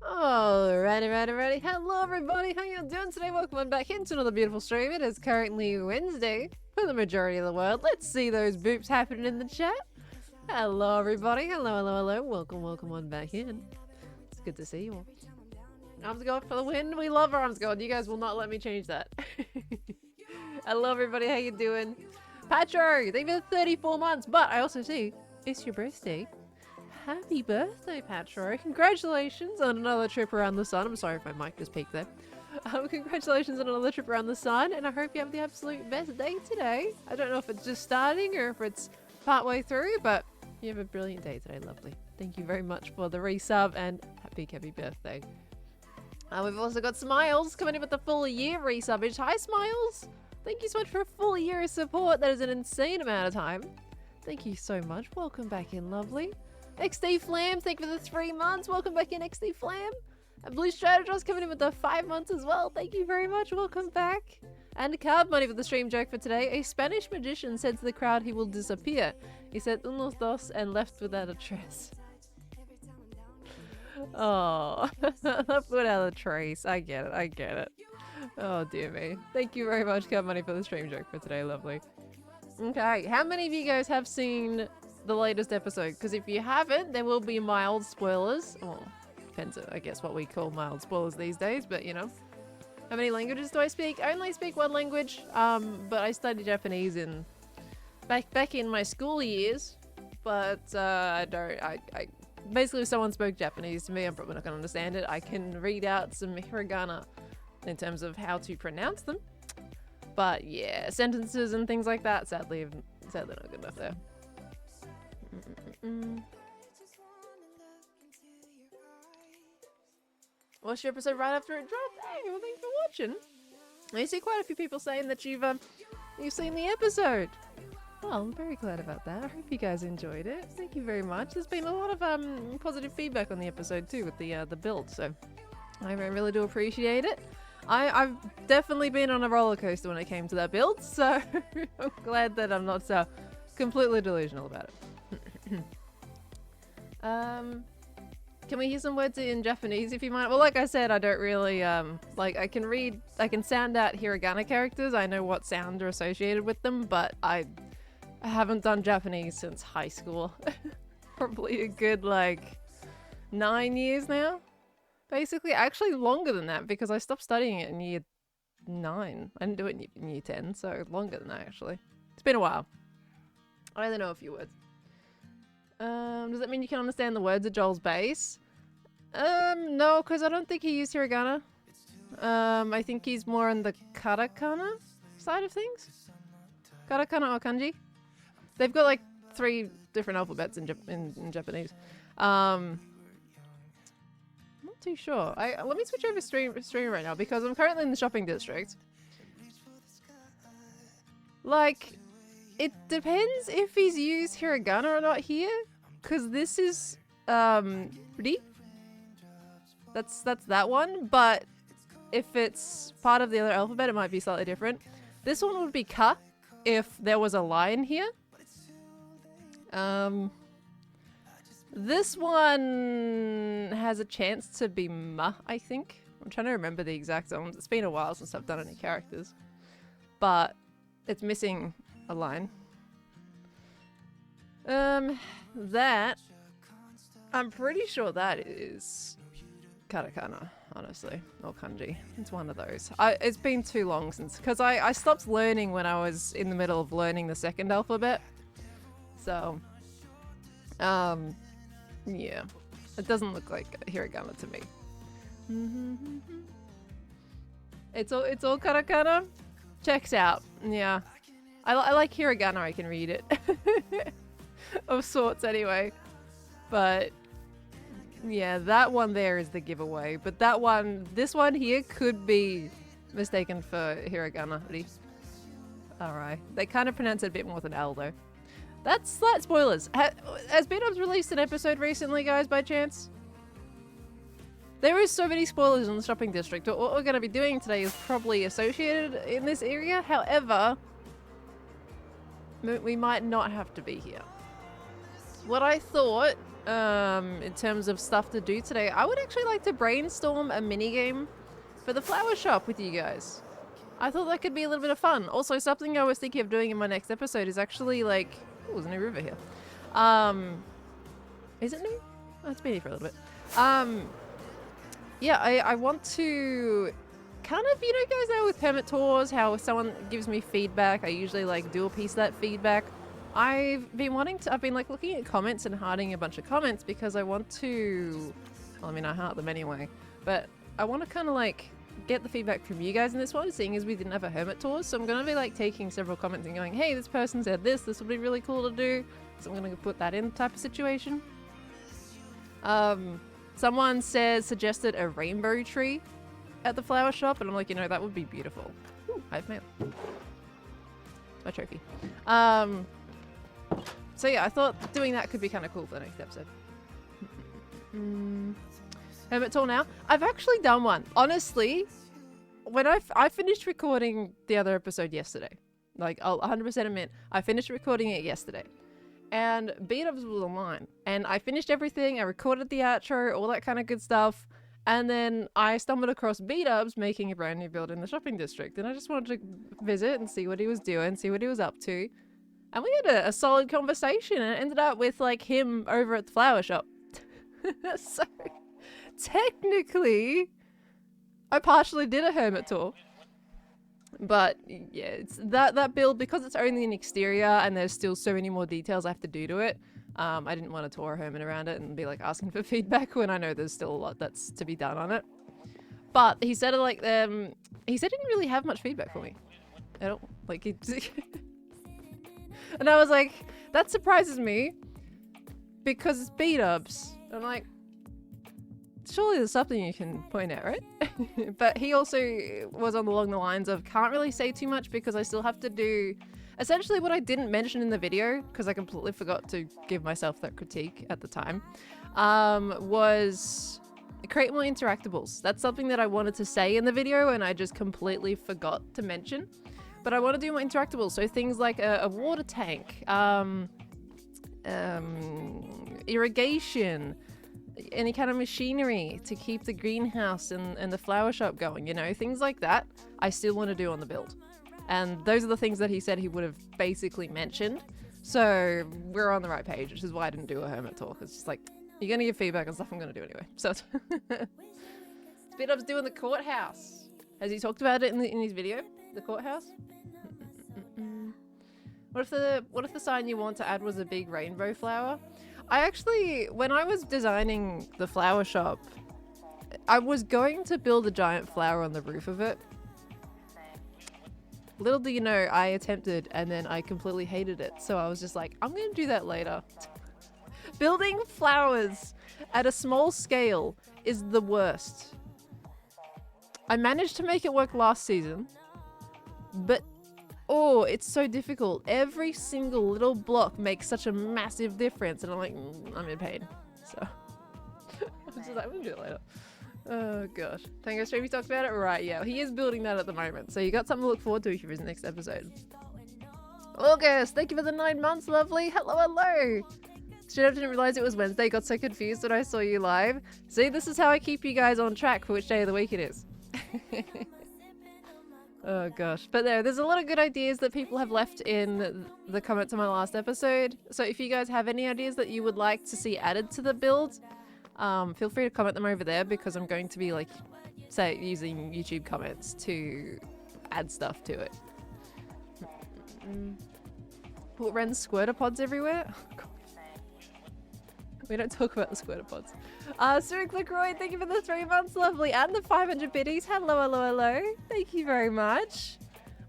Alrighty. Hello everybody, how you doing today? Welcome on back into another beautiful stream. It is currently Wednesday for the majority of the world. Let's see those boops happening in the chat. Hello everybody, hello. Welcome on back in. It's good to see you all. Arms God for the win. We love our Arms God. You guys will not let me change that. Hello everybody, how you doing? Patro, they've been 34 months, but I also see it's your birthday. Happy birthday, Patro. Congratulations on another trip around the sun. I'm sorry if my mic just peaked there. Congratulations on another trip around the sun, and I hope you have the absolute best day today. I don't know if it's just starting or if it's partway through, but you have a brilliant day today, lovely. Thank you very much for the resub, and happy birthday. We've also got Smiles coming in with the full year resubbage. Hi, Smiles! Thank you so much for a full year of support. That is an insane amount of time. Thank you so much. Welcome back in, lovely. XD Flam, thank you for the 3 months. Welcome back in, XD Flam. And Blue Strategist coming in with the 5 months as well. Thank you very much. Welcome back. And Card Money for the stream joke for today. A Spanish magician said to the crowd he will disappear. He said unos dos and left without a trace. Oh, left without a trace. I get it. Oh dear me. Thank you very much, Card Money, for the stream joke for today. Lovely. Okay, how many of you guys have seen the latest episode? Because if you haven't, there will be mild spoilers. Oh, depends, I guess, what we call mild spoilers these days, but you know. How many languages do I speak? I only speak one language, but I studied Japanese back in my school years, but I basically if someone spoke Japanese to me, I'm probably not going to understand it. I can read out some hiragana in terms of how to pronounce them, but yeah, sentences and things like that, sadly not good enough there. Watched your episode right after it dropped. Hey, well, thanks for watching. I see quite a few people saying that you've seen the episode. Well, I'm very glad about that. I hope you guys enjoyed it. Thank you very much. There's been a lot of positive feedback on the episode too with the build, so I really do appreciate it. I've definitely been on a roller coaster when it came to that build, so I'm glad that I'm not so completely delusional about it. Can we hear some words in Japanese if you mind? Well, like I said, I don't really, like I can sound out hiragana characters. I know what sounds are associated with them, but I haven't done Japanese since high school. Probably a good, 9 years now. Basically, actually longer than that because I stopped studying it in year 9. I didn't do it in year 10, so longer than that actually. It's been a while. I only know a few words. Does that mean you can understand the words of Joel's bass? No, because I don't think he used hiragana. I think he's more on the katakana side of things. Katakana or kanji. They've got 3 different alphabets in Japanese. Not too sure. Let me switch over stream right now because I'm currently in the shopping district. It depends if he's used hiragana or not here, because this is ri. That's that one, but if it's part of the other alphabet, it might be slightly different. This one would be ka if there was a line here. This one has a chance to be ma, I think. I'm trying to remember the exact ones. It's been a while since I've done any characters, but it's missing a line. That I'm pretty sure that is katakana, honestly, or kanji. It's one of those. It's been too long since, because I stopped learning when I was in the middle of learning the second alphabet. So, yeah, it doesn't look like hiragana to me. It's all katakana. Checks out. Yeah. I like hiragana, I can read it. Of sorts, anyway. But, yeah, that one there is the giveaway. But this one here could be mistaken for hiragana. Alright. They kind of pronounce it a bit more with an L, though. That's slight spoilers. Has B-Dubs released an episode recently, guys, by chance? There is so many spoilers in the shopping district. What we're going to be doing today is probably associated in this area. However, we might not have to be here. What I thought in terms of stuff to do today, I would actually like to brainstorm a mini game for the flower shop with you guys. I thought that could be a little bit of fun. Also, something I was thinking of doing in my next episode is actually like, oh, there's a new river here. Is it new? Oh, it's been here for a little bit. Yeah, I want to kind of, you know, guys know with permit tours, how if someone gives me feedback, I usually like do a piece of that feedback. I've been like looking at comments and hearting a bunch of comments because I want to, well, I mean, I heart them anyway, but I want to kind of like get the feedback from you guys in this one, seeing as we didn't have a hermit tour. So I'm going to be like taking several comments and going, hey, this person said this would be really cool to do. So I'm going to put that in type of situation. Someone suggested a rainbow tree at the flower shop, and I'm like, you know, that would be beautiful. Ooh, I have mail. It's my trophy. So yeah, I thought doing that could be kind of cool for the next episode. Hermit tour now. I've actually done one. Honestly, when I finished recording the other episode yesterday. Like, I'll 100% admit, I finished recording it yesterday. And B-Dubs was online. And I finished everything, I recorded the outro, all that kind of good stuff. And then I stumbled across B-Dubs making a brand new build in the shopping district. And I just wanted to visit and see what he was doing, see what he was up to. And we had a solid conversation, and it ended up with like him over at the flower shop. So technically, I partially did a hermit tour. But yeah, it's that build, because it's only an exterior and there's still so many more details I have to do to it. I didn't want to tour a hermit around it and be like asking for feedback when I know there's still a lot that's to be done on it. But he said like he said he didn't really have much feedback for me. I don't like it. And I was like, that surprises me because it's B-Dubs. I'm like, surely there's something you can point out, right? But he also was along the lines of, can't really say too much because I still have to do essentially what I didn't mention in the video, because I completely forgot to give myself that critique at the time, was create more interactables. That's something that I wanted to say in the video and I just completely forgot to mention. But I want to do more interactables, so things like a water tank, irrigation, any kind of machinery to keep the greenhouse and the flower shop going, you know, things like that I still want to do on the build. And those are the things that he said he would have basically mentioned. So we're on the right page, which is why I didn't do a hermit talk. It's just like, you're going to give feedback on stuff I'm going to do anyway. So B-Dubs doing the courthouse. Has he talked about it in his video? The courthouse? What if the sign you want to add was a big rainbow flower? I actually, when I was designing the flower shop, I was going to build a giant flower on the roof of it. Little do you know, I attempted and then I completely hated it. So I was just like, I'm going to do that later. Building flowers at a small scale is the worst. I managed to make it work last season, but oh, it's so difficult. Every single little block makes such a massive difference, and I'm like, I'm in pain. So I'm just like, we'll do it later. Oh gosh. Tango Stream, he talked about it? Right, yeah. He is building that at the moment. So you got something to look forward to for his next episode. August, thank you for the 9 months, lovely. Hello, hello. Straight up didn't realize it was Wednesday. Got so confused when I saw you live. See, this is how I keep you guys on track for which day of the week it is. Oh gosh. But there's a lot of good ideas that people have left in the comments on my last episode. So if you guys have any ideas that you would like to see added to the build, feel free to comment them over there, because I'm going to be like, say, using YouTube comments to add stuff to it. Put Ren's squirter pods everywhere? Oh, God. We don't talk about the squirter pods. Stuart LaCroix, thank you for the 3 months, lovely. And the 500 biddies. Hello, hello, hello. Thank you very much.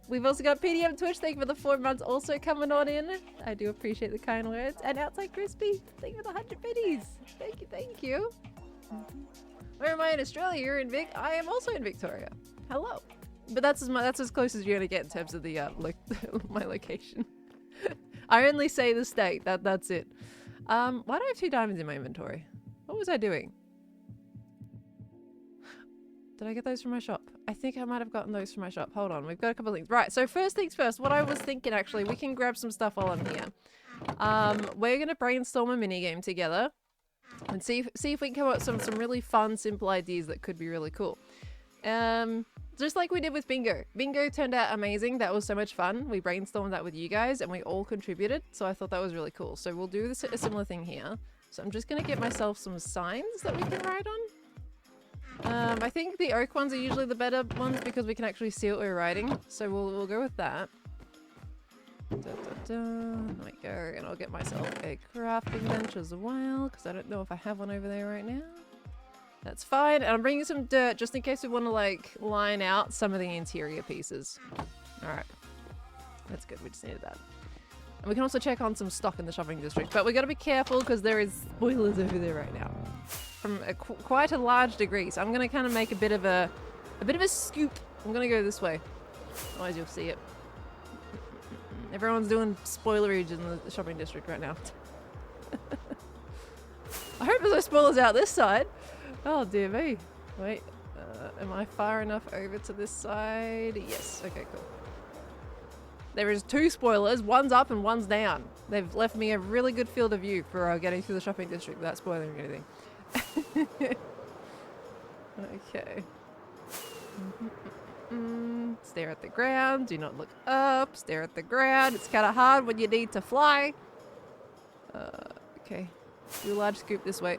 We've also got PDM Twitch, thank you for the 4 months also coming on in. I do appreciate the kind words. And Outside Crispy, thank you for the 100 biddies. Thank you, thank you. Where am I in Australia? You're in Vic. I am also in Victoria. Hello. But that's as close as you're gonna get in terms of the my location. I only say the state. That's it. Why do I have 2 diamonds in my inventory? What was I doing? Did I get those from my shop? I think I might have gotten those from my shop. Hold on, we've got a couple of things. Right, so first things first, what I was thinking actually, we can grab some stuff while I'm here. We're gonna brainstorm a mini game together. and see if we can come up with some really fun, simple ideas that could be really cool. Just like we did with bingo. Bingo turned out amazing. That was so much fun. We brainstormed that with you guys and we all contributed. So I thought that was really cool. So we'll do a similar thing here. So I'm just going to get myself some signs that we can write on. I think the oak ones are usually the better ones because we can actually see what we're writing. So we'll go with that. There we go. And I'll get myself a crafting bench as well because I don't know if I have one over there right now. That's fine. And I'm bringing some dirt just in case we want to like line out some of the interior pieces. Alright. That's good. We just needed that. And we can also check on some stock in the shopping district. But we got to be careful because there is spoilers over there right now. From quite a large degree. So I'm going to kind of make a bit of a scoop. I'm going to go this way. Otherwise you'll see it. Everyone's doing spoilerage in the shopping district right now. I hope there's no spoilers out this side. Oh dear me. Wait, am I far enough over to this side? Yes, okay, cool. There is 2 spoilers, one's up and one's down. They've left me a really good field of view for getting through the shopping district without spoiling anything. Okay. Stare at the ground, do not look up, stare at the ground. It's kind of hard when you need to fly. Okay, do a large scoop this way.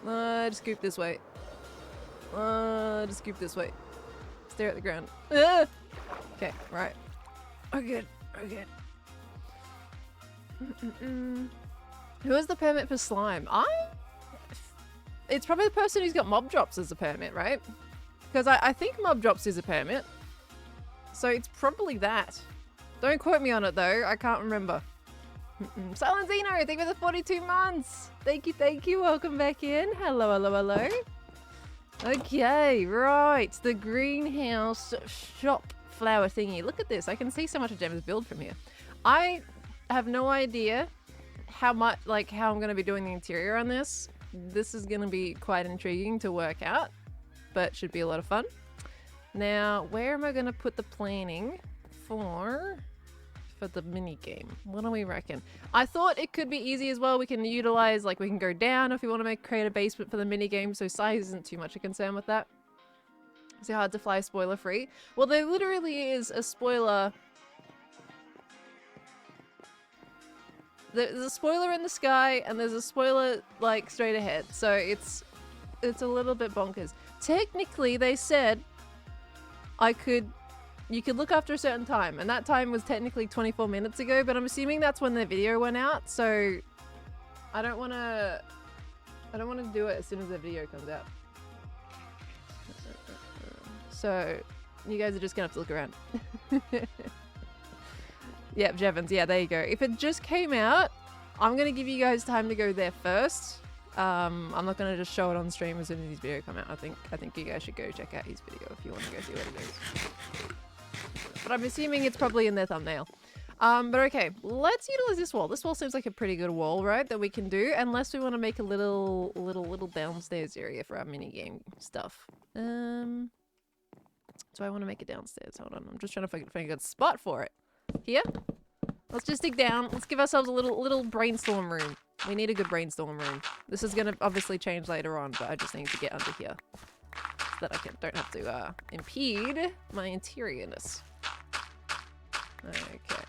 Just scoop this way. Just scoop this way. Stare at the ground. Okay, right. Oh good. Oh good. Who has the permit for slime? It's probably the person who's got mob drops as a permit, right? Because I think mob drops is a permit. So it's probably that. Don't quote me on it though. I can't remember. Silenzino, thank you for the 42 months. Thank you. Welcome back in. Hello, hello, hello. Okay, right. The greenhouse shop flower thingy. Look at this. I can see so much of Gemma's build from here. I have no idea how I'm going to be doing the interior on this. This is going to be quite intriguing to work out, but should be a lot of fun. Now, where am I going to put the planning for the mini game? What do we reckon? I thought it could be easy as well. We can utilize, like, we can go down if we want to create a basement for the mini game, so size isn't too much a concern with that. Is it hard to fly spoiler free? Well, there literally is a spoiler. There's a spoiler in the sky and there's a spoiler like straight ahead, so it's a little bit bonkers. Technically, they said you could look after a certain time, and that time was technically 24 minutes ago, but I'm assuming that's when the video went out, so I don't want to do it as soon as the video comes out. So you guys are just gonna have to look around. Yep, Jevons, yeah, there you go. If it just came out, I'm gonna give you guys time to go there first. I'm not gonna just show it on stream as soon as his video come out. I think you guys should go check out his video if you want to go see what it is. But I'm assuming it's probably in their thumbnail. But okay, let's utilize this wall. This wall seems like a pretty good wall, right, that we can do, unless we want to make a little downstairs area for our mini game stuff. Do I want to make it downstairs? Hold on, I'm just trying to find a good spot for it. Here? Let's just dig down. Let's give ourselves a little brainstorm room. We need a good brainstorm room. This is going to obviously change later on, but I just need to get under here so that I don't have to impede my interiorness. Okay.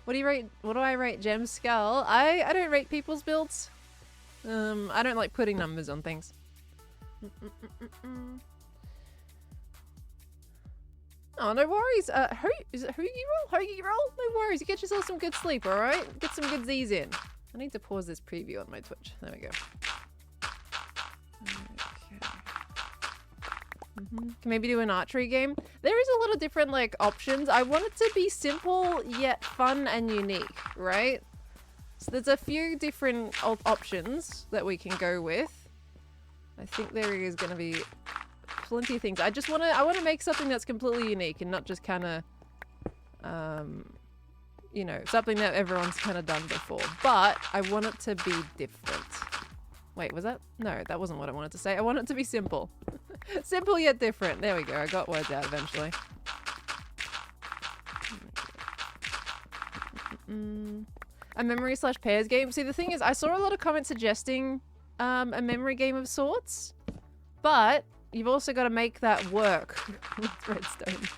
What do you rate? What do I rate Gem's skull? I don't rate people's builds. I don't like putting numbers on things. Oh, no worries. Is it Hoogie Roll? Hoogie Roll? No worries. You get yourself some good sleep, alright? Get some good Z's in. I need to pause this preview on my Twitch. There we go. Okay. Can maybe do an archery game. There is a lot of different, like, options. I want it to be simple, yet fun and unique, right? So there's a few different options that we can go with. I think there is going to be plenty of things. I want to make something that's completely unique and not just kind of, you know, something that everyone's kind of done before. But I want it to be different. Wait, was that? No, that wasn't what I wanted to say. I want it to be simple. Simple yet different. There we go. I got words out eventually. A memory slash pairs game. See, the thing is, I saw a lot of comments suggesting a memory game of sorts, but you've also got to make that work with redstone.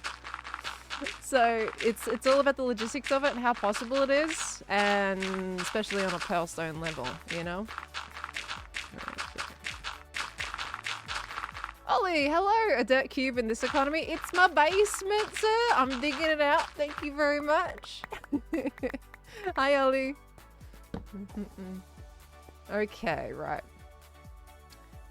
So it's all about the logistics of it and how possible it is, and especially on a pearlstone level, you know? Ollie, hello! A dirt cube in this economy. It's my basement, sir! I'm digging it out. Thank you very much. Hi, Ollie. Okay, right.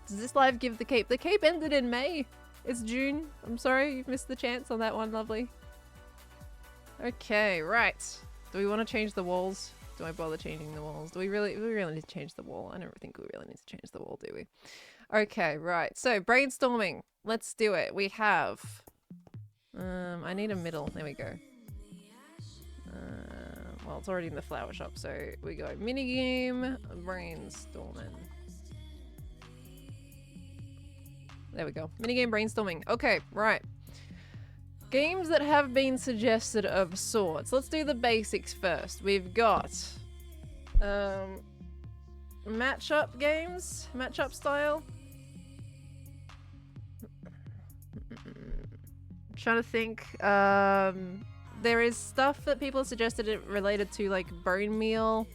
Does this live give the cape? The cape ended in May. It's June. I'm sorry, you've missed the chance on that one, lovely. Okay, right. Do we want to change the walls? Do I bother changing the walls? Do we really need to change the wall? I don't think we really need to change the wall, do we? Okay, right. So, brainstorming. Let's do it. We have... I need a middle. There we go. Well, it's already in the flower shop, so we go minigame, brainstorming. There we go. Minigame brainstorming. Okay, right. Games that have been suggested of sorts. Let's do the basics first. We've got matchup games, matchup style. I'm trying to think. There is stuff that people suggested it related to like bone meal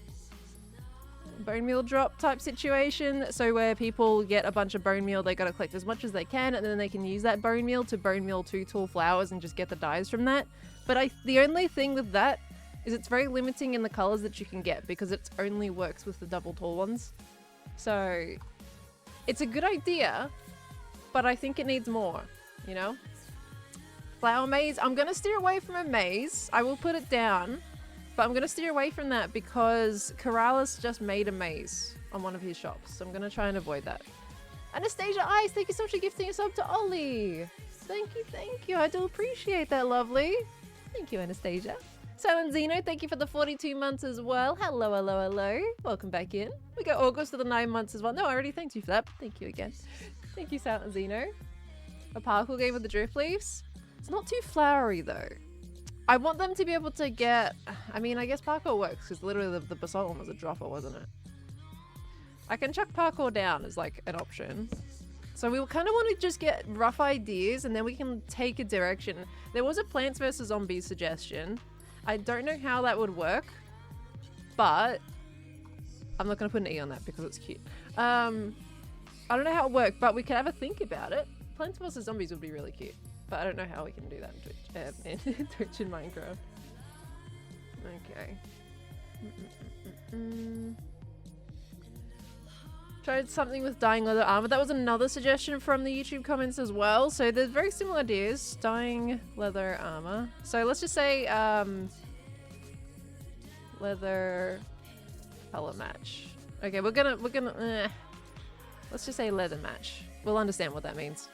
drop type situation. So where people get a bunch of bone meal, they gotta collect as much as they can, and then they can use that bone meal to bone meal 2 tall flowers and just get the dyes from that. But the only thing with that is it's very limiting in the colors that you can get because it only works with the double tall ones. So it's a good idea, but I think it needs more, you know? Flower maze. I'm gonna steer away from a maze. I will put it down. But I'm going to steer away from that because Corrales just made a maze on one of his shops. So I'm going to try and avoid that. Anastasia Ice, thank you so much for gifting us up to Ollie. Thank you. I do appreciate that, lovely. Thank you, Anastasia. Silent Zeno, thank you for the 42 months as well. Hello. Welcome back in. We got August for the 9 months as well. No, I already thanked you for that. Thank you again. Thank you, Silent Zeno. A parkour game with the drift leaves. It's not too flowery, though. I want them to be able to get... I mean, I guess parkour works because literally the basalt one was a dropper, wasn't it? I can chuck parkour down as like an option. So we kind of want to just get rough ideas and then we can take a direction. There was a Plants vs. Zombies suggestion. I don't know how that would work, but I'm not going to put an E on that because it's cute. I don't know how it would work, but we could have a think about it. Plants vs. Zombies would be really cute. But I don't know how we can do that in Twitch, in Twitch and Minecraft. Okay. Tried something with dyeing leather armor. That was another suggestion from the YouTube comments as well. So there's very similar ideas. Dyeing leather armor. So let's just say leather color match. Okay, we're gonna let's just say leather match. We'll understand what that means.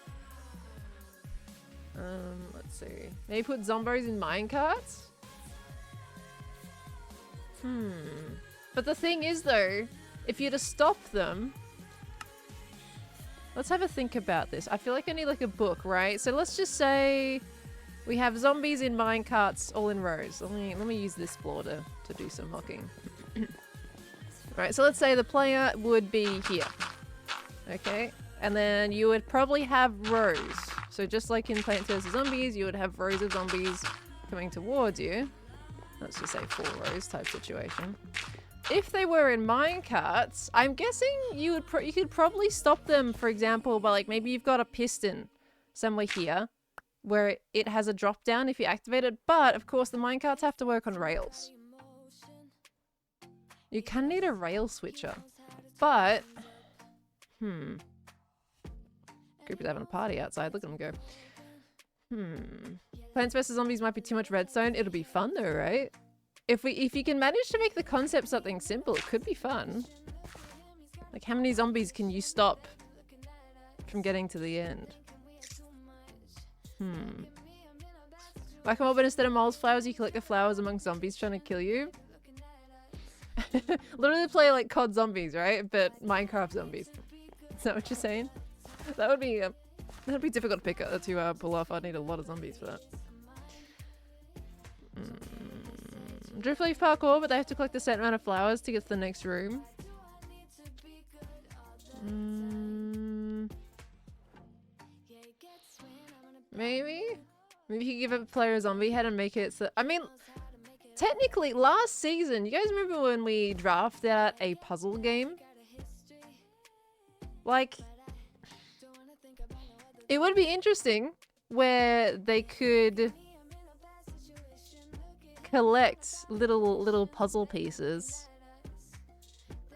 Let's see. Maybe put zombos in minecarts? But the thing is though, if you're to stop them... Let's have a think about this. I feel like I need like a book, right? So let's just say we have zombies in minecarts all in rows. Let me use this floor to do some mocking. Right, so let's say the player would be here. Okay? And then you would probably have rows. So just like in Plants vs. Zombies, you would have rows of zombies coming towards you. Let's just say 4 rows type situation. If they were in minecarts, I'm guessing you could probably stop them, for example, by like maybe you've got a piston somewhere here where it has a drop down if you activate it. But of course the minecarts have to work on rails. You can need a rail switcher, but Creeper's having a party outside. Look at them go. Plants vs. Zombies might be too much redstone. It'll be fun though, right? If you can manage to make the concept something simple, it could be fun. Like how many zombies can you stop from getting to the end? Like a mob, but instead of moles flowers, you collect the flowers among zombies trying to kill you. Literally play like COD zombies, right? But Minecraft zombies. Is that what you're saying? That would be difficult to pull off. I'd need a lot of zombies for that. I'm Drift leaf parkour, but they have to collect a certain amount of flowers to get to the next room. Maybe? Maybe you give a player a zombie head and make it so... I mean, technically, last season, you guys remember when we drafted out a puzzle game? Like, it would be interesting where they could collect little puzzle pieces,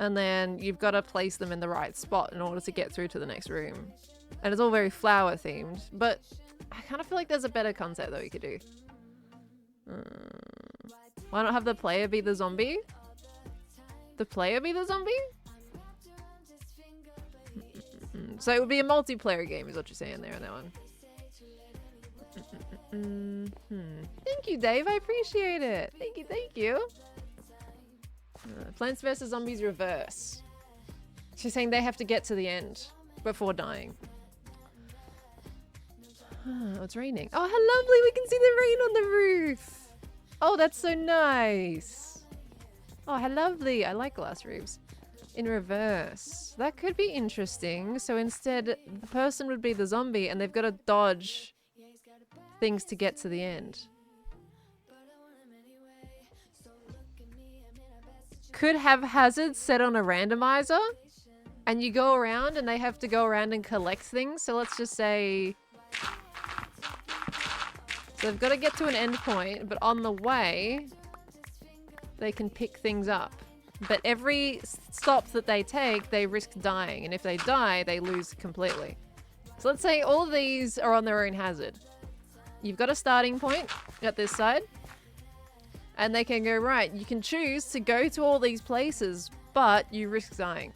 and then you've got to place them in the right spot in order to get through to the next room. And it's all very flower themed, but I kind of feel like there's a better concept that we could do. Why not have the player be the zombie? The player be the zombie? So it would be a multiplayer game is what you're saying there on that one. Thank you, Dave. I appreciate it. Thank you, thank you. Plants vs. Zombies reverse. She's saying they have to get to the end before dying. Oh, it's raining. Oh, how lovely. We can see the rain on the roof. Oh, that's so nice. Oh, how lovely. I like glass roofs. In reverse. That could be interesting. So instead, the person would be the zombie and they've got to dodge things to get to the end. Could have hazards set on a randomizer and you go around and they have to go around and collect things. So let's just say... So they've got to get to an end point, but on the way, they can pick things up. But every stop that they take, they risk dying. And if they die, they lose completely. So let's say all of these are on their own hazard. You've got a starting point at this side. And they can go, right, you can choose to go to all these places, but you risk dying.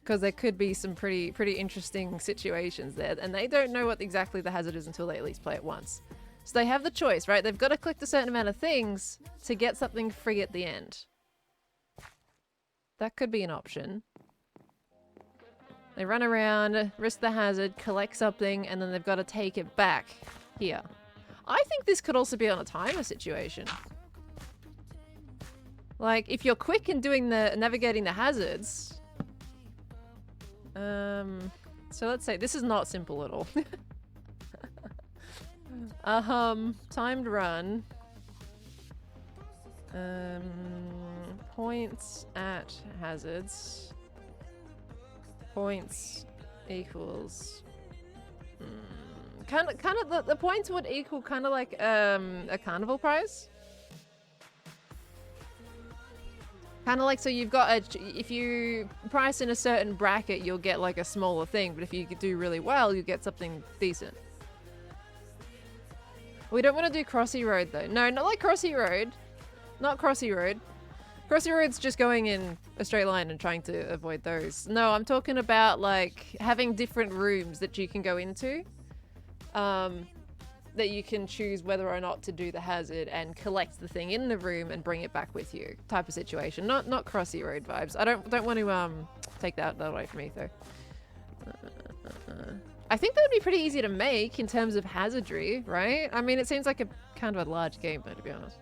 Because there could be some pretty interesting situations there. And they don't know what exactly the hazard is until they at least play it once. So they have the choice, right? They've got to collect a certain amount of things to get something free at the end. That could be an option. They run around, risk the hazard, collect something, and then they've got to take it back here. I think this could also be on a timer situation. Like, if you're quick in doing navigating the hazards... So let's say this is not simple at all. Timed run. Points at hazards. Points equals. Kind of the points would equal kind of like a carnival prize. Kind of like, so you've got if you price in a certain bracket, you'll get like a smaller thing, but if you do really well, you get something decent. We don't want to do Crossy Road though. No, not like Crossy Road. Not Crossy Road. Crossy Road's just going in a straight line and trying to avoid those. No, I'm talking about like having different rooms that you can go into. That you can choose whether or not to do the hazard and collect the thing in the room and bring it back with you, type of situation. Not Crossy Road vibes. I don't want to take that away from me though. I think that would be pretty easy to make in terms of hazardry, right? I mean, it seems like a kind of a large game though, to be honest.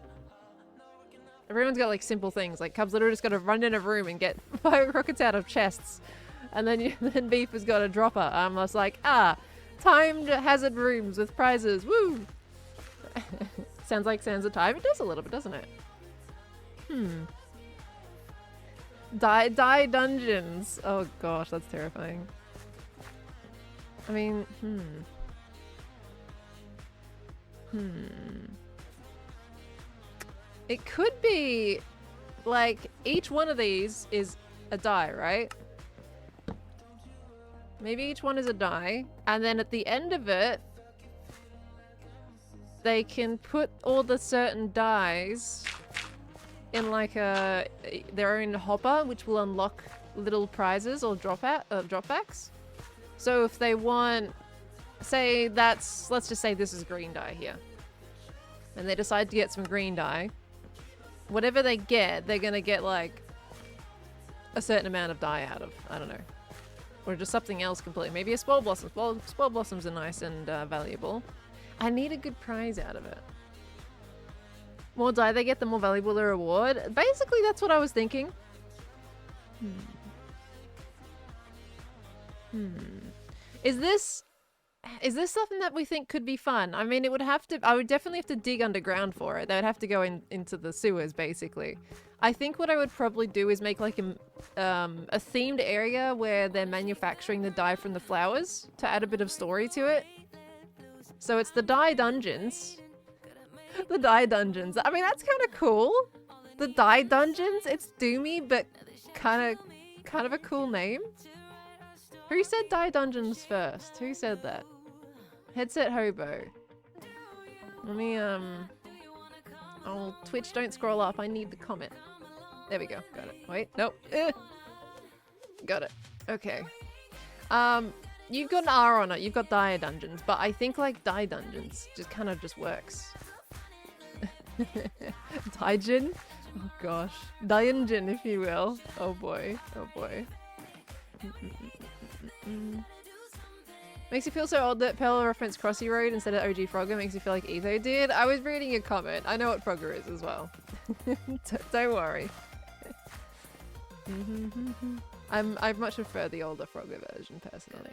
Everyone's got like simple things, like Cubs literally just got to run in a room and get 5 rockets out of chests, and then Beef has got a dropper. I'm just like, timed hazard rooms with prizes. Woo! Sounds like Sands of Time. It does a little bit, doesn't it? Die dungeons. Oh gosh, that's terrifying. I mean, It could be like each one of these is a die, right? Maybe each one is a die, and then at the end of it, they can put all the certain dies in like their own hopper, which will unlock little prizes or dropbacks. So if they want, say let's just say this is green die here, and they decide to get some green die, whatever they get, they're gonna get like a certain amount of die out of, I don't know. Or just something else completely. Maybe a Spore Blossom. Spore Blossoms are nice and valuable. I need a good prize out of it. More dye they get, the more valuable the reward. Basically, that's what I was thinking. Is this something that we think could be fun? I mean, it would have to. I would definitely have to dig underground for it. They would have to go into the sewers, basically. I think what I would probably do is make like a themed area where they're manufacturing the dye from the flowers to add a bit of story to it. So it's the dye dungeons. The dye dungeons. I mean, that's kind of cool. The dye dungeons. It's doomy, but kind of a cool name. Who said dye dungeons first? Who said that? Headset hobo. Let me oh, Twitch, don't scroll up. I need the comment. There we go. Got it. Wait, nope. Got it. Okay. You've got an R on it. You've got dye dungeons, but I think like dye dungeons just kind of just works. Daijin? Oh gosh. Daijin, if you will. Oh boy. Oh boy. Makes you feel so old that Pearl referenced Crossy Road instead of OG Frogger. Makes you feel like Etho did. I was reading a comment. I know what Frogger is as well. Don't worry. I much prefer the older Frogger version personally.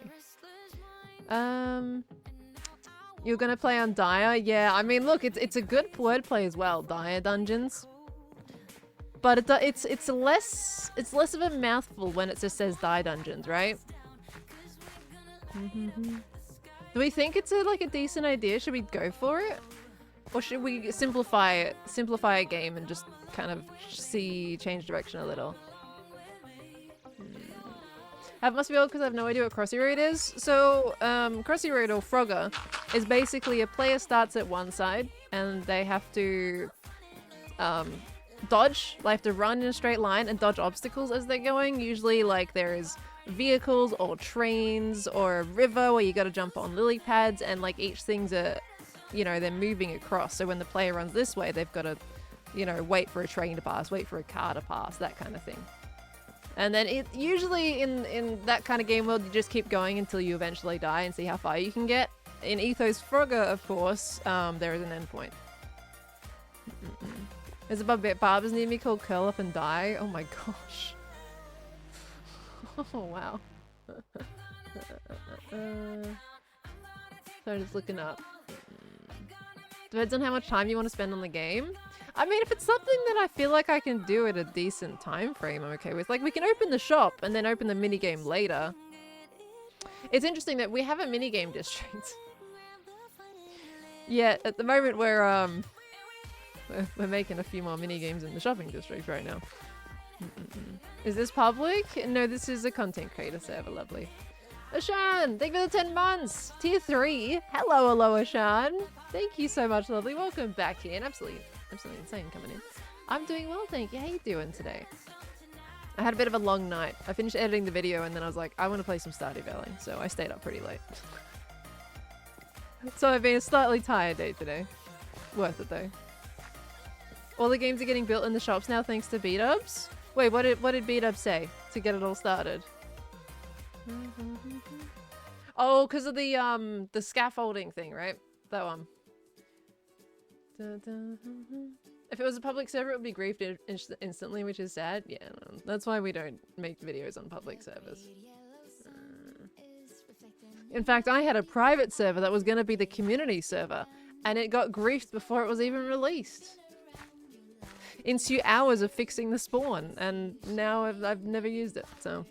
You're gonna play on Dire? Yeah, I mean, look, it's a good wordplay as well, Dire Dungeons. But it's less of a mouthful when it just says Dye Dungeons, right? Do we think it's like a decent idea? Should we go for it, or should we simplify a game and just kind of change direction a little? That must be old because I have no idea what Crossy Road is. So, Crossy Road or Frogger is basically a player starts at one side and they have to dodge. They have to run in a straight line and dodge obstacles as they're going. Usually, like, there is vehicles or trains or a river where you got to jump on lily pads, and like each thing's they're moving across. So when the player runs this way, they've got to, wait for a train to pass, wait for a car to pass, that kind of thing. And then it usually in that kind of game world, you just keep going until you eventually die and see how far you can get. In Ethos Frogger, of course, there is an endpoint. There's a barbers near me called Curl Up and Die. Oh my gosh. Oh wow. So just looking up. Depends on how much time you want to spend on the game. I mean, if it's something that I feel like I can do at a decent time frame, I'm okay with. Like, we can open the shop and then open the minigame later. It's interesting that we have a minigame district. Yeah, at the moment we're making a few more minigames in the shopping district right now. Is this public? No, this is a content creator server, lovely. Ashan, thank you for the 10 months. Tier 3. Hello, Ashan. Thank you so much, lovely. Welcome back in. Absolutely insane coming in. I'm doing well, thank you. How you doing today? I had a bit of a long night. I finished editing the video and then I was like, I want to play some Stardew Valley, so I stayed up pretty late. So I've been a slightly tired day today. Worth it though. All the games are getting built in the shops now thanks to B-Dubs. Wait, what did B-Dubs say to get it all started? Oh, because of the scaffolding thing, right? That one. If it was a public server, it would be griefed instantly, which is sad. Yeah, no, that's why we don't make videos on public servers. In fact, I had a private server that was going to be the community server, and it got griefed before it was even released. Into hours of fixing the spawn, and now I've never used it, so,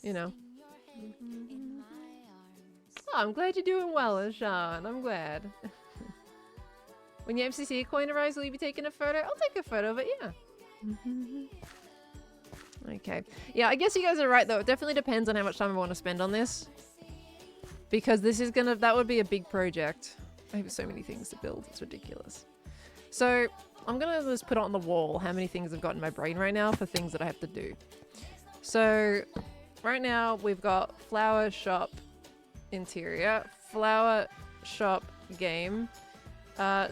you know. Oh, I'm glad you're doing well, Ashan. I'm glad. When your MCC coin arrives, will you be taking a photo? I'll take a photo of it, yeah. Okay. Yeah, I guess you guys are right, though. It definitely depends on how much time I want to spend on this. Because this is that would be a big project. I have so many things to build. It's ridiculous. So, I'm going to just put on the wall how many things I've got in my brain right now for things that I have to do. So, right now, we've got flower shop interior, flower shop game,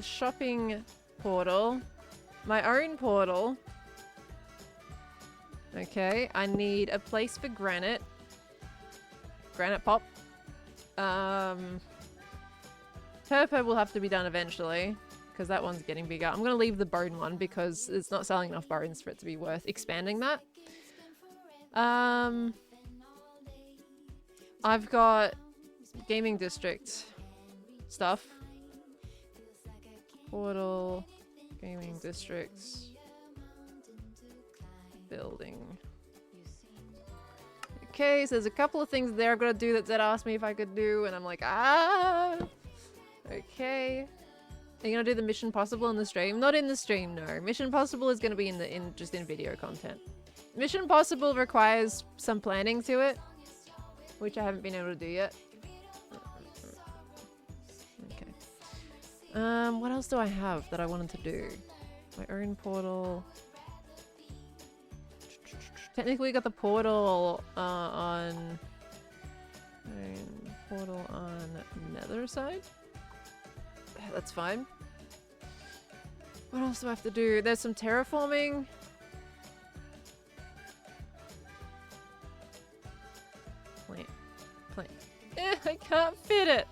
shopping portal, my own portal. Okay, I need a place for granite. Granite pop. Purple will have to be done eventually, because that one's getting bigger. I'm going to leave the bone one because it's not selling enough bones for it to be worth expanding that. I've got gaming district stuff. Portal, gaming districts, building. Okay, so there's a couple of things there I've got to do that Zed asked me if I could do, and I'm like, ah! Okay. Are you gonna do the Mission Possible in the stream? Not in the stream, no. Mission Possible is gonna be just in video content. Mission Possible requires some planning to it, which I haven't been able to do yet. Okay. What else do I have that I wanted to do? My own portal. Technically, we got the portal on Nether side. That's fine. What else do I have to do? There's some terraforming. Plant. I can't fit it.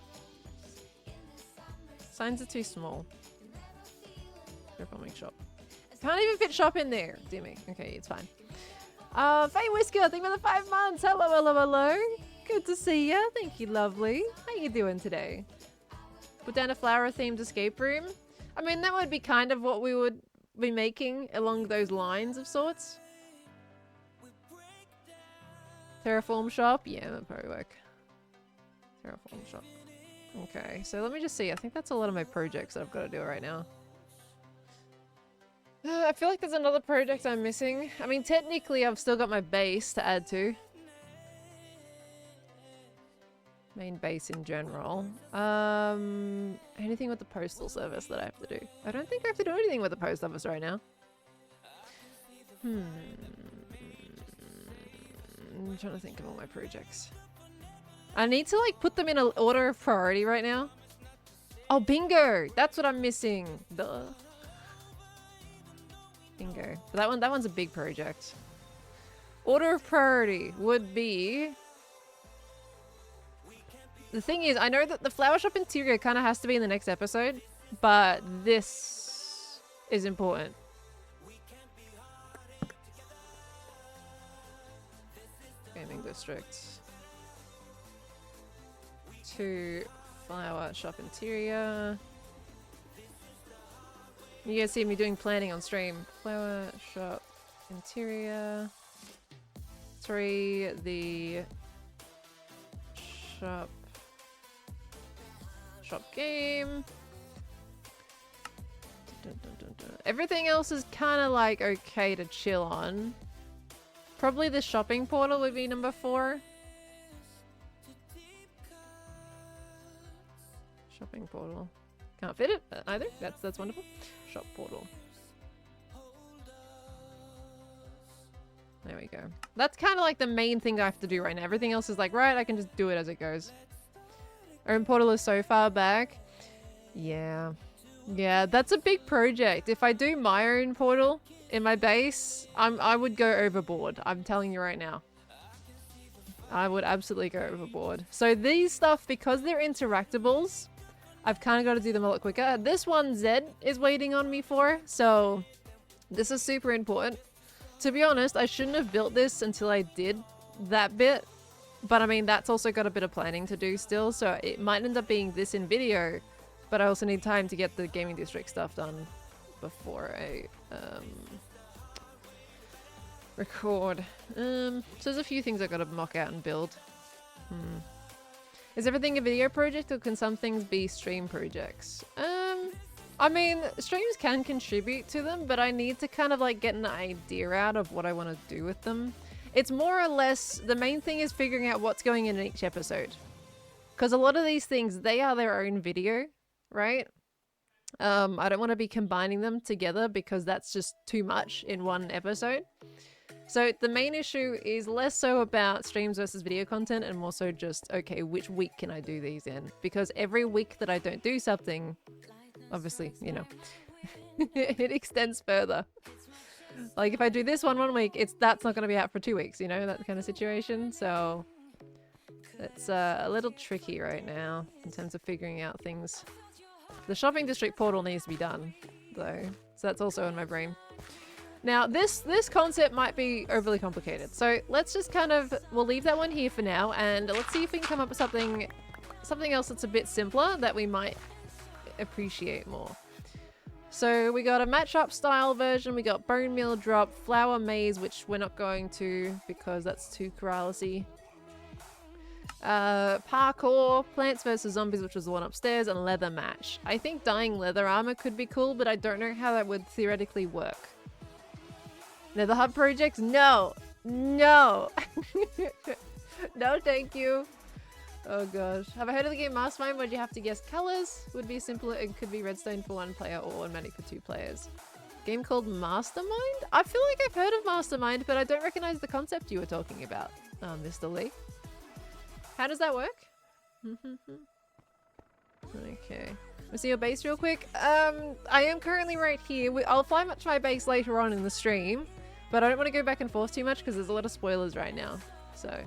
Signs are too small. Terraforming shop. Can't even fit shop in there. Dear me. Okay, it's fine. Faye Whisker, thank you for the 5 months. Hello, hello, hello. Good to see ya. Thank you, lovely. How you doing today? Put down a flower-themed escape room. I mean, that would be kind of what we would be making along those lines of sorts. Terraform shop? Yeah, that'd probably work. Terraform shop. Okay, so let me just see. I think that's a lot of my projects that I've got to do right now. I feel like there's another project I'm missing. I mean, technically, I've still got my base to add to. Main base in general. Anything with the postal service that I have to do? I don't think I have to do anything with the post office right now. I'm trying to think of all my projects. I need to like put them in an order of priority right now. Oh, bingo! That's what I'm missing. Duh. Bingo. But that one's a big project. Order of priority would be... The thing is, I know that the flower shop interior kind of has to be in the next episode, but this is important. Gaming district. 2 flower shop interior. You guys see me doing planning on stream. Flower shop interior. 3 the shop game. Everything else is kind of like okay to chill on. Probably the shopping portal would be number 4. Shopping portal. Can't fit it either. That's wonderful. Shop portal. There we go. That's kind of like the main thing I have to do right now. Everything else is like, right, I can just do it as it goes. Own portal is so far back. Yeah. Yeah, that's a big project. If I do my own portal in my base, I would go overboard. I'm telling you right now. I would absolutely go overboard. So these stuff, because they're interactables, I've kind of got to do them a lot quicker. This one Zed is waiting on me for, so this is super important. To be honest, I shouldn't have built this until I did that bit. But I mean, that's also got a bit of planning to do still, so it might end up being this in video, but I also need time to get the gaming district stuff done before I record. So there's a few things I've got to mock out and build. Is everything a video project, or can some things be stream projects? I mean, streams can contribute to them, but I need to kind of like get an idea out of what I want to do with them. It's more or less, the main thing is figuring out what's going in each episode. Because a lot of these things, they are their own video, right? I don't want to be combining them together because that's just too much in one episode. So the main issue is less so about streams versus video content and more so just, okay, which week can I do these in? Because every week that I don't do something, obviously, you know, it extends further. Like if I do this one week, that's not going to be out for 2 weeks, you know, that kind of situation. So it's a little tricky right now in terms of figuring out things The shopping district portal needs to be done, though. So that's also in my brain. Now, this concept might be overly complicated. So let's just kind of, we'll leave that one here for now, and let's see if we can come up with something else that's a bit simpler that we might appreciate more. So we got a matchup style version, we got bone meal drop, flower maze, which we're not going to because that's too corralisy. Parkour, plants versus zombies, which was the one upstairs, and leather match. I think dyeing leather armor could be cool, but I don't know how that would theoretically work. Nether Hub project? No! No! No, thank you. Oh gosh. Have I heard of the game Mastermind where you have to guess colors? Would be simpler and could be redstone for 1 player or automatic for 2 players. Game called Mastermind? I feel like I've heard of Mastermind, but I don't recognize the concept you were talking about, Mr. Lee. How does that work? Okay. Let's see your base real quick. I am currently right here. I'll fly much my base later on in the stream, but I don't want to go back and forth too much because there's a lot of spoilers right now. So...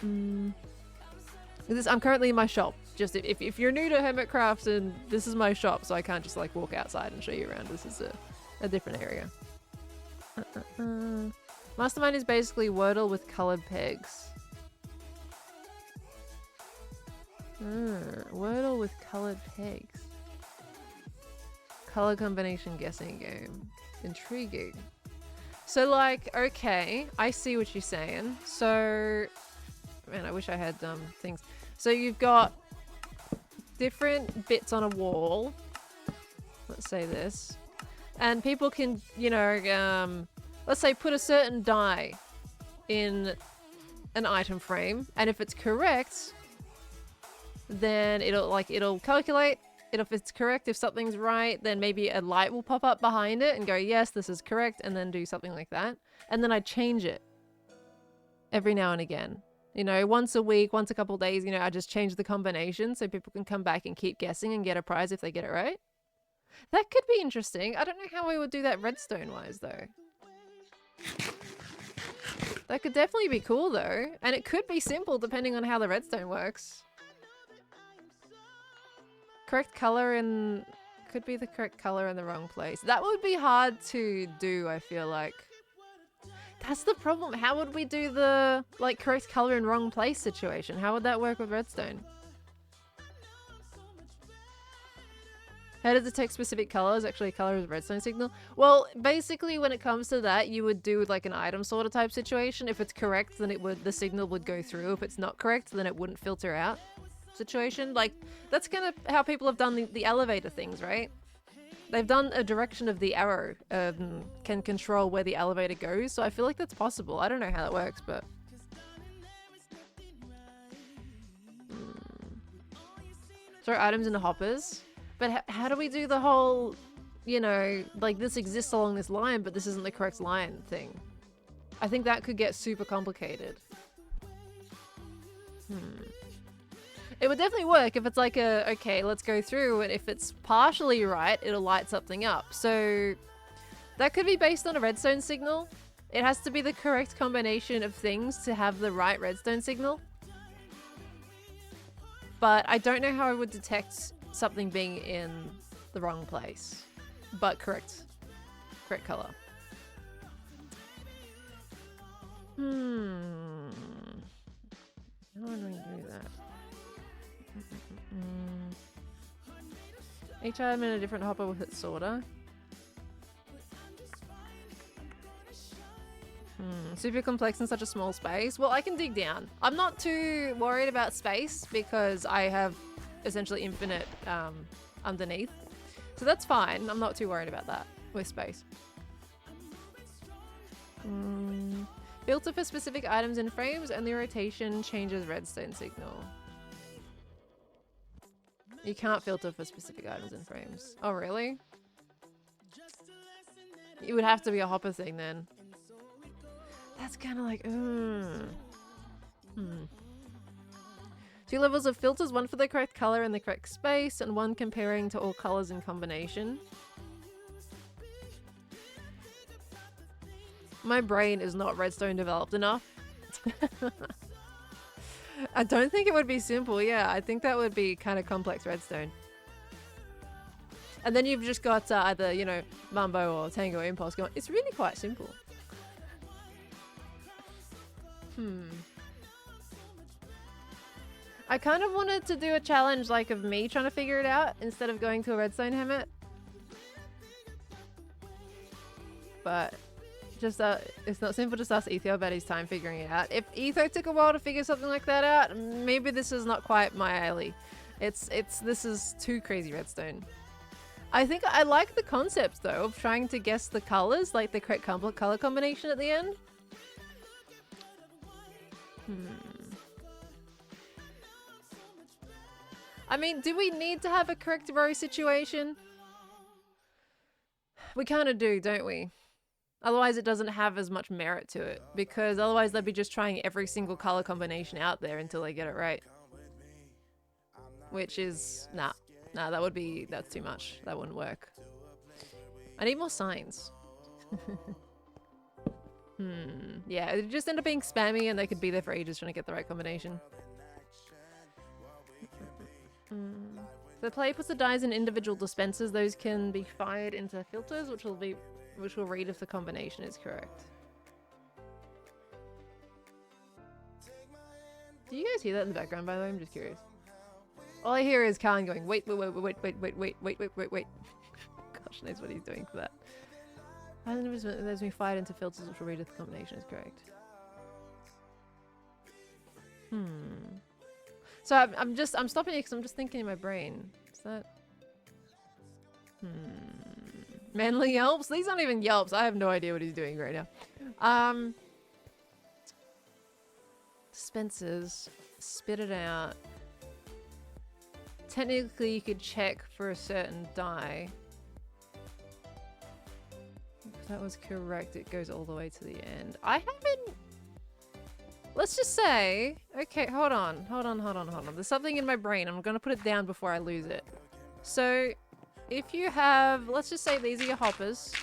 I'm currently in my shop. Just if you're new to Hermitcraft, and this is my shop, so I can't just like walk outside and show you around. This is a different area. Mastermind is basically Wordle with colored pegs. Wordle with colored pegs. Color combination guessing game. Intriguing. So like, okay, I see what you're saying. So, man, I wish I had things. So you've got different bits on a wall. Let's say this. And people can, you know, let's say put a certain die in an item frame. And if it's correct, then it'll calculate. If it's correct, if something's right, then maybe a light will pop up behind it and go, yes, this is correct, and then do something like that. And then I change it every now and again. You know, once a week, once a couple days, you know, I just change the combination so people can come back and keep guessing and get a prize if they get it right. That could be interesting. I don't know how we would do that redstone-wise, though. That could definitely be cool, though. And it could be simple depending on how the redstone works. Correct color in... Could be the correct color in the wrong place. That would be hard to do, I feel like. That's the problem. How would we do the, like, correct color in wrong place situation? How would that work with redstone? How to detect specific colors? Actually, color is a redstone signal. Well, basically, when it comes to that, you would do like an item sorter type situation. If it's correct, then the signal would go through. If it's not correct, then it wouldn't filter out. Situation. Like, that's kind of how people have done the elevator things, right? They've done a direction of the arrow can control where the elevator goes, so I feel like that's possible. I don't know how that works, but... Throw items into hoppers? But how do we do the whole, you know, like this exists along this line, but this isn't the correct line thing? I think that could get super complicated. It would definitely work if it's like okay, let's go through, and if it's partially right, it'll light something up. So that could be based on a redstone signal. It has to be the correct combination of things to have the right redstone signal. But I don't know how I would detect something being in the wrong place, but correct color. How would we do that? Each item in a different hopper with its sorter. Super complex in such a small space. Well, I can dig down. I'm not too worried about space because I have essentially infinite underneath. So that's fine. I'm not too worried about that with space. Filter for specific items in frames, and the rotation changes redstone signal. You can't filter for specific items in frames. Oh, really? It would have to be a hopper thing then. That's kind of like, 2 levels of filters, one for the correct color in the correct space, and one comparing to all colors in combination. My brain is not redstone developed enough. I don't think it would be simple. Yeah, I think that would be kind of complex redstone. And then you've just got either, you know, Mumbo or Tango or Impulse going. It's really quite simple. I kind of wanted to do a challenge like of me trying to figure it out instead of going to a redstone hermit. But just it's not simple. Just ask Etho about his time figuring it out. If Etho took a while to figure something like that out, maybe this is not quite my alley. This is too crazy redstone. I think I like the concept though of trying to guess the colors, like the correct color combination at the end. I mean, do we need to have a correct row situation? We kind of do, don't we? Otherwise it doesn't have as much merit to it, because otherwise they'd be just trying every single color combination out there until they get it right. Which is, nah, that's too much. That wouldn't work. I need more signs. Yeah, it just end up being spammy and they could be there for ages trying to get the right combination. So the player puts the dies in individual dispensers. Those can be fired into filters, which will read if the combination is correct. Do you guys hear that in the background, by the way? I'm just curious. All I hear is Khan going, wait. Gosh knows what he's doing for that. There's been fired into filters, which will read if the combination is correct. So I'm stopping it because I'm just thinking in my brain. Is that? Manly yelps? These aren't even yelps. I have no idea what he's doing right now. Dispensers. Spit it out. Technically, you could check for a certain die. If that was correct, it goes all the way to the end. I haven't... Let's just say... Okay, hold on. There's something in my brain. I'm going to put it down before I lose it. So, if you have... Let's just say these are your hoppers.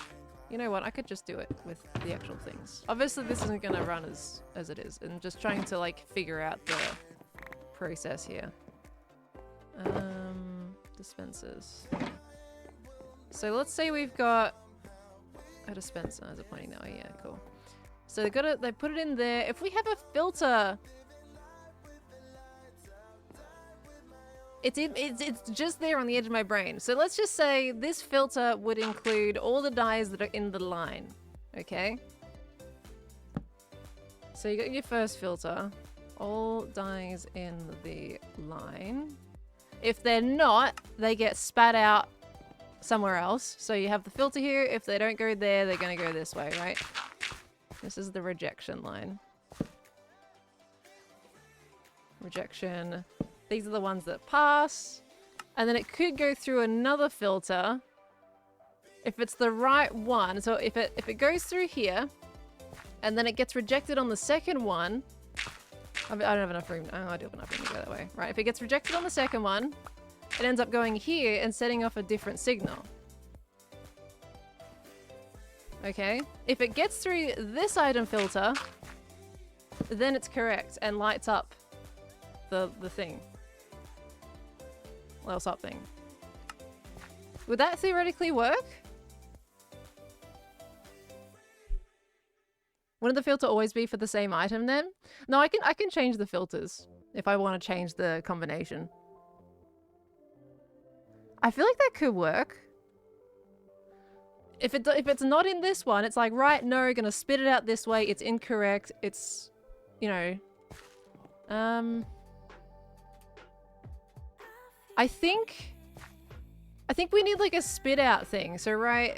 You know what? I could just do it with the actual things. Obviously, this isn't going to run as it is. And just trying to, like, figure out the process here. Dispensers. So let's say we've got a dispenser as a pointing that way. Yeah, cool. So they put it in there. If we have a filter, it's just there on the edge of my brain. So let's just say this filter would include all the dies that are in the line. Okay. So you got your first filter, all dies in the line. If they're not, they get spat out somewhere else. So you have the filter here. If they don't go there, they're going to go this way, right? This is the rejection line. Rejection. These are the ones that pass. And then it could go through another filter if it's the right one. So if it goes through here and then it gets rejected on the second one, I don't have enough room. Oh, I do have enough room to go that way. Right, if it gets rejected on the second one, it ends up going here and setting off a different signal. Okay, if it gets through this item filter, then it's correct and lights up the thing. Well, something. Would that theoretically work? Wouldn't the filter always be for the same item then? No, I can change the filters if I want to change the combination. I feel like that could work. If it's not in this one, it's like, right, no, gonna spit it out this way, it's incorrect, it's, you know. I think we need like a spit out thing. So right,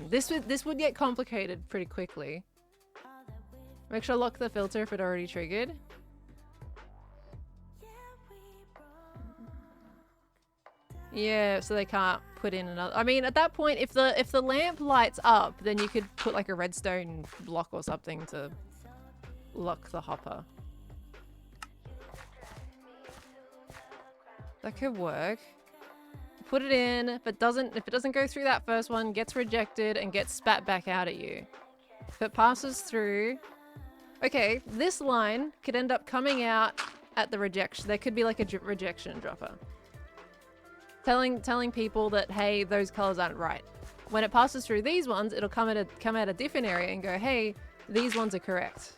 this would get complicated pretty quickly. Make sure I lock the filter if it already triggered. Yeah, so they can't put in another. I mean, at that point, if the lamp lights up, then you could put like a redstone block or something to lock the hopper. That could work. Put it in. If it doesn't go through that first one, gets rejected and gets spat back out at you. If it passes through. Okay, this line could end up coming out at the rejection. There could be like a rejection dropper. telling people that, hey, those colors aren't right. When it passes through these ones, it'll come out a different area and go, hey, these ones are correct.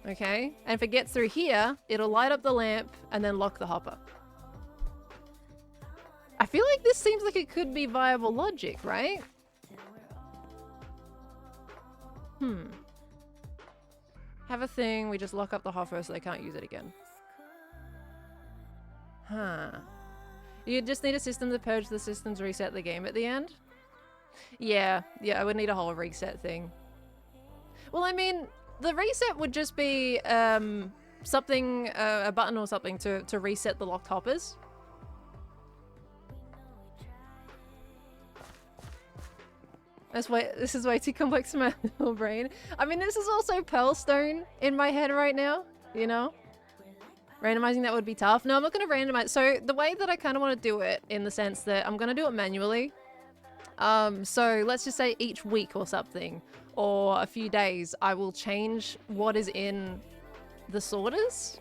Okay, and if it gets through here, it'll light up the lamp and then lock the hopper. I feel like this seems like it could be viable logic, right? Have a thing, we just lock up the hopper so they can't use it again. Huh. You just need a system to purge the systems, reset the game at the end? Yeah, I would need a whole reset thing. Well, I mean, the reset would just be something, a button or something to reset the locked hoppers. This is way too complex for my little brain. I mean, this is also Pearlstone in my head right now, you know? Randomizing that would be tough. No, I'm not going to randomize. So the way that I kind of want to do it, in the sense that I'm going to do it manually. So let's just say each week or something, or a few days, I will change what is in the sorters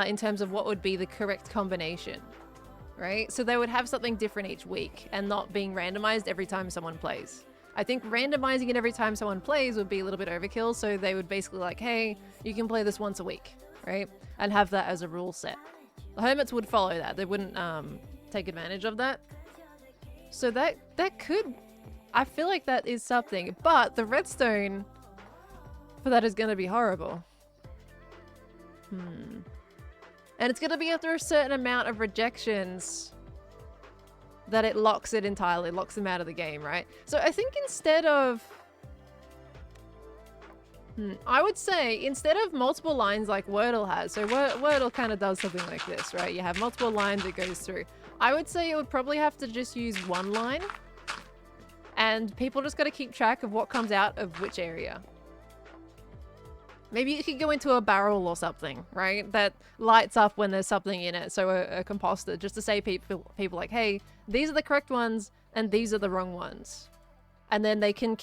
in terms of what would be the correct combination. Right? So they would have something different each week and not being randomized every time someone plays. I think randomizing it every time someone plays would be a little bit overkill, so they would basically like, hey, you can play this once a week, right? And have that as a rule set. The hermits would follow that. They wouldn't take advantage of that. So that could... I feel like that is something, but the redstone for that is going to be horrible. And it's going to be after a certain amount of rejections that it locks it entirely, locks them out of the game, right? So I think instead of... I would say instead of multiple lines like Wordle has, so Wordle kind of does something like this, right? You have multiple lines it goes through. I would say it would probably have to just use one line, and people just got to keep track of what comes out of which area. Maybe you could go into a barrel or something, right? That lights up when there's something in it. So a composter, just to say people like, hey, these are the correct ones and these are the wrong ones. And then they can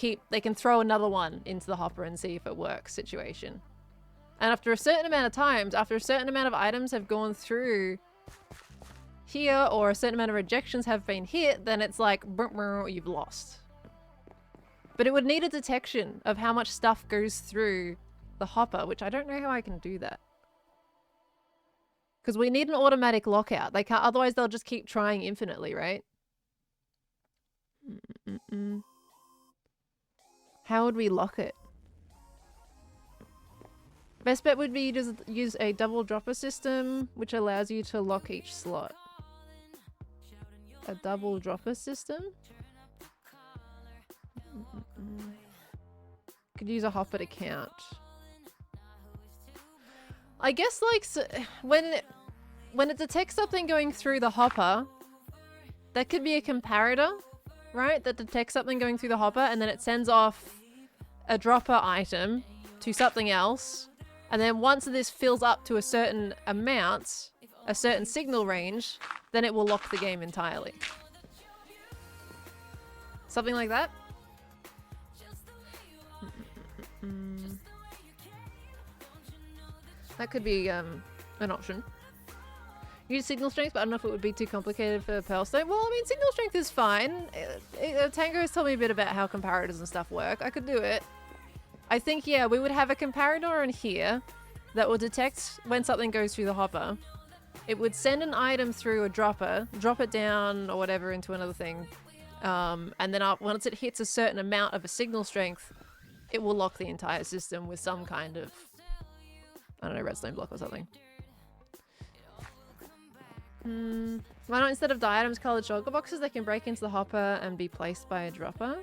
throw another one into the hopper and see if it works situation. And after a certain amount of times, after a certain amount of items have gone through here or a certain amount of rejections have been hit, then it's like, you've lost. But it would need a detection of how much stuff goes through the hopper, which I don't know how I can do that. Because we need an automatic lockout. They can't, otherwise they'll just keep trying infinitely, right? How would we lock it? Best bet would be just use a double dropper system, which allows you to lock each slot. A double dropper system? Could use a hopper to count. I guess like so, when it detects something going through the hopper, that could be a comparator, right? That detects something going through the hopper and then it sends off a dropper item to something else. And then once this fills up to a certain amount, a certain signal range, then it will lock the game entirely. Something like that? That could be an option. Use signal strength, but I don't know if it would be too complicated for Pearlstone. Well, I mean, signal strength is fine. Tango has told me a bit about how comparators and stuff work. I could do it. I think, yeah, we would have a comparator in here that will detect when something goes through the hopper. It would send an item through a dropper, drop it down or whatever into another thing. And then once it hits a certain amount of a signal strength, it will lock the entire system with some kind of, I don't know, redstone block or something. Why not, instead of die items, colored shulker boxes? They can break into the hopper and be placed by a dropper.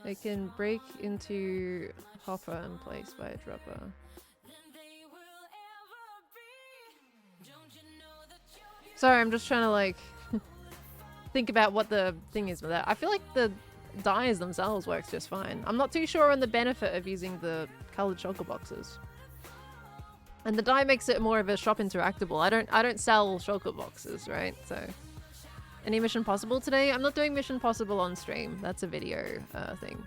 They can break into hopper and placed by a dropper. Sorry, I'm just trying to like think about what the thing is with that. I feel like the dyes themselves works just fine. I'm not too sure on the benefit of using the colored shulker boxes. And the dye makes it more of a shop interactable. I don't sell shulker boxes, right? So, any Mission Possible today? I'm not doing Mission Possible on stream. That's a video thing.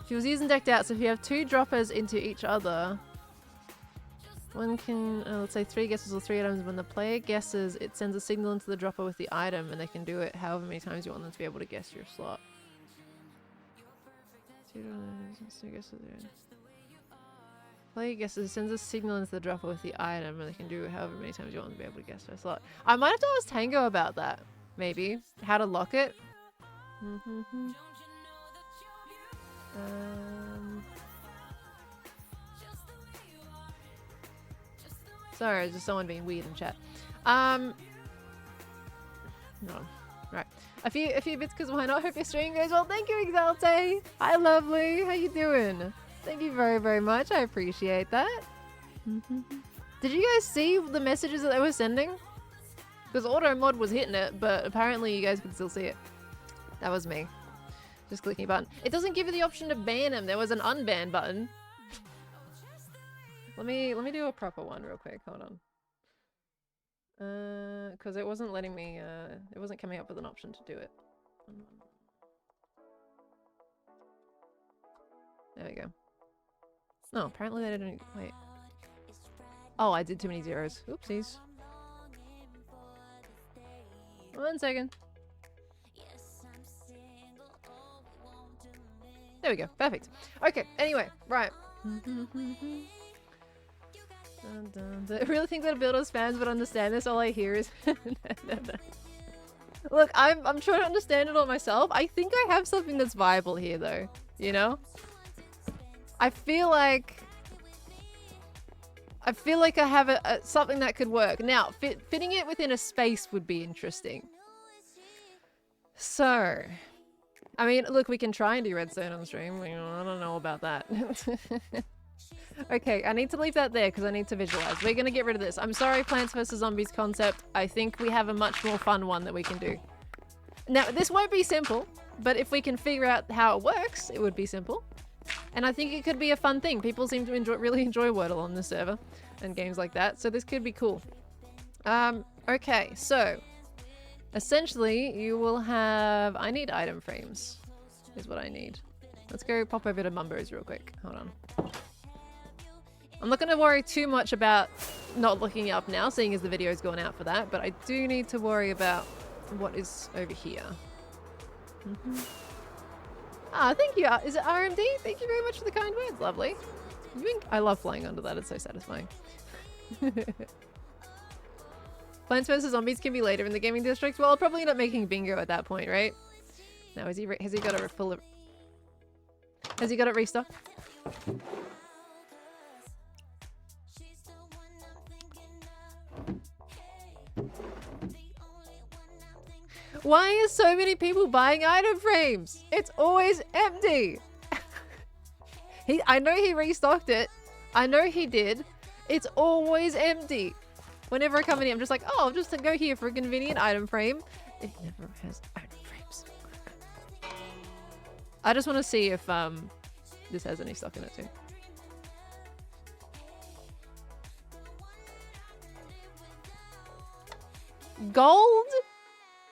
If he was using decked out, so if you have 2 droppers into each other, one can, let's say 3 guesses or 3 items. When the player guesses, it sends a signal into the dropper with the item, and they can do it however many times you want them to be able to guess your slot. 2 guesses, yeah. Player guesses, sends a signal into the dropper with the item, and they can do it however many times you want them to be able to guess their slot. I might have to ask Tango about that, maybe. How to lock it. Sorry, just someone being weird in chat. No. Right. A few bits, because why not? Hope your stream goes well. Thank you, Exalte. Hi, lovely. How you doing? Thank you very, very much. I appreciate that. Did you guys see the messages that they were sending? Because auto mod was hitting it, but apparently you guys could still see it. That was me. Just clicking a button. It doesn't give you the option to ban him. There was an unban button. Let me do a proper one real quick. Hold on. Because it wasn't letting me, it wasn't coming up with an option to do it. There we go. No, apparently they didn't, wait. Oh, I did too many zeros. Oopsies. 1 second. There we go. Perfect. Okay, anyway, right. I really think that Builders fans would understand this. All I hear is Look, I'm trying to understand it all myself. I think I have something that's viable here though, you know? I feel like I have something that could work. Now, fitting it within a space would be interesting. So, I mean, look, we can try and do redstone on stream. You know, I don't know about that. Okay, I need to leave that there because I need to visualize. We're going to get rid of this. I'm sorry, Plants vs. Zombies concept. I think we have a much more fun one that we can do. Now, this won't be simple, but if we can figure out how it works, it would be simple. And I think it could be a fun thing. People seem to really enjoy Wordle on the server and games like that, so this could be cool. Okay, so essentially you will have... I need item frames is what I need. Let's go pop over to Mumbo's real quick. Hold on. I'm not going to worry too much about not looking up now, seeing as the video's gone out for that, but I do need to worry about what is over here. Ah, thank you. Is it RMD? Thank you very much for the kind words. Lovely. I love flying under that. It's so satisfying. Plants vs. Zombies can be later in the gaming district. Well, I'll probably end up making bingo at that point, right? Now, has he got it full of... Has he got it restocked? Why are so many people buying item frames? It's always empty. I know he restocked it. I know he did. It's always empty. Whenever I come in here, I'm just like, oh, I'll just go here for a convenient item frame. It never has item frames. I just want to see if this has any stock in it too. Gold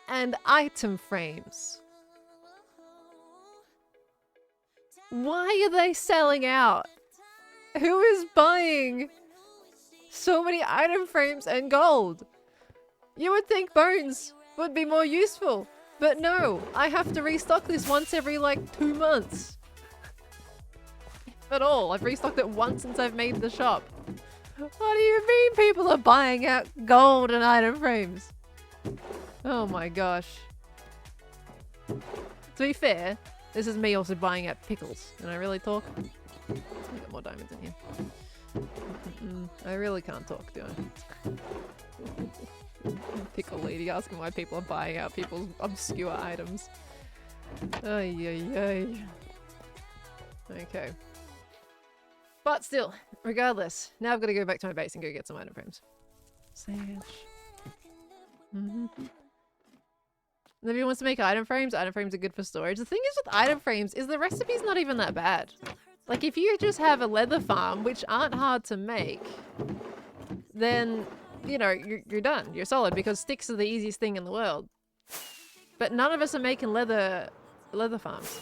and item frames. Why are they selling out? Who is buying so many item frames and gold? You would think bones would be more useful, but no, I have to restock this once every like 2 months. If at all, I've restocked it once since I've made the shop. What do you mean people are buying out gold and item frames? Oh my gosh. To be fair, this is me also buying out pickles. Can I really talk? I got more diamonds in here. I really can't talk, do I? Pickle lady asking why people are buying out people's obscure items. Ay, ay, ay. Okay. But still, regardless, now I've got to go back to my base and go get some item frames. Sandwich. If anyone wants to make item frames are good for storage. The thing is with item frames is the recipe's not even that bad. Like if you just have a leather farm, which aren't hard to make, then, you know, you're done. You're solid because sticks are the easiest thing in the world. But none of us are making leather leather farms.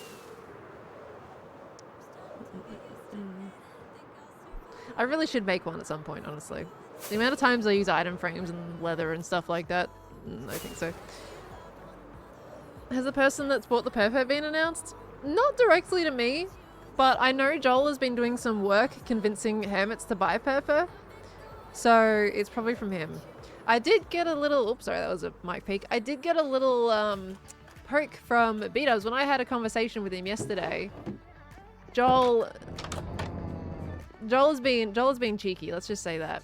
I really should make one at some point, honestly. The amount of times I use item frames and leather and stuff like that, I think so. Has the person that's bought the purple been announced? Not directly to me, but I know Joel has been doing some work convincing hermits to buy purple. So it's probably from him. I did get a little, oops, sorry, that was a mic peek. I did get a little poke from B-Dubs when I had a conversation with him yesterday. Joel's being cheeky, let's just say that.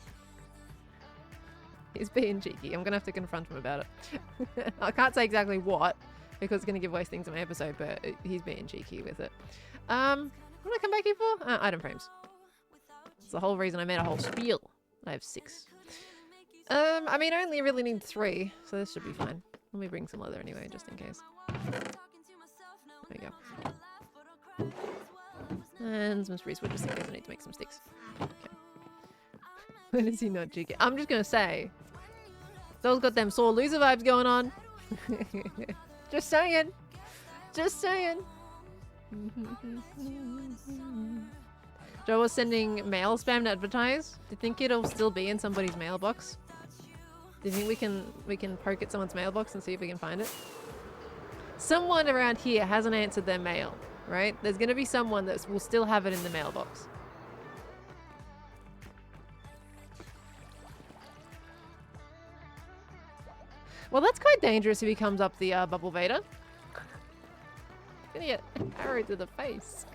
He's being cheeky. I'm gonna have to confront him about it. I can't say exactly what, because it's gonna give away things in my episode, but he's being cheeky with it. What did I come back here for? Item frames. It's the whole reason I made a whole spiel. I have 6. I mean, I only really need 3, so this should be fine. Let me bring some leather anyway, just in case. There we go. And some spruce wood just in case I need to make some sticks. Okay. When is he not cheeky? I'm just gonna say, Joel's got them sore loser vibes going on. Just saying. Just saying. Joel was sending mail spam to advertise. Do you think it'll still be in somebody's mailbox? Do you think we can poke at someone's mailbox and see if we can find it? Someone around here hasn't answered their mail, right? There's gonna be someone that will still have it in the mailbox. Well, that's quite dangerous if he comes up the bubble beta. Gonna get arrowed to the face.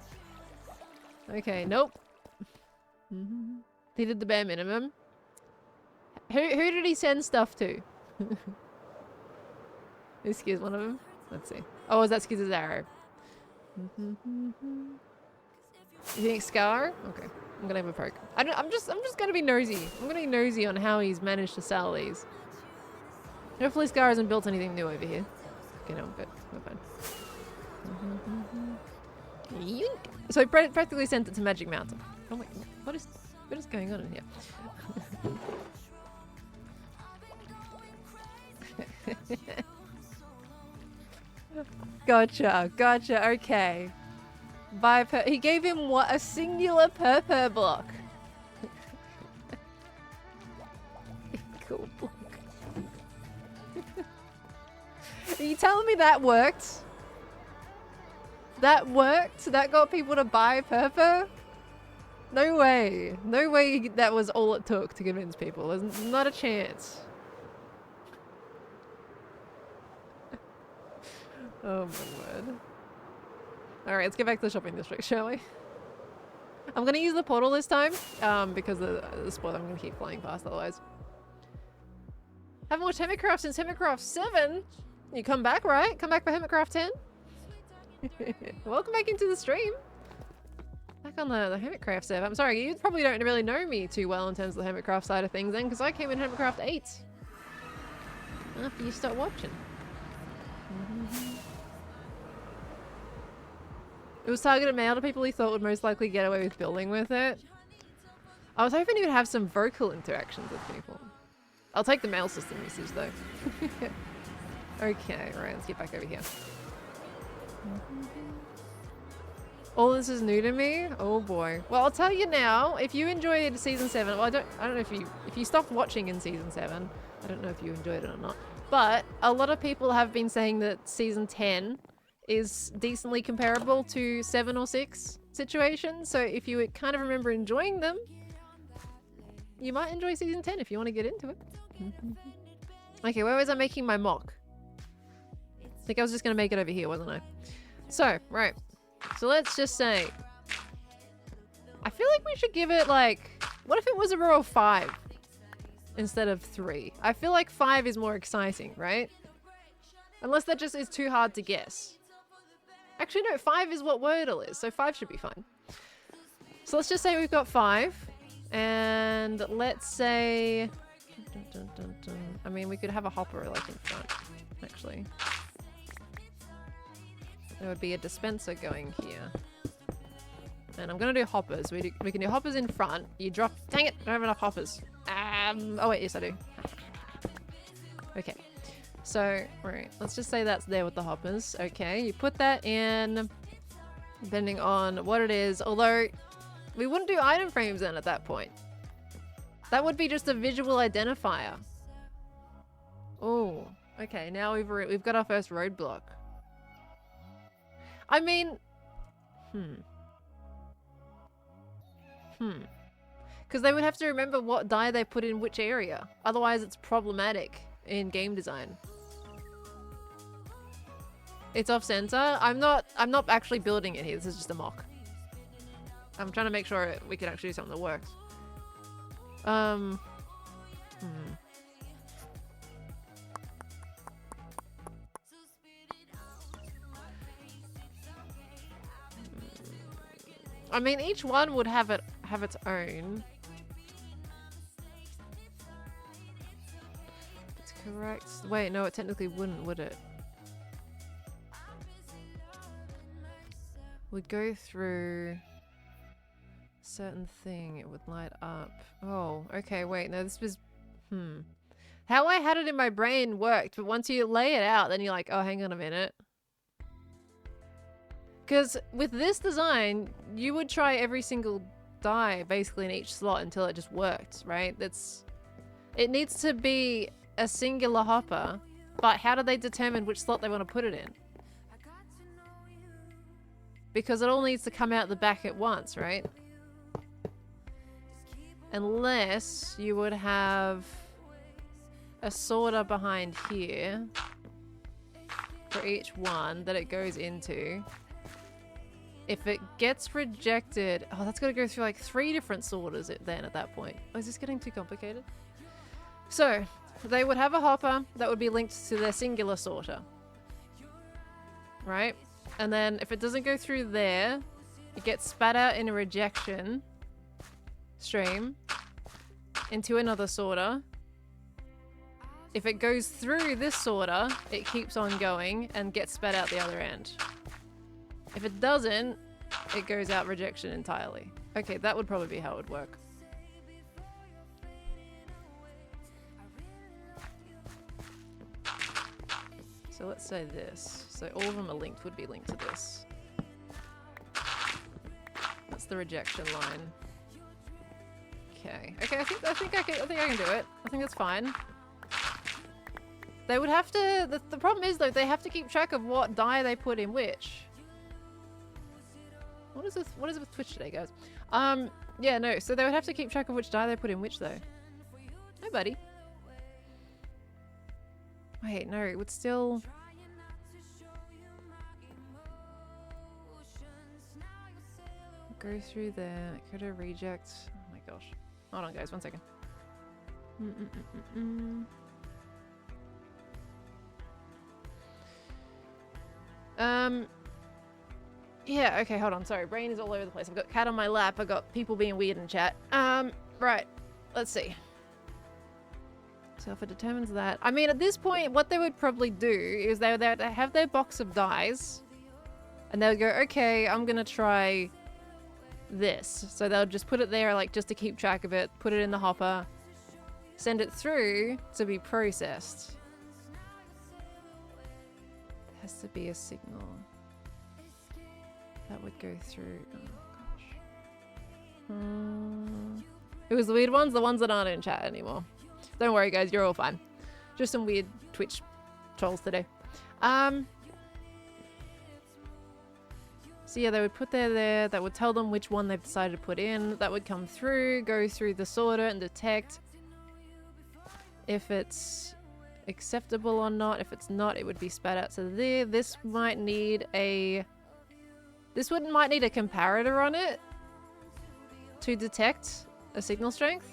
Okay, nope. He did the bare minimum. Who did he send stuff to? Is Skiz one of them? Let's see. Oh, is that Skiz's arrow? You think Scar? Okay, I'm gonna have a poke. I'm just gonna be nosy. I'm gonna be nosy on how he's managed to sell these. Hopefully Scar hasn't built anything new over here. Okay, no, good. We're fine. Yoink. So I practically sent it to Magic Mountain. Oh wait, what is going on in here? Gotcha, okay. He gave him what? A singular purple block. Cool block. Are you telling me that worked? That worked? That got people to buy purple? No way. No way that was all it took to convince people. There's not a chance. Oh my word. Alright, let's get back to the shopping district, shall we? I'm gonna use the portal this time, because the spot I'm gonna keep flying past otherwise. Haven't watched Hermitcraft since Hermitcraft 7? You come back, right? Come back for Hermitcraft 10? Welcome back into the stream. Back on the Hermitcraft server. I'm sorry, you probably don't really know me too well in terms of the Hermitcraft side of things then, because I came in Hermitcraft 8. After you start watching. It was targeted mail to people he thought would most likely get away with building with it. I was hoping he would have some vocal interactions with people. I'll take the mail system usage though. Okay, right, let's get back over here. All this is new to me? Oh boy. Well, I'll tell you now, if you enjoyed season 7, well I don't know if you stopped watching in season 7, I don't know if you enjoyed it or not. But a lot of people have been saying that season 10 is decently comparable to 7 or 6 situations. So if you kind of remember enjoying them, you might enjoy season 10 if you want to get into it. Okay, where was I making my mock? I think I was just going to make it over here, wasn't I? So, right. So let's just say, I feel like we should give it like, what if it was a row of 5 instead of 3? I feel like 5 is more exciting, right? Unless that just is too hard to guess. Actually, no, 5 is what Wordle is, so 5 should be fine. So let's just say we've got 5, and let's say, I mean, we could have a hopper like in front, actually. There would be a dispenser going here. And I'm gonna do hoppers. We can do hoppers in front. You drop, dang it, I don't have enough hoppers. Oh wait, yes I do. Okay. So, right, let's just say that's there with the hoppers. Okay, you put that in, depending on what it is. Although, we wouldn't do item frames then at that point. That would be just a visual identifier. Oh, okay, now we've got our first roadblock. I mean, because they would have to remember what die they put in which area. Otherwise, it's problematic in game design. It's off center. I'm not actually building it here. This is just a mock. I'm trying to make sure we can actually do something that works. I mean, each one would have its own. It's correct. Wait, no, it technically wouldn't, would it? Would go through certain thing, it would light up. Oh, okay, wait, no, this was how I had it in my brain worked, but once you lay it out, then you're like, oh, hang on a minute. Because with this design, you would try every single die basically in each slot until it just worked, right? It needs to be a singular hopper, but how do they determine which slot they want to put it in? Because it all needs to come out the back at once, right? Unless you would have a sorter behind here for each one that it goes into. If it gets rejected... Oh, that's got to go through like 3 different sorters then at that point. Oh, is this getting too complicated? So, they would have a hopper that would be linked to their singular sorter. Right? And then if it doesn't go through there, it gets spat out in a rejection stream into another sorter. If it goes through this sorter, it keeps on going and gets spat out the other end. If it doesn't, it goes out rejection entirely. Okay, that would probably be how it would work. So let's say this. So all of them are linked, would be linked to this. That's the rejection line. Okay. Okay, I think I can do it. I think that's fine. They would have to... The problem is, though, they have to keep track of what die they put in which. What is this? What is it with Twitch today, guys? Yeah, no. So they would have to keep track of which die they put in which, though. Hey, buddy. Wait, no. It would still... Go through there. Go to reject. Oh my gosh. Hold on, guys. 1 second. Yeah, okay, hold on. Sorry, brain is all over the place. I've got cat on my lap. I've got people being weird in chat. Right. Let's see. So if it determines that... I mean, at this point, what they would probably do is they would have their box of dies. And they would go, okay, I'm going to try this. So they'll just put it there, like, just to keep track of it. Put it in the hopper. Send it through to be processed. There has to be a signal. That would go through. Oh gosh. Who was the weird ones? The ones that aren't in chat anymore. Don't worry, guys. You're all fine. Just some weird Twitch trolls today. So yeah, they would put there. That would tell them which one they've decided to put in. That would come through, go through the sorter and detect if it's acceptable or not. If it's not, it would be spat out. So there. This might need a... This one might need a comparator on it to detect a signal strength.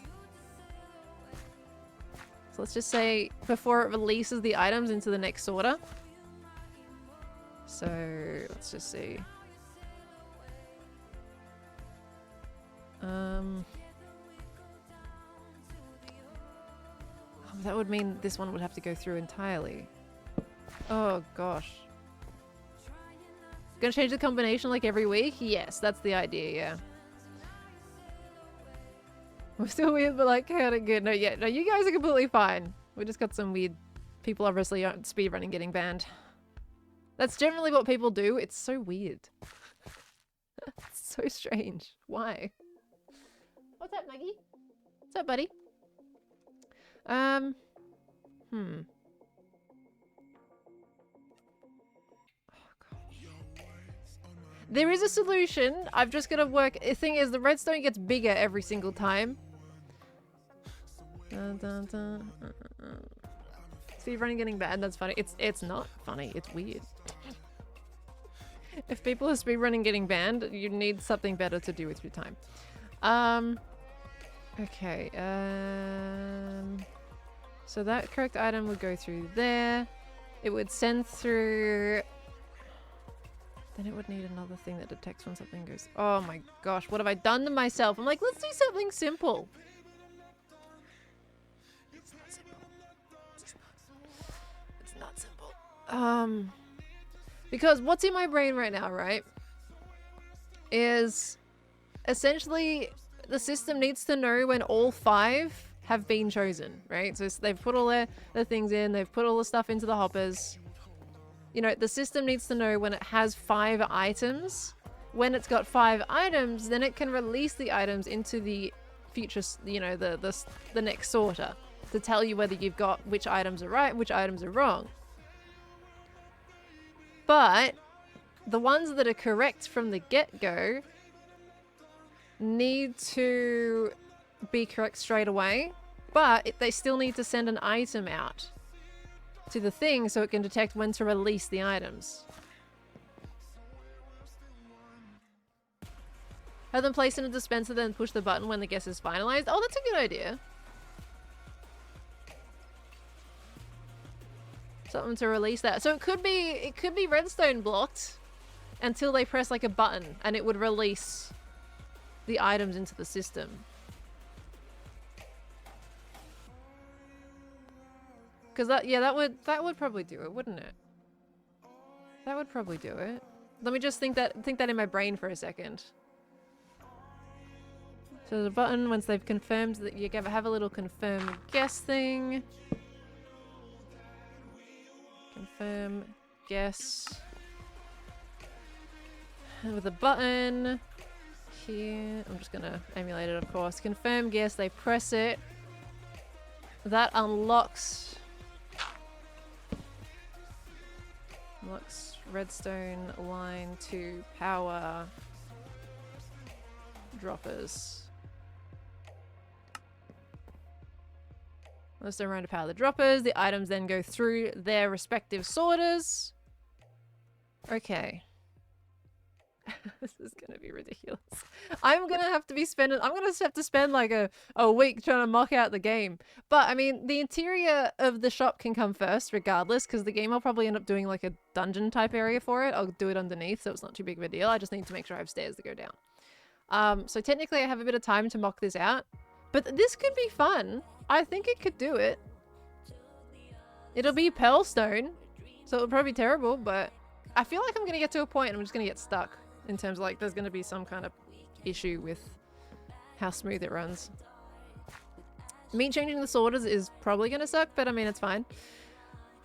So let's just say before it releases the items into the next sorter. So let's just see. That would mean this one would have to go through entirely. Oh gosh. Gonna change the combination like every week? Yes, that's the idea, yeah. We're still weird, but like chaotic good. No, yeah, no, you guys are completely fine. We just got some weird People obviously aren't speedrunning getting banned. That's generally what people do. It's so weird. It's so strange. Why? What's up, Maggie? What's up, buddy? There is a solution. I've just got to work. The thing is, the redstone gets bigger every single time. Speedrunning getting bad. That's funny. It's not funny. It's weird. If people are speedrunning getting banned, you need something better to do with your time. Okay. So that correct item would go through there. It would send through. Then it would need another thing that detects when something goes. Oh my gosh, what have I done to myself? I'm like, let's do something simple. It's not simple. It's not simple. Because what's in my brain right now, right? Is essentially the system needs to know when all 5 have been chosen, right? So they've put all their things in, they've put all the stuff into the hoppers. You know, the system needs to know when it has 5 items. When it's got 5 items, then it can release the items into the future, you know, the next sorter to tell you whether you've got which items are right, which items are wrong. But the ones that are correct from the get-go need to be correct straight away, but they still need to send an item out to the thing so it can detect when to release the items. Have them placed in a dispenser, then push the button when the guess is finalized. Oh, that's a good idea. Something to release that. So it could be redstone blocked until they press like a button and it would release the items into the system. Because that would probably do it, wouldn't it? That would probably do it. Let me just think that in my brain for a second. So the button, once they've confirmed that you have a little confirm guess thing. Confirm guess. And with a button here, I'm just gonna emulate it, of course. Confirm guess, they press it. That unlocks redstone line to power droppers. Redstone line to power the droppers. The items then go through their respective sorters. Okay. This is gonna be ridiculous. I'm gonna have to spend like a week trying to mock out the game. But I mean, the interior of the shop can come first regardless, because the game I'll probably end up doing like a dungeon type area for it. I'll do it underneath, so it's not too big of a deal. I just need to make sure I have stairs to go down. So technically I have a bit of time to mock this out, but this could be fun. I think it could do it. It'll be pearlstone, so it'll probably be terrible, but I feel like I'm gonna get to a point and I'm just gonna get stuck. In terms of like, there's going to be some kind of issue with how smooth it runs. Me changing the sorters is probably going to suck, but I mean, it's fine.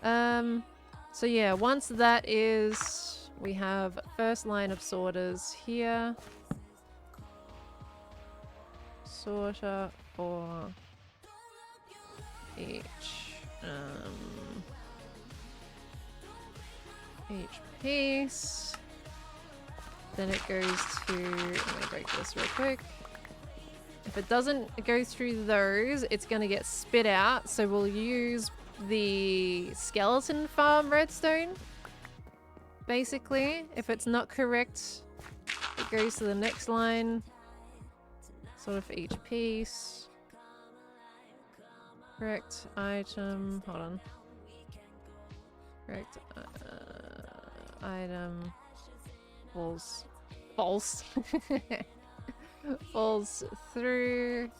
So yeah, once that is, we have first line of sorters here. Sorter for each piece. Then it goes to, I'm gonna break this real quick. If it doesn't go through those, it's gonna get spit out. So we'll use the skeleton farm redstone. Basically, if it's not correct, it goes to the next line. Sort of for each piece. Correct item, hold on. Correct item. Falls falls through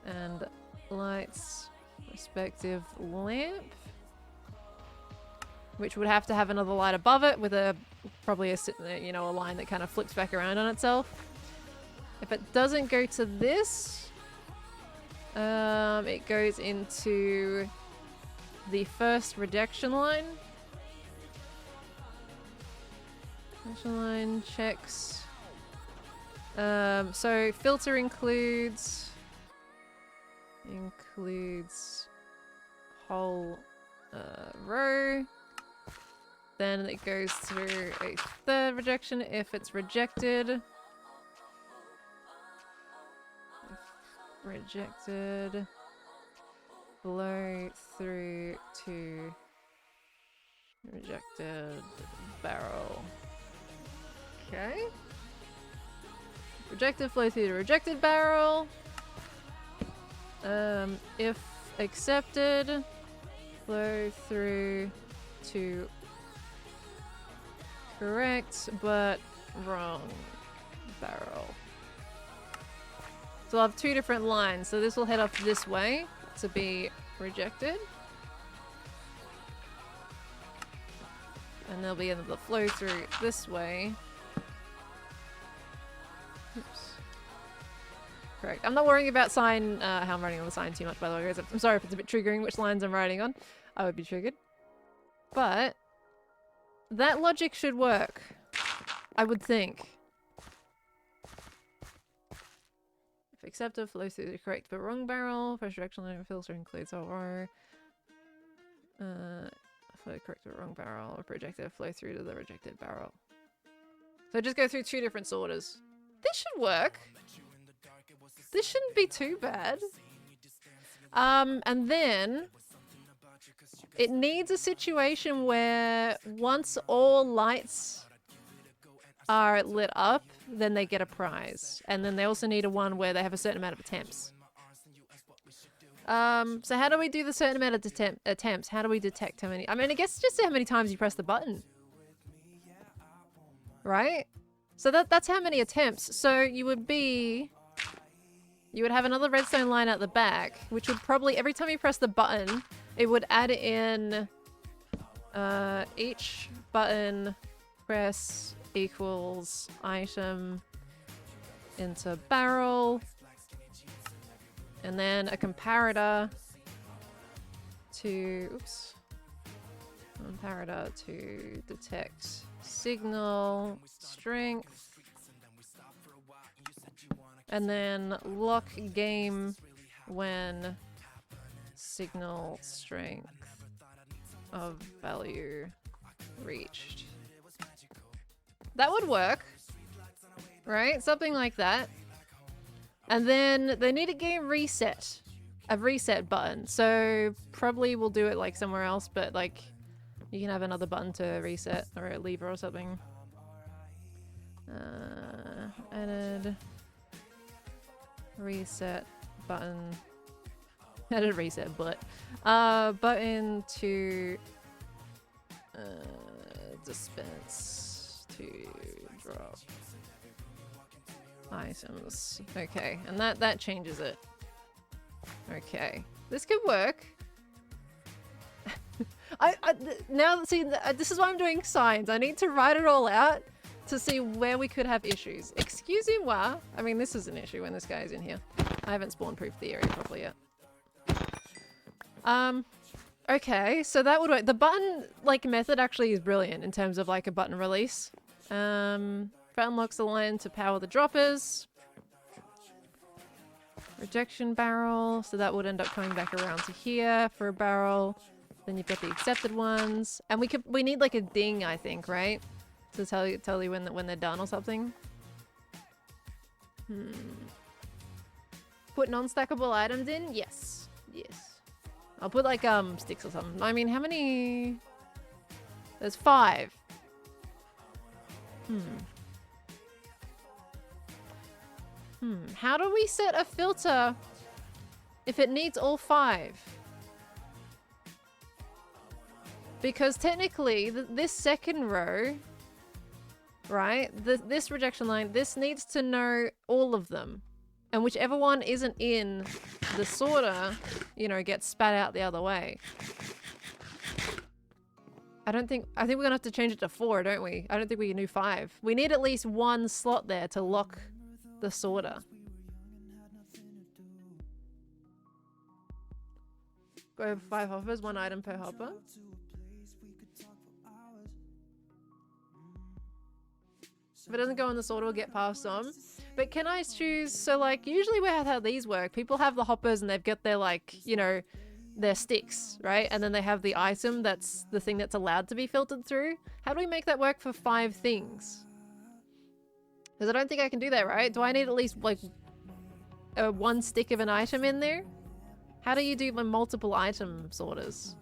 and lights respective lamp, which would have to have another light above it with probably a line that kind of flips back around on itself. If it doesn't go to this, it goes into the first rejection line. Rejection line checks. So filter includes whole row. Then it goes through a third rejection if it's rejected. If rejected, flow through to rejected barrel. Okay. Rejected, flow through to rejected barrel. If accepted, flow through to correct but wrong barrel. So I'll have two different lines. So this will head off this way to be rejected. And there'll be the flow through this way. Oops. Correct. I'm not worrying about sign, how I'm writing on the sign too much, by the way, guys. I'm sorry if it's a bit triggering which lines I'm writing on. I would be triggered. But that logic should work, I would think. If accepted, flow through the correct but wrong barrel. First direction line filter includes all row. Flow correct but wrong barrel. If rejected, flow through to the rejected barrel. So just go through two different sorters. This should work. This shouldn't be too bad. And then it needs a situation where once all lights are lit up, then they get a prize. And then they also need a one where they have a certain amount of attempts. So how do we do the certain amount of attempts? How do we detect how many? I mean, I guess just how many times you press the button. Right? So that's how many attempts. So you would have another redstone line at the back, which would probably, every time you press the button, it would add in each button press equals item into barrel, and then a comparator to detect signal strength, and then lock game when signal strength of value reached. That would work, right? Something like that. And then they need a game reset, a reset button. So probably we'll do it like somewhere else, but like you can have another button to reset or a lever or something. Added reset button. Added reset button to dispense to drop items. Okay, and that changes it. Okay, this could work. Now see, this is why I'm doing signs. I need to write it all out to see where we could have issues. Excusez-moi. I mean, this is an issue when this guy is in here. I haven't spawn-proofed the area properly yet. Okay, so that would work. The button, like, method actually is brilliant in terms of, like, a button release. That unlocks the line to power the droppers. Rejection barrel, so that would end up coming back around to here for a barrel. Then you've got the accepted ones. And we need, like, a ding, I think, right? To tell you when they're done or something. Put non-stackable items in? Yes. Yes. I'll put like sticks or something. I mean, how many? There's 5. How do we set a filter if it needs all 5? Because technically, this second row, right? This rejection line, this needs to know all of them. And whichever one isn't in the sorter, you know, gets spat out the other way. I think we're gonna have to change it to 4, don't we? I don't think we can do 5. We need at least 1 slot there to lock the sorter. Go over 5 hoppers, 1 item per hopper. If it doesn't go on the sorter, will get passed on. But can I choose, so like, usually we have how these work. People have the hoppers and they've got their like, you know, their sticks, right? And then they have the item that's the thing that's allowed to be filtered through. How do we make that work for 5 things? Because I don't think I can do that, right? Do I need at least like 1 stick of an item in there? How do you do the multiple item sorters?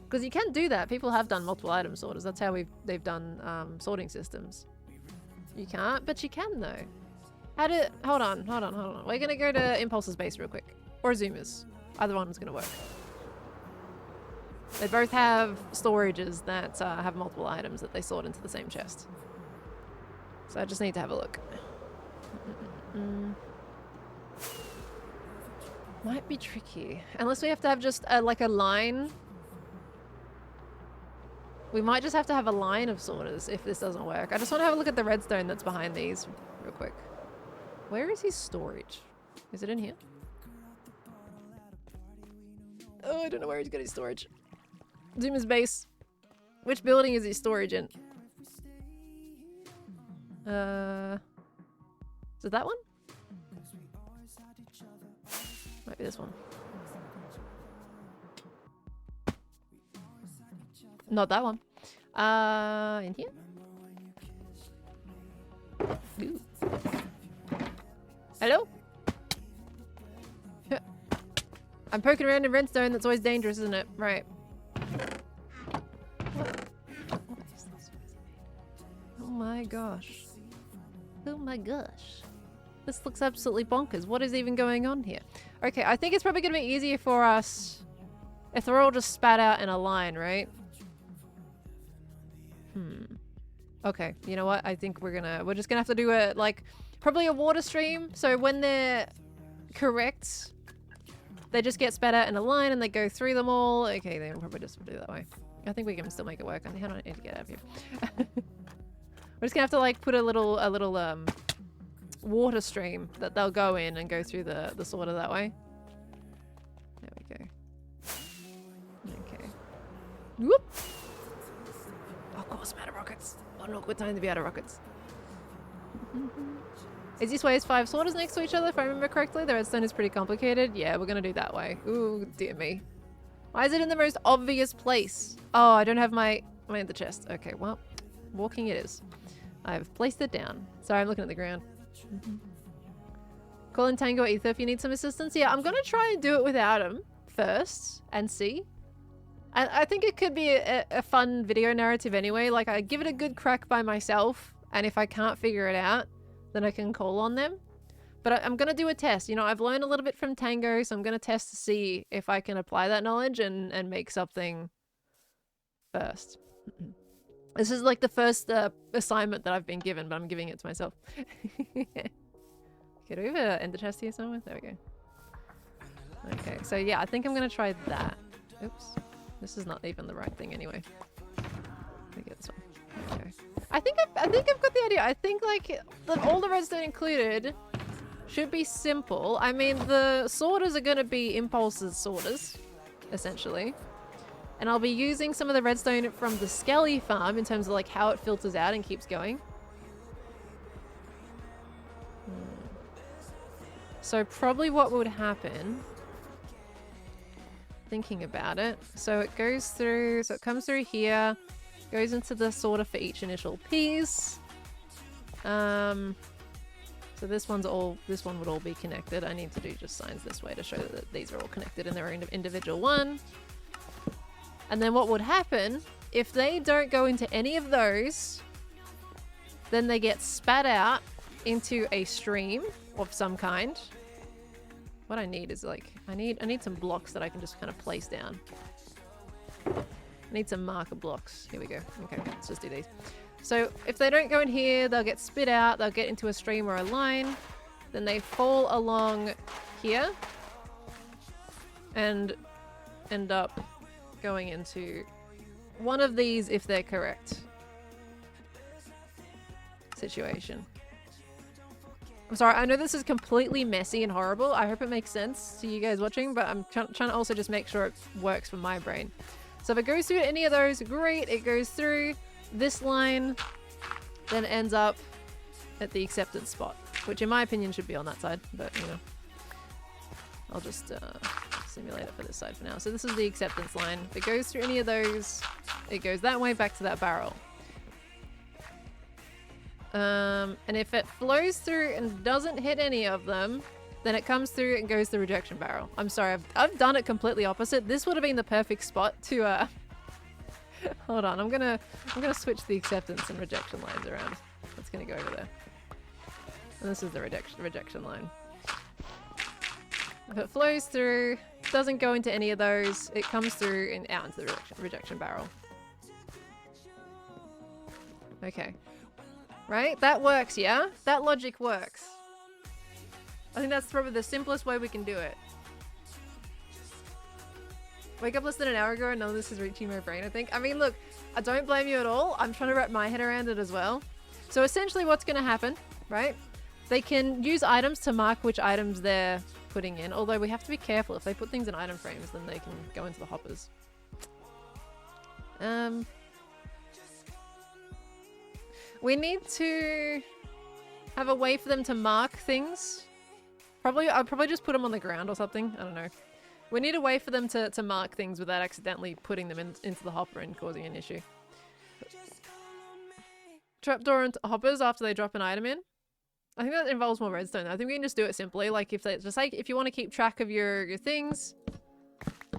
Because you can do that. People have done multiple item sorters. That's how they've done sorting systems. You can't, but you can though. Hold on. We're gonna go to Impulse's base real quick. Or Zoomers. Either one's gonna work. They both have storages that have multiple items that they sort into the same chest. So I just need to have a look. Might be tricky. Unless we have to have just like a line. We might just have to have a line of sorters if this doesn't work. I just want to have a look at the redstone that's behind these real quick. Where is his storage? Is it in here? Oh, I don't know where he's got his storage. Zoomer's base. Which building is his storage in? Is it that one? Might be this one. Not that one. In here? Ooh. Hello? I'm poking around in redstone. That's always dangerous, isn't it? Right. What is this? Oh my gosh. Oh my gosh. This looks absolutely bonkers. What is even going on here? Okay, I think it's probably going to be easier for us if they're all just spat out in a line, right? Okay, you know what? I think we're just gonna have to do a, like, probably a water stream. So when they're correct, they just get spat out in a line and they go through them all. Okay, then we'll probably just do it that way. I think we can still make it work. How do I need to get out of here? We're just gonna have to like put a little water stream that they'll go in and go through the sorter that way. There we go. Okay. Whoop! Of course, I'm out of rockets. Oh no, good time to be out of rockets. Is this way is 5 sorters next to each other, if I remember correctly? The redstone is pretty complicated. Yeah, we're gonna do that way. Ooh, dear me. Why is it in the most obvious place? Oh, I don't have my in the chest. Okay, well, walking it is. I've placed it down. Sorry, I'm looking at the ground. Call in Tango or Ether if you need some assistance. Yeah, I'm gonna try and do it without him first and see. I think it could be a fun video narrative anyway. Like, I give it a good crack by myself, and if I can't figure it out, then I can call on them. But I'm going to do a test. You know, I've learned a little bit from Tango, so I'm going to test to see if I can apply that knowledge and make something first. This is like the first assignment that I've been given, but I'm giving it to myself. Okay, do we have an ender chest here somewhere? There we go. Okay, so yeah, I think I'm going to try that. Oops. This is not even the right thing anyway. Let me get this one. Okay. I think I've got the idea. I think like all the redstone included should be simple. I mean, the sorters are going to be Impulse's sorters, essentially. And I'll be using some of the redstone from the Skelly farm in terms of like how it filters out and keeps going. So probably what would happen, thinking about it, so it goes through, so it comes through here, goes into the sorter for each initial piece. So this one would all be connected. I need to do just signs this way to show that these are all connected in their own individual one. And then what would happen, if they don't go into any of those, then they get spat out into a stream of some kind. What I need is like, I need some blocks that I can just kind of place down. I need some marker blocks. Here we go. Okay, let's just do these. So if they don't go in here, they'll get spit out, they'll get into a stream or a line, then they fall along here and end up going into one of these if they're correct situation. I'm sorry, I know this is completely messy and horrible. I hope it makes sense to you guys watching, but I'm trying to also just make sure it works for my brain. So if it goes through any of those, great. It goes through this line, then ends up at the acceptance spot, which in my opinion should be on that side, but you know. I'll just simulate it for this side for now. So this is the acceptance line. If it goes through any of those, it goes that way back to that barrel. And if it flows through and doesn't hit any of them, then it comes through and goes to the rejection barrel. I'm sorry, I've done it completely opposite. This would have been the perfect spot to hold on, I'm gonna switch the acceptance and rejection lines around. That's gonna go over there. And this is the rejection line. If it flows through, doesn't go into any of those, it comes through and out into the rejection barrel. Okay. Right? That works, yeah? That logic works. I think that's probably the simplest way we can do it. Wake up less than an hour ago and none of this is reaching my brain, I think. I mean, look, I don't blame you at all. I'm trying to wrap my head around it as well. So essentially what's going to happen, right? They can use items to mark which items they're putting in, although we have to be careful. If they put things in item frames, then they can go into the hoppers. We need to have a way for them to mark things. I'll probably just put them on the ground or something. I don't know. We need a way for them to mark things without accidentally putting them into the hopper and causing an issue. Trapdoor into hoppers after they drop an item in. I think that involves more redstone. I think we can just do it simply. Like if you want to keep track of your things,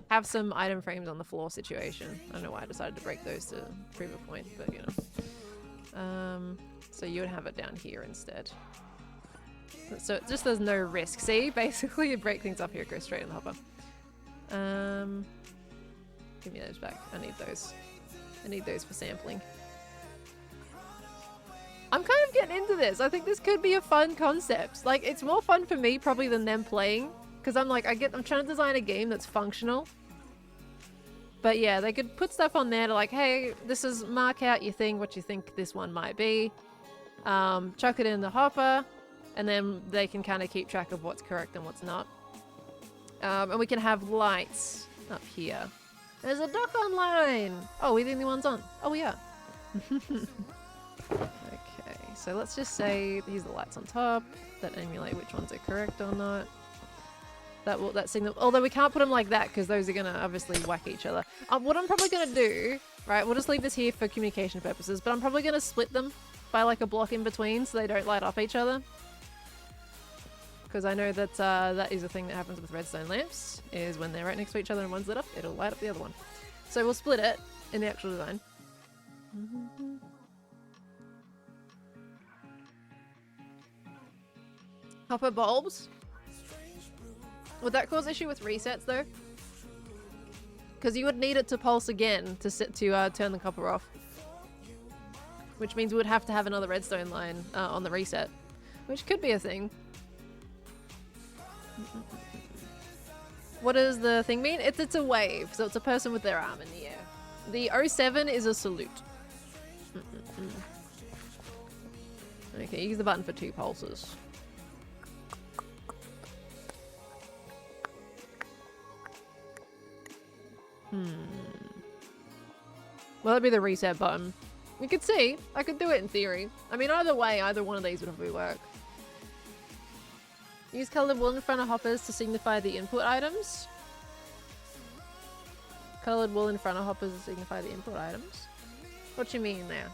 have some item frames on the floor situation. I don't know why I decided to break those to prove a point, but you know. So you would have it down here instead. So it just there's no risk. See, basically you break things up here, go straight in the hopper. Give me those back. I need those. I need those for sampling. I'm kind of getting into this. I think this could be a fun concept. Like, it's more fun for me probably than them playing. Because I'm like, I'm trying to design a game that's functional. But yeah, they could put stuff on there to like, hey, this is mark out your thing, what you think this one might be. Chuck it in the hopper. And then they can kind of keep track of what's correct and what's not. And we can have lights up here. There's a duck online! Oh, we're the only ones on. Oh, we are. Okay, so let's just say these are the lights on top that emulate which ones are correct or not. That signal. Although we can't put them like that because those are gonna obviously whack each other. What I'm probably gonna do, right? We'll just leave this here for communication purposes, but I'm probably gonna split them by like a block in between so they don't light up each other. Because I know that that is a thing that happens with redstone lamps, is when they're right next to each other and one's lit up, it'll light up the other one. So we'll split it in the actual design. Hopper bulbs. Would that cause issue with resets though? Because you would need it to pulse again to turn the copper off. Which means we would have to have another redstone line on the reset. Which could be a thing. What does the thing mean? It's a wave, so it's a person with their arm in the air. The 07 is a salute. Okay, use the button for 2 pulses. Well, that'd be the reset button. We could see. I could do it in theory. I mean, either way, either one of these would probably work. Use coloured wool in front of hoppers to signify the input items. Coloured wool in front of hoppers to signify the input items. What do you mean there?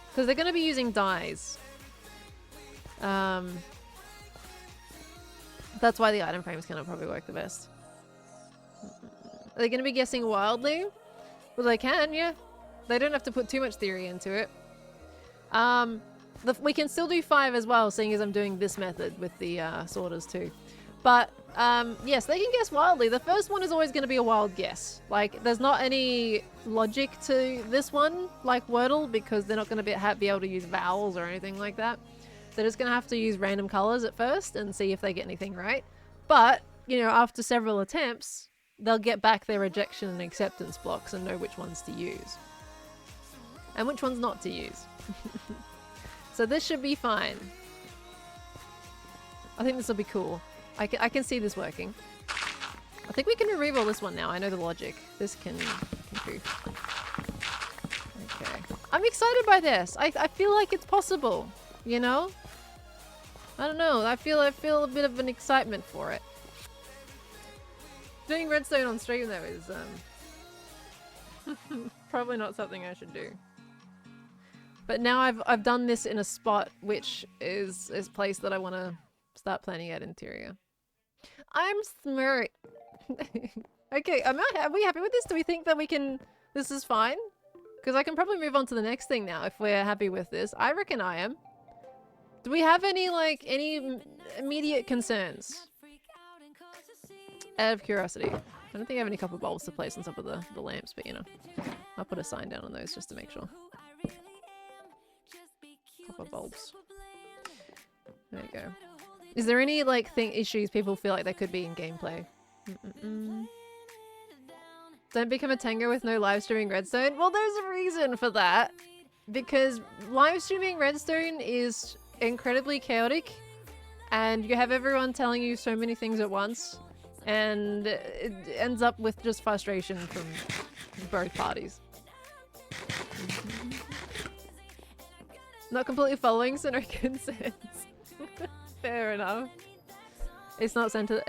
Because they're going to be using dyes. That's why the item frames can probably work the best. Are they going to be guessing wildly? Well, they can, yeah. They don't have to put too much theory into it. We can still do 5 as well, seeing as I'm doing this method with the sorters too. But, yes, they can guess wildly. The first one is always going to be a wild guess. Like, there's not any logic to this one, like Wordle, because they're not going to be able to use vowels or anything like that. They're just going to have to use random colours at first and see if they get anything right. But, you know, after several attempts, they'll get back their rejection and acceptance blocks and know which ones to use. And which ones not to use. So this should be fine. I think this will be cool. I can see this working. I think we can re-roll this one now. I know the logic. This can do. Okay. I'm excited by this. I feel like it's possible, you know? I don't know. I feel a bit of an excitement for it. Doing redstone on stream though is probably not something I should do. But now I've done this in a spot which is a place that I want to start planning out interior. I'm smart. Okay, are we happy with this? Do we think that we can... This is fine? Because I can probably move on to the next thing now if we're happy with this. I reckon I am. Do we have any, like, any immediate concerns? Out of curiosity. I don't think I have any copper bulbs to place on top of the lamps, but you know. I'll put a sign down on those just to make sure. Copper bulbs. There you go. Is there any, like, issues people feel like there could be in gameplay? Don't become a tango with no live streaming redstone? Well, there's a reason for that. Because live streaming redstone is incredibly chaotic. And you have everyone telling you so many things at once. And it ends up with just frustration from both parties. Not completely following, so no concerns. Fair enough. It's not centered.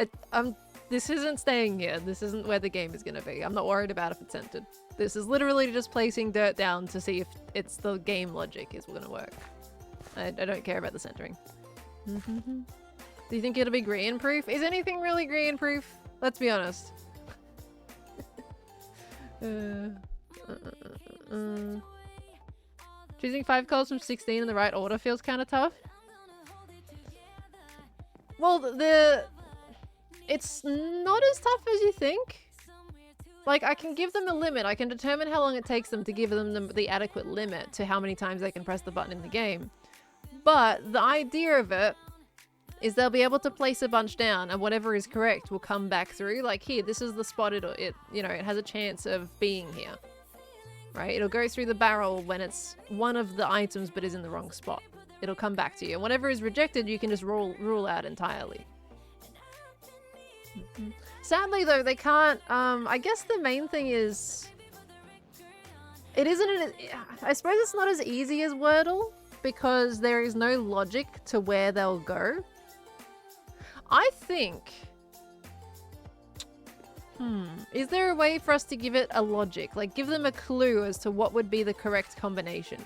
This isn't staying here. This isn't where the game is going to be. I'm not worried about if it's centered. This is literally just placing dirt down to see if it's the game logic is going to work. I don't care about the centering. Do you think it'll be green proof? Is anything really green proof? Let's be honest. Choosing 5 colors from 16 in the right order feels kind of tough. Well, it's not as tough as you think. Like, I can give them a limit. I can determine how long it takes them to give them the adequate limit to how many times they can press the button in the game. But the idea of it is they'll be able to place a bunch down and whatever is correct will come back through. Like here, this is the spot it has a chance of being here. Right? It'll go through the barrel when it's one of the items but is in the wrong spot. It'll come back to you. And whatever is rejected, you can just rule out entirely. Sadly though, they can't, I guess the main thing is, I suppose it's not as easy as Wordle because there is no logic to where they'll go. I think, is there a way for us to give it a logic? Like give them a clue as to what would be the correct combination?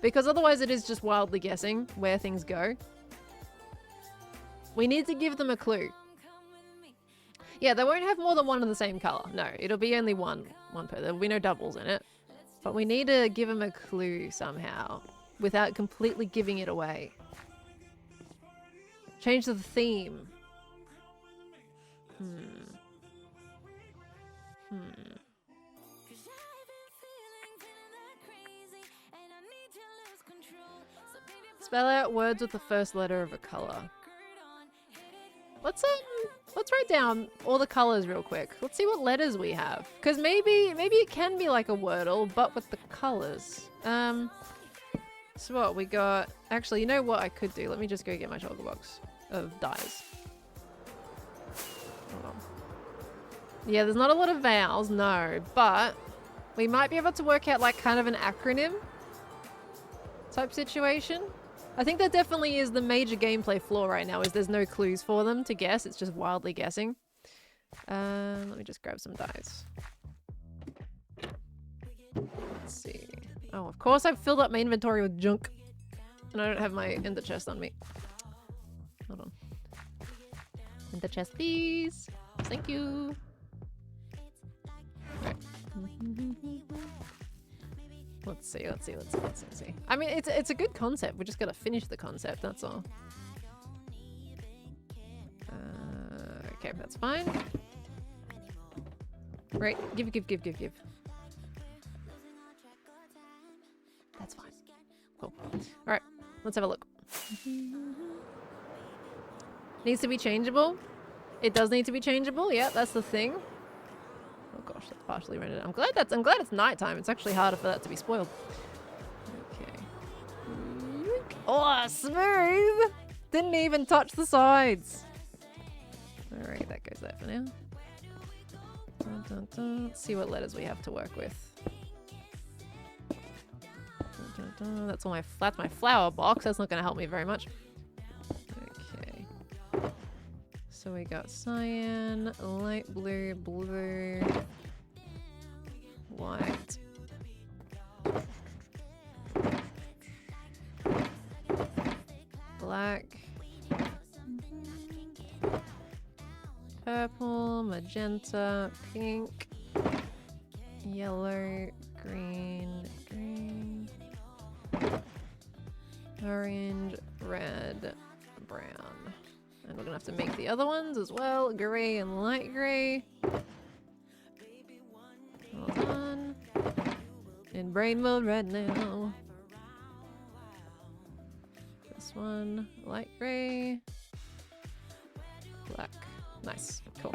Because otherwise it is just wildly guessing where things go. We need to give them a clue. Yeah, they won't have more than one of the same color. No, it'll be only one per. There'll be no doubles in it. But we need to give them a clue somehow without completely giving it away. Change the theme. Spell out words with the first letter of a color. Let's write down all the colors real quick. Let's see what letters we have. Because maybe it can be like a Wordle, but with the colors. So what we got? Actually, you know what I could do? Let me just go get my shulker box of dies. Hold on. Yeah, there's not a lot of vowels, no, but we might be able to work out like kind of an acronym type situation. I think that definitely is the major gameplay flaw right now, is there's no clues for them to guess. It's just wildly guessing. Let me just grab some dice. Let's see. Oh, of course I've filled up my inventory with junk. And I don't have my ender chest on me. Hold on. Ender chest, please. Thank you. Right. Let's see. I mean, it's a good concept. We just gotta finish the concept, that's all. Okay, that's fine. Right, give. That's fine. Cool. Alright, let's have a look. Needs to be changeable. It does need to be changeable, yeah, that's the thing. Oh gosh, that's partially rendered. I'm glad it's nighttime. It's actually harder for that to be spoiled. Okay. Oh, smooth! Didn't even touch the sides. Alright, that goes there for now. Dun, dun, dun. Let's see what letters we have to work with. Dun, dun, dun. That's my flower box. That's not going to help me very much. Okay. So we got cyan, light blue, blue, white. Black. Purple, magenta, pink, yellow, green, orange, red, brown. And we're gonna have to make the other ones as well. Grey and light grey. Well done. In brain mode right now. This one, light grey, black. Nice, cool.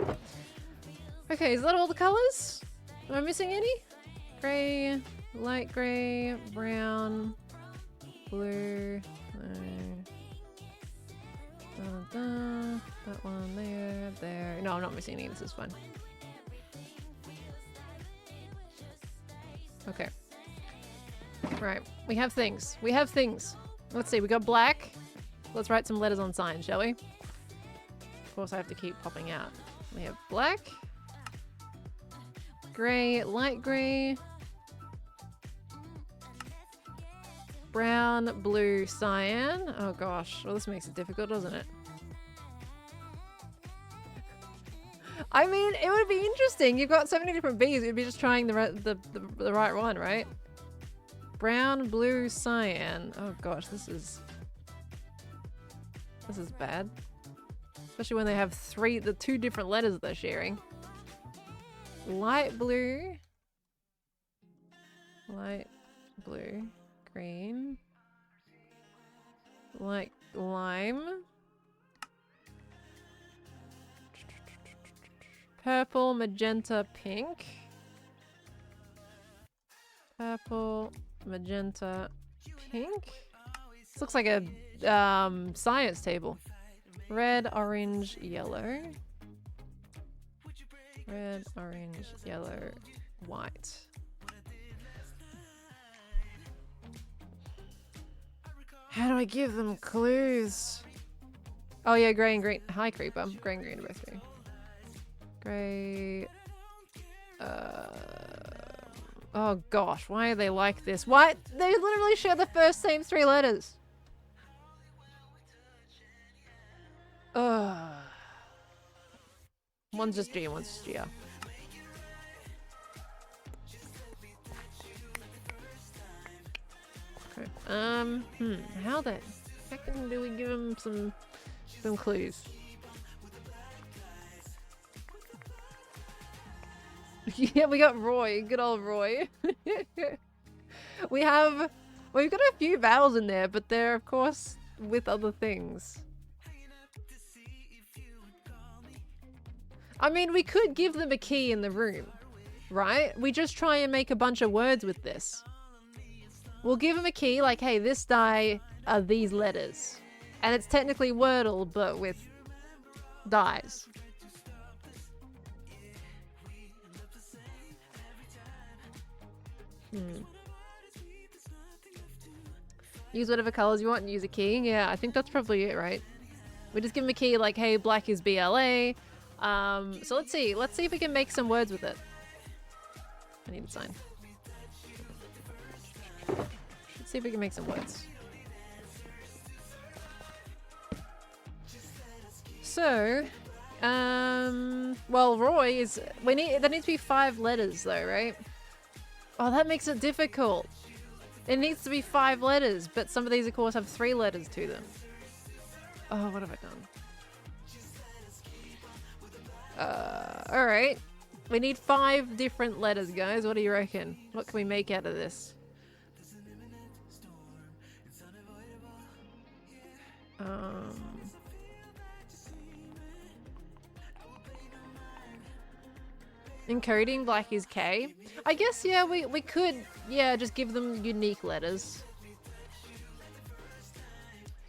Okay, is that all the colors? Am I missing any? Grey, light grey, brown, blue. That one there, there. No, I'm not missing any. This is fun. Okay. Right, we have things. We have things. Let's see, we got black. Let's write some letters on signs, shall we? Of course, I have to keep popping out. We have black, grey, light grey, brown, blue, cyan. Oh gosh, well this makes it difficult, doesn't it? I mean, it would be interesting. You've got so many different bees. You'd be just trying the right one, right? Brown, blue, cyan. Oh gosh, this is bad. Especially when they have the two different letters that they're sharing. Light blue, green, light lime, purple, magenta, pink, purple, magenta, pink. This looks like a science table. Red, orange, yellow. Red, orange, yellow, white. How do I give them clues? Oh yeah, grey and green. Hi, creeper. Grey and green are both green. Grey. Oh gosh, why are they like this? Why? They literally share the same three letters. Ugh. One's just G and one's just GR. Okay. How the heck do we give him some clues? Yeah, we got Roy. Good old Roy. We've got a few vowels in there, but they're of course with other things. I mean, we could give them a key in the room, right? We just try and make a bunch of words with this. We'll give them a key, like, hey, this die are these letters. And it's technically Wordle, but with dies. Use whatever colors you want and use a key. Yeah, I think that's probably it, right? We just give them a key, like, hey, black is BLA. So let's see if we can make some words with it. I need a sign. Let's see if we can make some words. So, well, Roy is, there needs to be 5 letters though, right? Oh, that makes it difficult. It needs to be 5 letters, but some of these of course have 3 letters to them. Oh, what have I done? Alright. We need 5 different letters, guys. What do you reckon? What can we make out of this? Encoding black is K. I guess, yeah, we could, yeah, just give them unique letters.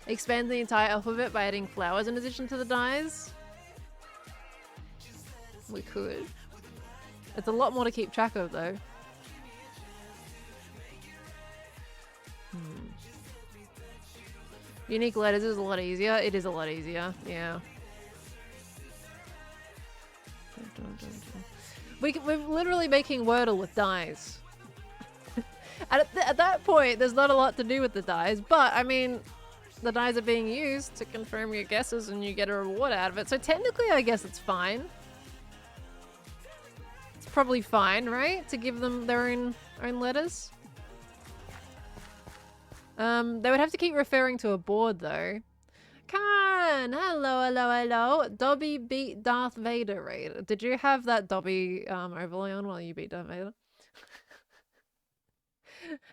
expand the entire alphabet by adding flowers in addition to the dies? We could. It's a lot more to keep track of though. Unique letters is a lot easier. It is a lot easier, yeah. We're literally making Wordle with dies. At that point, there's not a lot to do with the dies, but I mean, the dies are being used to confirm your guesses and you get a reward out of it. So technically, I guess it's fine. It's probably fine, right? To give them their own letters. They would have to keep referring to a board though. Khan! Hello, hello, hello. Dobby beat Darth Vader, right? Did you have that Dobby overlay on while you beat Darth Vader?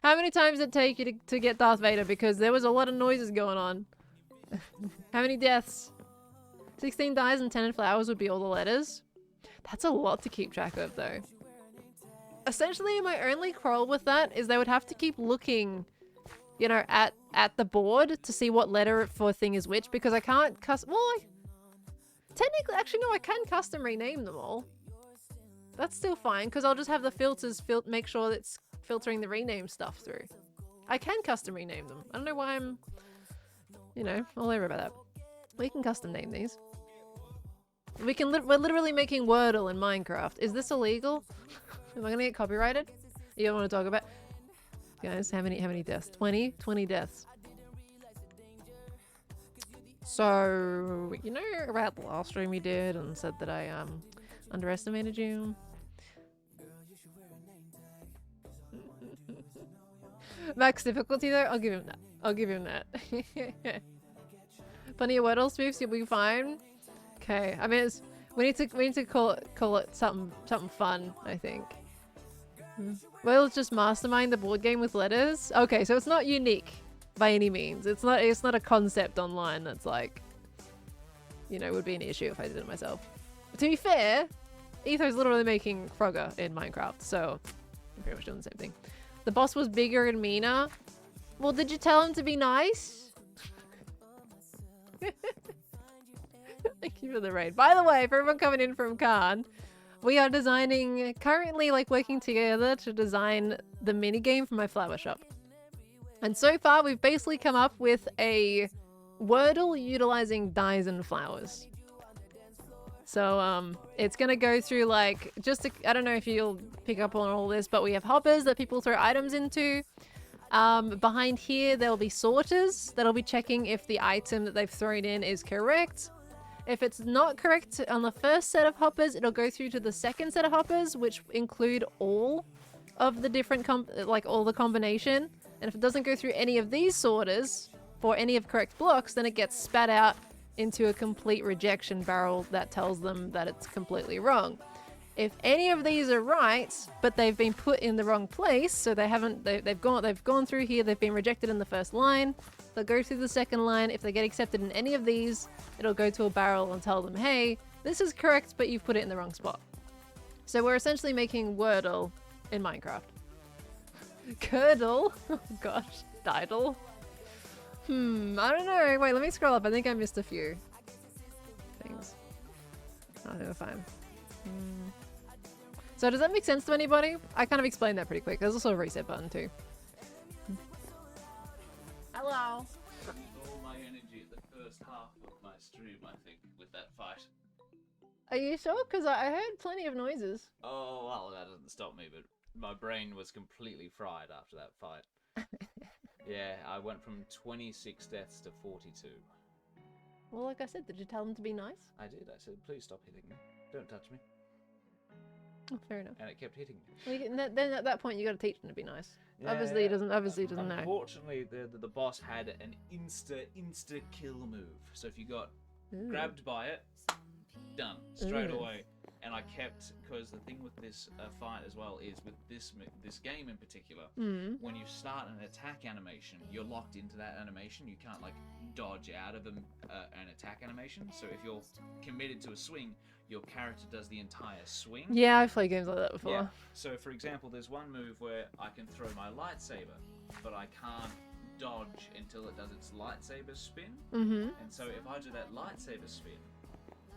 How many times did it take you to get Darth Vader? Because there was a lot of noises going on. How many deaths? 16 dies and 10 flowers would be all the letters. That's a lot to keep track of though. Essentially, my only quarrel with that is they would have to keep looking, you know, at the board to see what letter for thing is which, because I can't technically, actually no, I can custom rename them all. That's still fine, because I'll just have the filters make sure that it's filtering the rename stuff through. I can custom rename them. I don't know why I'm, you know, all over about that. We can custom name these. We're literally making Wordle in Minecraft. Is this illegal? Am I gonna get copyrighted? You don't want to talk about? Guys, how many deaths? 20 deaths. So, you know about the last stream we did and said that I underestimated you? Max difficulty though? I'll give him that. I'll give him that. Plenty of Wordle spoofs, you'll be fine. Okay, I mean we need to call it something fun, I think. Well, just mastermind the board game with letters. Okay, so it's not unique by any means. It's not a concept online that's like, you know, would be an issue if I did it myself. But to be fair, Etho's literally making Frogger in Minecraft, so I'm pretty much doing the same thing. The boss was bigger and meaner. Well, did you tell him to be nice? Thank you for the raid. By the way, for everyone coming in from Khan, we are currently like working together to design the minigame for my flower shop. And so far we've basically come up with a Wordle utilizing dies and flowers. So it's gonna go through like, I don't know if you'll pick up on all this, but we have hoppers that people throw items into. Behind here there'll be sorters that'll be checking if the item that they've thrown in is correct. If it's not correct on the first set of hoppers, it'll go through to the second set of hoppers, which include all of the different, all the combination. And if it doesn't go through any of these sorters for any of correct blocks, then it gets spat out into a complete rejection barrel that tells them that it's completely wrong. If any of these are right, but they've been put in the wrong place, so they've gone through here, they've been rejected in the first line, they'll go through the second line. If they get accepted in any of these, it'll go to a barrel and tell them, hey, this is correct, but you've put it in the wrong spot. So we're essentially making Wordle in Minecraft. Curdle? Oh gosh, Diddle. I don't know. Wait, let me scroll up. I think I missed a few things. I think we're fine. So does that make sense to anybody? I kind of explained that pretty quick. There's also a reset button too. Hello. All my energy at the first half of my stream, I think, with that fight. Are you sure? Because I heard plenty of noises. Oh, well, that doesn't stop me, but my brain was completely fried after that fight. Yeah, I went from 26 deaths to 42. Well, like I said, did you tell them to be nice? I did. I said, please stop hitting me. Don't touch me. Oh, fair enough. And it kept hitting me. Well, then at that point, you got to teach him to be nice. Yeah, obviously, he doesn't know. Unfortunately, the boss had an insta kill move. So if you got grabbed by it, done straight away. And I kept, because the thing with this fight as well is with this game in particular, when you start an attack animation, you're locked into that animation. You can't like dodge out of an attack animation. So if you're committed to a swing, your character does the entire swing. Yeah, I've played games like that before. Yeah. So for example, there's one move where I can throw my lightsaber, but I can't dodge until it does its lightsaber spin. Mm-hmm. And so if I do that lightsaber spin,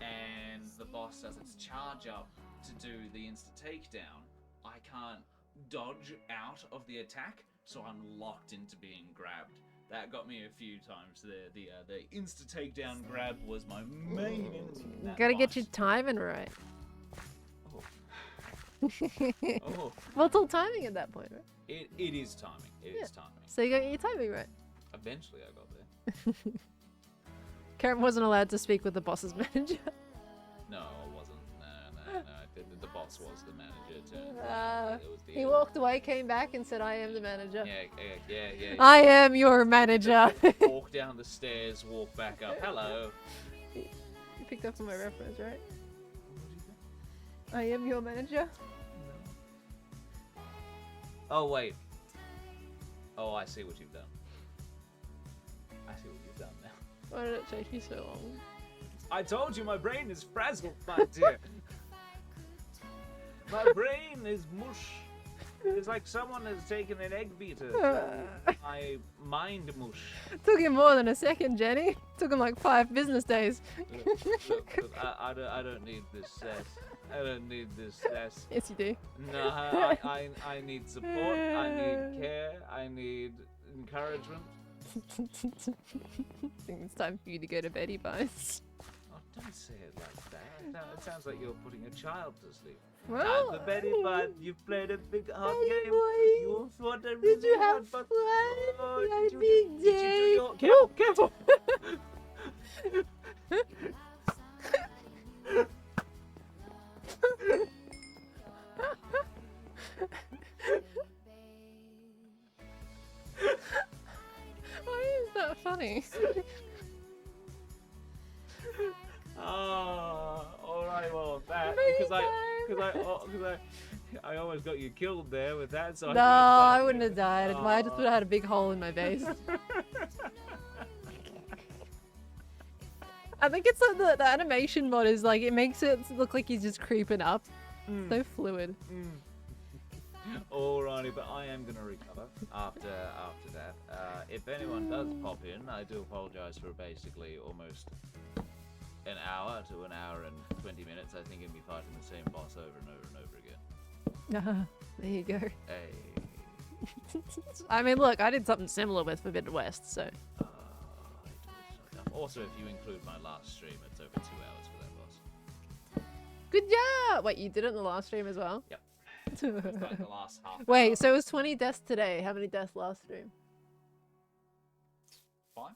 and the boss does its charge up to do the insta takedown, I can't dodge out of the attack, so I'm locked into being grabbed. That got me a few times there. The insta takedown grab was my main enemy in that Gotta fight. get your timing right. Oh. Well, it's all timing at that point, right? It is timing. It is timing. So you got your timing right. Eventually I got there. Karen wasn't allowed to speak with the boss's manager. No, I wasn't. No. The boss was the manager. It was the, He walked away, came back, and said, "I am the manager." Yeah. I am your manager. Walk down the stairs, walk back up. Hello. You picked up on my reference, right? I am your manager. Oh, wait. Oh, I see what you've done. I see what you've done now. Why did it take you so long? I told you my brain is frazzled, my dear. My brain is mush. It's like someone has taken an egg beater. My mind mush. Took him more than a second, Jenny. Took him like 5 business days. Look, I don't need this sass. I don't need this sass. Yes, you do. No, I need support. I need care. I need encouragement. I think it's time for you to go to bed, Bites. Oh, don't say it like that. It sounds like you're putting a child to sleep. Well, Time for Betty Bud. You've played a big hard Betty game. boy, You fought a did really you hard have fun? fight. Oh, You had a did big you do day. your... Careful! Why is that funny? Alright, well, that, I almost got you killed there with that, so No, I wouldn't have died. I just would have had a big hole in my base. I think it's like the animation mod is like, it makes it look like he's just creeping up. So fluid. Alrighty, but I am gonna recover after that. If anyone does pop in, I do apologize for basically almost an hour to an hour and 20 minutes. I think it'd be fighting the same boss over and over and over again. There you go. Hey. I mean, look, I did something similar with Forbidden West, so. It was so tough. Also, if you include my last stream, it's over 2 hours for that boss. Good job! Wait, you did it in the last stream as well? Yep. It's like the last half. Wait, so it was 20 deaths today. How many deaths last stream? 5?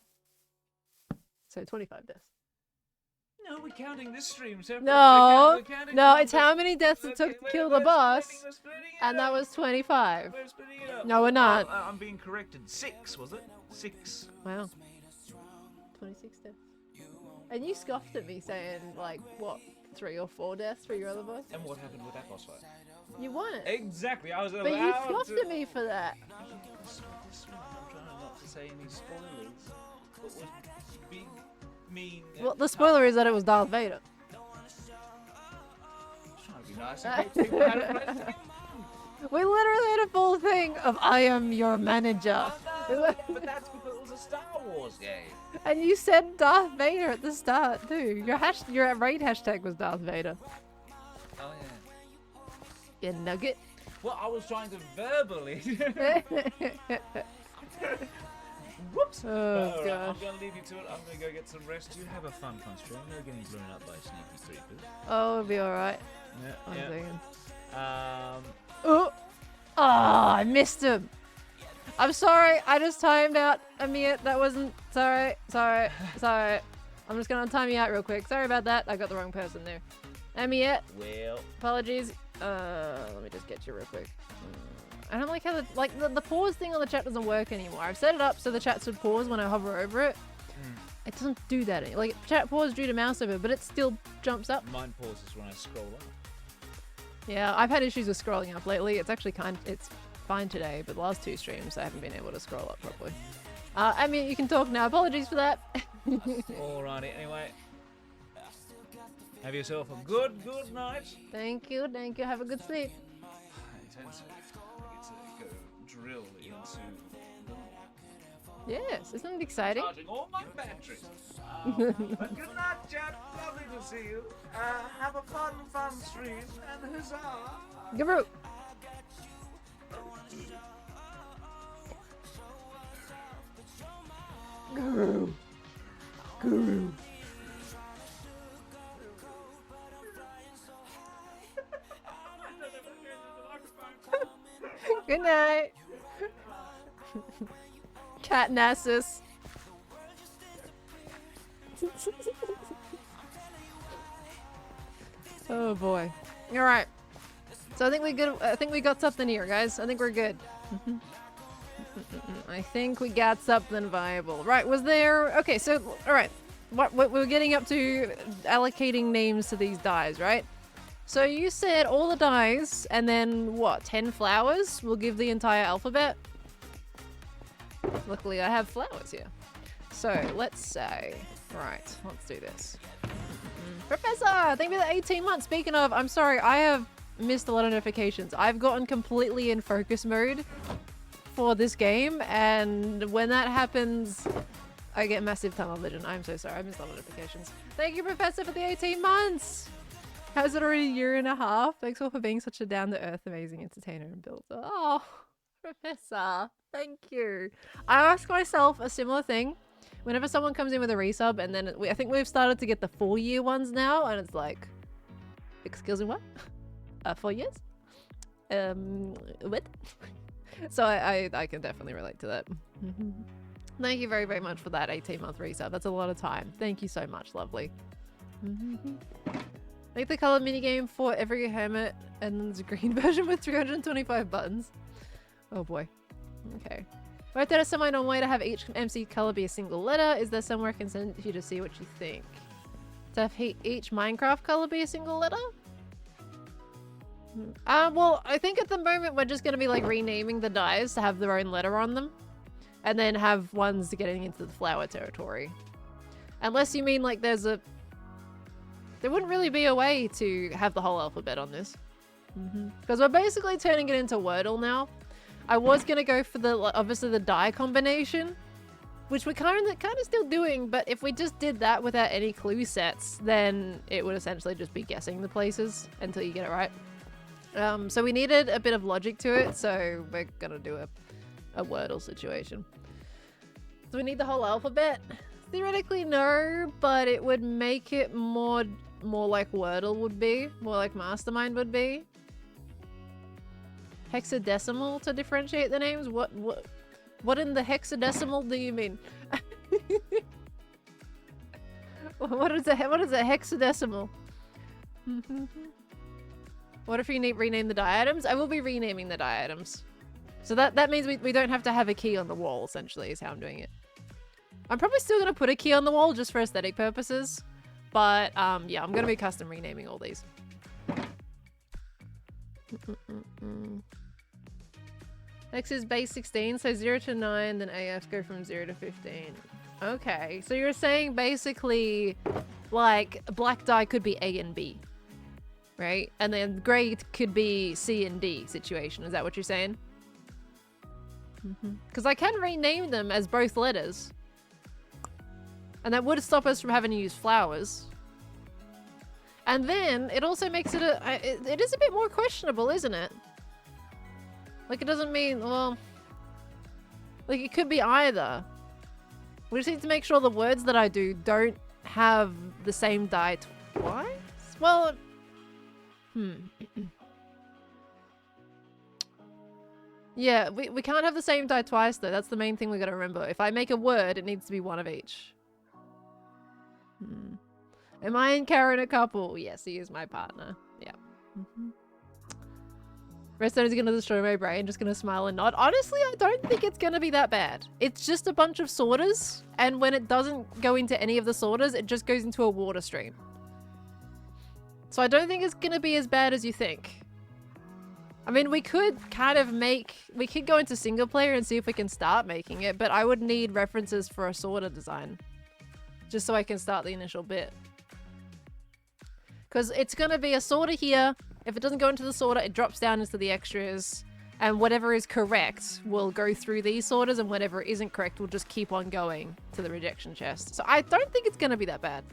So 25 deaths. No, we're counting this stream separately. No, We're counting no, the it's how many deaths it took to kill the boss, We're splitting it and that up. was 25. We're splitting it up. No, we're not. I'm being corrected. 6, was it? 6. Wow. 26 deaths. And you scoffed at me saying, like, what, 3 or 4 deaths for your other boss? And what happened with that boss fight? You won it. Exactly, I was allowed But you to... scoffed at me for that. This one, I'm trying not to say any spoilers. But was big, mean... Well, the spoiler is that it was Darth Vader. I'm trying to be nice and keep people out of place. We literally had a full thing of I am your manager. But that's because it was a Star Wars game. And you said Darth Vader at the start too. Your raid hashtag was Darth Vader. Oh yeah. You nugget. Well, I was trying to verbally. Whoops. Oh, Alright, gosh. I'm gonna leave you to it. I'm gonna go get some rest. You have a fun stream. No getting blown up by sneaky creepers. Oh, it'll be alright. Yeah. One second. Oh. Oh, I missed him. I'm sorry. I just timed out Amir. That wasn't. Sorry. I'm just gonna time you out real quick. Sorry about that. I got the wrong person there. Amir, Well. apologies. Let me just get you real quick. I don't like how the pause thing on the chat doesn't work anymore. I've set it up so the chat should pause when I hover over it. It doesn't do that. Like chat pause due to mouse over, but it still jumps up. Mine pauses when I scroll up. Yeah, I've had issues with scrolling up lately. It's actually it's fine today, but the last 2 streams I haven't been able to scroll up properly. I mean, you can talk now. Apologies for that. Alrighty, anyway. Have yourself a good night. Thank you. Have a good sleep. I intend to. I get to go drill into Yes, isn't it exciting? Charging all my batteries. But good night, chat. Lovely to see you. Have a fun stream, and huzzah! Guru. Guru. Guru. Good night. Cat Nassus. Oh boy. All right. So I think we good. I think we got something here, guys. I think we're good. I think we got something viable. Right? Was there? Okay. So all right. What we're getting up to allocating names to these dies, right? So you said all the dies, and then what? 10 flowers will give the entire alphabet. Luckily, I have flowers here. So let's say, right, let's do this. Professor, thank you for the 18 months. Speaking of, I'm sorry, I have missed a lot of notifications. I've gotten completely in focus mode for this game, and when that happens, I get massive tunnel vision. I'm so sorry, I missed a lot of notifications. Thank you, Professor, for the 18 months. How's it already a year and a half? Thanks all for being such a down-to-earth, amazing entertainer and builder. Oh, Professor, thank you. I ask myself a similar thing whenever someone comes in with a resub, and then I think we've started to get the 4-year ones now, and it's like, excuse me, what? 4 years? What? So I can definitely relate to that. Thank you very, very much for that 18-month resub. That's a lot of time. Thank you so much, lovely. Make the color minigame for every hermit, and then there's a green version with 325 buttons. Oh boy. Okay. Right, there is some unknown way to have each MC color be a single letter. Is there somewhere I can send you to see what you think? To have each Minecraft color be a single letter? Well, I think at the moment we're just going to be like renaming the dies to have their own letter on them. And then have ones getting into the flower territory. Unless you mean like there's a... There wouldn't really be a way to have the whole alphabet on this. Because we're basically turning it into Wordle now. I was going to go for the, obviously the die combination, which we're kind of still doing, but if we just did that without any clue sets, then it would essentially just be guessing the places until you get it right. So we needed a bit of logic to it, so we're going to do a Wordle situation. Do we need the whole alphabet? Theoretically, no, but it would make it more like Wordle would be, more like Mastermind would be. Hexadecimal to differentiate the names? What in the hexadecimal do you mean? What is a hexadecimal? What if you rename the die items? I will be renaming the die items. So that means we don't have to have a key on the wall, essentially, is how I'm doing it. I'm probably still going to put a key on the wall just for aesthetic purposes. But, yeah, I'm going to be custom renaming all these. Next is base 16, so 0 to 9, then AFs go from 0 to 15. Okay, so you're saying basically, like, black die could be A and B, right? And then grey could be C and D situation. Is that what you're saying? Because I can rename them as both letters. And that would stop us from having to use flowers. And then it also makes it it is a bit more questionable, isn't it? Like, it doesn't mean, well, like, it could be either. We just need to make sure the words that I do don't have the same die twice? Well, yeah, we can't have the same die twice, though. That's the main thing we gotta remember. If I make a word, it needs to be one of each. Am I and Karen a couple? Yes, he is my partner. Yeah. Redstone is gonna destroy my brain, just gonna smile and nod. Honestly, I don't think it's gonna be that bad. It's just a bunch of sorters, and when it doesn't go into any of the sorters, it just goes into a water stream. So I don't think it's gonna be as bad as you think. I mean, we could kind of we could go into single player and see if we can start making it, but I would need references for a sorter design. Just so I can start the initial bit. Because it's going to be a sorter here. If it doesn't go into the sorter, it drops down into the extras. And whatever is correct will go through these sorters, and whatever isn't correct will just keep on going to the rejection chest. So I don't think it's going to be that bad.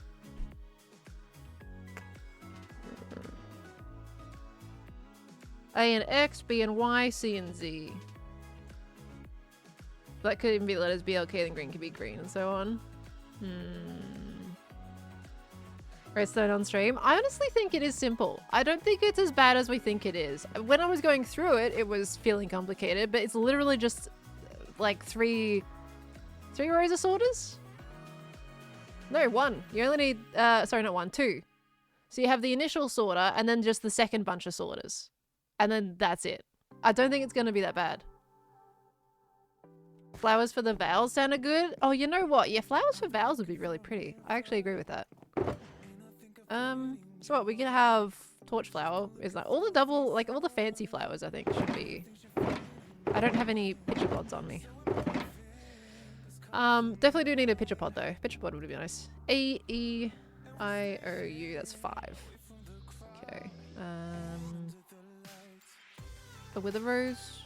A and X, B and Y, C and Z. That could even be letters B, L, K, then green could be green, and so on. Redstone on stream. I honestly think it is simple. I don't think it's as bad as we think it is. When I was going through it, it was feeling complicated, but it's literally just like three rows of sorters? No, one. You only need, sorry, not one, two. So you have the initial sorter and then just the second bunch of sorters. And then that's it. I don't think it's going to be that bad. Flowers for the vowels sounded good. Oh, you know what? Yeah, flowers for vowels would be really pretty. I actually agree with that. So what, we can have torch flower. Is that all the double, like all the fancy flowers I think should be. I don't have any pitcher pods on me. Definitely do need a pitcher pod though. Pitcher pod would be nice. A, E, I, O, U, that's 5. Okay. A wither rose.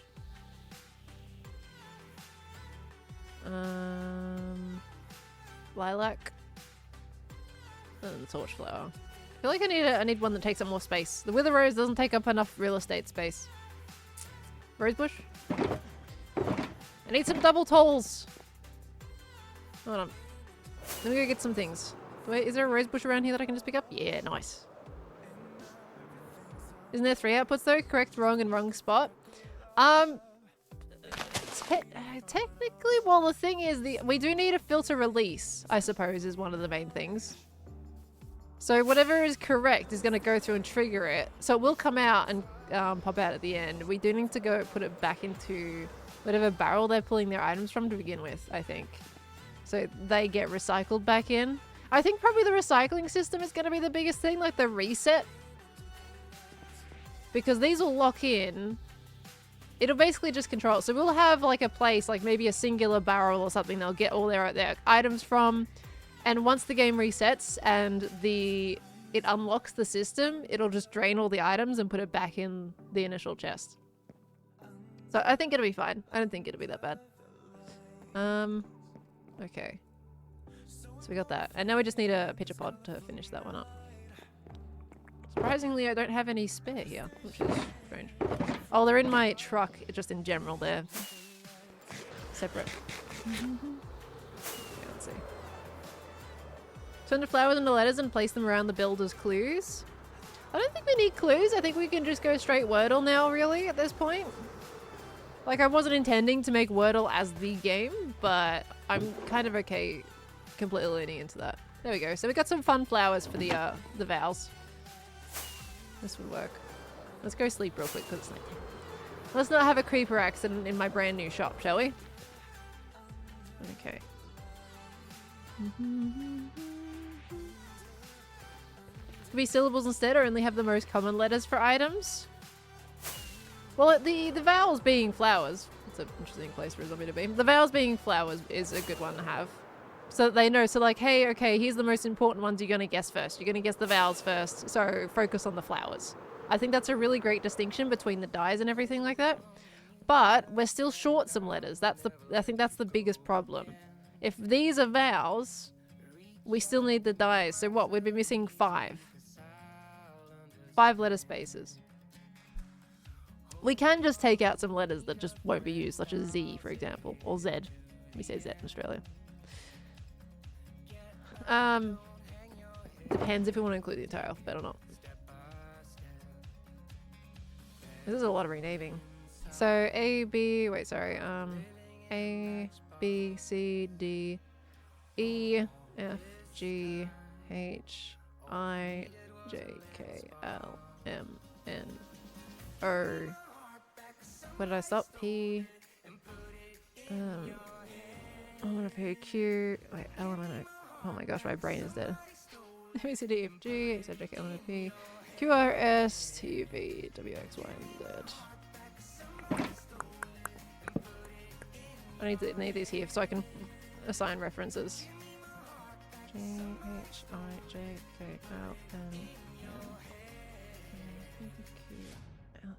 Lilac. And the torch flower. I feel like I need one that takes up more space. The wither rose doesn't take up enough real estate space. Rosebush. I need some double tolls. Hold on. Let me go get some things. Wait, is there a rosebush around here that I can just pick up? Yeah, nice. Isn't there 3 outputs though? Correct, wrong, and wrong spot. Technically, well, the thing is, we do need a filter release, I suppose, is one of the main things. So whatever is correct is going to go through and trigger it. So it will come out and pop out at the end. We do need to go put it back into whatever barrel they're pulling their items from to begin with, I think. So they get recycled back in. I think probably the recycling system is going to be the biggest thing, like the reset. Because these will lock in. It'll basically just control it. So we'll have like a place, like maybe a singular barrel or something they'll get all their items from. And once the game resets and it unlocks the system, it'll just drain all the items and put it back in the initial chest. So I think it'll be fine. I don't think it'll be that bad. Okay. So we got that. And now we just need a pitcher pod to finish that one up. Surprisingly, I don't have any spare here, which is strange. Oh, they're in my truck, just in general. They're separate. Okay, let's see. Turn the flowers into letters and place them around the build as clues. I don't think we need clues. I think we can just go straight Wordle now, really, at this point. Like, I wasn't intending to make Wordle as the game, but I'm kind of okay completely leaning into that. There we go. So we got some fun flowers for the vowels. This would work. Let's go sleep real quick because it's night. Let's not have a creeper accident in my brand new shop, shall we? Okay. Could be syllables instead, or only have the most common letters for items? Well, the vowels being flowers. It's an interesting place for a zombie to be. The vowels being flowers is a good one to have. So that they know, so like, hey, okay, here's the most important ones you're going to guess first. You're going to guess the vowels first, so focus on the flowers. I think that's a really great distinction between the dies and everything like that. But we're still short some letters. I think that's the biggest problem. If these are vowels, we still need the dies. So what? We'd be missing 5. 5 letter spaces. We can just take out some letters that just won't be used, such as Z, for example, or Z. We say Z in Australia. Depends if we want to include the entire alphabet or not. This is a lot of renaming. So A, B, wait, sorry. A, B, C, D, E, F, G, H, I, J, K, L, M, N, O. Where did I stop? P. I want to P, Q. Wait, L, M, N, O. Oh my gosh, my brain is dead. A, B, C, D, F, G, H, I, J, K, L, M, N, P, Q, R, S, T, U, V, W, X, Y, and Z. I need these here so I can assign references. G, H, I, J, K, L, M, N, Q, L.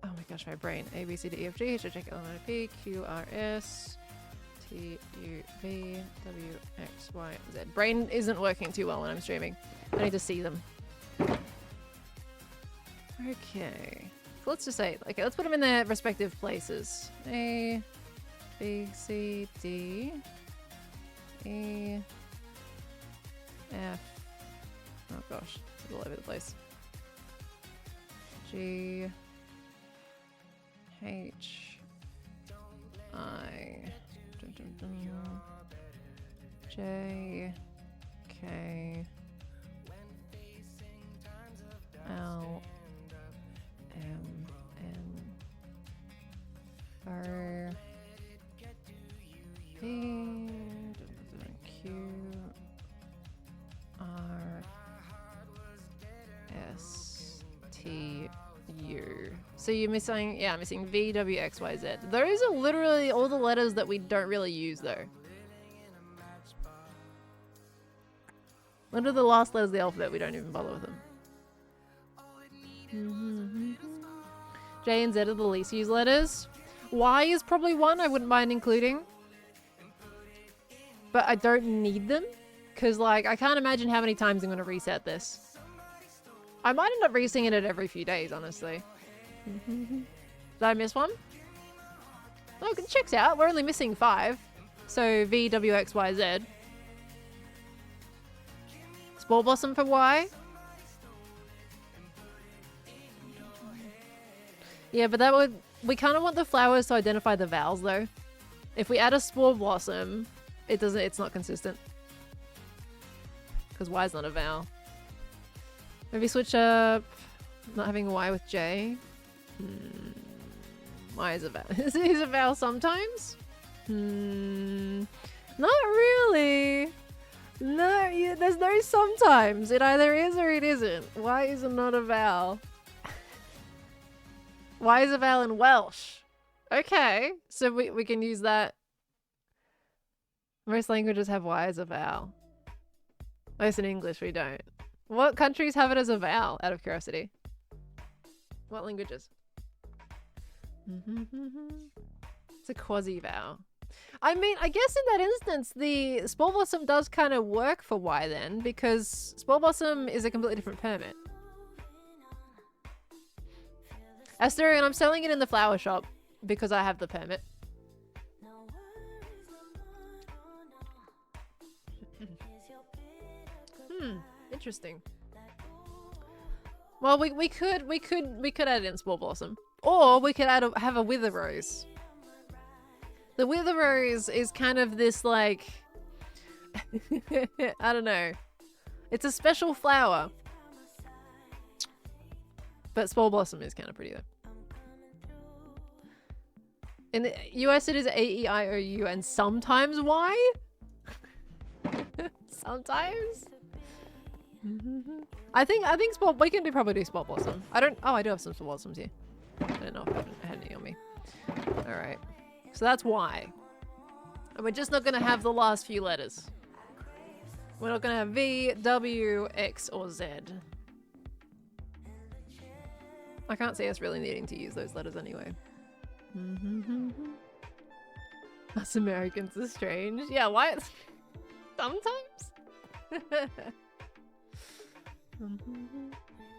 Oh my gosh, gosh, my brain. A, B, C, D, E, F, G, H, I, J, K, L, M, N, O, P, Q, R, S, T, U, V, W, X, Y, Z. Brain isn't working too well when I'm streaming. I need to see them. Okay. So let's just say, okay, let's put them in their respective places. A, B, C, D, E, F. Oh gosh, it's all over the place. G, H, I, J, K, L, M, N, O, P, Q, R, S, T, U. So you're missing, yeah, missing V, W, X, Y, Z. Those are literally all the letters that we don't really use though. What are the last letters of the alphabet? We don't even bother with them. J and Z are the least used letters. Y is probably one I wouldn't mind including. But I don't need them. Because, like, I can't imagine how many times I'm going to reset this. I might end up resetting it every few days, honestly. Did I miss one? Oh, it checks out. We're only missing 5. So, V, W, X, Y, Z. Spore Blossom for Y. Yeah, but that would... We kind of want the flowers to identify the vowels, though. If we add a Spore Blossom, it doesn't... It's not consistent. Because Y is not a vowel. Maybe switch up... Not having a Y with J. Y is a vowel. Is it a vowel sometimes? Not really. No, yeah, there's no sometimes. It either is or it isn't. Y is not a vowel. Y is a vowel in Welsh. Okay, so we can use that. Most languages have Y as a vowel. Most in English we don't. What countries have it as a vowel, out of curiosity? What languages? It's a quasi-vowel. I mean, I guess in that instance, the Spore Blossom does kind of work for Y then, because Spore Blossom is a completely different permit. Asterion, I'm selling it in the flower shop because I have the permit. Interesting. Well, we could add it in Spore Blossom, or we could have a Wither Rose. The Wither Rose is kind of this like I don't know. It's a special flower. But Spore Blossom is kind of pretty though. In the US it is A-E-I-O-U and sometimes Y? Sometimes? I think we can probably do Spore Blossom. I do have some Spore Blossoms here. I don't know if I had any on me. Alright. So that's Y. And we're just not gonna have the last few letters. We're not gonna have V, W, X, or Z. I can't see us really needing to use those letters anyway. Us Americans are strange. Yeah, why? Sometimes?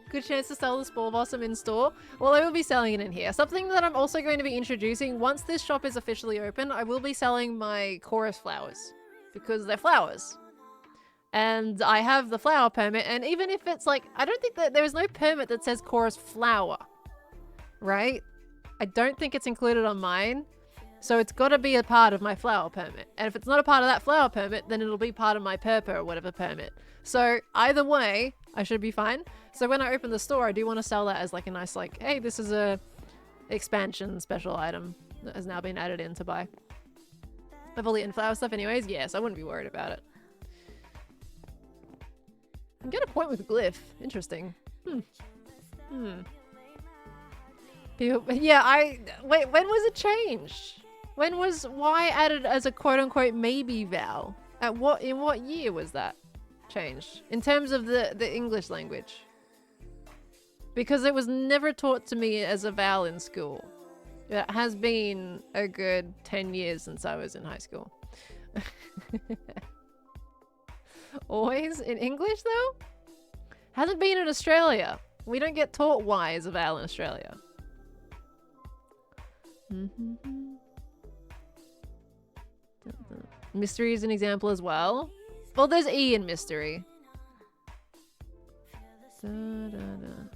Good chance to sell the Spore Blossom in store. Well, I will be selling it in here. Something that I'm also going to be introducing once this shop is officially open, I will be selling my chorus flowers because they're flowers. And I have the flower permit, and even if it's like, I don't think that there is no permit that says chorus flower, right? I don't think it's included on mine. So it's got to be a part of my flower permit. And if it's not a part of that flower permit, then it'll be part of my purple or whatever permit. So either way, I should be fine. So when I open the store, I do want to sell that as like a nice, like, hey, this is a expansion special item that has now been added in to buy. I've all eaten flower stuff anyways. Yes, I wouldn't be worried about it. I get a point with glyph. Interesting. Yeah, wait, when was it changed? When was Y added as a quote-unquote maybe vowel? In what year was that changed? In terms of the English language? because it was never taught to me as a vowel in school. It has been a good 10 years since I was in high school. Always in English though? Hasn't been in Australia. We don't get taught Y as a vowel in Australia. Mystery is an example as well. Well, there's E in mystery.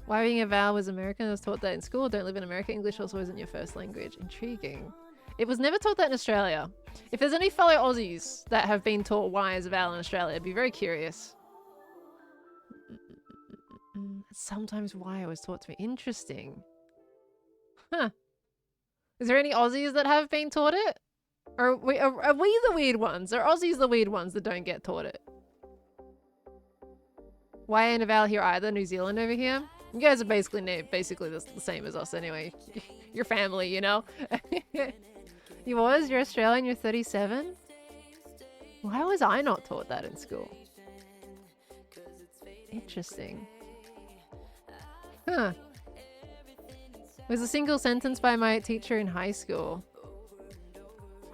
Why being a vowel was American? I was taught that in school. Don't live in America. English also isn't your first language. Intriguing. It was never taught that in Australia. If there's any fellow Aussies that have been taught Y as a vowel in Australia, I'd be very curious. Sometimes Y was taught to me. Interesting. Huh. Is there any Aussies that have been taught it? Or are we the weird ones? Are Aussies the weird ones that don't get taught it? Why ain't a vowel here either? New Zealand over here? You guys are basically the same as us anyway. You're family, you know? You was? You're Australian? You're 37? Why was I not taught that in school? Interesting. Huh. It was a single sentence by my teacher in high school.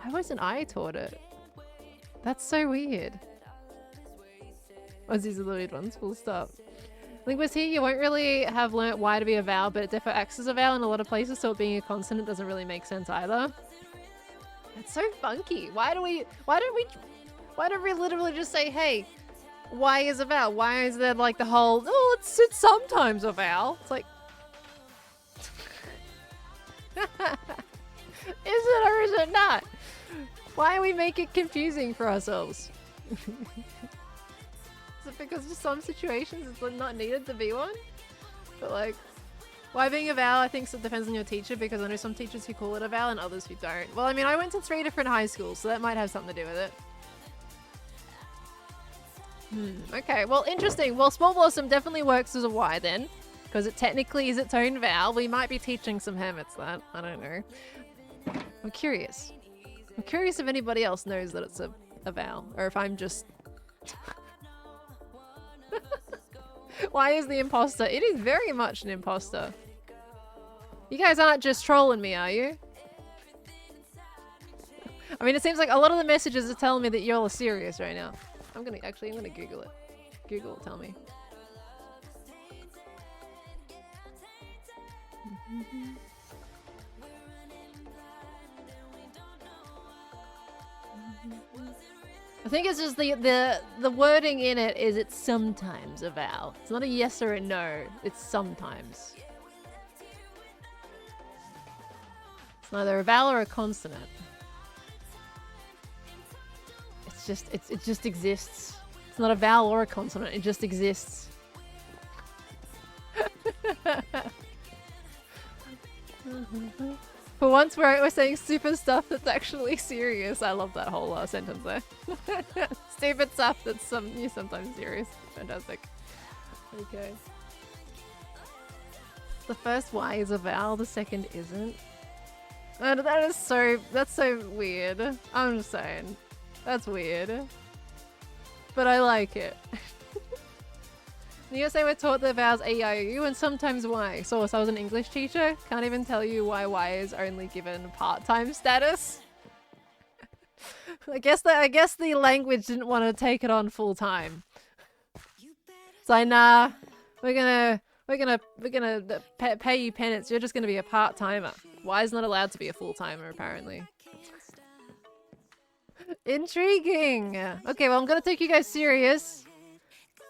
Why wasn't I taught it? That's so weird. Aussies are the weird ones, full stop. Linguists here, you won't really have learnt Y to be a vowel, but it definitely acts as a vowel in a lot of places, so it being a consonant doesn't really make sense either. It's so funky. Why don't we literally just say, hey, Y is a vowel? Why is there like the whole, oh, it's sometimes a vowel? It's like, is it or is it not? Why do we make it confusing for ourselves? Is it because for some situations it's not needed to be one? But like, why being a vowel, I think it depends on your teacher, because I know some teachers who call it a vowel and others who don't. Well, I mean, I went to 3 different high schools, so that might have something to do with it. Okay, well, interesting. Well, Small Blossom definitely works as a Y then, because it technically is its own vowel. We might be teaching some hermits that. I don't know. I'm curious. I'm curious if anybody else knows that it's a vowel, or if I'm just... Why is the imposter? It is very much an imposter. You guys aren't just trolling me, are you? I mean, it seems like a lot of the messages are telling me that y'all are serious right now. I'm gonna Google it. Google will tell me. I think it's just the wording in it is it's sometimes a vowel. It's not a yes or a no. It's sometimes. It's neither a vowel or a consonant. It just exists. It's not a vowel or a consonant. It just exists. For once we're saying stupid stuff that's actually serious. I love that whole sentence there. Stupid stuff that's sometimes serious. Fantastic. Okay. The first Y is a vowel, the second isn't. That's so weird. I'm just saying. That's weird. But I like it. In the USA, we're taught the vowels A, I, O, U, and sometimes Y. So I was an English teacher. Can't even tell you why Y is only given part-time status. I guess the language didn't want to take it on full-time. It's like, nah, we're gonna pay you penance. You're just gonna be a part-timer. Y is not allowed to be a full-timer, apparently. Intriguing. Okay, well, I'm gonna take you guys serious.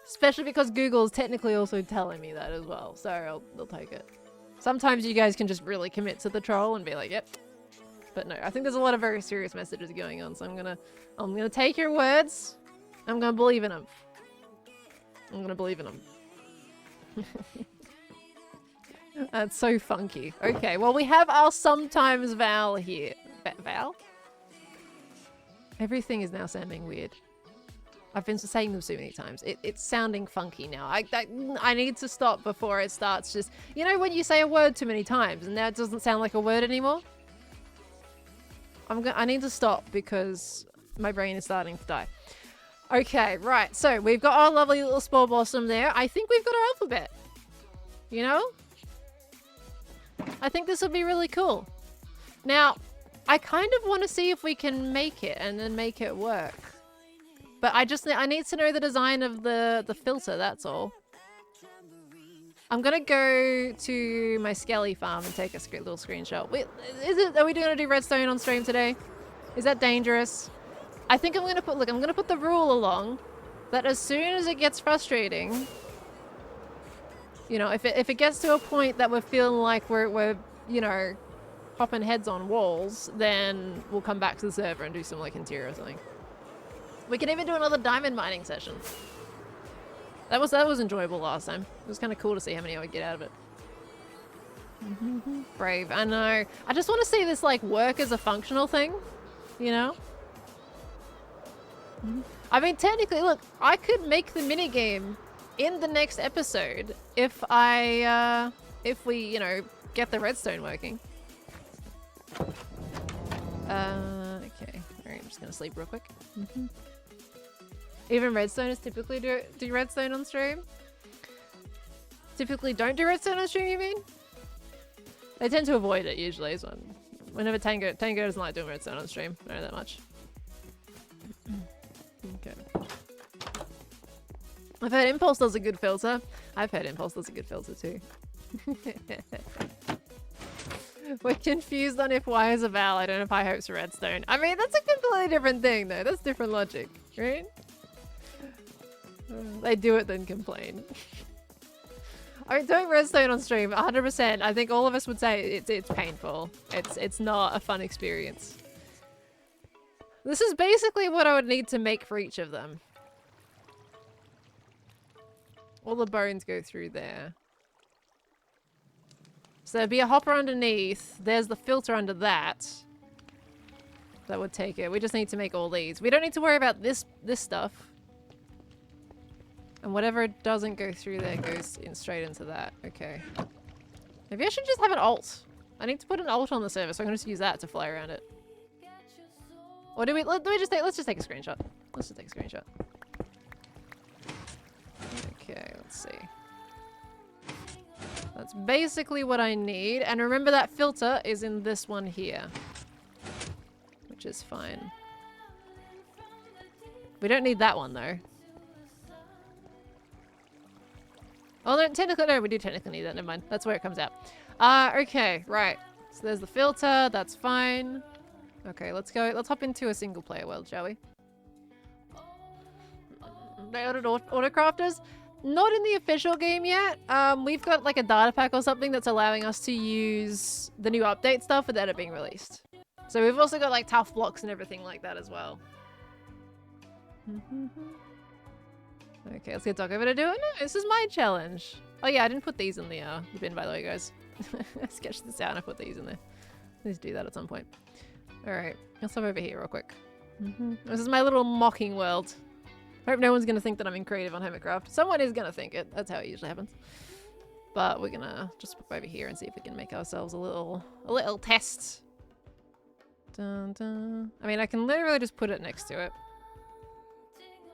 Especially because Google is technically also telling me that as well. So I'll take it. Sometimes you guys can just really commit to the troll and be like, yep. But no, I think there's a lot of very serious messages going on. So I'm gonna take your words. I'm gonna believe in them. I'm gonna believe in them. That's so funky. Okay, well, we have our sometimes vowel here. Vowel? Everything is now sounding weird. I've been saying them so many times. It's sounding funky now. I need to stop before it starts just... You know when you say a word too many times and now it doesn't sound like a word anymore? I need to stop because my brain is starting to die. Okay, right. So we've got our lovely little Spore Blossom there. I think we've got our alphabet. You know? I think this would be really cool. Now, I kind of want to see if we can make it and then make it work. But I need to know the design of the filter, that's all. I'm gonna go to my Skelly farm and take a little screenshot. Wait, are we gonna do redstone on stream today? Is that dangerous? I think I'm gonna put the rule along that as soon as it gets frustrating, you know, if it gets to a point that we're feeling like we're you know, popping heads on walls, then we'll come back to the server and do some like interior or something. We can even do another diamond mining session. That was enjoyable last time. It was kind of cool to see how many I would get out of it. Brave, I know. I just want to see this like work as a functional thing, you know? I mean, technically, look, I could make the minigame in the next episode if we, you know, get the redstone working. Okay. Alright, I'm just gonna sleep real quick. Even redstone is typically do redstone on stream? Typically don't do redstone on stream, you mean? They tend to avoid it usually, so whenever Tango doesn't like doing redstone on stream. I know that much. Okay. I've heard Impulse does a good filter. I've heard Impulse does a good filter too. We're confused on if Y is a valid and if high hopes for redstone. I mean, that's a completely different thing though. That's different logic, right? They do it then complain. I mean, doing redstone on stream, 100%. I think all of us would say it's painful. It's not a fun experience. This is basically what I would need to make for each of them. All the bones go through there. So there'd be a hopper underneath. There's the filter under that. That would take it. We just need to make all these. We don't need to worry about this stuff. And whatever doesn't go through there goes in straight into that. Okay. Maybe I should just have an alt. I need to put an alt on the server, so I'm going to use that to fly around it. Or do we? Let's just take a screenshot. Let's just take a screenshot. Okay, let's see. That's basically what I need. And remember that filter is in this one here. Which is fine. We don't need that one though. Oh, no, technically, no, we do technically need that. Never mind. That's where it comes out. Okay, right. So there's the filter. That's fine. Okay, let's go. Let's hop into a single player world, shall we? They ordered autocrafters. Not in the official game yet. We've got like a data pack or something that's allowing us to use the new update stuff without it being released. So we've also got like tough blocks and everything like that as well. Okay, let's get Doc over to do it. No, this is my challenge. Oh yeah, I didn't put these in the bin, by the way, guys. I sketched this out and I put these in there. Let's do that at some point. Alright, let's hop over here real quick. This is my little mocking world. Hope no one's gonna think that I'm in creative on Hermitcraft. Someone is gonna think it. That's how it usually happens. But we're gonna just pop over here and see if we can make ourselves a little test. Dun, dun. I mean, I can literally just put it next to it.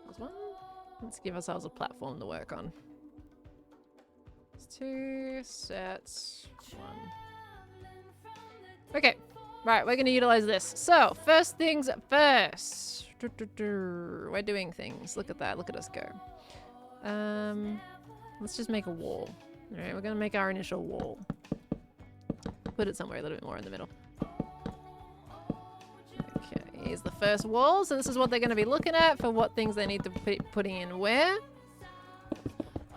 There's one. Let's give ourselves a platform to work on. It's 2 sets. 1. Okay. Right, we're going to utilize this. So, first things first. We're doing things. Look at that. Look at us go. Let's just make a wall. Alright, we're going to make our initial wall. Put it somewhere a little bit more in the middle. Okay, here's the first wall. So this is what they're going to be looking at for what things they need to be putting in where.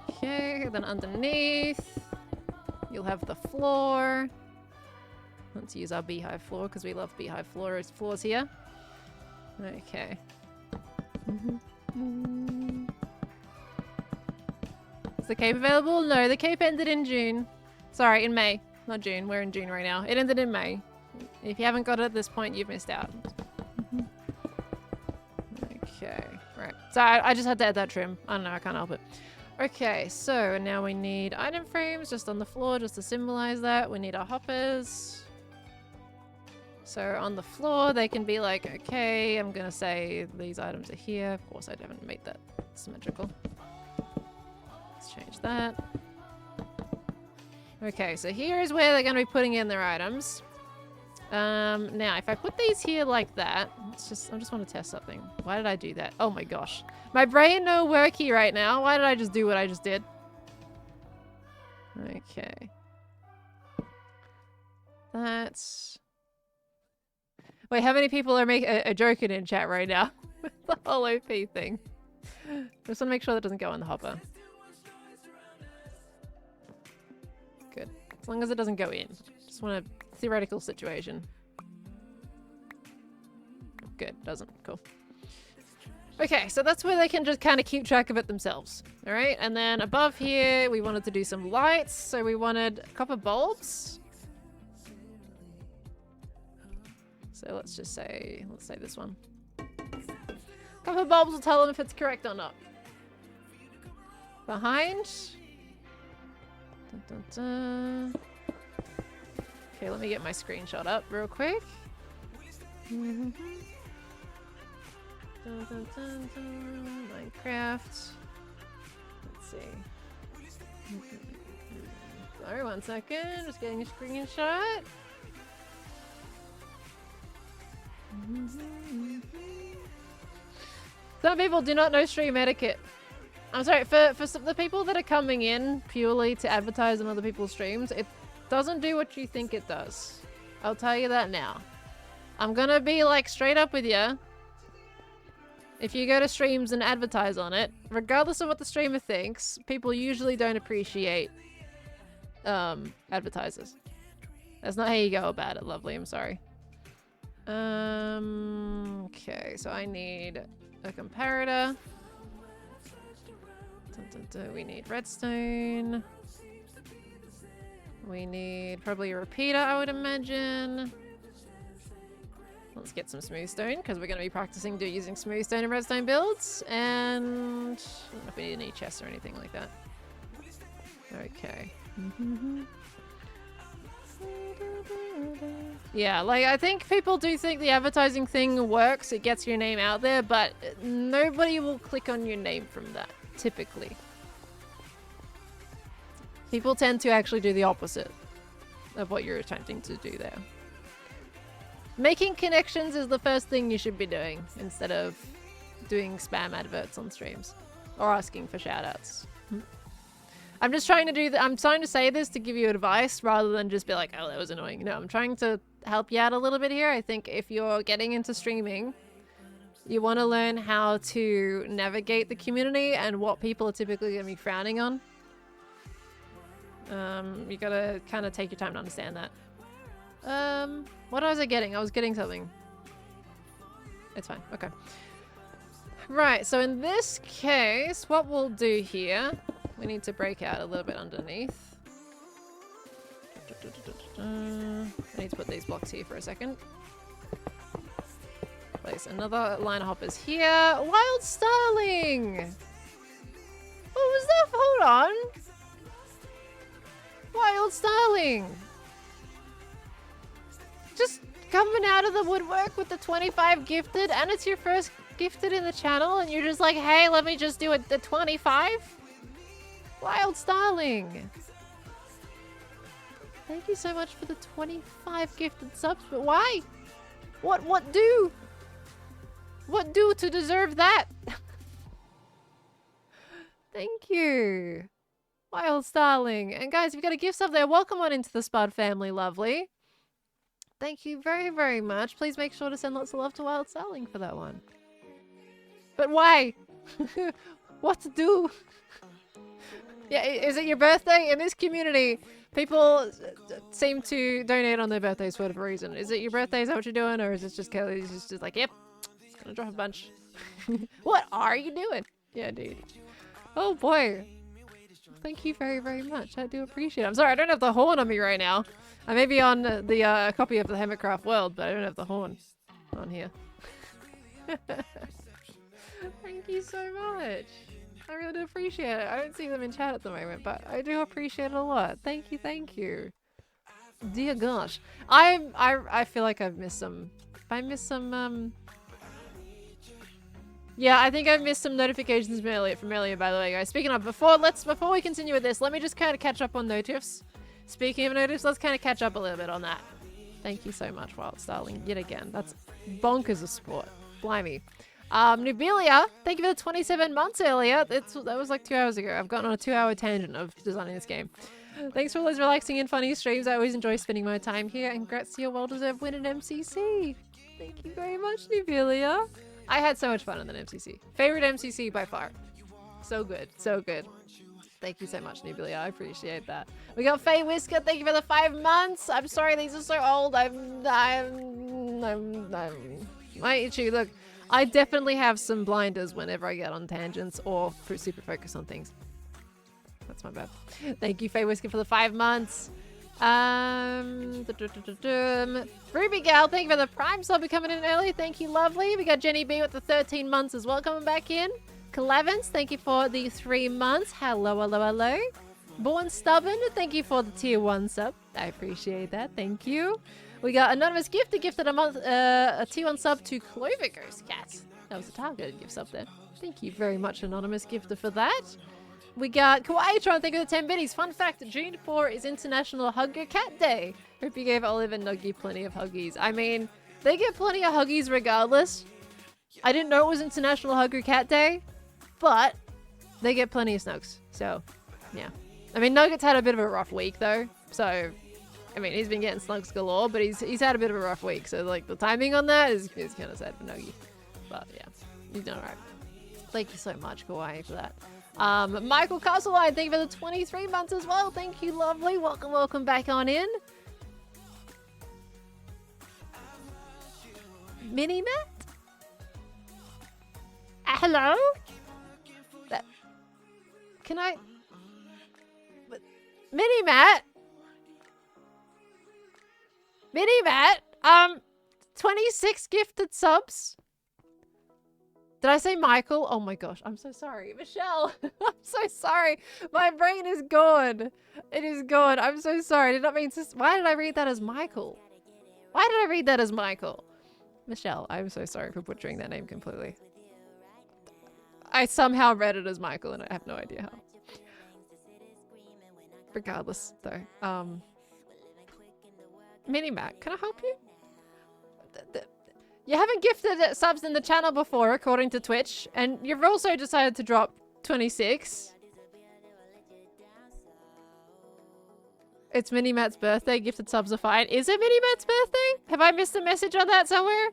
Okay, then underneath, you'll have the floor. Let's use our beehive floor because we love beehive floors here. Okay. Is the cape available? No, the cape ended in June. Sorry, in May. Not June. We're in June right now. It ended in May. If you haven't got it at this point, you've missed out. Okay, right. So I just had to add that trim. I don't know, I can't help it. Okay, so now we need item frames just on the floor just to symbolize that. We need our hoppers. So on the floor, they can be like, okay, I'm gonna say these items are here. Of course, I haven't made that symmetrical. Let's change that. Okay, so here is where they're going to be putting in their items. Now, if I put these here like that, I just want to test something. Why did I do that? Oh my gosh. My brain no worky right now. Why did I just do what I just did? Okay. That's... Wait, how many people are joking in chat right now? With the whole OP thing. Just want to make sure that doesn't go in the hopper. Good. As long as it doesn't go in. Just want a theoretical situation. Good. Doesn't. Cool. Okay, so that's where they can just kind of keep track of it themselves. Alright, and then above here, we wanted to do some lights. So we wanted copper bulbs. So let's say this one. Copper bulbs will tell them if it's correct or not. Behind. Dun, dun, dun. Okay, let me get my screenshot up real quick. Dun, dun, dun, dun. Minecraft. Let's see. Sorry, 1 second. Just getting a screenshot. Some people do not know stream etiquette. I'm sorry, for the people that are coming in purely to advertise on other people's streams, it doesn't do what you think it does. I'll tell you that now. I'm gonna be like straight up with you. If you go to streams and advertise on it, regardless of what the streamer thinks, people usually don't appreciate advertisers. That's not how you go about it, lovely. I'm sorry. Okay, so I need a comparator. We need redstone. We need probably a repeater, I would imagine. Let's get some smooth stone because we're going to be practicing using smooth stone and redstone builds. And I don't know if we need any chests or anything like that. Okay. Yeah, like I think people do think the advertising thing works. It gets your name out there, but nobody will click on your name from that, typically. People tend to actually do the opposite of what you're attempting to do there. Making connections is the first thing you should be doing instead of doing spam adverts on streams or asking for shoutouts. I'm just trying to do I'm trying to say this to give you advice rather than just be like, oh, that was annoying. No, I'm trying to help you out a little bit here. I think if you're getting into streaming, you want to learn how to navigate the community and what people are typically going to be frowning on. You gotta kind of take your time to understand that. What was I getting? I was getting something. It's fine. Okay. Right, so in this case, what we'll do here, we need to break out a little bit underneath. I need to put these blocks here for a second. Place another line of hoppers here. Wild Starling! What was that? Hold on. Wild Starling! Just coming out of the woodwork with the 25 gifted, and it's your first gifted in the channel, and you're just like, hey, let me just do it the 25? Wild Starling! Thank you so much for the 25 gifted subs, but why? What do? What do to deserve that? Thank you. Wild Starling. And guys, if you've got a gift sub there, welcome on into the Spud family, lovely. Thank you very, very much. Please make sure to send lots of love to Wild Starling for that one. But why? What to do? Yeah, is it your birthday? In this community, people seem to donate on their birthdays for whatever reason. Is it your birthday? Is that what you're doing? Or is it just Kelly's just like, yep, gonna drop a bunch. What are you doing? Yeah, dude. Oh boy. Thank you very, very much. I do appreciate it. I'm sorry, I don't have the horn on me right now. I may be on the copy of the Hermitcraft world, but I don't have the horn on here. Thank you so much. I really do appreciate it. I don't see them in chat at the moment, but I do appreciate it a lot. Thank you, thank you. Dear gosh. I feel like I've missed some... I missed some, Yeah, I think I've missed some notifications from earlier, by the way, guys. Speaking of, before we continue with this, let me just kind of catch up on notifs. Speaking of notice, let's kind of catch up a little bit on that. Thank you so much, Wild Starling, yet again. That's bonkers of sport. Blimey. Nubilia, thank you for the 27 months earlier. That was like 2 hours ago. I've gotten on a 2-hour tangent of designing this game. Thanks for all those relaxing and funny streams. I always enjoy spending my time here. And congrats to your well-deserved win at MCC. Thank you very much, Nubilia. I had so much fun in the MCC. Favorite MCC by far. So good. So good. Thank you so much, Nubilia. I appreciate that. We got Faye Whisker. Thank you for the 5 months. I'm sorry, these are so old. My issue. Look, I definitely have some blinders whenever I get on tangents or super focus on things. That's my bad. Thank you, Faye Whisker, for the 5 months. Ruby Gal, thank you for the Prime sub coming in early. Thank you, lovely. We got Jenny B with the 13 months as well coming back in. Calavans, thank you for the 3 months. Hello, hello, hello. Born Stubborn, thank you for the tier 1 sub. I appreciate that. Thank you. We got Anonymous Gift, gifted a tier 1 sub to Clover Ghost Cat. That was a targeted gift sub there. Thank you very much, Anonymous Gifter, for that. We got Kawaii trying to think of the 10 biddies. Fun fact, June 4 is International Hug Your Cat Day. Hope you gave Olive and Nuggy plenty of huggies. I mean, they get plenty of huggies regardless. I didn't know it was International Hug Your Cat Day, but they get plenty of snugs. So, yeah. I mean, Nugget's had a bit of a rough week though. So, I mean, he's been getting snugs galore, but he's had a bit of a rough week. So, like, the timing on that is kind of sad for Nuggy. But, yeah. He's done alright. Thank you so much, Kawaii, for that. Michael Castleline, thank you for the 23 months as well. Thank you, lovely. Welcome, welcome back on in. Mini Matt? Hello? Can I... Mini Matt? Mini Matt? 26 gifted subs. Did I say Michael? Oh my gosh, I'm so sorry. Michelle, I'm so sorry. My brain is gone. It is gone. I'm so sorry. I did not mean to... Why did I read that as Michael? Why did I read that as Michael? Michelle, I'm so sorry for butchering that name completely. I somehow read it as Michael and I have no idea how. Regardless, though. Mini Mac, can I help you? You haven't gifted subs in the channel before, according to Twitch, and you've also decided to drop 26. It's Mini Matt's birthday. Gifted subs are fine. Is it Mini Matt's birthday? Have I missed a message on that somewhere?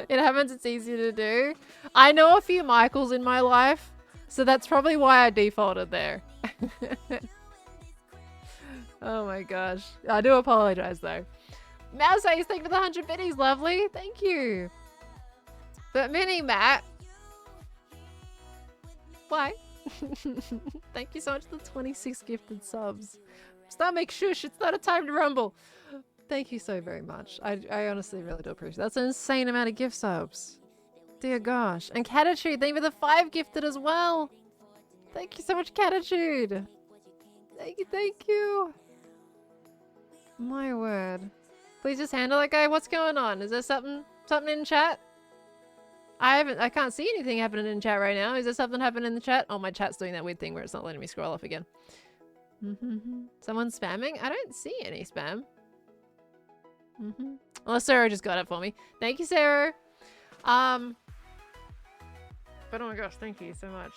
It happens. It's easy to do. I know a few Michaels in my life, so that's probably why I defaulted there. Oh my gosh. I do apologize though. Mouse Ace, thank you for the 100 biddies, lovely. Thank you. But Mini Matt. Why? Thank you so much for the 26 gifted subs. Stomach shush, it's not a time to rumble. Thank you so very much. I honestly really do appreciate it. That's an insane amount of gift subs. Dear gosh. And Catitude, thank you for the 5 gifted as well. Thank you so much, Catitude. Thank you, thank you. My word. Please just handle that guy. What's going on? Is there something in chat? I can't see anything happening in chat right now. Is there something happening in the chat? Oh, my chat's doing that weird thing where it's not letting me scroll off again. Someone's spamming? I don't see any spam. Unless Sarah just got it for me. Thank you, Sarah. But oh my gosh, thank you so much.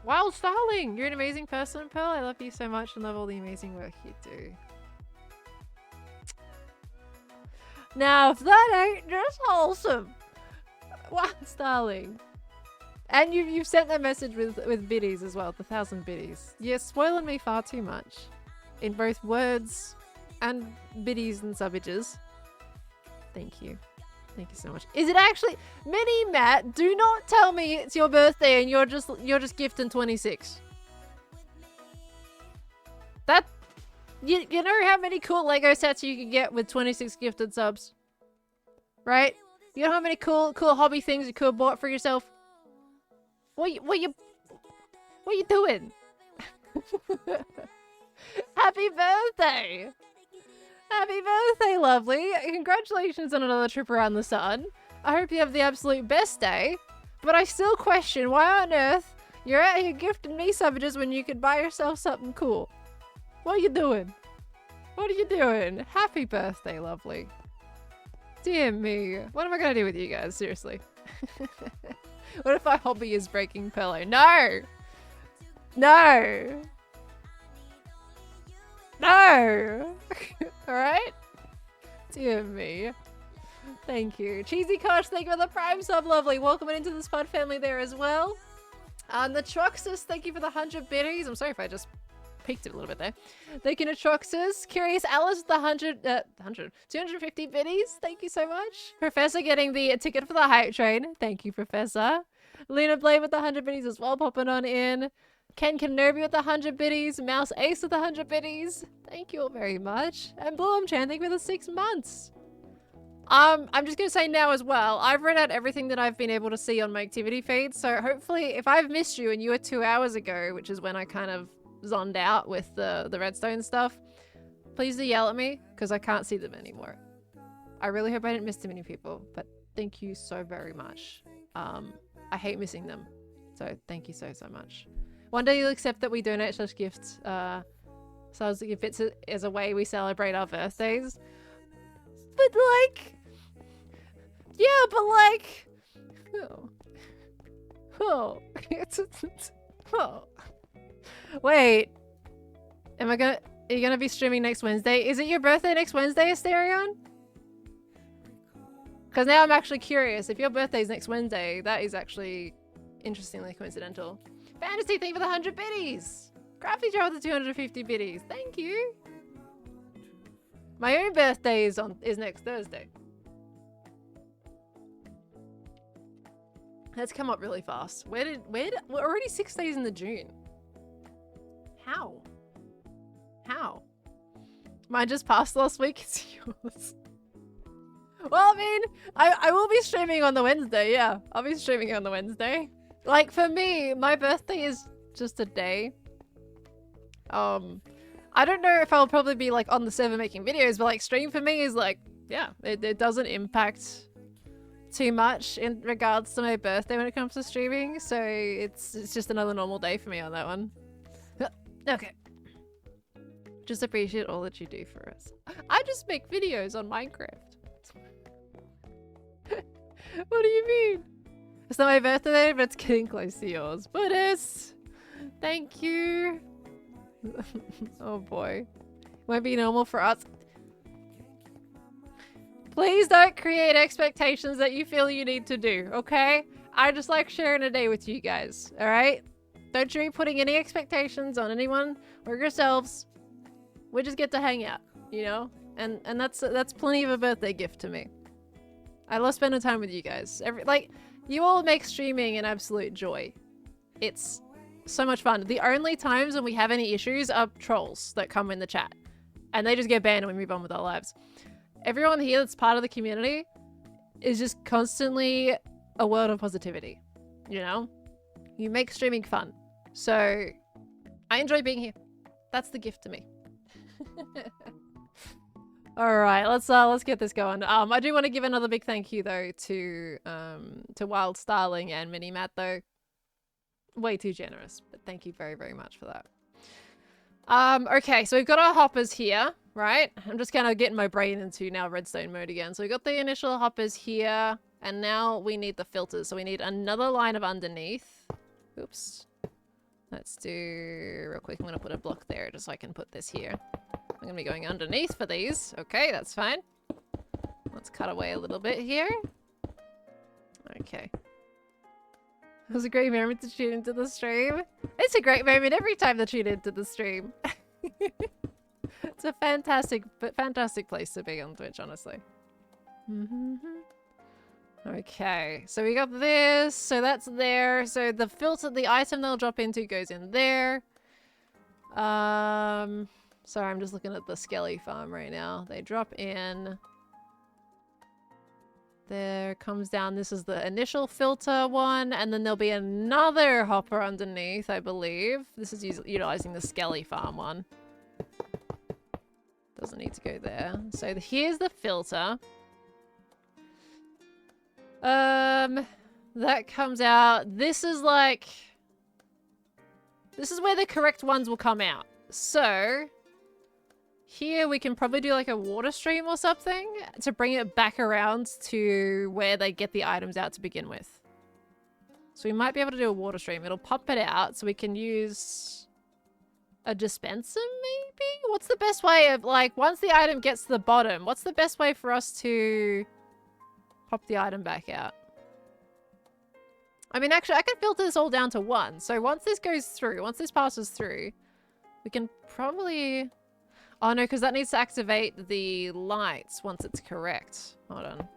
Wild Starling, you're an amazing person, Pearl. I love you so much and love all the amazing work you do. Now, if that ain't just wholesome. Wild Starling. And you've sent that message with biddies as well, the 1,000 biddies. You're spoiling me far too much. In both words and biddies and subbages. Thank you. Thank you so much. Is it actually... Mini Matt, do not tell me it's your birthday and you're just gifting 26. That... You know how many cool Lego sets you can get with 26 gifted subs? Right? You know how many cool hobby things you could have bought for yourself? What you doing? Happy birthday! Happy birthday, lovely! Congratulations on another trip around the sun. I hope you have the absolute best day. But I still question why on earth You're out here gifting me savages when you could buy yourself something cool. What are you doing? What are you doing? Happy birthday, lovely. Dear me. What am I gonna do with you guys? Seriously. What if my hobby is breaking pillow? No! No! No! Alright? Dear me. Thank you. Cheesy Kosh, thank you for the Prime sub, lovely. Welcome into the Spud family there as well. The Troxus, thank you for the 100 biddies. I'm sorry if I just peeked it a little bit there. Thank you to Troxus. Curious Alice, the 250 biddies. Thank you so much. Professor getting the ticket for the hype train. Thank you, Professor. Luna Blade with the 100 biddies as well, popping on in. Ken Kenobi with the 100 biddies. Mouse Ace with the 100 biddies. Thank you all very much. And Bloom Chan, thank you for the 6 months. I'm just gonna say now as well, I've read out everything that I've been able to see on my activity feed, so hopefully if I've missed you and you were 2 hours ago, which is when I kind of zoned out with the redstone stuff, please do yell at me, because I can't see them anymore. I really hope I didn't miss too many people, but thank you so very much. I hate missing them, so thank you so much. One day you'll accept that we donate such gifts, so as if it's as a way we celebrate our birthdays. But like... Yeah, but like... Oh. Oh. Wait. Are you gonna be streaming next Wednesday? Is it your birthday next Wednesday, Asterion? Because now I'm actually curious. If your birthday's next Wednesday, that is actually interestingly coincidental. Fantasy thing for the 100 biddies! Crafty Joe with the 250 biddies. Thank you! My own birthday is next Thursday. That's come up really fast. We're already 6 days in the June. How? How? Mine just passed last week, it's yours. Well, I mean, I will be streaming on the Wednesday, yeah. I'll be streaming on the Wednesday. Like, for me, my birthday is just a day. I don't know if I'll probably be, like, on the server making videos, but, like, stream for me is, like, yeah, it doesn't impact too much in regards to my birthday when it comes to streaming, so it's just another normal day for me on that one. Okay. Just appreciate all that you do for us. I just make videos on Minecraft. What do you mean? It's not my birthday, but it's getting close to yours. Buddhist! Thank you! Oh boy. Won't be normal for us. Please don't create expectations that you feel you need to do, okay? I just like sharing a day with you guys, alright? Don't you be putting any expectations on anyone or yourselves. We just get to hang out, you know? And that's plenty of a birthday gift to me. I love spending time with you guys. You all make streaming an absolute joy. It's so much fun. The only times when we have any issues are trolls that come in the chat. And they just get banned and we move on with our lives. Everyone here that's part of the community is just constantly a world of positivity. You know? You make streaming fun. So, I enjoy being here. That's the gift to me. Alright, let's get this going. I do want to give another big thank you though to Wild Starling and Minimat though. Way too generous, but thank you very, very much for that. Okay, so we've got our hoppers here, right? I'm just kind of getting my brain into now redstone mode again. So we've got the initial hoppers here, and now we need the filters. So we need another line of underneath. Oops. Let's do real quick. I'm going to put a block there just so I can put this here. I'm going to be going underneath for these. Okay, that's fine. Let's cut away a little bit here. Okay. It was a great moment to tune into the stream. It's a great moment every time to tune into the stream. It's a fantastic place to be on Twitch, honestly. Okay, so we got this. So that's there. So the filter, the item they'll drop into goes in there. Sorry, I'm just looking at the Skelly farm right now. They drop in. There comes down. This is the initial filter one, and then there'll be another hopper underneath, I believe. This is utilizing the Skelly farm one. Doesn't need to go there. So here's the filter. That comes out. This is like This is where the correct ones will come out. So here we can probably do like a water stream or something to bring it back around to where they get the items out to begin with. So we might be able to do a water stream. It'll pump it out so we can use a dispenser maybe? What's the best way of like, once the item gets to the bottom, what's the best way for us to pop the item back out? I mean, actually, I can filter this all down to 1. So once this goes through, once this passes through, we can probably... Oh no, because that needs to activate the lights once it's correct. Hold on.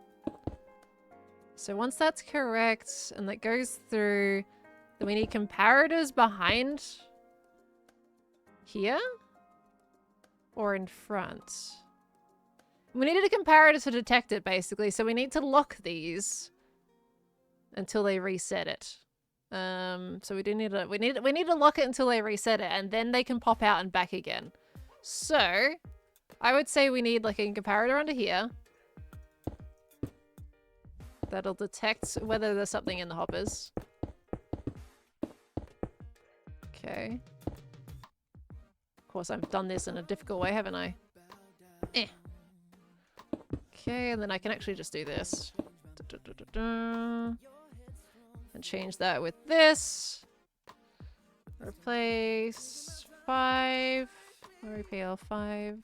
So once that's correct and that goes through, then we need comparators behind here or in front. We needed a comparator to detect it basically, so we need to lock these until they reset it. So we need to lock it until they reset it, and then they can pop out and back again. So I would say we need like a comparator under here that'll detect whether there's something in the hoppers. Okay. Of course, I've done this in a difficult way, haven't I? Eh. Okay, and then I can actually just do this. And change that with this. Replace 5. RPL 5.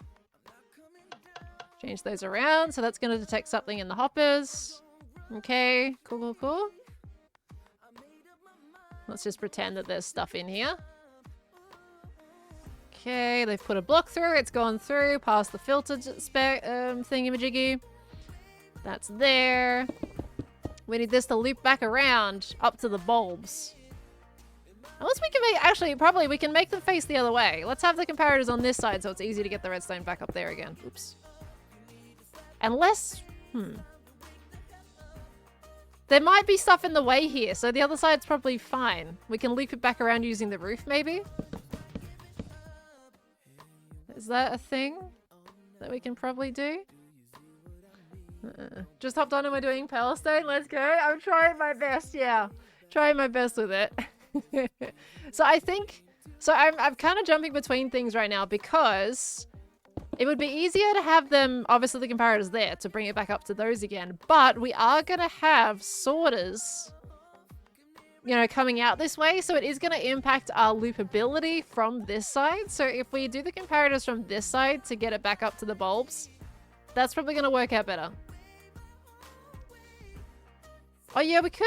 Change those around. So that's going to detect something in the hoppers. Okay, cool. Let's just pretend that there's stuff in here. Okay, they've put a block through. It's gone through, past the filter thingamajiggy. That's there. We need this to loop back around up to the bulbs. Unless we can make, actually, probably we can make them face the other way. Let's have the comparators on this side so it's easy to get the redstone back up there again. Oops. Unless, there might be stuff in the way here, so the other side's probably fine. We can loop it back around using the roof, maybe? Is that a thing that we can probably do? Just hopped on and we're doing Pearlstone. Let's go. I'm trying my best, yeah. Trying my best with it. So I think... So I'm kind of jumping between things right now because it would be easier to have them, obviously the comparators there, to bring it back up to those again. But we are going to have sorters, you know, coming out this way. So it is going to impact our loopability from this side. So if we do the comparators from this side to get it back up to the bulbs, that's probably going to work out better. Oh yeah, we could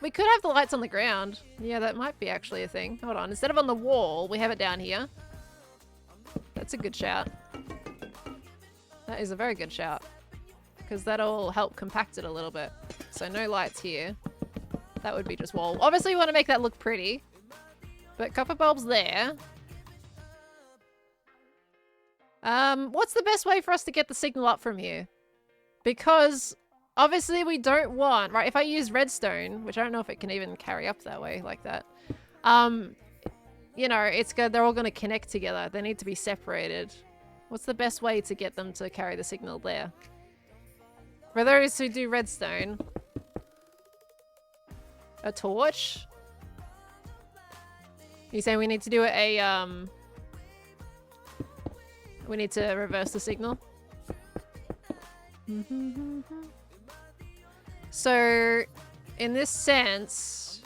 have the lights on the ground. Yeah, that might be actually a thing. Hold on. Instead of on the wall, we have it down here. That's a good shout. That is a very good shout. Because that'll help compact it a little bit. So no lights here. That would be just wall. Obviously, you want to make that look pretty. But copper bulbs there. What's the best way for us to get the signal up from here? Because... obviously, we don't want, right, if I use redstone, which I don't know if it can even carry up that way like that, you know, they're all going to connect together. They need to be separated. What's the best way to get them to carry the signal there? For those who do redstone, a torch? You saying we need to do we need to reverse the signal? So, in this sense...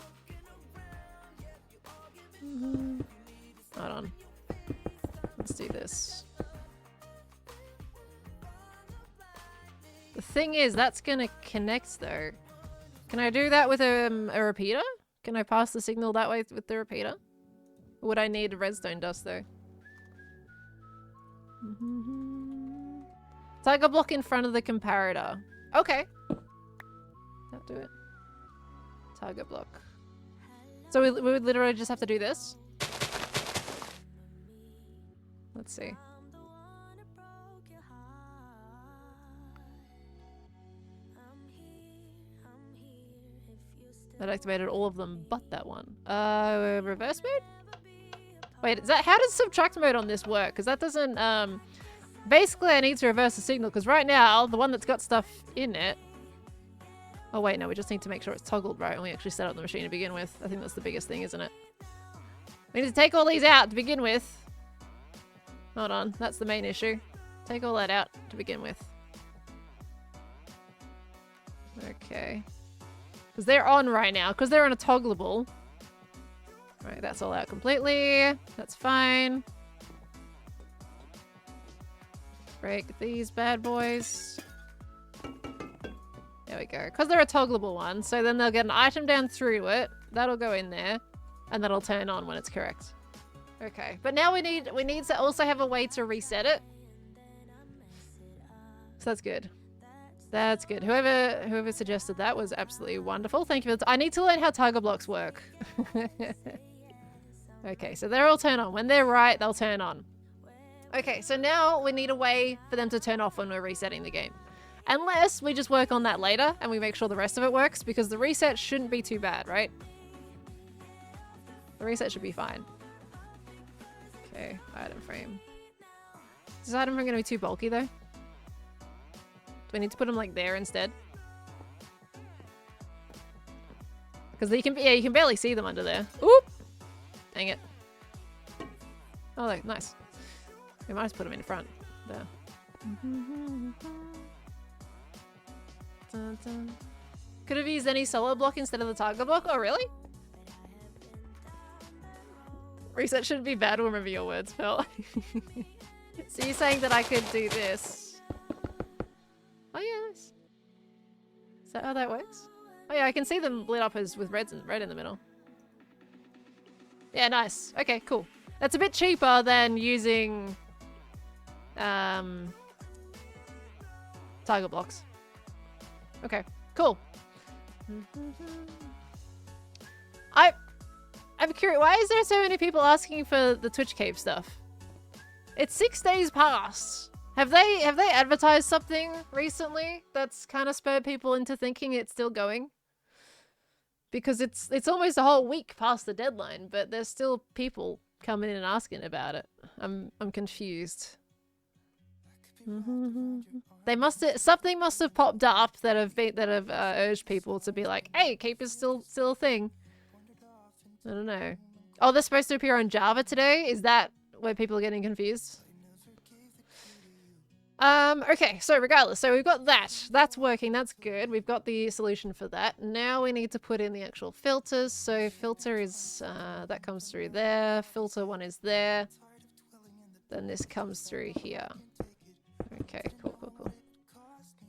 hold on. Let's do this. The thing is, that's gonna connect though. Can I do that with a repeater? Can I pass the signal that way with the repeater? Or would I need redstone dust though? Tiger block in front of the comparator. Okay. That'll do it. Target block. So we would literally just have to do this? Let's see. That activated all of them but that one. Reverse mode? Wait, is that, how does subtract mode on this work? Because that doesn't, basically I need to reverse the signal because right now, the one that's got stuff in it. Oh wait, no, we just need to make sure it's toggled right when we actually set up the machine to begin with. I think that's the biggest thing, isn't it? We need to take all these out to begin with. Hold on, that's the main issue. Take all that out to begin with. Okay. Because they're on right now, because they're on a toggleable. Right, that's all out completely. That's fine. Break these bad boys. There we go. Because they're a toggleable one, so then they'll get an item down through it. That'll go in there, and that'll turn on when it's correct. Okay, but now we need to also have a way to reset it. So that's good. That's good. Whoever suggested that was absolutely wonderful. Thank you. I need to learn how tiger blocks work. Okay, so they'll all turn on. When they're right, they'll turn on. Okay, so now we need a way for them to turn off when we're resetting the game. Unless we just work on that later and we make sure the rest of it works, because the reset shouldn't be too bad, right? The reset should be fine. Okay, item frame. Is this item frame going to be too bulky though? Do we need to put them like there instead? Because you can barely see them under there. Oop! Dang it. Oh, look, nice. We might just put them in front. There. Dun, dun. Could have used any solo block instead of the target block? Oh, really? Reset shouldn't be bad. Remember your words, Pearl. So you're saying that I could do this? Oh yeah, nice. Is that how that works? Oh yeah, I can see them lit up as with red in the middle. Yeah, nice. Okay, cool. That's a bit cheaper than using target blocks. Okay, cool. I'm curious, why is there so many people asking for the Twitch Cape stuff? It's 6 days past. Have they advertised something recently that's kind of spurred people into thinking it's still going? Because it's almost a whole week past the deadline, but there's still people coming in and asking about it. I'm confused. Something must have popped up that have urged people to be like, hey, Cape is still a thing. I don't know. Oh, they're supposed to appear on Java today? Is that where people are getting confused? Okay, so regardless, so we've got that. That's working, that's good. We've got the solution for that. Now we need to put in the actual filters. So filter is, that comes through there. Filter one is there. Then this comes through here. Okay, cool.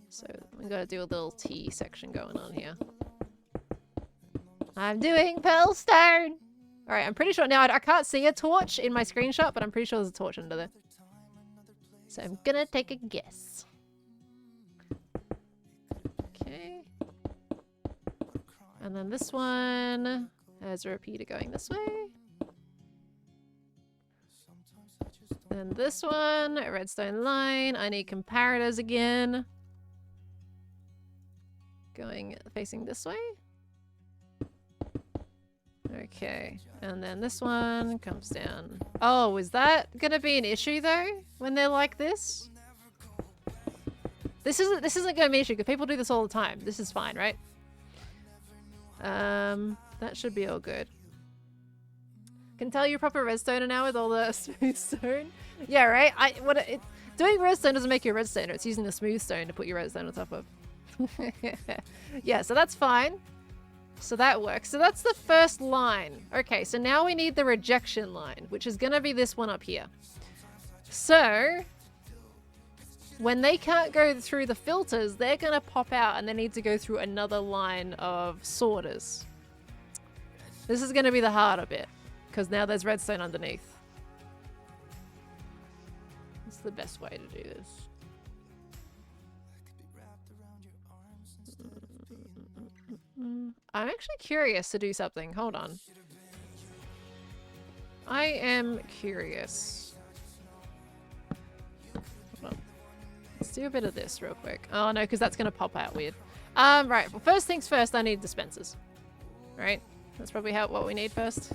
So we gotta do a little T section going on here. I'm doing Pearlstone! Alright, I'm pretty sure now I can't see a torch in my screenshot, but I'm pretty sure there's a torch under there. So I'm gonna take a guess. Okay. And then this one has a repeater going this way. Then this one, a redstone line. I need comparators again. Going, facing this way. Okay, and then this one comes down. Oh, is that gonna be an issue though? When they're like this? This isn't gonna be an issue because people do this all the time. This is fine, right? That should be all good. Can tell you're a proper redstoner now with all the smooth stone. Yeah, right? Doing redstone doesn't make you a redstoner. It's using the smooth stone to put your redstone on top of. Yeah, so that's fine. So that works. So that's the first line. Okay, so now we need the rejection line, which is going to be this one up here. So when they can't go through the filters, they're going to pop out and they need to go through another line of sorters. This is going to be the harder bit because now there's redstone underneath. It's the best way to do this. I'm actually curious to do something. Hold on. I am curious. Hold on. Let's do a bit of this real quick. Oh no, because that's going to pop out weird. Right. Well, first things first, I need dispensers. Right? That's probably what we need first.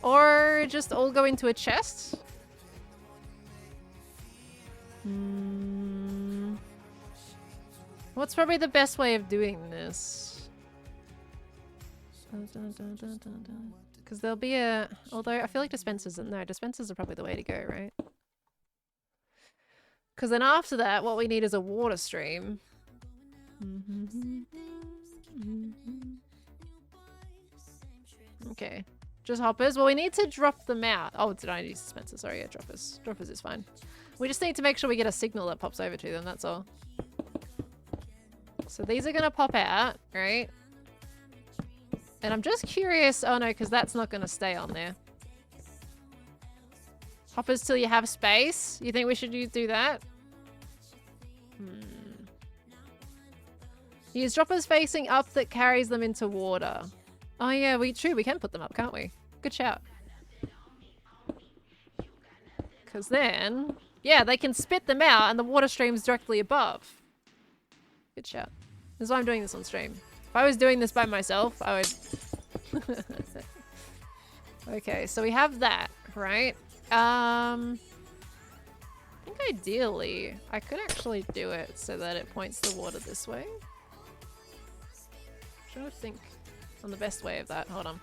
Or just all go into a chest. What's probably the best way of doing this? Because there'll be a... Although I feel like dispensers... No, dispensers are probably the way to go, right? Because then after that, what we need is a water stream. Okay. Just hoppers. Well, we need to drop them out. Oh, did I use dispensers? Sorry, yeah, droppers. Droppers is fine. We just need to make sure we get a signal that pops over to them, that's all. So these are going to pop out, right? And I'm just curious... Oh, no, because that's not going to stay on there. Hoppers till you have space? You think we should do that? Use droppers facing up that carries them into water. Oh yeah, we can put them up, can't we? Good shout. Because then... Yeah, they can spit them out and the water stream's directly above. Good shout. This is why I'm doing this on stream. If I was doing this by myself, I would... Okay, so we have that, right? I think ideally, I could actually do it so that it points the water this way. I'm trying to think on the best way of that. Hold on.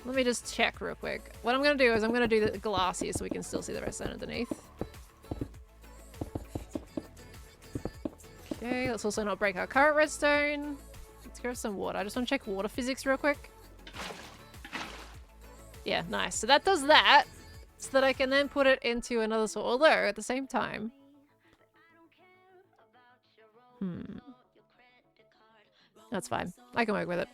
Let me just check real quick. What I'm going to do is I'm going to do the glass here so we can still see the rest underneath. Okay, let's also not break our current redstone. Let's grab some water. I just want to check water physics real quick. Yeah, nice. So that does that. So that I can then put it into another sort. Although, at the same time... That's fine. I can work with it.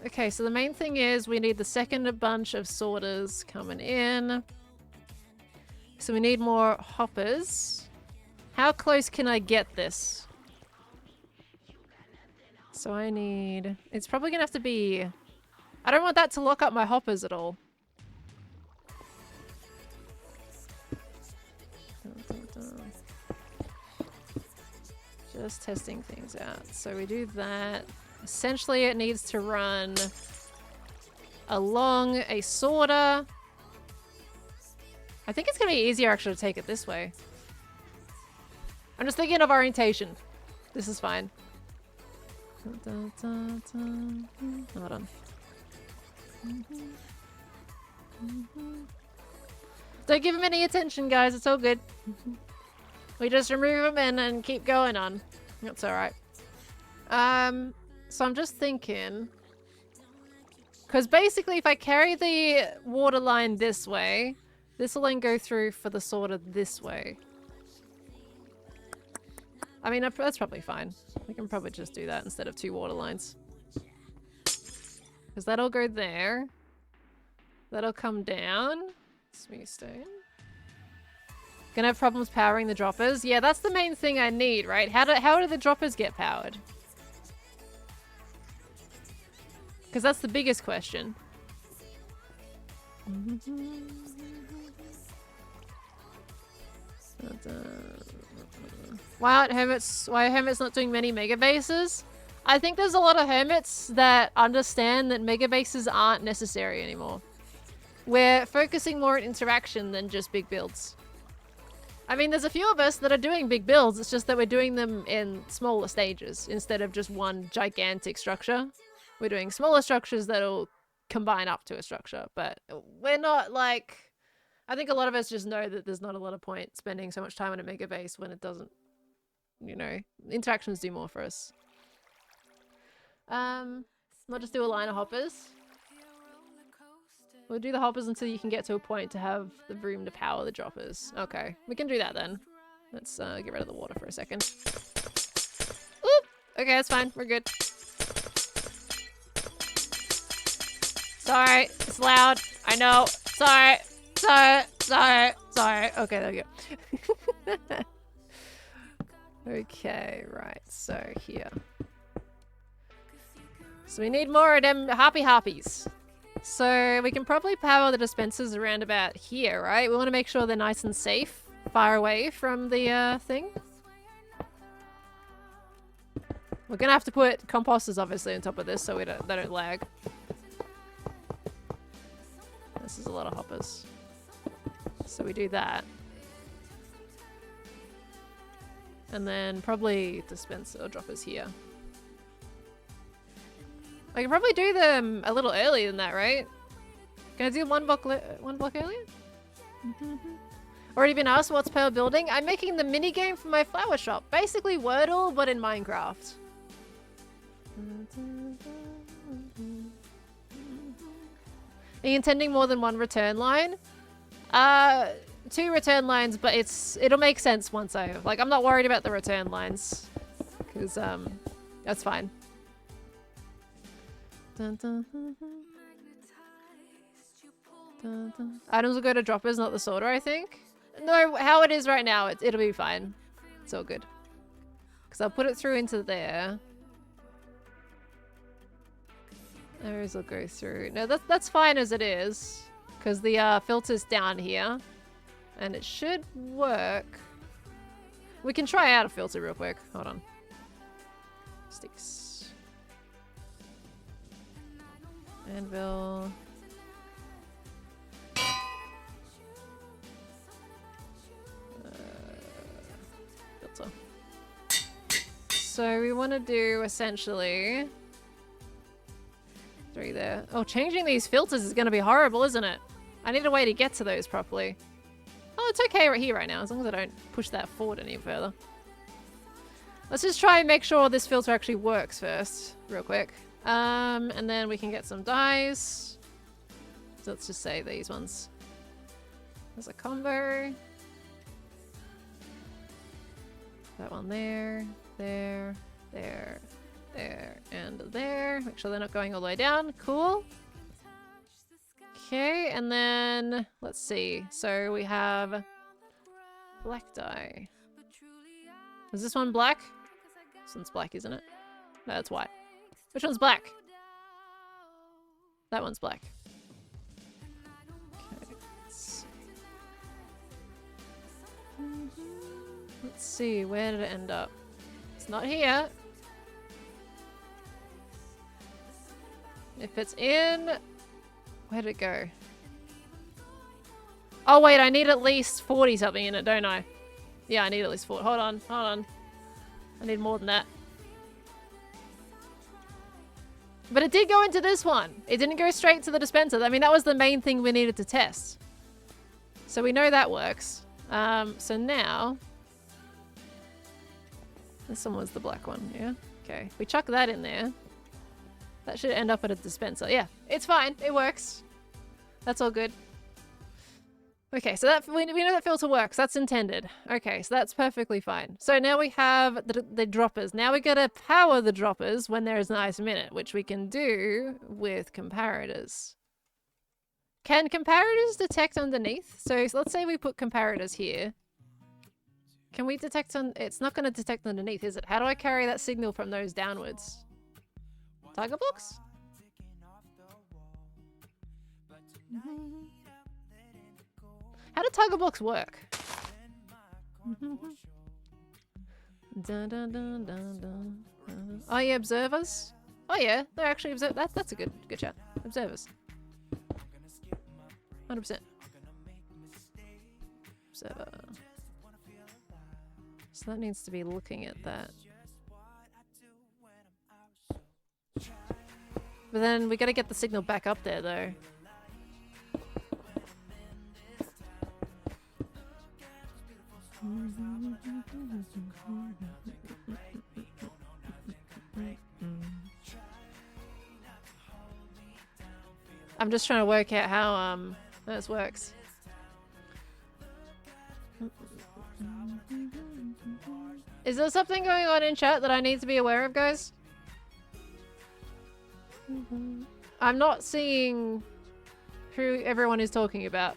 Okay, so the main thing is we need the second bunch of sorters coming in. So we need more hoppers. How close can I get this? So I need... It's probably going to have to be... I don't want that to lock up my hoppers at all. Just testing things out. So we do that. Essentially, it needs to run along a sorter. I think it's going to be easier actually to take it this way. I'm just thinking of orientation. This is fine. Hold on. Don't give him any attention, guys. It's all good. We just remove them in and keep going on. That's alright. So I'm just thinking... Because basically if I carry the water line this way, this will then go through for the sorter this way. I mean, that's probably fine. We can probably just do that instead of two water lines. Because that'll go there. That'll come down. Smooth stone. Gonna have problems powering the droppers. Yeah, that's the main thing I need, right? How do the droppers get powered? Because that's the biggest question. Why are hermits not doing many mega bases? I think there's a lot of hermits that understand that mega bases aren't necessary anymore. We're focusing more on interaction than just big builds. I mean, there's a few of us that are doing big builds, it's just that we're doing them in smaller stages instead of just one gigantic structure. We're doing smaller structures that'll combine up to a structure, but we're not like... I think a lot of us just know that there's not a lot of point spending so much time on a mega base when it doesn't, you know, interactions do more for us. Not just do a line of hoppers. We'll do the hoppers until you can get to a point to have the room to power the droppers. Okay, we can do that then. Let's get rid of the water for a second. Oop! Okay, that's fine. We're good. Sorry, it's loud. I know. Sorry. Sorry. Okay, there we go. Okay, right. So here. So we need more of them hoppies. So we can probably power the dispensers around about here, right? We want to make sure they're nice and safe, far away from the thing. We're gonna have to put composters obviously on top of this so they don't lag. This is a lot of hoppers. So we do that. And then probably dispenser or droppers here. I can probably do them a little earlier than that, right? Can I do one block earlier? Already been asked what's Pearl building? I'm making the mini game for my flower shop. Basically Wordle, but in Minecraft. Are you intending more than one return line? 2 return lines, but it'll make sense once I'm not worried about the return lines. Because, that's fine. Items will go to droppers, not the sorter, I think. No, how it is right now, it'll be fine. It's all good. Because I'll put it through into there. Arrows will go through. No, that's fine as it is. Because the filter's down here. And it should work. We can try out a filter real quick. Hold on. Sticks. Anvil. Filter. So we want to do essentially 3 there. Oh, changing these filters is going to be horrible, isn't it? I need a way to get to those properly. Oh, it's okay right here right now, as long as I don't push that forward any further. Let's just try and make sure this filter actually works first, real quick. And then we can get some dies. So let's just say these ones. There's a combo. That one there, there, there, there, and there. Make sure they're not going all the way down. Cool. Okay, and then let's see. So we have black dye. Is this one black? This one's black, isn't it? No, it's white. Which one's black? That one's black. Okay, let's see. Where did it end up? It's not here. If it's in... Where'd it go? Oh wait, I need at least 40 something in it, don't I? Yeah, I need at least 40. Hold on, hold on. I need more than that. But it did go into this one. It didn't go straight to the dispenser. I mean, that was the main thing we needed to test. So we know that works. So now... This one was the black one, yeah? Okay, we chuck that in there. That should end up at a dispenser. Yeah, it's fine. It works. That's all good. Okay, so that we know that filter works. That's intended. Okay, so that's perfectly fine. So now we have the droppers. Now we gotta power the droppers when there is an item in it, which we can do with comparators. Can comparators detect underneath? So let's say we put comparators here. Can we detect on... It's not going to detect underneath, is it? How do I carry that signal from those downwards? Tiger blocks? How do tiger blocks work? Oh yeah, observers? Oh yeah, they're actually that's a good chat. Observers. 100%. Observer. So that needs to be looking at that. But then we gotta get the signal back up there though. I'm just trying to work out how this works. Is there something going on in chat that I need to be aware of, guys? I'm not seeing who everyone is talking about.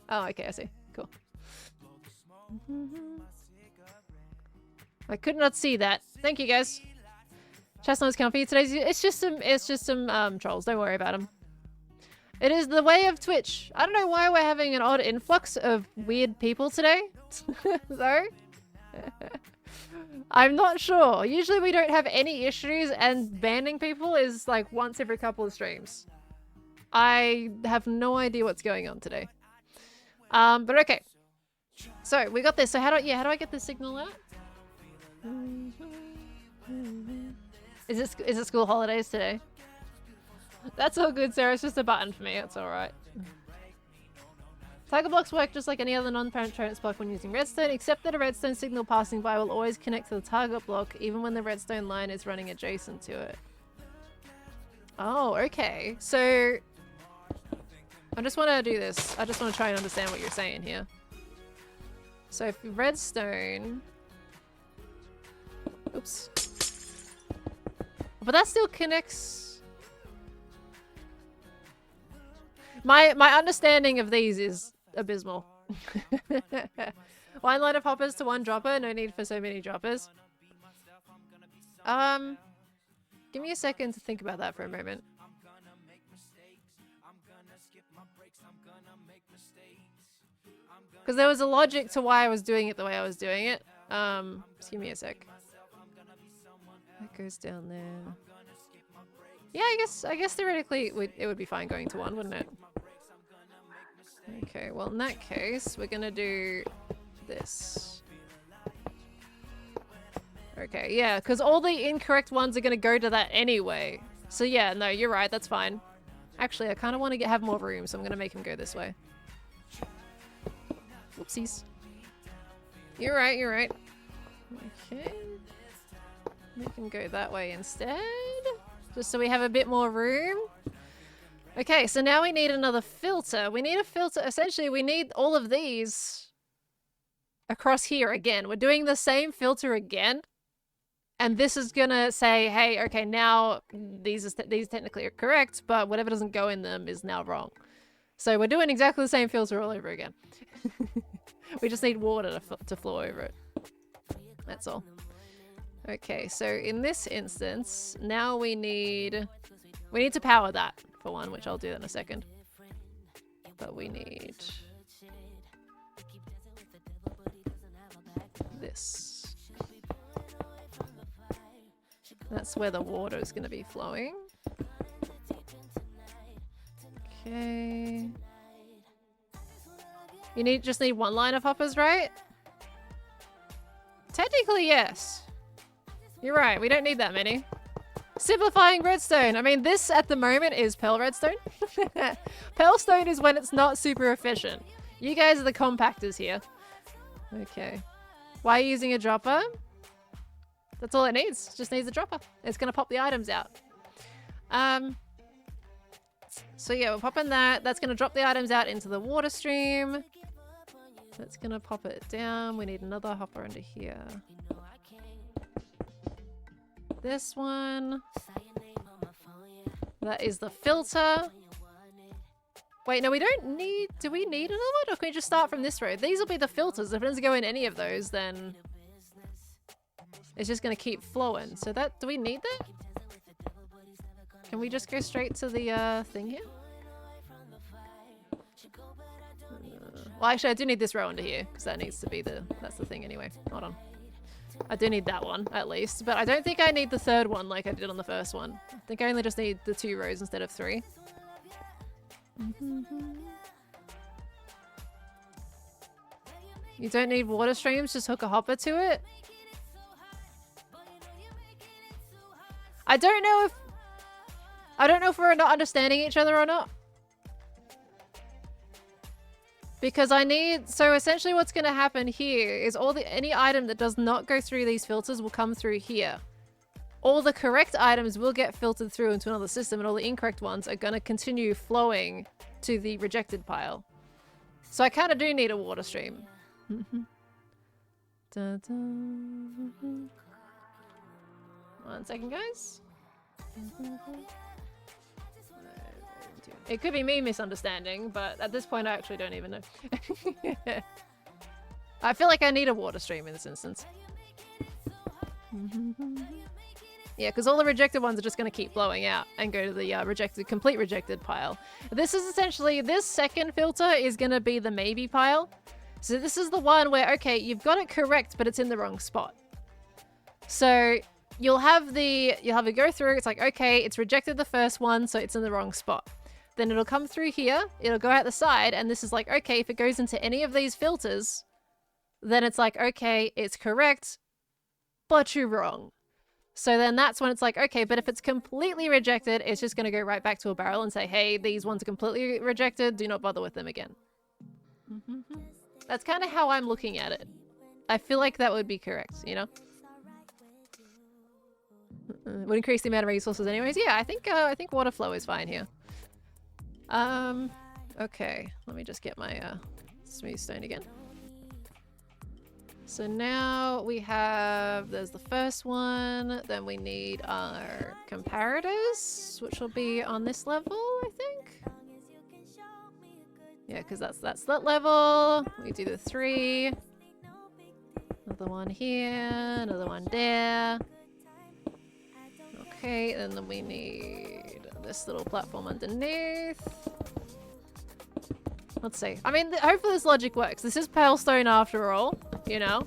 Oh, okay, I see. Cool. I could not see that. Thank you, guys. Chestnut's comfy. It's just some trolls. Don't worry about them. It is the way of Twitch. I don't know why we're having an odd influx of weird people today. Though. I'm not sure. Usually we don't have any issues and banning people is like once every couple of streams. I have no idea what's going on today. But okay. So we got this. So how do I get the signal out? Is it school holidays today? That's all good, Sarah. It's just a button for me. It's all right. Tiger blocks work just like any other non-penetrance block when using redstone, except that a redstone signal passing by will always connect to the target block, even when the redstone line is running adjacent to it. Oh, okay. So I just want to do this. I just want to try and understand what you're saying here. So if redstone... Oops. But that still connects... My understanding of these is abysmal. One line of hoppers to one dropper. No need for so many droppers. Give me a second to think about that for a moment. Because there was a logic to why I was doing it the way I was doing it. Just give me a sec. That goes down there. Yeah, I guess theoretically it would be fine going to one, wouldn't it? Okay, well in that case, we're gonna do this. Okay, yeah, because all the incorrect ones are gonna go to that anyway. So yeah, no, you're right, that's fine. Actually, I kind of want to have more room, so I'm gonna make him go this way. Whoopsies. You're right, you're right. Okay. Make him go that way instead. Just so we have a bit more room. Okay, so now we need another filter. We need a filter. Essentially, we need all of these across here again. We're doing the same filter again. And this is gonna say, hey, okay, now these technically are correct, but whatever doesn't go in them is now wrong. So we're doing exactly the same filter all over again. We just need water to flow over it. That's all. Okay, so in this instance, now we need to power that for one, which I'll do in a second. But we need this. That's where the water is going to be flowing. Okay. You just need one line of hoppers, right? Technically, yes. You're right, we don't need that many. Simplifying redstone. I mean, this at the moment is pearl redstone. Pearlstone is when it's not super efficient. You guys are the compactors here. Okay. Why are you using a dropper? That's all it needs. It just needs a dropper. It's going to pop the items out. So yeah, we're popping that. That's going to drop the items out into the water stream. That's going to pop it down. We need another hopper under here. This one. That is the filter. Wait, no, we don't need... Do we need another one? Or can we just start from this row? These will be the filters. If it doesn't go in any of those, then... it's just going to keep flowing. So that... Do we need that? Can we just go straight to the thing here? Well, actually, I do need this row under here. Because that needs to be the... That's the thing anyway. Hold on. I do need that one, at least. But I don't think I need the third one like I did on the first one. I think I only just need the 2 rows instead of 3. You don't need water streams, just hook a hopper to it. I don't know if we're not understanding each other or not. Because so essentially what's going to happen here is any item that does not go through these filters will come through here. All the correct items will get filtered through into another system, and all the incorrect ones are going to continue flowing to the rejected pile. So I kind of do need a water stream. Da -da. 1 second, guys. It could be me misunderstanding, but at this point I actually don't even know. I feel like I need a water stream in this instance. Yeah, because all the rejected ones are just going to keep flowing out and go to the complete rejected pile. This is essentially, this second filter is going to be the maybe pile. So this is the one where, okay, you've got it correct, but it's in the wrong spot. So you'll have it go through, it's like, okay, it's rejected the first one, so it's in the wrong spot. then it'll come through here, it'll go out the side, and this is like, okay, if it goes into any of these filters, then it's like, okay, it's correct, but you're wrong. So then that's when it's like, okay, but if it's completely rejected, it's just going to go right back to a barrel and say, hey, these ones are completely rejected, do not bother with them again. That's kind of how I'm looking at it. I feel like that would be correct, you know? Would increase the amount of resources anyways. Yeah, I think water flow is fine here. Okay, let me just get my smooth stone again. So now we have, there's the first one, then we need our comparators, which will be on this level, I think. Yeah, because that's that level. We do the 3. Another one here, another one there. Okay, and then we need this little platform underneath. Let's see. I mean, hopefully this logic works. This is pale stone after all, you know?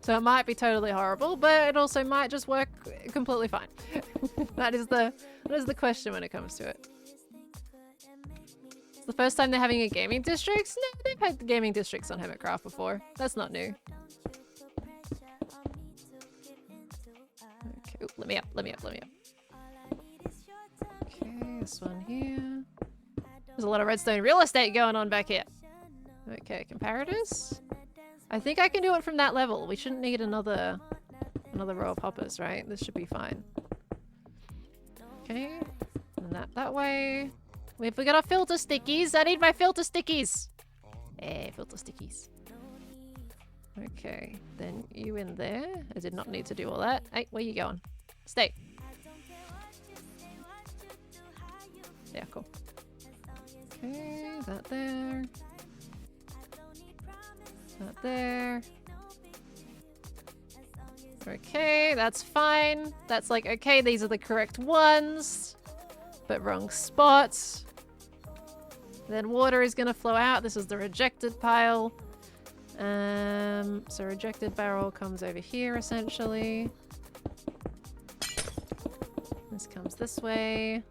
So it might be totally horrible, but it also might just work completely fine. That is the question when it comes to it. It's the first time they're having a gaming district? No, they've had gaming districts on Hermitcraft before. That's not new. Okay, ooh, let me up. Okay, this one here. There's a lot of redstone real estate going on back here. Okay, comparators. I think I can do it from that level. We shouldn't need another row of hoppers, right? This should be fine. Okay, and that way. We got our filter stickies. I need my filter stickies. Hey, filter stickies. Okay, then you in there. I did not need to do all that. Hey, where you going? Stay. Yeah, cool. Okay, that there. That there. Okay, that's fine. That's like, okay, these are the correct ones, but wrong spots. Then water is gonna flow out. This is the rejected pile. So rejected barrel comes over here essentially. This comes this way.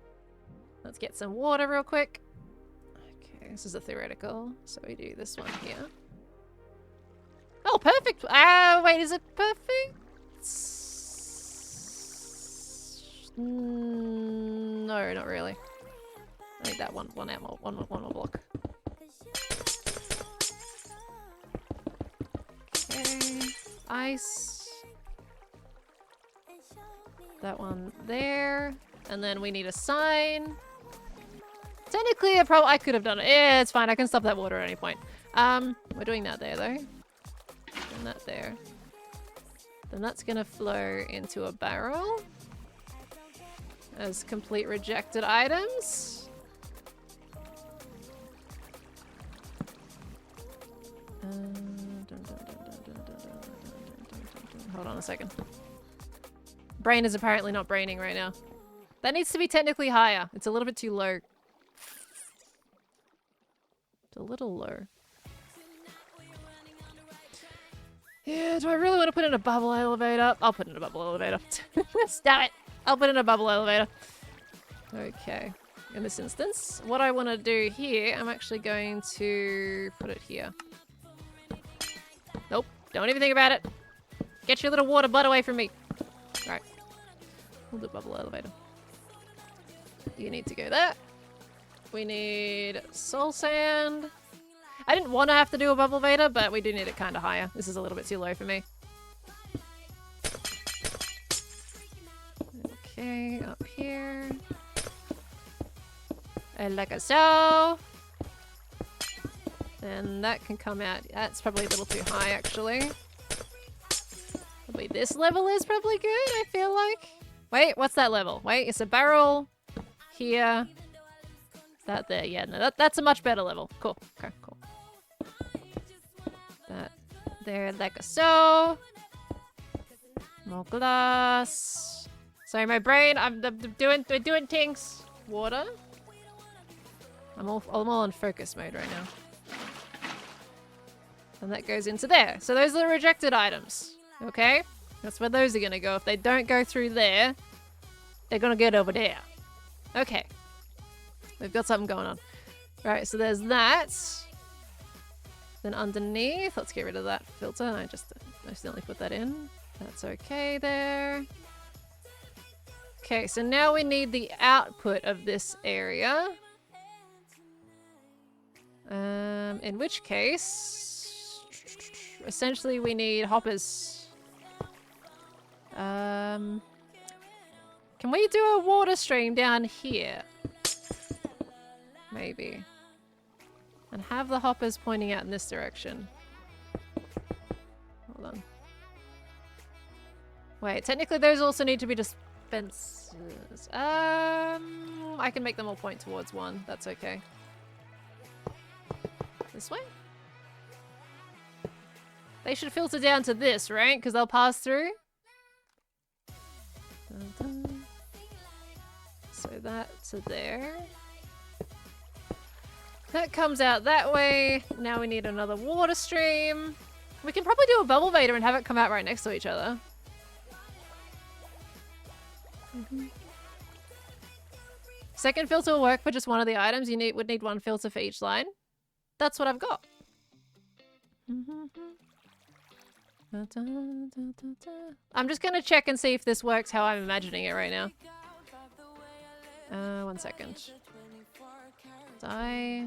Let's get some water real quick. Okay, this is a theoretical. So we do this one here. Oh, perfect! Wait, is it perfect? No, not really. I need that one more block. Okay, ice. That one there. And then we need a sign. Technically, I could have done it. Yeah, it's fine. I can stop that water at any point. We're doing that there, though. And that there. Then that's gonna flow into a barrel as complete rejected items. Hold on a second. Brain is apparently not braining right now. That needs to be technically higher. It's a little bit too low. It's a little low. Yeah, do I really want to put in a bubble elevator? I'll put in a bubble elevator. Stop it! I'll put in a bubble elevator. Okay. In this instance, what I want to do here, I'm actually going to put it here. Nope. Don't even think about it. Get your little water butt away from me. Alright. We'll do bubble elevator. You need to go there. We need soul sand. I didn't want to have to do a bubble elevator, but we do need it kind of higher. This is a little bit too low for me. Okay, up here. And like so. And that can come out. That's probably a little too high, actually. Probably this level is probably good, I feel like. Wait, what's that level? Wait, it's a barrel here. Is that there? Yeah, no, that's a much better level. Cool. Okay, cool. That there, like so. More glass. Sorry, my brain. I'm doing things. Water. I'm all on focus mode right now. And that goes into there. So those are the rejected items. Okay? That's where those are gonna go. If they don't go through there, they're gonna get over there. Okay. We've got something going on. Right, so there's that. Then underneath, let's get rid of that filter. I just accidentally put that in. That's okay there. Okay, so now we need the output of this area. In which case, essentially we need hoppers. Can we do a water stream down here? Maybe. And have the hoppers pointing out in this direction. Hold on. Wait, technically those also need to be dispensers. I can make them all point towards one. That's okay. This way? They should filter down to this, right? Because they'll pass through. Dun, dun. So that to there. That comes out that way. Now we need another water stream. We can probably do a bubble vader and have it come out right next to each other. Second filter will work for just one of the items. You would need one filter for each line. That's what I've got. I'm just gonna check and see if this works how I'm imagining it right now. 1 second. Die.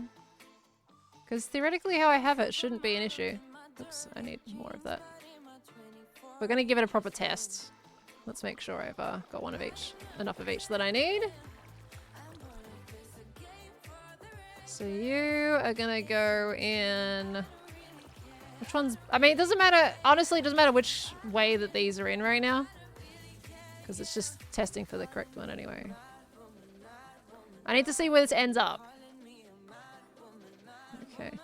Because theoretically how I have it shouldn't be an issue. Oops, I need more of that. We're gonna give it a proper test. Let's make sure I've got one of each. Enough of each that I need. So you are gonna go in... Which one's... I mean, it doesn't matter... Honestly, it doesn't matter which way that these are in right now. Because it's just testing for the correct one anyway. I need to see where this ends up. Okay.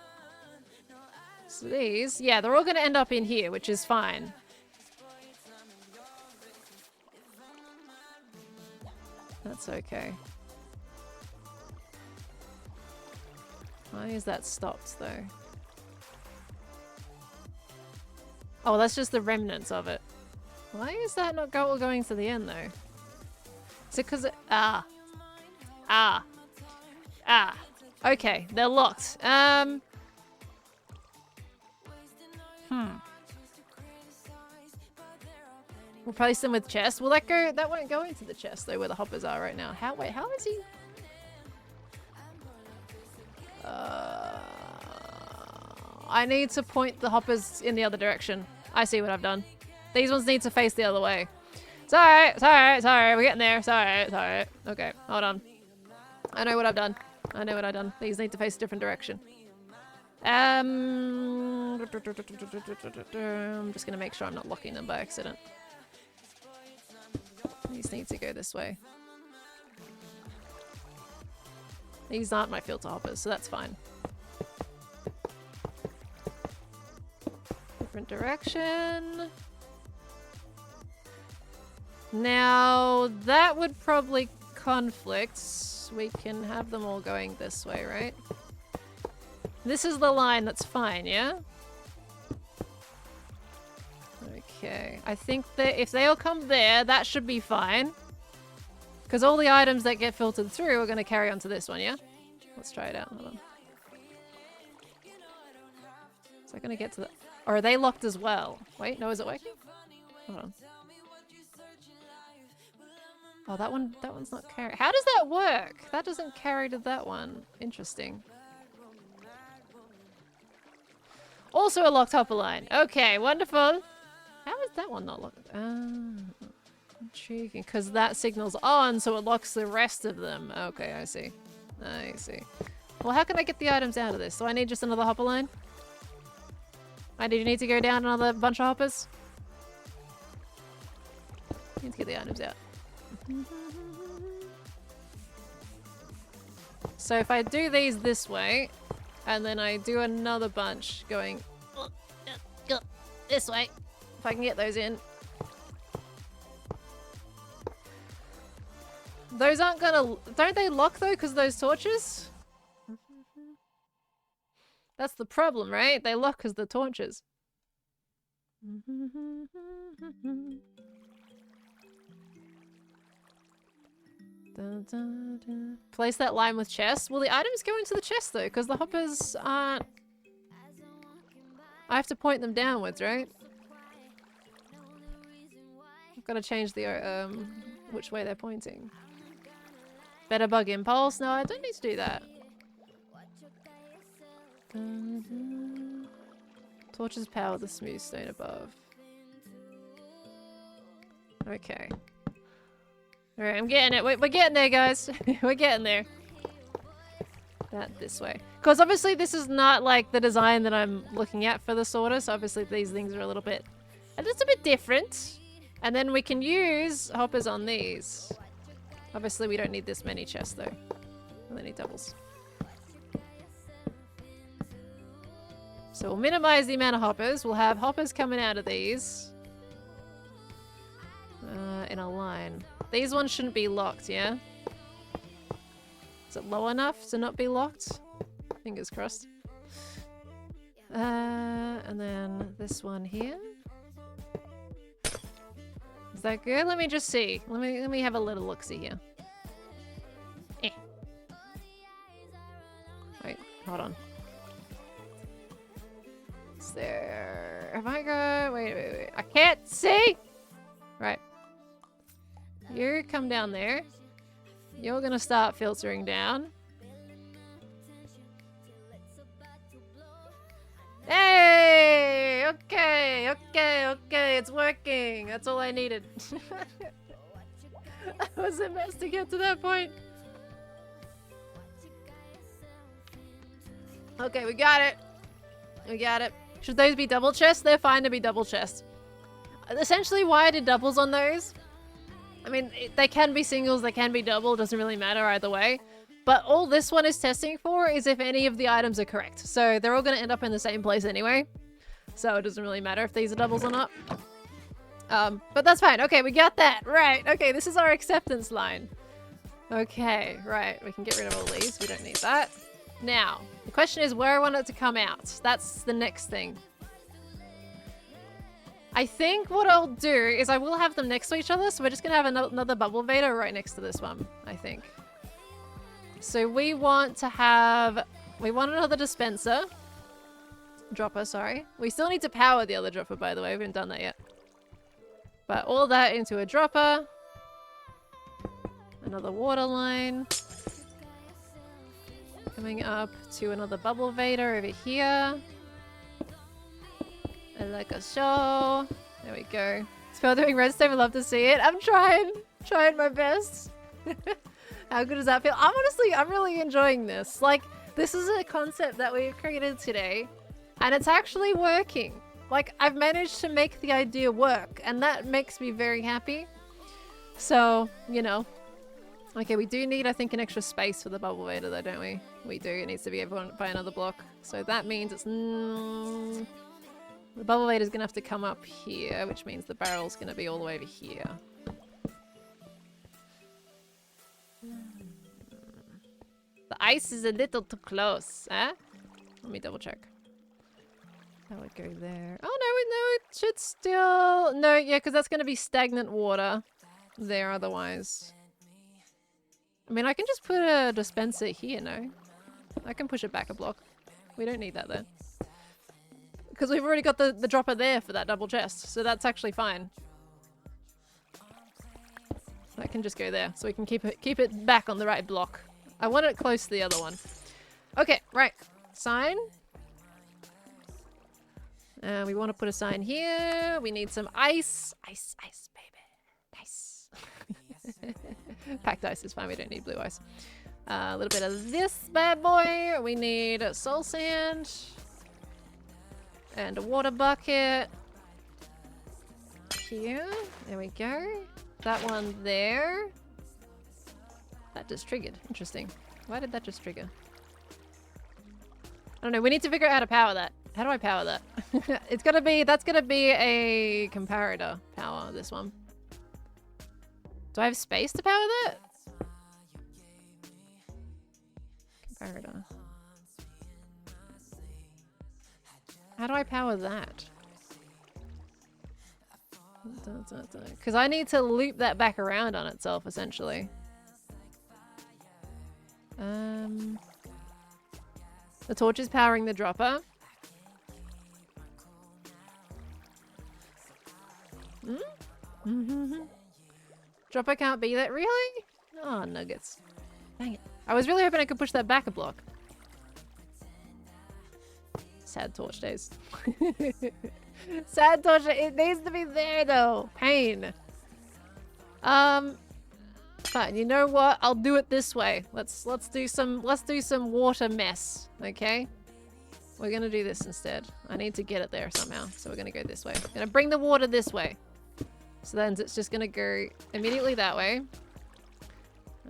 So these... Yeah, they're all gonna end up in here, which is fine. That's okay. Why is that stopped though? Oh, that's just the remnants of it. Why is that not going to the end though? Is it because it... Okay, they're locked. Replace them with chests. Will that go? That won't go into the chest though, where the hoppers are right now. Wait, how is he? I need to point the hoppers in the other direction. I see what I've done. These ones need to face the other way. Sorry. We're getting there. Sorry. Okay, hold on. I know what I've done. These need to face a different direction. I'm just gonna make sure I'm not locking them by accident. These need to go this way. These aren't my filter hoppers, so that's fine. Different direction. Now, that would probably conflict. We can have them all going this way, right? This is the line that's fine, yeah? Okay, I think that if they all come there, that should be fine. Because all the items that get filtered through are going to carry on to this one, yeah? Let's try it out. Hold on. Is that going to get to the... Or are they locked as well? Wait, no, is it working? Hold on. Oh, that one's not carry... How does that work? That doesn't carry to that one. Interesting. Also a locked hopper line. Okay, wonderful. How is that one not locked? Intriguing. Because that signal's on, so it locks the rest of them. Okay, I see. Well, how can I get the items out of this? Do I need just another hopper line? Do you need to go down another bunch of hoppers? Need to get the items out. So if I do these this way, and then I do another bunch going this way, if I can get those in. Those aren't gonna... Don't they lock though because of those torches? That's the problem, right? They lock because the torches. Dun, dun, dun. Place that line with chest. Well, the items go into the chest though, because the hoppers aren't... I have to point them downwards, right? I've got to change the, which way they're pointing. Better bug impulse? No, I don't need to do that. Dun, dun. Torches power the smooth stone above. Okay. Alright, I'm getting it. We're getting there, guys. We're getting there. That this way. Because obviously this is not like the design that I'm looking at for the sorter, so obviously these things are a little bit different. And then we can use hoppers on these. Obviously we don't need this many chests though. We only need doubles. So we'll minimize the amount of hoppers. We'll have hoppers coming out of these. In a line. These ones shouldn't be locked, yeah? Is it low enough to not be locked? Fingers crossed. And then this one here. Is that good? Let me just see. Let me have a little look-see here. Wait, hold on. Is there... Have I got... Wait. I can't see! Right. You come down there. You're gonna start filtering down. Hey! Okay. It's working. That's all I needed. I was a mess to get to that point. Okay, we got it. Should those be double chests? They're fine to be double chests. Essentially, why I did doubles on those... I mean, they can be singles, they can be double, doesn't really matter either way. But all this one is testing for is if any of the items are correct. So they're all going to end up in the same place anyway. So it doesn't really matter if these are doubles or not. But that's fine. Okay, we got that. Right. Okay, this is our acceptance line. Okay, right. We can get rid of all these. We don't need that. Now, the question is where I want it to come out. That's the next thing. I think what I'll do is I will have them next to each other, so we're just going to have another bubble vader right next to this one, I think. So we want another dispenser. Dropper, sorry. We still need to power the other dropper, by the way. We haven't done that yet. But all that into a dropper. Another water line. Coming up to another bubble vader over here. Like a show. There we go. Spell doing redstone, I'd love to see it. I'm trying my best. How good does that feel? I'm really enjoying this. Like, this is a concept that we created today, and it's actually working. Like, I've managed to make the idea work, and that makes me very happy. So, you know. Okay, we do need, I think, an extra space for the bubble vader though, don't we? We do. It needs to be over by another block. So that means it's... the bubble vader is going to have to come up here, which means the barrel's going to be all the way over here. The ice is a little too close, eh? Let me double check. That would go there. Oh, no, it should still... No, yeah, because that's going to be stagnant water there otherwise. I mean, I can just put a dispenser here, no? I can push it back a block. We don't need that there. Because we've already got the dropper there for that double chest, so that's actually fine. That can just go there, so we can keep it back on the right block. I want it close to the other one. Okay, right. Sign. We want to put a sign here. We need some ice. Ice, baby. Nice. Packed ice is fine. We don't need blue ice. A little bit of this bad boy. We need soul sand. And a water bucket. Here. There we go. That one there. That just triggered. Interesting. Why did that just trigger? I don't know. We need to figure out how to power that. How do I power that? It's gonna be... That's gonna be a comparator power, this one. Do I have space to power that? Comparator. How do I power that? Because I need to loop that back around on itself, essentially. The torch is powering the dropper. Dropper can't be there. Really? Oh, nuggets. Dang it. I was really hoping I could push that back a block. Sad torch days. Sad torch. It needs to be there though. Pain. Fine. You know what? I'll do it this way. Let's do some water mess. Okay. We're gonna do this instead. I need to get it there somehow. So we're gonna go this way. I'm gonna bring the water this way. So then it's just gonna go immediately that way.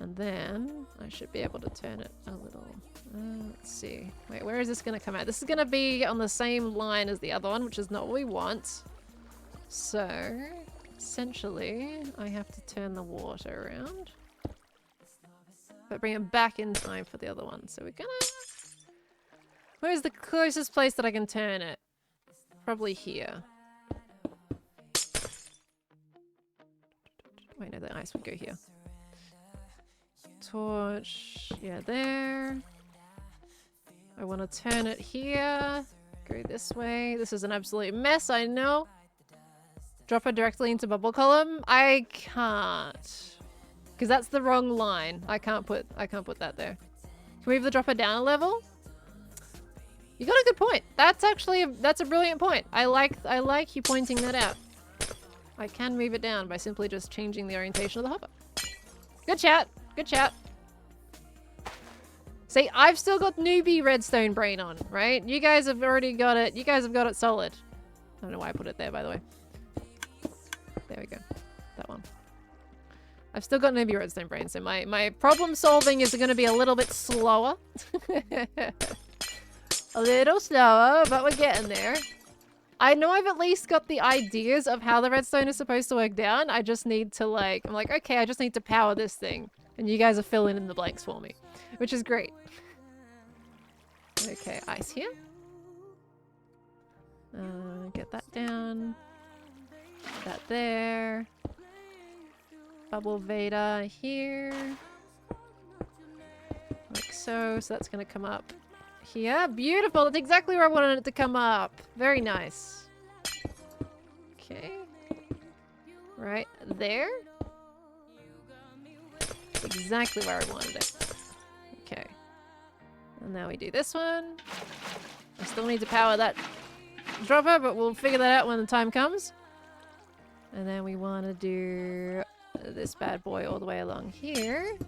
And then I should be able to turn it a little. Let's see. Wait, where is this gonna come out? This is gonna be on the same line as the other one, which is not what we want. So essentially, I have to turn the water around. But bring it back in time for the other one. So we're gonna... Where's the closest place that I can turn it? Probably here. Wait, no, the ice would go here. Torch, yeah, there. I want to turn it here. Go this way. This is an absolute mess, I know. Drop it directly into bubble column. I can't. Because that's the wrong line. I can't put that there. Can we move the dropper down a level? You got a good point. That's actually that's a brilliant point. I like you pointing that out. I can move it down by simply just changing the orientation of the hopper. Good chat. Good chat. See, I've still got newbie redstone brain on, right? You guys have already got it. You guys have got it solid. I don't know why I put it there, by the way. There we go. That one. I've still got newbie redstone brain, so my problem solving is going to be a little bit slower. A little slower, but we're getting there. I know I've at least got the ideas of how the redstone is supposed to work down. I just need to I'm like, okay, I just need to power this thing. And you guys are filling in the blanks for me, which is great. Okay, ice here. Get that down. That there. Bubble Vader here. Like so. So that's going to come up here. Beautiful. That's exactly where I wanted it to come up. Very nice. Okay. Right there. Exactly where I wanted it. Okay. And now we do this one. I still need to power that dropper, but we'll figure that out when the time comes. And then we want to do this bad boy all the way along here.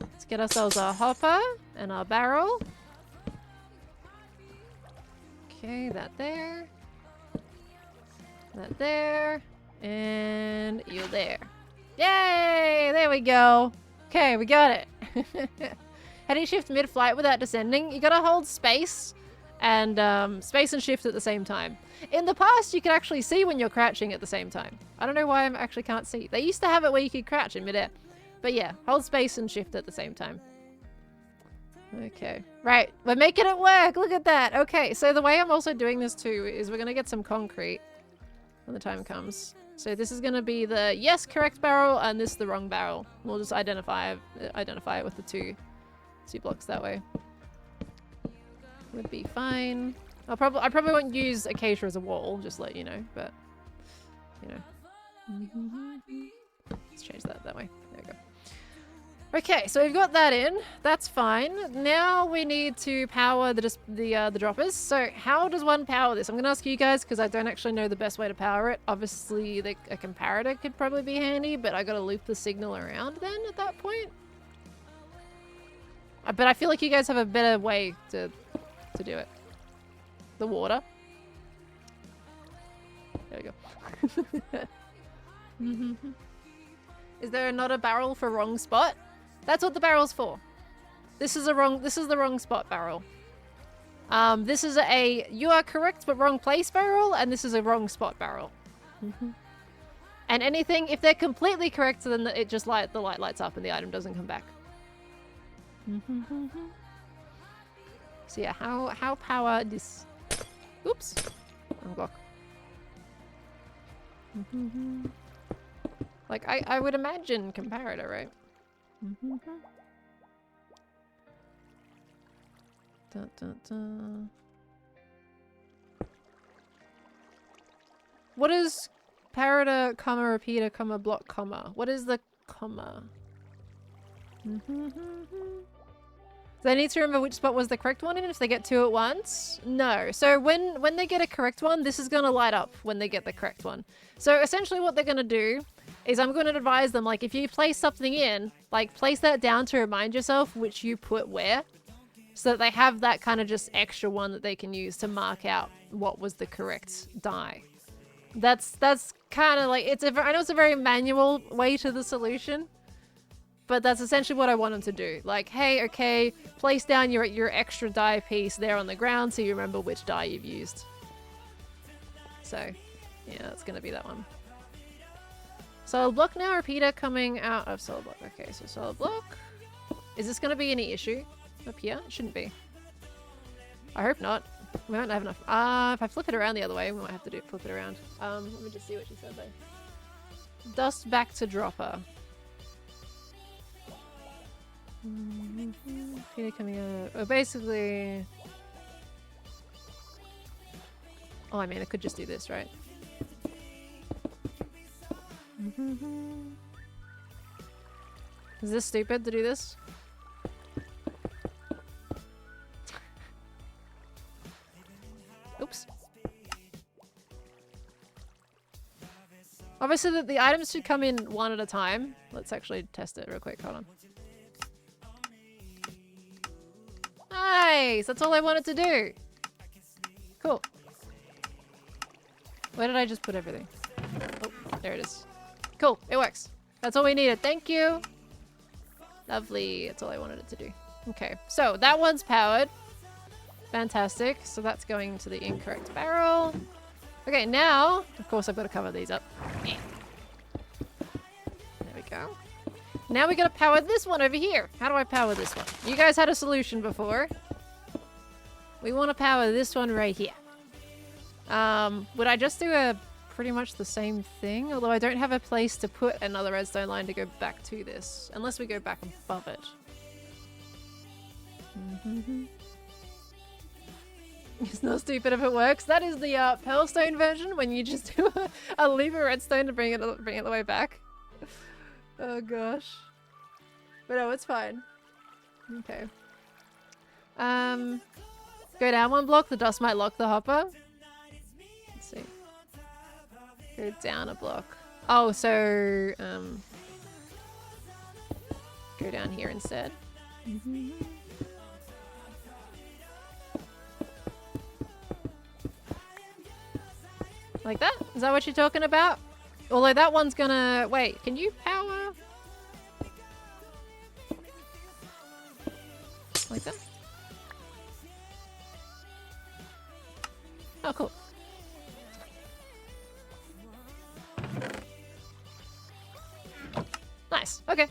Let's get ourselves our hopper and our barrel. Okay, that there. That there. And you there. Yay! There we go. Okay, we got it. How do you shift mid-flight without descending? You gotta hold space and space and shift at the same time. In the past, you could actually see when you're crouching at the same time. I don't know why I actually can't see. They used to have it where you could crouch in midair. But yeah, hold space and shift at the same time. Okay. Right, we're making it work. Look at that. Okay, so the way I'm also doing this too is we're gonna get some concrete when the time comes. So this is gonna be the yes correct barrel and this the wrong barrel. We'll just identify it with the two blocks that way. Would be fine. I probably won't use acacia as a wall, just to let you know, but you know. Let's change that way. There we go. Okay, so we've got that in. That's fine. Now we need to power the droppers. So how does one power this? I'm gonna ask you guys because I don't actually know the best way to power it. Obviously, a comparator could probably be handy, but I gotta loop the signal around then at that point. But I feel like you guys have a better way to do it. The water. There we go. Is there not a barrel for wrong spot? That's what the barrel's for. This is the wrong spot barrel. This is a you are correct but wrong place barrel, and this is a wrong spot barrel. And anything, if they're completely correct, then it just the light lights up and the item doesn't come back. So yeah, how power this? Oops, wrong block. Like I would imagine comparator, right? Dun, dun, dun. What is parrot, comma, repeater, comma, block, comma? What is the comma? Do they need to remember which spot was the correct one, even if they get two at once? No. So when they get a correct one, this is going to light up when they get the correct one. So essentially what they're going to do is I'm going to advise them, like, if you place something in, like, place that down to remind yourself which you put where. So that they have that kind of just extra one that they can use to mark out what was the correct die. That's kind of like, I know it's a very manual way to the solution. But that's essentially what I want them to do. Like, hey, okay, place down your extra die piece there on the ground so you remember which die you've used. So, yeah, that's going to be that one. Solid block now, repeater coming out of solid block. Okay, so solid block. Is this going to be any issue up here? It shouldn't be. I hope not. We won't have enough. If I flip it around the other way, we might have to flip it around. Let me just see what she said there. Dust back to dropper. Coming out. Oh, basically. Oh, I mean, I could just do this, right? Is this stupid to do this? Oops. Obviously, the items should come in one at a time. Let's actually test it real quick. Hold on. Nice! That's all I wanted to do. Cool. Where did I just put everything? Oh, there it is. Cool. It works. That's all we needed. Thank you. Lovely. That's all I wanted it to do. Okay. So that one's powered. Fantastic. So that's going to the incorrect barrel. Okay, now, of course, I've got to cover these up. There we go. Now we gotta power this one over here. How do I power this one? You guys had a solution before. We want to power this one right here. Would I just do pretty much the same thing? Although I don't have a place to put another redstone line to go back to this. Unless we go back above it. It's not stupid if it works. That is the Pearlstone version, when you just do leave a redstone to bring it the way back. Oh gosh. But no, it's fine. Okay. Go down one block, the dust might lock the hopper. Let's see. Go down a block. Oh, so go down here instead. Like that? Is that what you're talking about? Although that one's gonna... Wait, can you power? Like that? Oh, cool. Nice. Okay.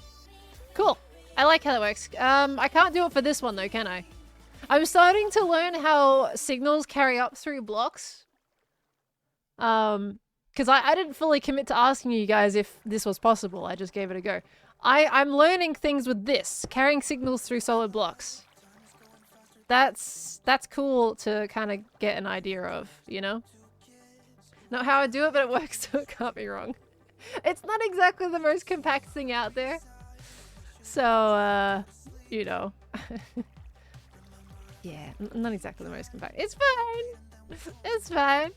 Cool. I like how that works. I can't do it for this one though, can I? I'm starting to learn how signals carry up through blocks. Because I didn't fully commit to asking you guys if this was possible. I just gave it a go. I'm learning things with this, carrying signals through solid blocks. That's cool to kind of get an idea of, you know? Not how I do it, but it works, so it can't be wrong. It's not exactly the most compact thing out there. So, you know. Yeah, not exactly the most compact. It's fine! It's fine!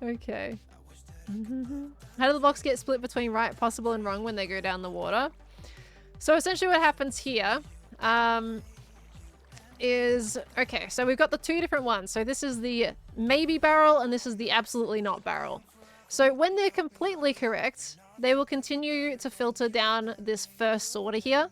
Okay. How do the blocks get split between right, possible, and wrong when they go down the water? So essentially what happens here is... Okay, so we've got the two different ones. So this is the maybe barrel and this is the absolutely not barrel. So when they're completely correct, they will continue to filter down this first sorter here.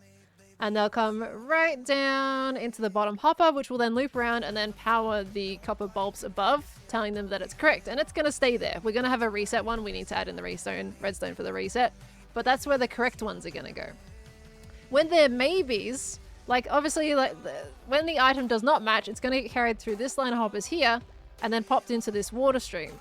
And they'll come right down into the bottom hopper, which will then loop around and then power the copper bulbs above, telling them that it's correct. And it's going to stay there. We're going to have a reset one. We need to add in the redstone for the reset. But that's where the correct ones are going to go. When they're maybes, like obviously when the item does not match, it's going to get carried through this line of hoppers here and then popped into this water stream.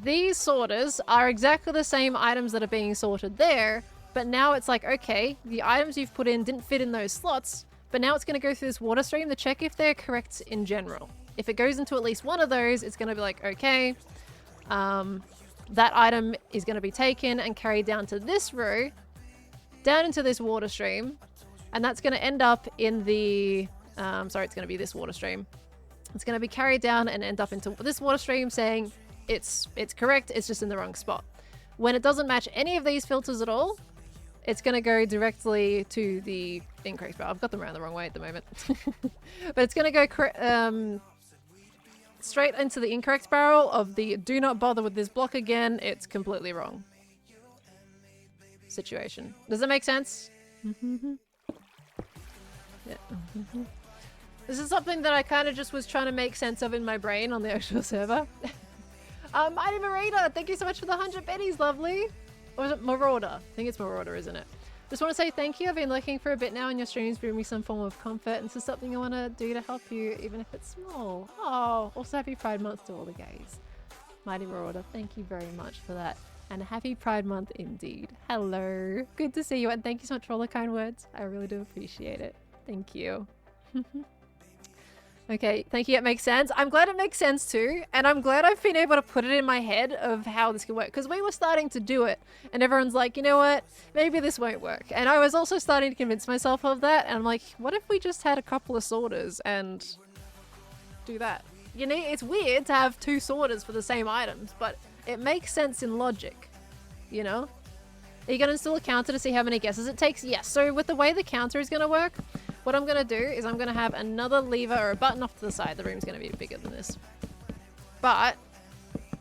These sorters are exactly the same items that are being sorted there. But now it's like, okay, the items you've put in didn't fit in those slots, but now it's going to go through this water stream to check if they're correct in general. If it goes into at least one of those, it's going to be like, okay, that item is going to be taken and carried down to this row, down into this water stream, and that's going to end up in the, sorry, it's going to be this water stream. It's going to be carried down and end up into this water stream saying it's correct, it's just in the wrong spot. When it doesn't match any of these filters at all, it's going to go directly to the incorrect barrel. I've got them around the wrong way at the moment. But it's going to go straight into the incorrect barrel of the do not bother with this block again, it's completely wrong situation. Does that make sense? Yeah. This is something that I kind of just was trying to make sense of in my brain on the actual server. Mighty Marina, thank you so much for the 100 biddies, lovely. Or is it Marauder? I think it's Marauder, isn't it? Just want to say thank you. I've been looking for a bit now, and your streams bring me some form of comfort, and this is something I want to do to help you, even if it's small. Oh, also happy Pride Month to all the gays. Mighty Marauder, thank you very much for that. And happy Pride Month indeed. Hello. Good to see you, and thank you so much for all the kind words. I really do appreciate it. Thank you. Okay, thank you. It makes sense. I'm glad it makes sense too, and I'm glad I've been able to put it in my head of how this can work, because we were starting to do it, and everyone's like, you know what, maybe this won't work. And I was also starting to convince myself of that, and I'm like, what if we just had a couple of sorters and do that? You know, it's weird to have two sorters for the same items, but it makes sense in logic, you know? Are you going to install a counter to see how many guesses it takes? Yes. So with the way the counter is going to work, what I'm going to do is I'm going to have another lever or a button off to the side. The room's going to be bigger than this. But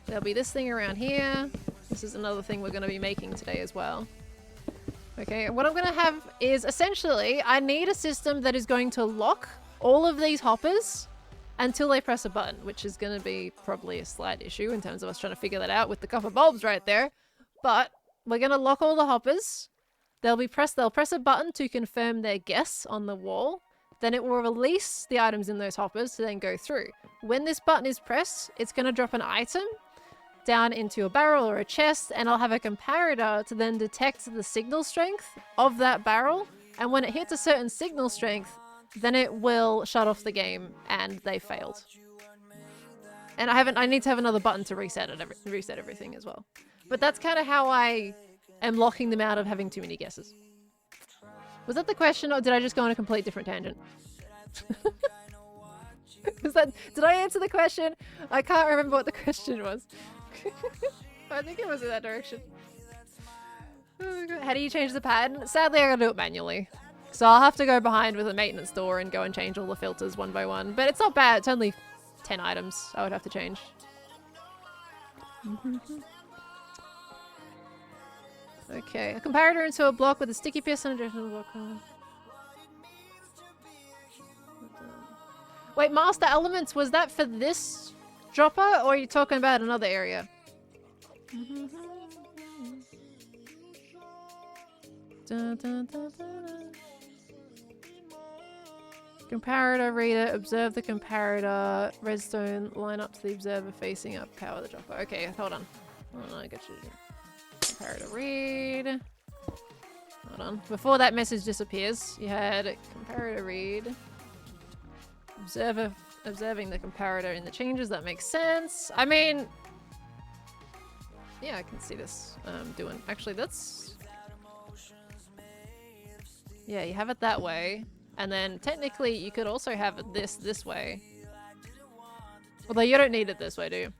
there'll be this thing around here. This is another thing we're going to be making today as well. Okay, and what I'm going to have is essentially I need a system that is going to lock all of these hoppers until they press a button, which is going to be probably a slight issue in terms of us trying to figure that out with the copper bulbs right there. But we're going to lock all the hoppers. They'll press a button to confirm their guess on the wall. Then it will release the items in those hoppers to then go through. When this button is pressed, it's going to drop an item down into a barrel or a chest, and I'll have a comparator to then detect the signal strength of that barrel. And when it hits a certain signal strength, then it will shut off the game and they failed. And I need to have another button to reset everything as well. But that's kind of how I am locking them out of having too many guesses. Was that the question, or did I just go on a complete different tangent? Did I answer the question? I can't remember what the question was. I think it was in that direction. Oh, how do you change the pattern? Sadly, I gotta do it manually. So I'll have to go behind with a maintenance door and go and change all the filters one by one. But it's not bad. It's only 10 items I would have to change. Okay, a comparator into a block with a sticky piece and a additional block. Wait, Master Elements, was that for this dropper, or are you talking about another area? Comparator reader, observe the comparator, redstone, line up to the observer facing up, power the dropper. Okay, hold on. I got you. Comparator read. Hold on. Before that message disappears, you had comparator read. Observing the comparator in the changes. That makes sense. I mean, yeah, I can see this doing. Actually, that's. Yeah, you have it that way, and then technically you could also have it this way. Although you don't need it this way, do you?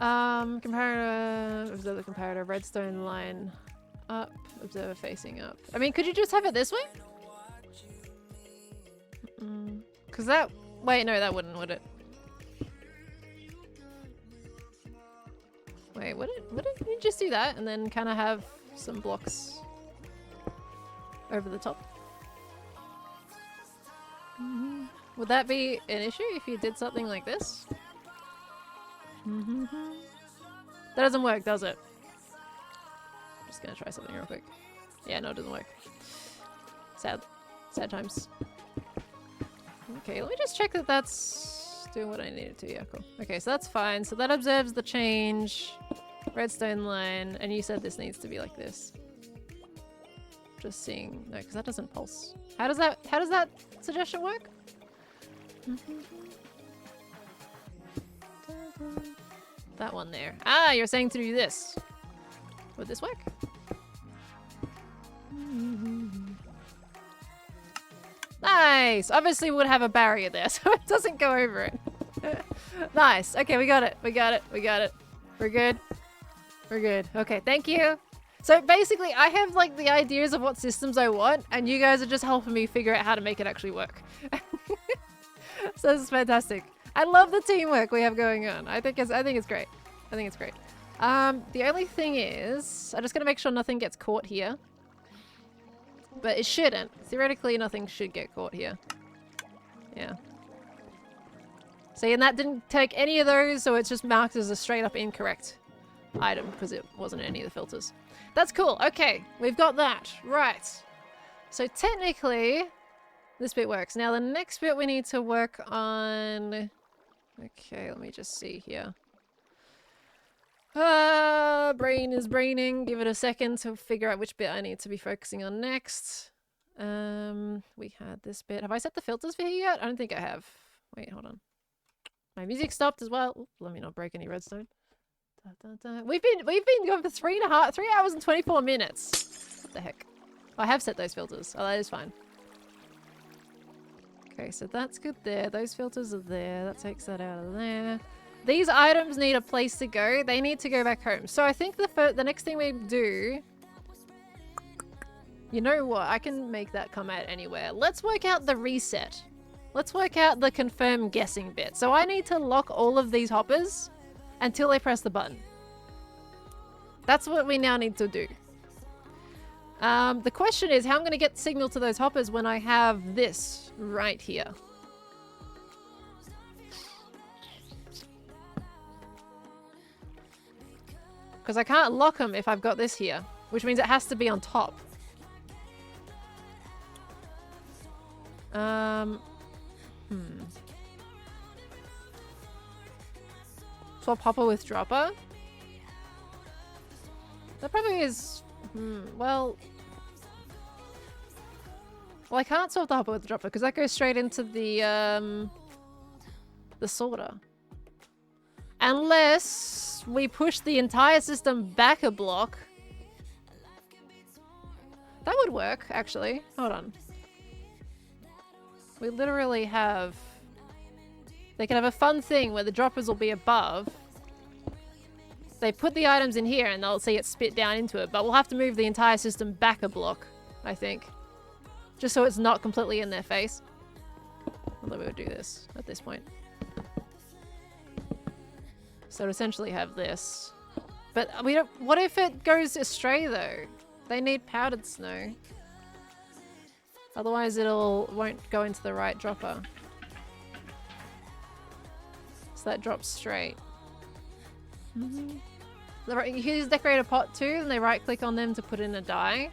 Comparator, observe the comparator, redstone line up, observer facing up. I mean, could you just have it this way? Cause that, wait, no, that wouldn't, would it? Wait, would you just do that and then kind of have some blocks over the top? Would that be an issue if you did something like this? That doesn't work, does it? I'm just gonna try something real quick. Yeah, no, it doesn't work. Sad. Sad times. Okay, let me just check that that's doing what I needed to. Yeah, cool. Okay, so that's fine. So that observes the change. Redstone line. And you said this needs to be like this. Just seeing. No, because that doesn't pulse. How does that suggestion work? That one there. Ah, you're saying to do this. Would this work? Nice! Obviously we would have a barrier there, so it doesn't go over it. Nice. Okay, we got it. We got it. We got it. We're good. We're good. Okay, thank you. So basically, I have like the ideas of what systems I want, and you guys are just helping me figure out how to make it actually work. So this is fantastic. I love the teamwork we have going on. I think it's great. I think it's great. The only thing is, I'm just gonna make sure nothing gets caught here. But it shouldn't. Theoretically, nothing should get caught here. Yeah. See, and that didn't take any of those, so it's just marked as a straight up incorrect item because it wasn't in any of the filters. That's cool. Okay, we've got that. Right. So technically, this bit works. Now the next bit we need to work on... Okay, let me just see here. Brain is braining. Give it a second to figure out which bit I need to be focusing on next. We had this bit. Have I set the filters for here yet? I don't think I have. Wait, hold on. My music stopped as well. Ooh, let me not break any redstone. We've been going for 3 hours and 24 minutes. What the heck? Oh, I have set those filters. Oh, that is fine. Okay, so that's good there. Those filters are there. That takes that out of there. These items need a place to go. They need to go back home. So I think the next thing we do... You know what? I can make that come out anywhere. Let's work out the reset. Let's work out the confirm guessing bit. So I need to lock all of these hoppers until I press the button. That's what we now need to do. The question is how I'm going to get signal to those hoppers when I have this right here. Because I can't lock them if I've got this here, which means it has to be on top. Swap hopper with dropper? That probably is... well, I can't swap the hopper with the dropper because that goes straight into the sorter. Unless we push the entire system back a block. That would work, actually. Hold on. We literally have... They can have a fun thing where the droppers will be above. They put the items in here and they'll see it spit down into it, but we'll have to move the entire system back a block, I think. Just so it's not completely in their face. Although we would do this at this point. So to essentially have this. But we don't... What if it goes astray though? They need powdered snow. Otherwise won't go into the right dropper. So that drops straight. You can use decorate a pot too, and they right click on them to put in a die.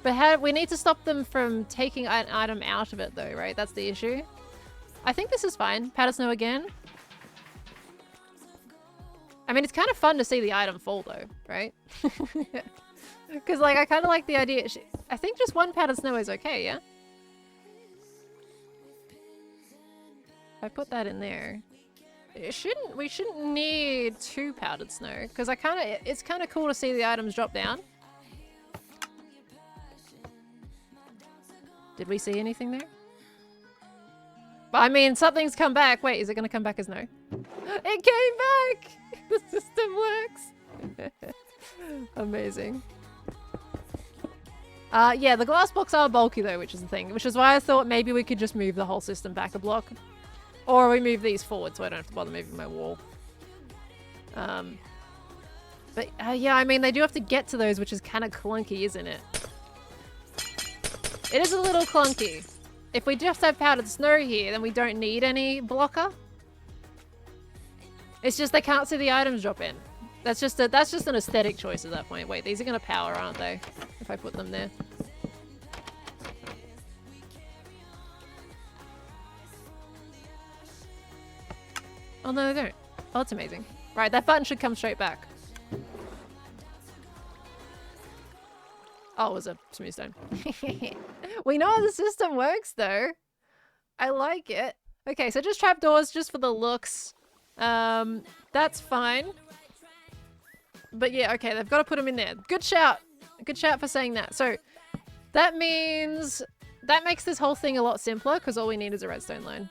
But we need to stop them from taking an item out of it though, right? That's the issue. I think this is fine. Powder snow again. I mean, it's kind of fun to see the item fall though, right? Because like, I kind of like the idea. I think just one powdered snow is okay, yeah? If I put that in there. We shouldn't need 2 powdered snow. Because it's kind of cool to see the items drop down. Did we see anything there? But I mean, something's come back. Wait, is it going to come back as no? It came back! The system works! Amazing. Yeah, the glass blocks are bulky though, which is the thing. Which is why I thought maybe we could just move the whole system back a block. Or we move these forward so I don't have to bother moving my wall. But yeah, I mean, they do have to get to those, which is kind of clunky, isn't it? It is a little clunky. If we just have powdered snow here, then we don't need any blocker. It's just they can't see the items drop in. That's just an aesthetic choice at that point. Wait, these are going to power, aren't they? If I put them there. Oh, no, they don't. Oh, that's amazing. Right, that button should come straight back. Oh, it was a smooth stone. We know how the system works, though. I like it. Okay, so just trapdoors, just for the looks. That's fine. But yeah, okay, they've got to put them in there. Good shout. Good shout for saying that. So that means that makes this whole thing a lot simpler because all we need is a redstone line.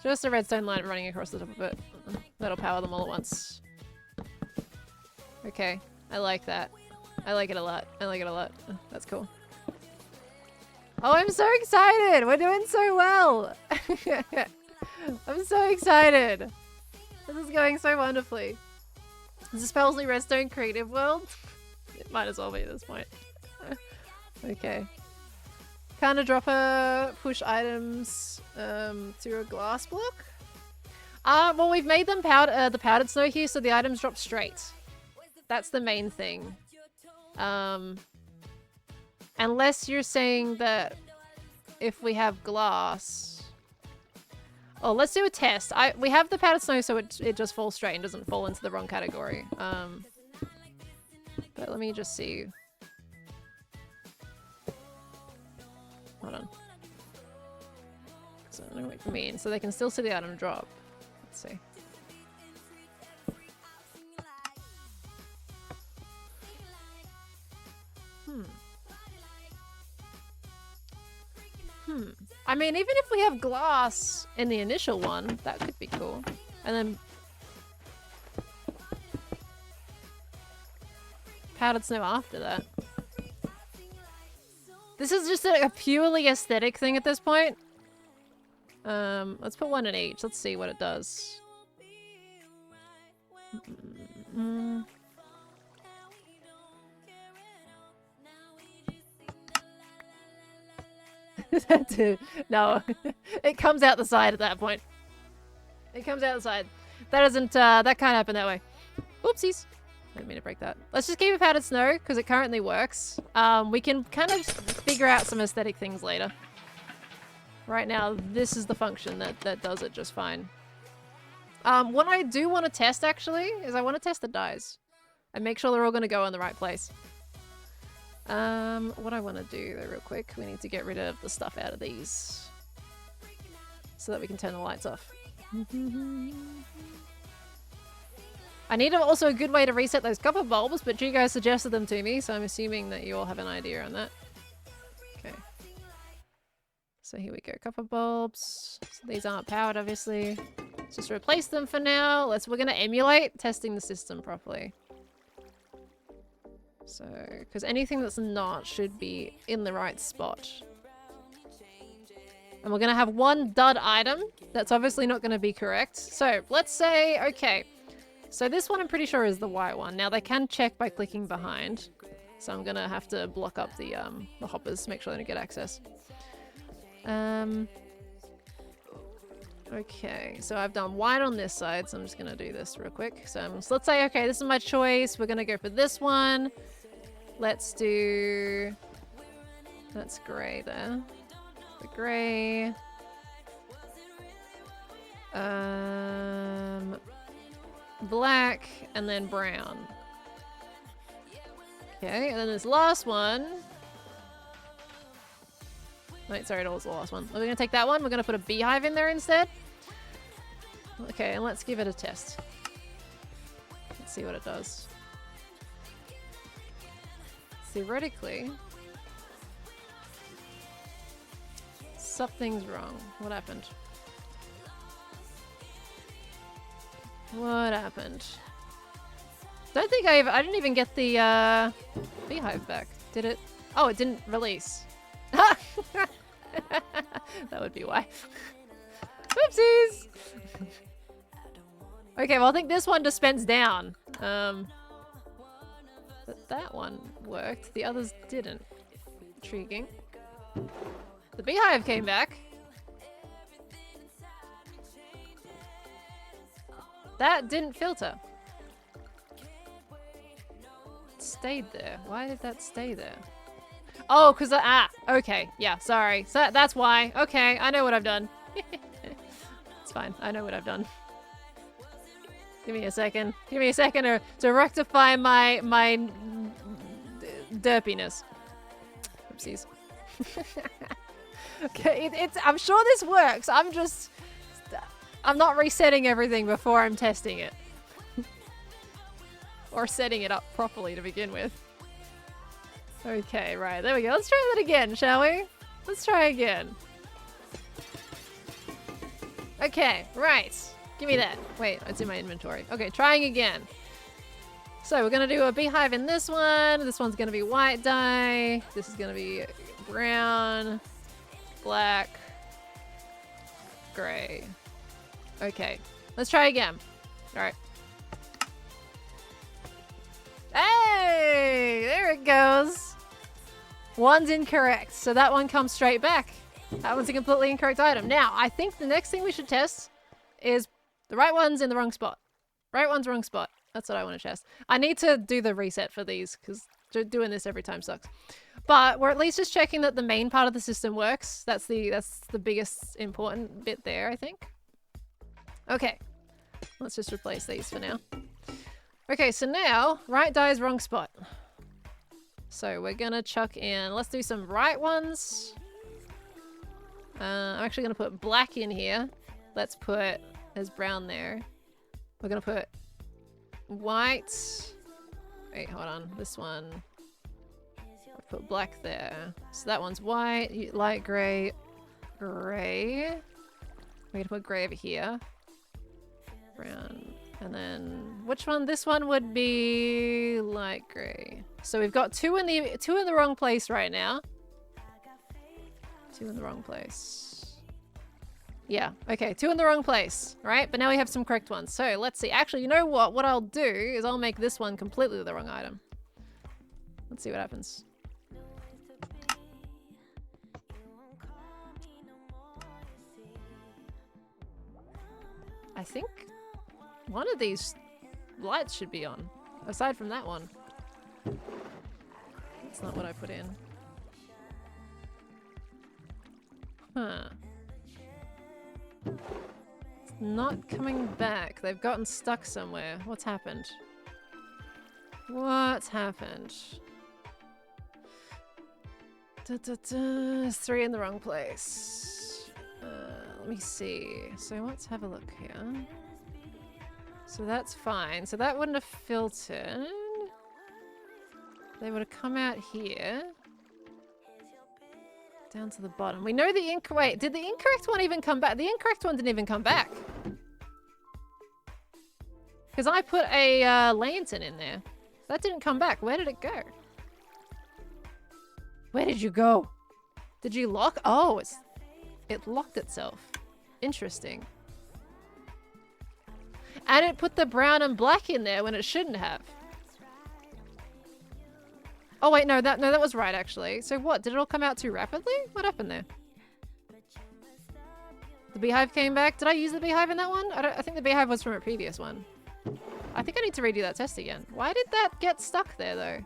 Just a redstone line running across the top of it. That'll power them all at once. Okay, I like that. I like it a lot. I like it a lot. That's cool. Oh, I'm so excited! We're doing so well! I'm so excited! This is going so wonderfully. Is this Pelsley Redstone Creative World? It might as well be at this point. Okay. Kinda dropper, push items to a glass block. Well, we've made them the powdered snow here, so the items drop straight. That's the main thing. Unless you're saying that if we have glass... Oh, let's do a test. We have the powdered snow, so it just falls straight and doesn't fall into the wrong category. But let me just see. Hold on. So I don't know what you mean. So they can still see the item drop. Let's see. I mean, even if we have glass in the initial one, that could be cool. And then powdered snow after that. This is just a purely aesthetic thing at this point. Let's put one in each. Let's see what it does. No, it comes out the side at that point. It comes out the side. That doesn't, that can't happen that way. Oopsies. Didn't mean to break that. Let's just keep it powdered snow, because it currently works. We can kind of figure out some aesthetic things later. Right now, this is the function that does it just fine. What I do want to test, actually, is I want to test the dyes. And make sure they're all going to go in the right place. What I want to do, though, real quick, we need to get rid of the stuff out of these. So that we can turn the lights off. I need also a good way to reset those copper bulbs, but you guys suggested them to me, so I'm assuming that you all have an idea on that. Okay. So here we go, copper bulbs. So these aren't powered, obviously. Let's just replace them for now. We're gonna emulate testing the system properly. So, because anything that's not should be in the right spot. And we're gonna have one dud item that's obviously not gonna be correct. So, let's say, okay. So this one I'm pretty sure is the white one. Now they can check by clicking behind. So I'm gonna have to block up the hoppers, make sure they don't get access. Okay, so I've done white on this side, so I'm just gonna do this real quick. So let's say, okay, this is my choice. We're gonna go for this one. Let's do... That's grey there. The grey. Black, and then brown. Okay, and then this last one. Wait, sorry, that was the last one. We're gonna take that one. We're gonna put a beehive in there instead. Okay, and let's give it a test. Let's see what it does. Theoretically, something's wrong. What happened? What happened? Don't think I didn't even get the beehive back. Did it? Oh, it didn't release. That would be why. Oopsies! Okay, well I think this one dispensed down. But that one worked. The others didn't. Intriguing. The beehive came back. That didn't filter. It stayed there. Why did that stay there? Oh, because okay. Yeah, sorry. So that's why. Okay, I know what I've done. It's fine. I know what I've done. Give me a second. Give me a second to rectify my derpiness. Oopsies. Okay, I'm sure this works. I'm not resetting everything before I'm testing it. Or setting it up properly to begin with. Okay, right, there we go. Let's try that again, shall we? Let's try again. Okay, right. Give me that. Wait, it's in my inventory. Okay, trying again. So we're gonna do a beehive in this one. This one's gonna be white dye. This is gonna be brown, black, gray. Okay, let's try again. All right. Hey, there it goes. One's incorrect, so that one comes straight back. That one's a completely incorrect item. Now, I think the next thing we should test is the right one's in the wrong spot. Right one's wrong spot. That's what I want to test. I need to do the reset for these because doing this every time sucks. But we're at least just checking that the main part of the system works. That's the biggest important bit there, I think. Okay, let's just replace these for now. Okay, so now right dye's wrong spot. So we're gonna chuck in, let's do some right ones. I'm actually gonna put black in here. Let's put, there's brown there. We're gonna put white. Wait, hold on, this one. I'll put black there. So that one's white, light gray, gray. We're gonna put gray over here. Brown. And then which one? This one would be light gray. So we've got two in the wrong place right now. Two in the wrong place. Yeah, okay, two in the wrong place, right? But now we have some correct ones. So let's see. Actually, you know what? What I'll do is I'll make this one completely the wrong item. Let's see what happens. I think one of these lights should be on, aside from that one. That's not what I put in. Huh. It's not coming back. They've gotten stuck somewhere. What's happened? What's happened? There's three in the wrong place. Let me see. So let's have a look here. So that's fine. So that wouldn't have filtered. They would have come out here. Down to the bottom. We know the incorrect... Wait, did the incorrect one even come back? The incorrect one didn't even come back. Because I put a lantern in there. That didn't come back. Where did it go? Where did you go? Did you lock? Oh, it locked itself. Interesting. And it put the brown and black in there when it shouldn't have. Oh wait, no, that was right actually. So what? Did it all come out too rapidly? What happened there? The beehive came back. Did I use the beehive in that one? I think the beehive was from a previous one. I think I need to redo that test again. Why did that get stuck there though?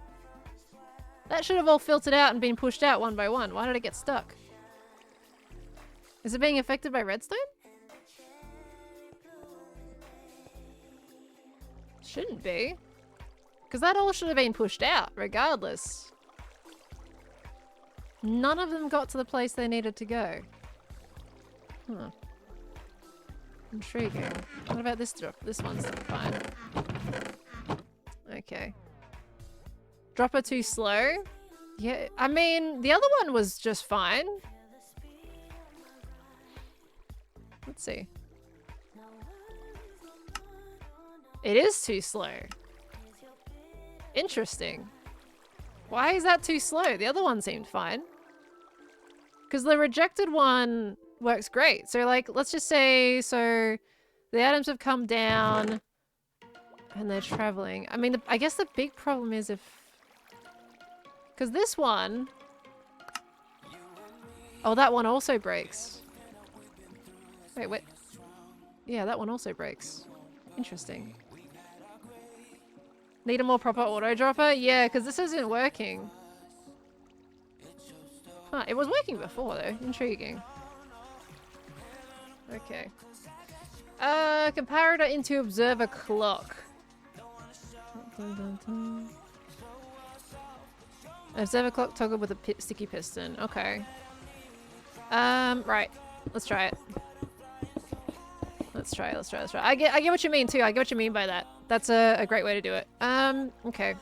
That should have all filtered out and been pushed out one by one. Why did it get stuck? Is it being affected by redstone? Shouldn't be. Because that all should have been pushed out, regardless. None of them got to the place they needed to go. Huh. Intriguing. What about this drop? This one's fine. Okay. Dropper too slow? Yeah, I mean, the other one was just fine. Let's see. It is too slow. Interesting. Why is that too slow? The other one seemed fine. Because the rejected one works great. So like, let's just say, so the items have come down and they're traveling. I mean, I guess the big problem is if... Because this one... Oh, that one also breaks. Wait, what? Yeah, that one also breaks. Interesting. Need a more proper auto dropper? Yeah, because this isn't working. Huh, it was working before though. Intriguing. Okay. Comparator into observer clock. Observer clock toggle with a sticky piston. Okay. Right. Let's try it. Let's try. I get what you mean too. I get what you mean by that. That's a great way to do it. Okay.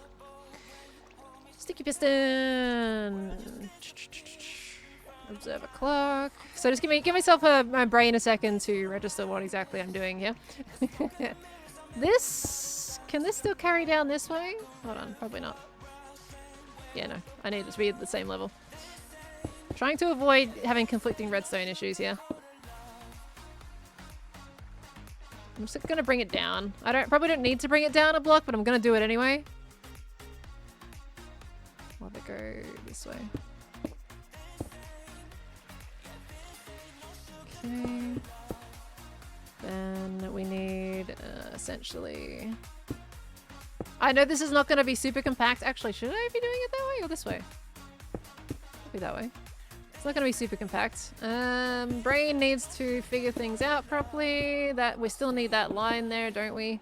Sticky piston. Observer clock. So just give myself my brain a second to register what exactly I'm doing here. Can this still carry down this way? Hold on, probably not. Yeah, no. I need it to be at the same level. Trying to avoid having conflicting redstone issues here. I'm just gonna bring it down. Probably don't need to bring it down a block, but I'm gonna do it anyway. Let it go this way. Okay. Then we need essentially. I know this is not going to be super compact. Actually, should I be doing it that way or this way? Probably that way. It's not going to be super compact. Brain needs to figure things out properly. We still need that line there, don't we?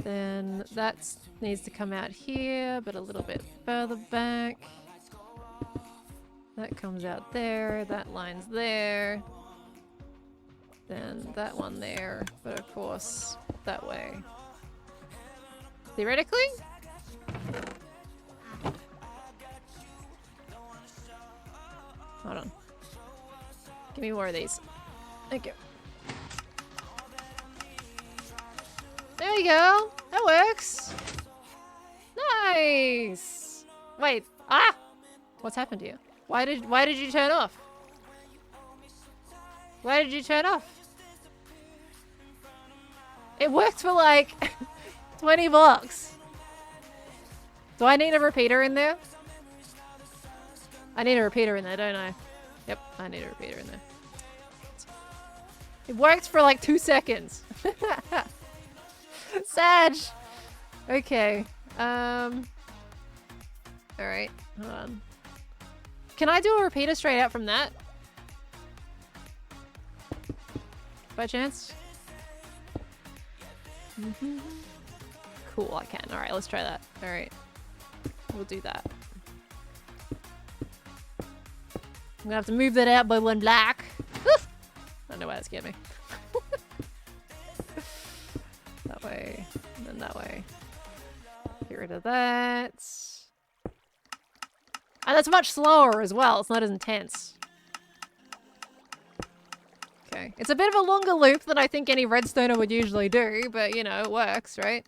Then that needs to come out here, but a little bit further back. That comes out there. That line's there. Then that one there, but of course that way. Theoretically? Hold on. Give me more of these. Thank you. There you go. That works. Nice. Wait. Ah! What's happened here? Why did you turn off? Why did you turn off? It worked for like 20 blocks. Do I need a repeater in there? I need a repeater in there, don't I? Yep, I need a repeater in there. It worked for like 2 seconds. Sag! Okay. Alright, hold on. Can I do a repeater straight out from that? By chance? Cool, I can. Alright, let's try that. Alright. We'll do that. I'm gonna have to move that out by 1 block. I don't know why that scared me. That way, and then that way. Get rid of that. And that's much slower as well. It's not as intense. Okay. It's a bit of a longer loop than I think any redstoner would usually do, but you know, it works, right?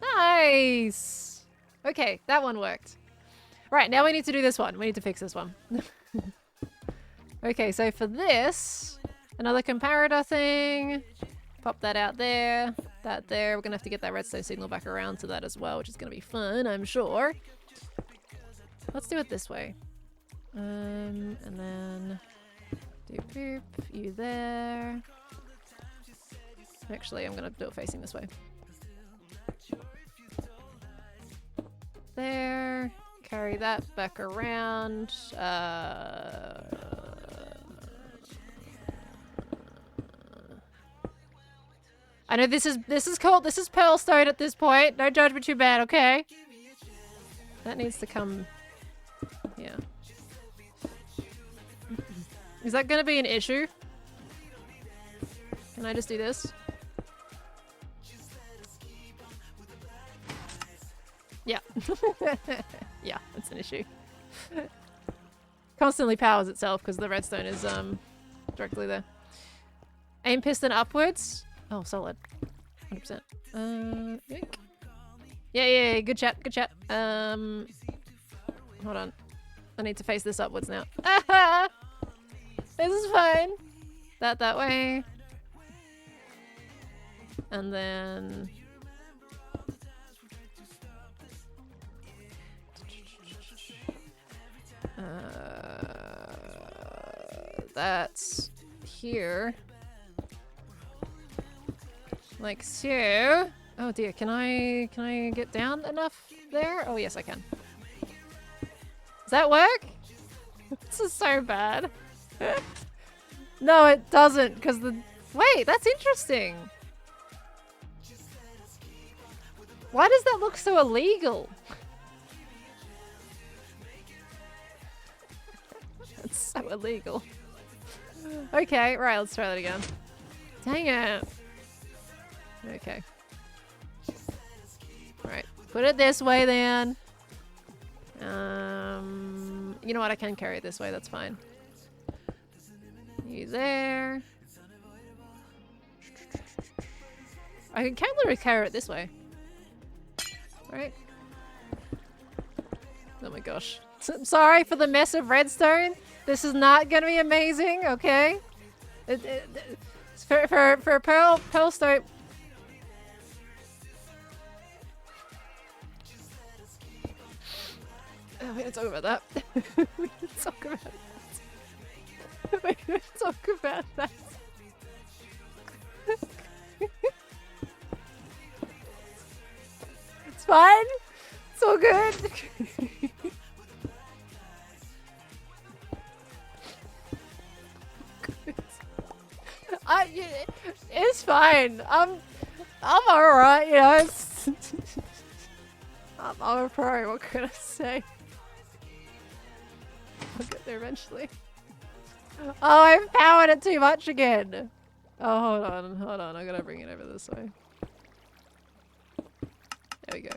Nice! Okay, that one worked. Right, now we need to do this one. We need to fix this one. Okay, so for this, another comparator thing. Pop that out there. That there. We're gonna have to get that redstone signal back around to that as well, which is gonna be fun, I'm sure. Let's do it this way. And then do boop, you there. Actually, I'm gonna do it facing this way. There. Carry that back around. I know this is cool. This is pearlstone at this point. Don't judge me too bad, okay? That needs to come. Yeah. Is that gonna be an issue? Can I just do this? Yeah. Yeah, it's an issue. Constantly powers itself because the redstone is directly there. Aim piston upwards. Oh, solid. 100%. Yoink. Yeah, good chat, good chat. Hold on. I need to face this upwards now. This is fine. That way. And then... that's here. Like so. Oh dear, can I get down enough there? Oh yes, I can. Does that work? This is so bad. No, it doesn't, because the... Wait, that's interesting. Why does that look so illegal? also illegal. Okay, right, let's try that again. Dang it. Okay. Alright, put it this way then. You know what, I can carry it this way, that's fine. You there. I can literally carry it this way. Right? Oh my gosh. I'm sorry for the mess of redstone. This is not gonna be amazing, okay? For pearl stone. Oh, we didn't talk about that. We didn't talk about that. We didn't talk about that. It's fine. It's all good. It's fine. I'm alright, you know. It's I'm a pro. What can I say? I'll get there eventually. Oh, I've powered it too much again. Oh, hold on. I gotta bring it over this way. There we go.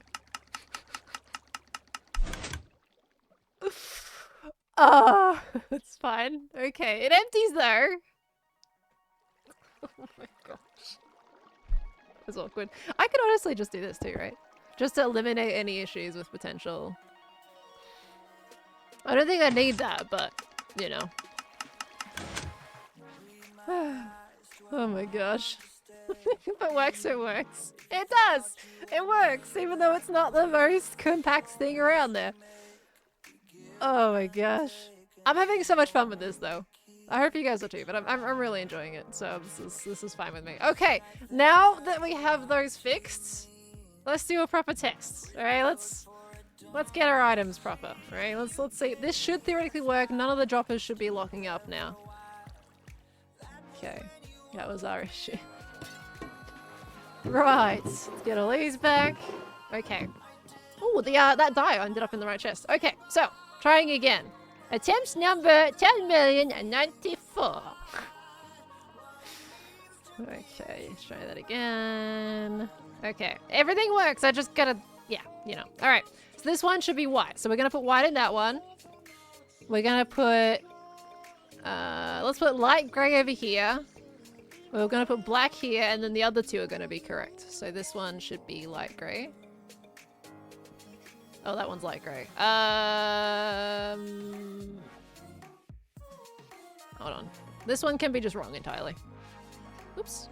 Oh, it's fine. Okay, it empties though. Oh my gosh. That's awkward. I could honestly just do this too, right? Just to eliminate any issues with potential. I don't think I need that, but, you know. Oh my gosh. If it works, it works. It does! It works, even though it's not the most compact thing around there. Oh my gosh. I'm having so much fun with this though. I hope you guys are too, but I'm really enjoying it, so this is fine with me. Okay, now that we have those fixed, let's do a proper test. Alright, let's get our items proper. Alright, let's see. This should theoretically work. None of the droppers should be locking up now. Okay, that was our issue. Right, let's get all these back. Okay. Oh, that die ended up in the right chest. Okay, so trying again. Attempt number 10,094. Okay, let's try that again. Okay, everything works. I just gotta, yeah, you know. All right, so this one should be white. So we're gonna put white in that one. We're gonna put, let's put light gray over here. We're gonna put black here, and then the other two are gonna be correct. So this one should be light gray. Oh, that one's light gray. Hold on. This one can be just wrong entirely. Oops.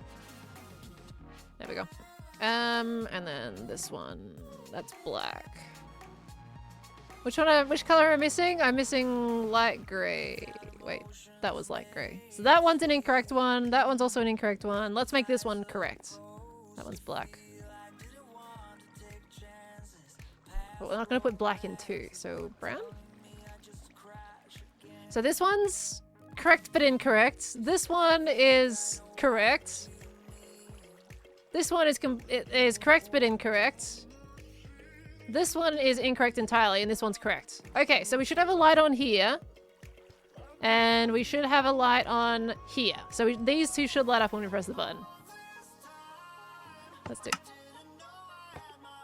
There we go. And then this one, that's black. Which color am I missing? I'm missing light gray. Wait, that was light gray. So that one's an incorrect one. That one's also an incorrect one. Let's make this one correct. That one's black. But we're not going to put black in two, so brown? So this one's correct but incorrect. This one is correct. This one is correct but incorrect. This one is incorrect entirely, and this one's correct. Okay, so we should have a light on here. And we should have a light on here. So these two should light up when we press the button. Let's do.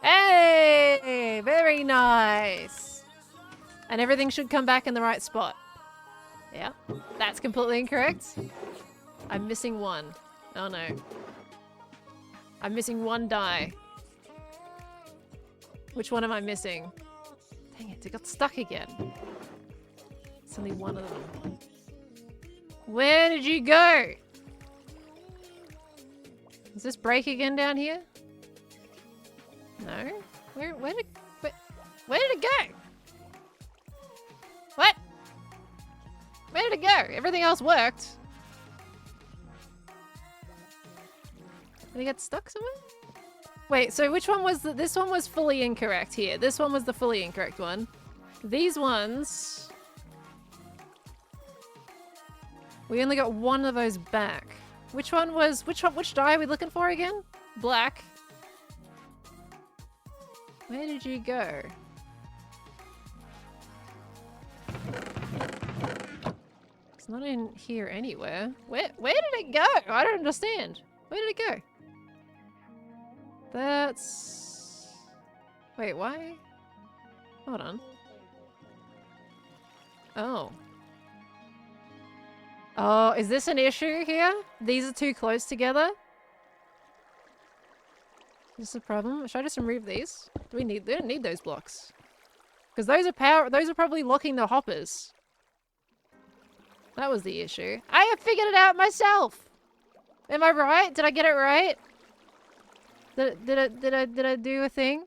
Hey! Very nice! And everything should come back in the right spot. Yeah, that's completely incorrect. I'm missing one. Oh no. I'm missing one die. Which one am I missing? Dang it, it got stuck again. It's only one of them. Where did you go? Does this break again down here? No? Where did it go? What? Where did it go? Everything else worked. Did it get stuck somewhere? Wait, so which one was this one was fully incorrect here. This one was the fully incorrect one. These ones... We only got one of those back. Which die are we looking for again? Black. Where did you go? It's not in here anywhere. Where did it go? I don't understand. Where did it go? That's... Wait, why? Hold on. Oh. Oh, is this an issue here? These are too close together? Is this a problem? Should I just remove these? We don't need those blocks. Because those are probably locking the hoppers. That was the issue. I have figured it out myself! Am I right? Did I get it right? Did I do a thing?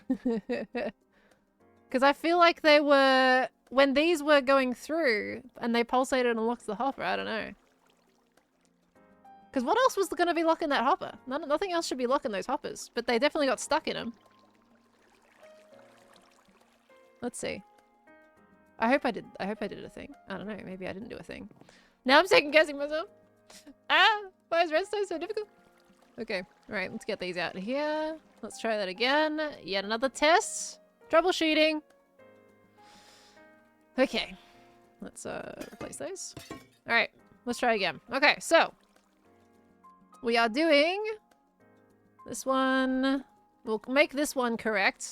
Because I feel like they were... When these were going through and they pulsated and locked the hopper, I don't know. Because what else was going to be locking that hopper? Nothing else should be locking those hoppers, but they definitely got stuck in them. Let's see. I hope I did a thing. I don't know, maybe I didn't do a thing. Now I'm second guessing myself. Ah, why is redstone so difficult? Okay, alright, let's get these out of here. Let's try that again. Yet another test. Troubleshooting. Okay, let's replace those. Alright, let's try again. Okay, so we are doing this one. We'll make this one correct,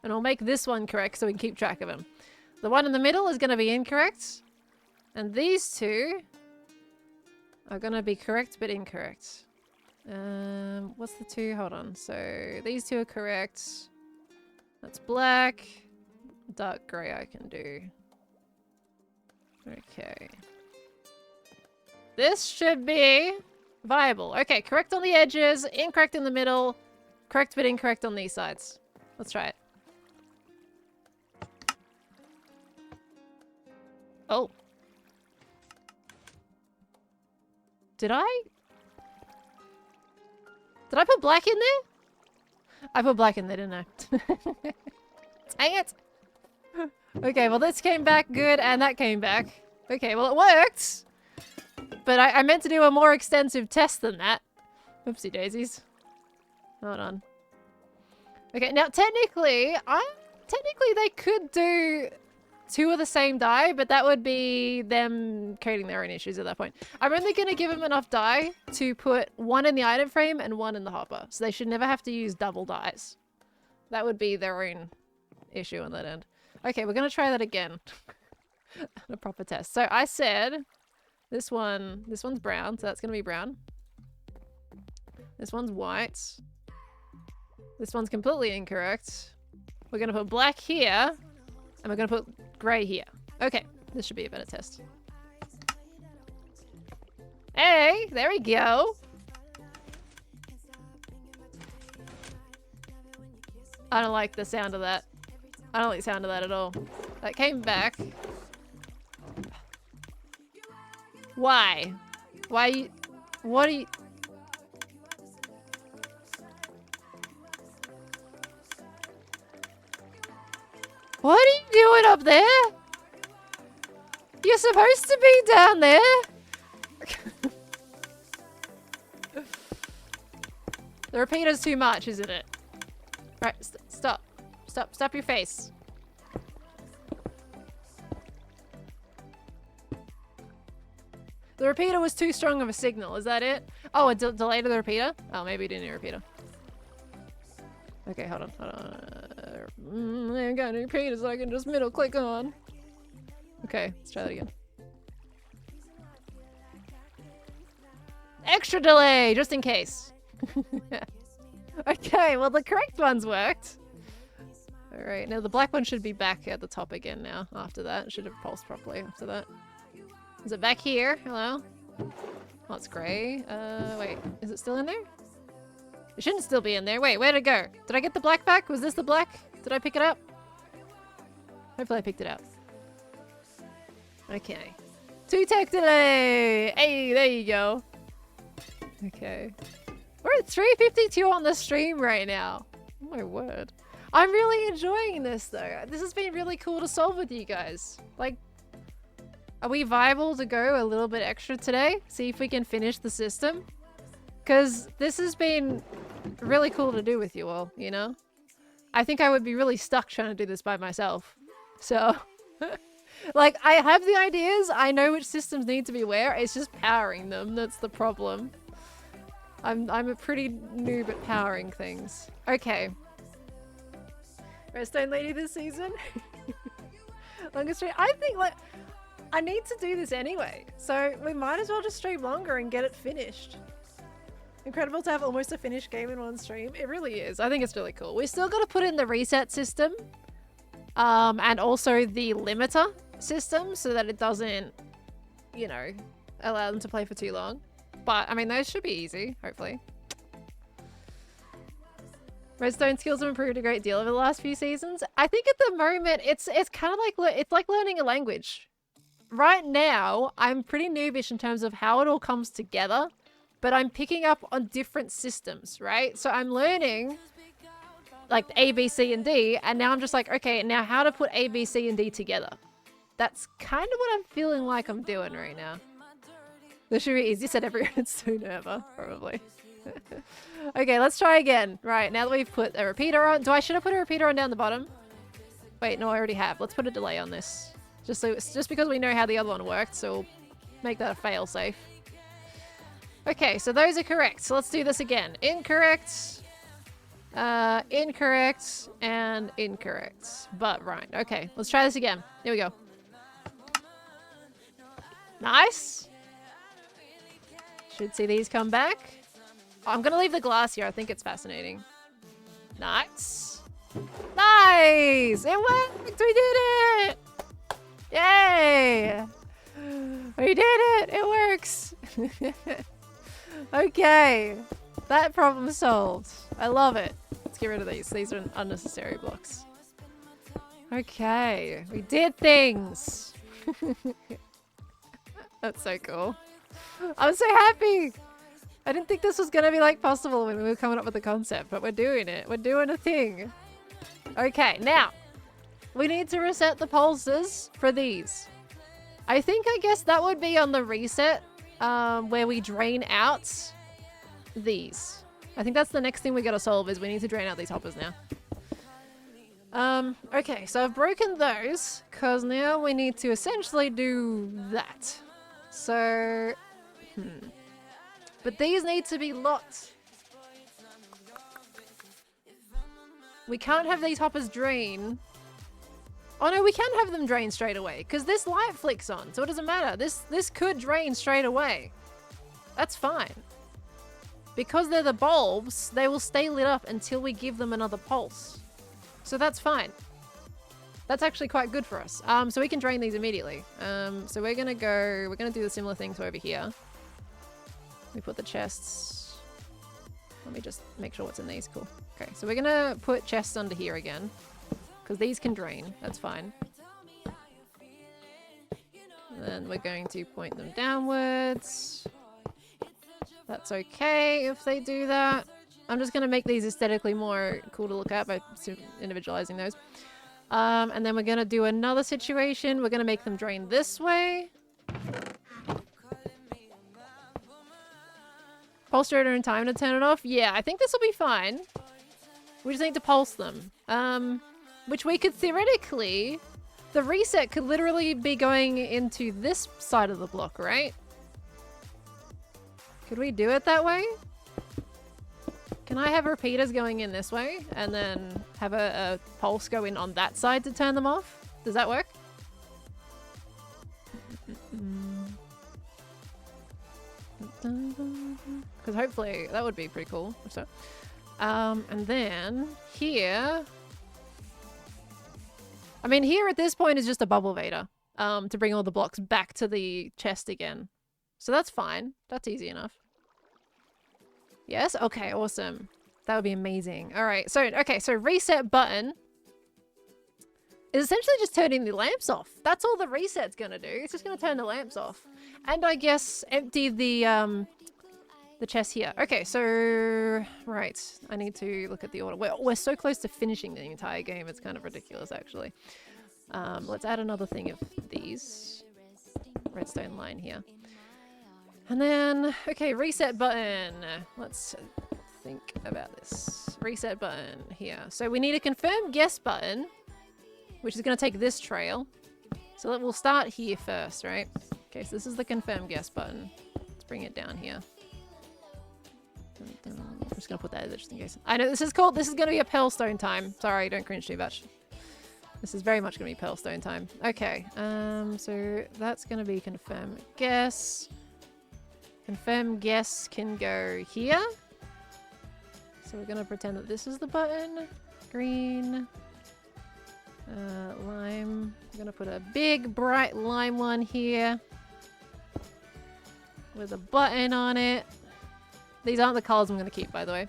and we'll make this one correct so we can keep track of them. The one in the middle is going to be incorrect, and these two are going to be correct but incorrect. What's the two? Hold on. So these two are correct. That's black. Dark grey I can do. Okay. This should be viable. Okay, correct on the edges, incorrect in the middle, correct but incorrect on these sides. Let's try it. Oh. Did I put black in there? I put black in there, didn't I? Dang it! Okay, well this came back good, and that came back. Okay, well it worked! But I meant to do a more extensive test than that. Oopsie daisies. Hold on. Okay, now technically they could do two of the same die, but that would be them creating their own issues at that point. I'm only going to give them enough die to put one in the item frame and one in the hopper. So they should never have to use double dies. That would be their own issue on that end. Okay, we're going to try that again. A proper test. So I said this one's brown, so that's going to be brown. This one's white. This one's completely incorrect. We're going to put black here, and we're going to put grey here. Okay, this should be a better test. Hey, there we go. I don't like the sound of that. I don't like the sound of that at all. That came back. Why? Why? What are you... What are you doing up there? You're supposed to be down there. The repeater's too much, isn't it? Right, stop. Stop your face. The repeater was too strong of a signal, is that it? Oh, a delay to the repeater? Oh, maybe it didn't need a repeater. Okay, hold on. I ain't got any repeaters I can just middle click on. Okay, let's try that again. Extra delay, just in case. Okay, well the correct ones worked. Alright, now the black one should be back at the top again now after that. It should have pulsed properly after that. Is it back here? Hello? Oh, it's grey. Wait, is it still in there? It shouldn't still be in there. Wait, where'd it go? Did I get the black back? Was this the black? Did I pick it up? Hopefully I picked it up. Okay. 2 tech delay! Hey, there you go. Okay. We're at 352 on the stream right now. Oh my word. I'm really enjoying this though. This has been really cool to solve with you guys. Like, are we viable to go a little bit extra today? See if we can finish the system? Because this has been really cool to do with you all, you know? I think I would be really stuck trying to do this by myself. So, Like, I have the ideas. I know which systems need to be where. It's just powering them. That's the problem. I'm a pretty noob at powering things. Okay. Redstone lady this season. Longest stream. I think, like, I need to do this anyway. So we might as well just stream longer and get it finished. Incredible to have almost a finished game in one stream. It really is. I think it's really cool. We still got to put in the reset system. And also the limiter system so that it doesn't, you know, allow them to play for too long. But, I mean, those should be easy, hopefully. Redstone skills have improved a great deal over the last few seasons. I think at the moment, it's kind of like, it's like learning a language. Right now, I'm pretty noobish in terms of how it all comes together. But I'm picking up on different systems, right? So I'm learning like A, B, C, and D. And now I'm just like, okay, now how to put A, B, C, and D together. That's kind of what I'm feeling like I'm doing right now. This should be easy. Said every redstone ever, probably. Okay, let's try again. Right, now that we've put a repeater on. Should I put a repeater on down the bottom? Wait, no, I already have. Let's put a delay on this. Just because we know how the other one worked, so we'll make that a fail safe. Okay, so those are correct. So let's do this again. Incorrect, incorrect, and incorrect. But right. Okay, let's try this again. Here we go. Nice. Should see these come back. Oh, I'm gonna leave the glass here. I think it's fascinating. Nice. Nice! It worked! We did it! Yay! We did it! It works! Okay, that problem solved. I love it. Let's get rid of these. These are unnecessary blocks. Okay, we did things. That's so cool. I'm so happy. I didn't think this was gonna be like possible when we were coming up with the concept, but we're doing it. We're doing a thing. Okay, now we need to reset the pulses for these. I guess that would be on the reset. Where we drain out these. I think that's the next thing we gotta solve is we need to drain out these hoppers now. Okay, so I've broken those because now we need to essentially do that. So, but these need to be locked. We can't have these hoppers drain. Oh no, we can have them drain straight away because this light flicks on, so it doesn't matter. This could drain straight away. That's fine. Because they're the bulbs, they will stay lit up until we give them another pulse. So that's fine. That's actually quite good for us. So we can drain these immediately. So we're gonna do the similar thing to over here. We put the chests. Let me just make sure what's in these. Cool. Okay, so we're gonna put chests under here again. Because these can drain, that's fine. And then we're going to point them downwards. That's okay if they do that. I'm just going to make these aesthetically more cool to look at by individualizing those. And then we're going to do another situation. We're going to make them drain this way. Pulse generator in time to turn it off? Yeah, I think this will be fine. We just need to pulse them. Which we could theoretically, the reset could literally be going into this side of the block, right? Could we do it that way? Can I have repeaters going in this way and then have a pulse go in on that side to turn them off? Does that work? Because hopefully that would be pretty cool. So, and then here... I mean, here at this point is just a bubble vader to bring all the blocks back to the chest again. So that's fine. That's easy enough. Yes? Okay, awesome. That would be amazing. All right, so, okay, so reset button is essentially just turning the lamps off. That's all the reset's gonna do. It's just gonna turn the lamps off. And I guess empty the chest here. Okay, so, right. I need to look at the order. We're so close to finishing the entire game. It's kind of ridiculous, actually. Let's add another thing of these. Redstone line here. And then, okay, reset button. Let's think about this. Reset button here. So we need a confirm guess button, which is going to take this trail. So we'll start here first, right? Okay, so this is the confirm guess button. Let's bring it down here. I'm just gonna put that in there just in case. I know this is gonna be a Pearlstone time. Sorry, don't cringe too much. This is very much gonna be Pearlstone time. Okay, so that's gonna be confirm guess. Confirm guess can go here. So we're gonna pretend that this is the button. Green. Lime. I'm gonna put a big bright lime one here. With a button on it. These aren't the colors I'm gonna keep, by the way.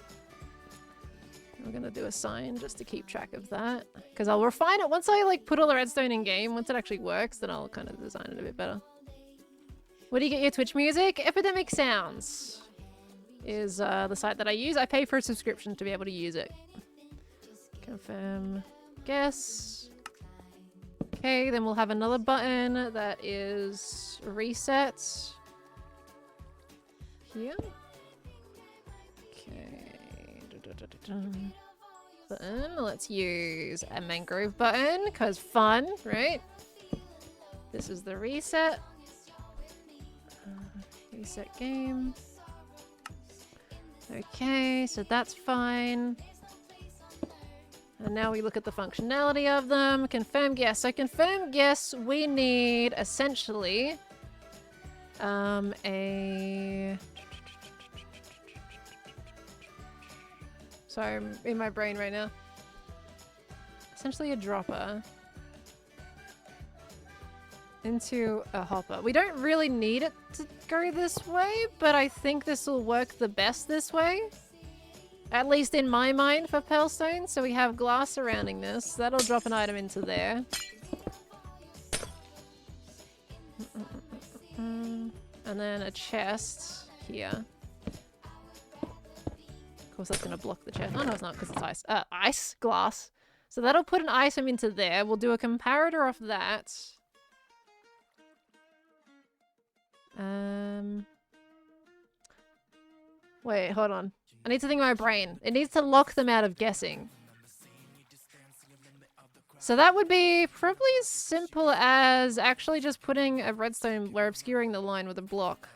I'm gonna do a sign just to keep track of that. Because I'll refine it once I like put all the redstone in game. Once it actually works, then I'll kind of design it a bit better. Where do you get your Twitch music? Epidemic Sounds is the site that I use. I pay for a subscription to be able to use it. Confirm guess. Okay, then we'll have another button that is reset. Here. Okay. Button. Let's use a mangrove button because fun, right? This is the reset. Reset game. Okay, so that's fine. And now we look at the functionality of them. Confirm guess. So confirm guess, we need essentially a... Sorry, I'm in my brain right now. Essentially a dropper into a hopper. We don't really need it to go this way, but I think this will work the best this way. At least in my mind for Pearlstone. So we have glass surrounding this. That'll drop an item into there. And then a chest here. Of course that's going to block the chest. Oh no, it's not because it's ice. Ice? Glass. So that'll put an item into there. We'll do a comparator of that. Wait, hold on. I need to think of my brain. It needs to lock them out of guessing. So that would be probably as simple as actually just putting a redstone. We're obscuring the line with a block.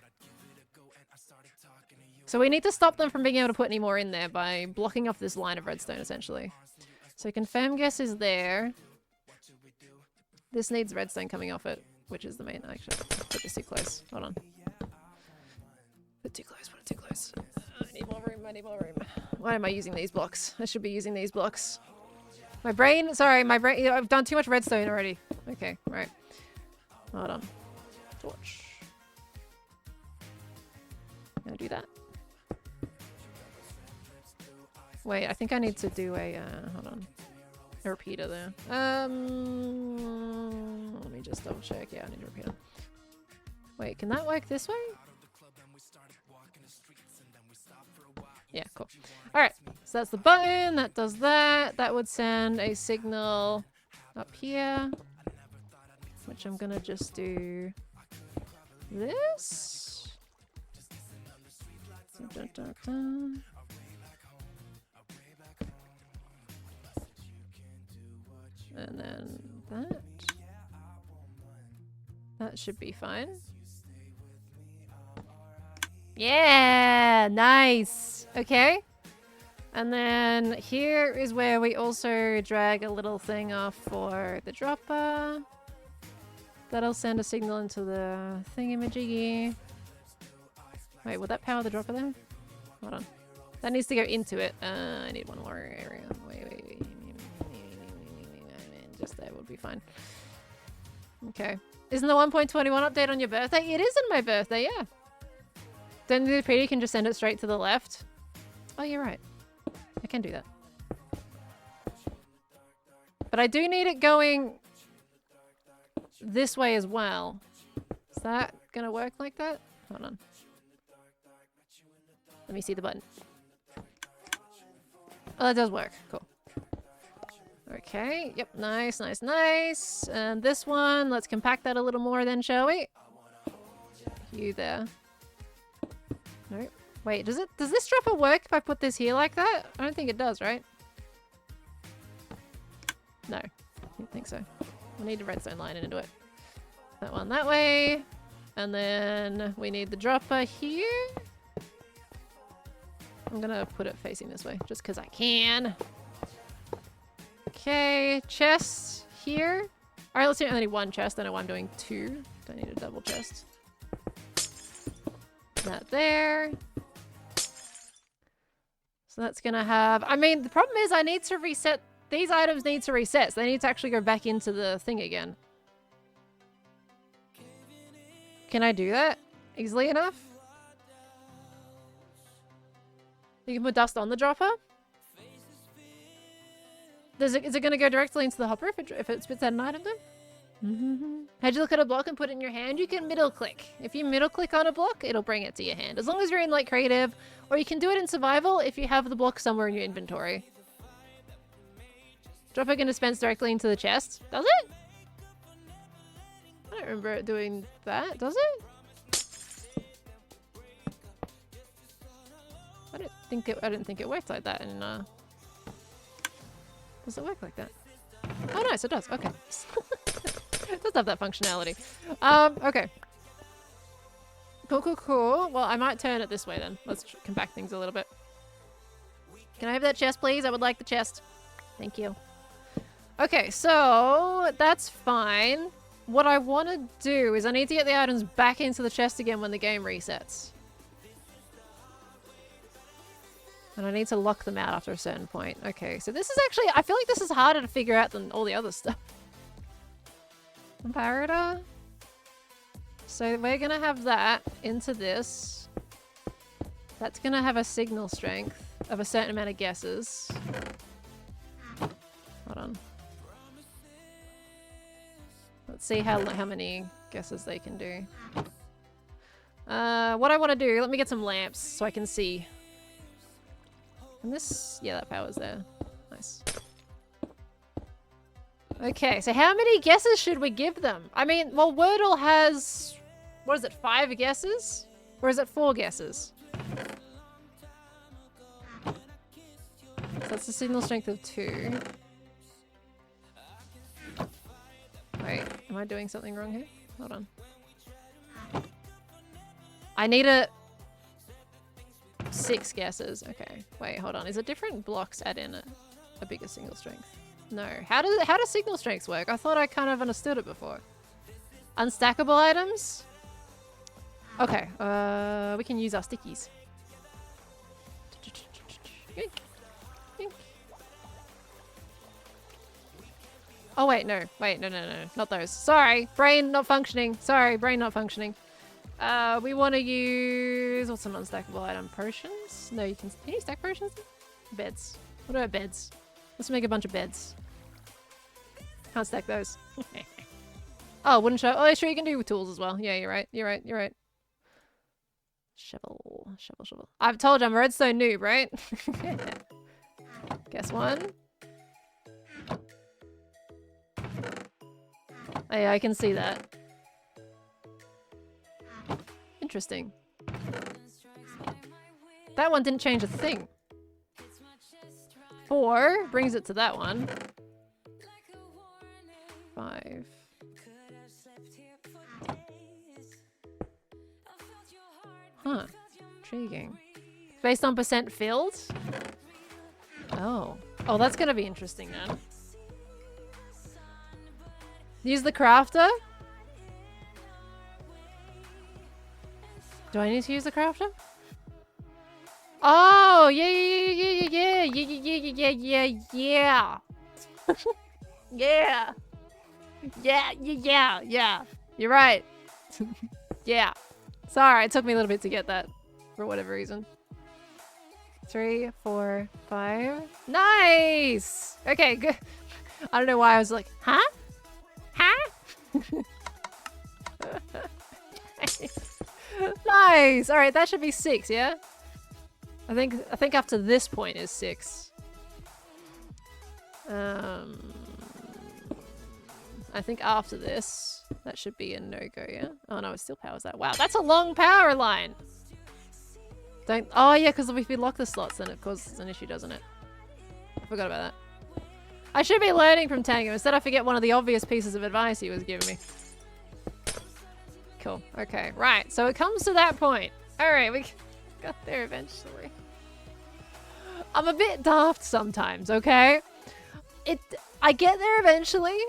So we need to stop them from being able to put any more in there by blocking off this line of redstone, essentially. So confirm guess is there. This needs redstone coming off it, which is the main... Actually, put this too close. Hold on. Put it too close, put it too close. I need more room, I need more room. Why am I using these blocks? I should be using these blocks. My brain... Sorry, my brain... I've done too much redstone already. Okay, right. Hold on. Torch. Gonna do that. Wait, I think I need to do a... hold on. A repeater there. Let me just double check. Yeah, I need a repeater. Wait, can that work this way? Yeah, cool. Alright, so that's the button. That does that. That would send a signal up here. Which I'm gonna just do... this. Dun, dun, dun. And then that. That should be fine. Yeah, nice. Okay. And then here is where we also drag a little thing off for the dropper. That'll send a signal into the thingamajiggy. Wait, would that power the dropper there? Hold on. That needs to go into it. I need one more area. Wait. Just there would be fine. Okay. Isn't the 1.21 update on your birthday? It is on my birthday, yeah. Then the repeater can just send it straight to the left. Oh, you're right. I can do that. But I do need it going this way as well. Is that gonna work like that? Hold on. Let me see the button. Oh, that does work. Cool. Okay, yep, nice. And this one, let's compact that a little more then, shall we? You there. Nope. Wait, does this dropper work if I put this here like that? I don't think it does, right? No, I don't think so. We'll need a redstone line into it. That one that way. And then we need the dropper here. I'm gonna put it facing this way, just because I can. Okay, chest here. Alright, let's do only one chest. I know why I'm doing two. Don't need a double chest. That there. So that's gonna have... I mean, the problem is I need to reset... These items need to reset, so they need to actually go back into the thing again. Can I do that easily enough? You can put dust on the dropper? Is it going to go directly into the hopper if it spits out an item though? How'd you look at a block and put it in your hand? You can middle click. If you middle click on a block, it'll bring it to your hand. As long as you're in like creative, or you can do it in survival if you have the block somewhere in your inventory. Dropper can dispense directly into the chest. Does it? I don't remember it doing that. Does it? I didn't think it worked like that. And does it work like that? Oh, nice, it does. Okay. It does have that functionality. Okay. Cool, cool, cool. Well, I might turn it this way then. Let's compact things a little bit. Can I have that chest, please? I would like the chest. Thank you. Okay, so that's fine. What I want to do is I need to get the items back into the chest again when the game resets. And I need to lock them out after a certain point. Okay, so this is actually... I feel like this is harder to figure out than all the other stuff. Comparator. So we're going to have that into this. That's going to have a signal strength of a certain amount of guesses. Hold on. Let's see how many guesses they can do. What I want to do... Let me get some lamps so I can see. And this... Yeah, that power's there. Nice. Okay, so how many guesses should we give them? I mean, well, Wordle has... What is it, 5 guesses? Or is it 4 guesses? So that's the signal strength of 2. Wait, am I doing something wrong here? Hold on. I need a... 6 guesses. Okay. Wait, hold on. Is it different blocks add in a bigger signal strength? No. How do signal strengths work? I thought I kind of understood it before. Unstackable items? Okay. We can use our stickies. Yoink. Yoink. Oh wait, no. Wait, no. Not those. Sorry. Brain not functioning. Sorry, brain not functioning. We want to use... What's an unstackable item? Potions? No, you can you stack potions? Beds. What about beds? Let's make a bunch of beds. Can't stack those. Oh, wooden shovel. Oh, sure, you can do with tools as well. Yeah, you're right. You're right. Shovel. I've told you I'm a redstone noob, right? Guess one. Oh, yeah, I can see that. Interesting. That one didn't change a thing. 4 brings it to that one. 5. Huh. Intriguing. Based on percent filled? Oh. Oh, that's gonna be interesting then. Use the crafter? Do I need to use the crafter? Oh, yeah. Yeah. You're right. Yeah. Sorry, it took me a little bit to get that for whatever reason. 3, 4, 5. Nice! Okay, good. I don't know why I was like, huh? Nice! Alright, that should be 6, yeah? I think after this point is 6. I think after this, that should be a no-go, yeah? Oh no, it still powers that. Wow, that's a long power line! Oh yeah, because if we lock the slots, then it causes an issue, doesn't it? I forgot about that. I should be learning from Tango. Instead, I forget one of the obvious pieces of advice he was giving me. Cool. Okay, right. So it comes to that point. Alright, we got there eventually. I'm a bit daft sometimes, okay? I get there eventually.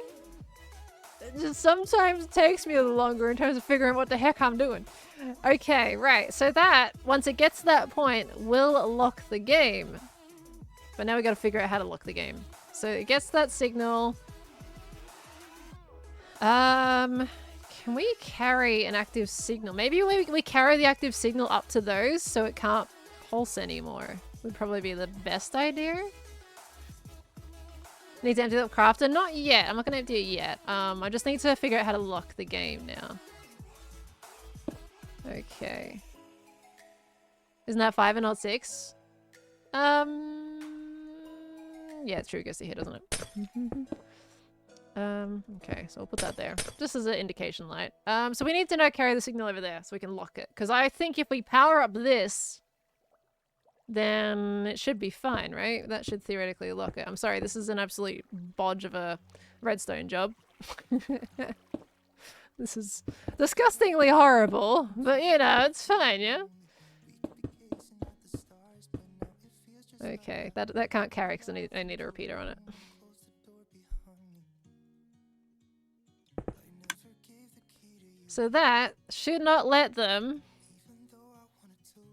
It just sometimes takes me a little longer in terms of figuring what the heck I'm doing. Okay, right. So that, once it gets to that point, will lock the game. But now we gotta figure out how to lock the game. So it gets that signal. Can we carry an active signal? Maybe we carry the active signal up to those so it can't pulse anymore. Would probably be the best idea. Need to empty the crafter? Not yet. I'm not gonna empty it yet. I just need to figure out how to lock the game now. Okay. Isn't that 5 and not 6? Yeah, it's true. It goes to here, doesn't it? Okay, so I'll put that there. Just as an indication light. So we need to now carry the signal over there so we can lock it. Because I think if we power up this, then it should be fine, right? That should theoretically lock it. I'm sorry, this is an absolute bodge of a redstone job. This is disgustingly horrible, but you know, it's fine, yeah? Okay, that can't carry because I need a repeater on it. So that should not let them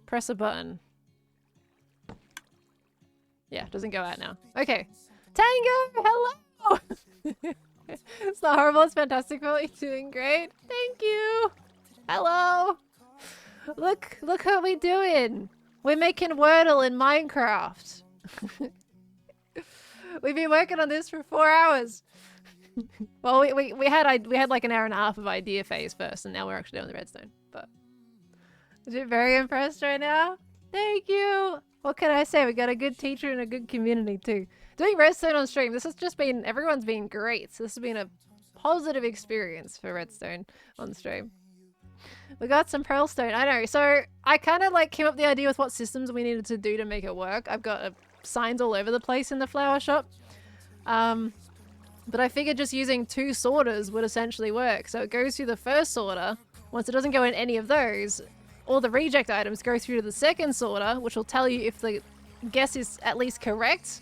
press a button. Yeah, doesn't go out now. Okay. Tango, hello! It's not horrible, it's fantastic, Phil. You're doing great. Thank you. Hello. Look what we're doing. We're making Wordle in Minecraft. We've been working on this for 4 hours. Well, we had like an hour and a half of idea phase first, and now we're actually on the redstone. But you're very impressed right now. Thank you. What can I say? We got a good teacher and a good community too. Doing redstone on stream. This has just been, everyone's been great. So this has been a positive experience for redstone on stream. We got some pearlstone. I know. So I kind of like came up with the idea with what systems we needed to do to make it work. I've got signs all over the place in the flower shop. But I figured just using 2 sorters would essentially work. So it goes through the first sorter. Once it doesn't go in any of those, all the reject items go through to the second sorter, which will tell you if the guess is at least correct.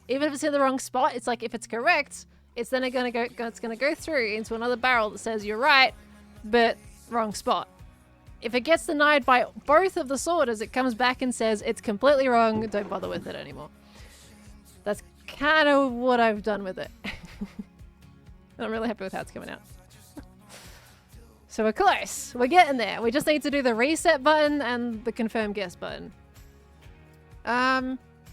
Even if it's in the wrong spot, it's like if it's correct, it's then gonna go through into another barrel that says you're right, but wrong spot. If it gets denied by both of the sorters, it comes back and says it's completely wrong, don't bother with it anymore. That's kind of what I've done with it. I'm really happy with how it's coming out. So we're close. We're getting there. We just need to do the reset button and the confirm guess button.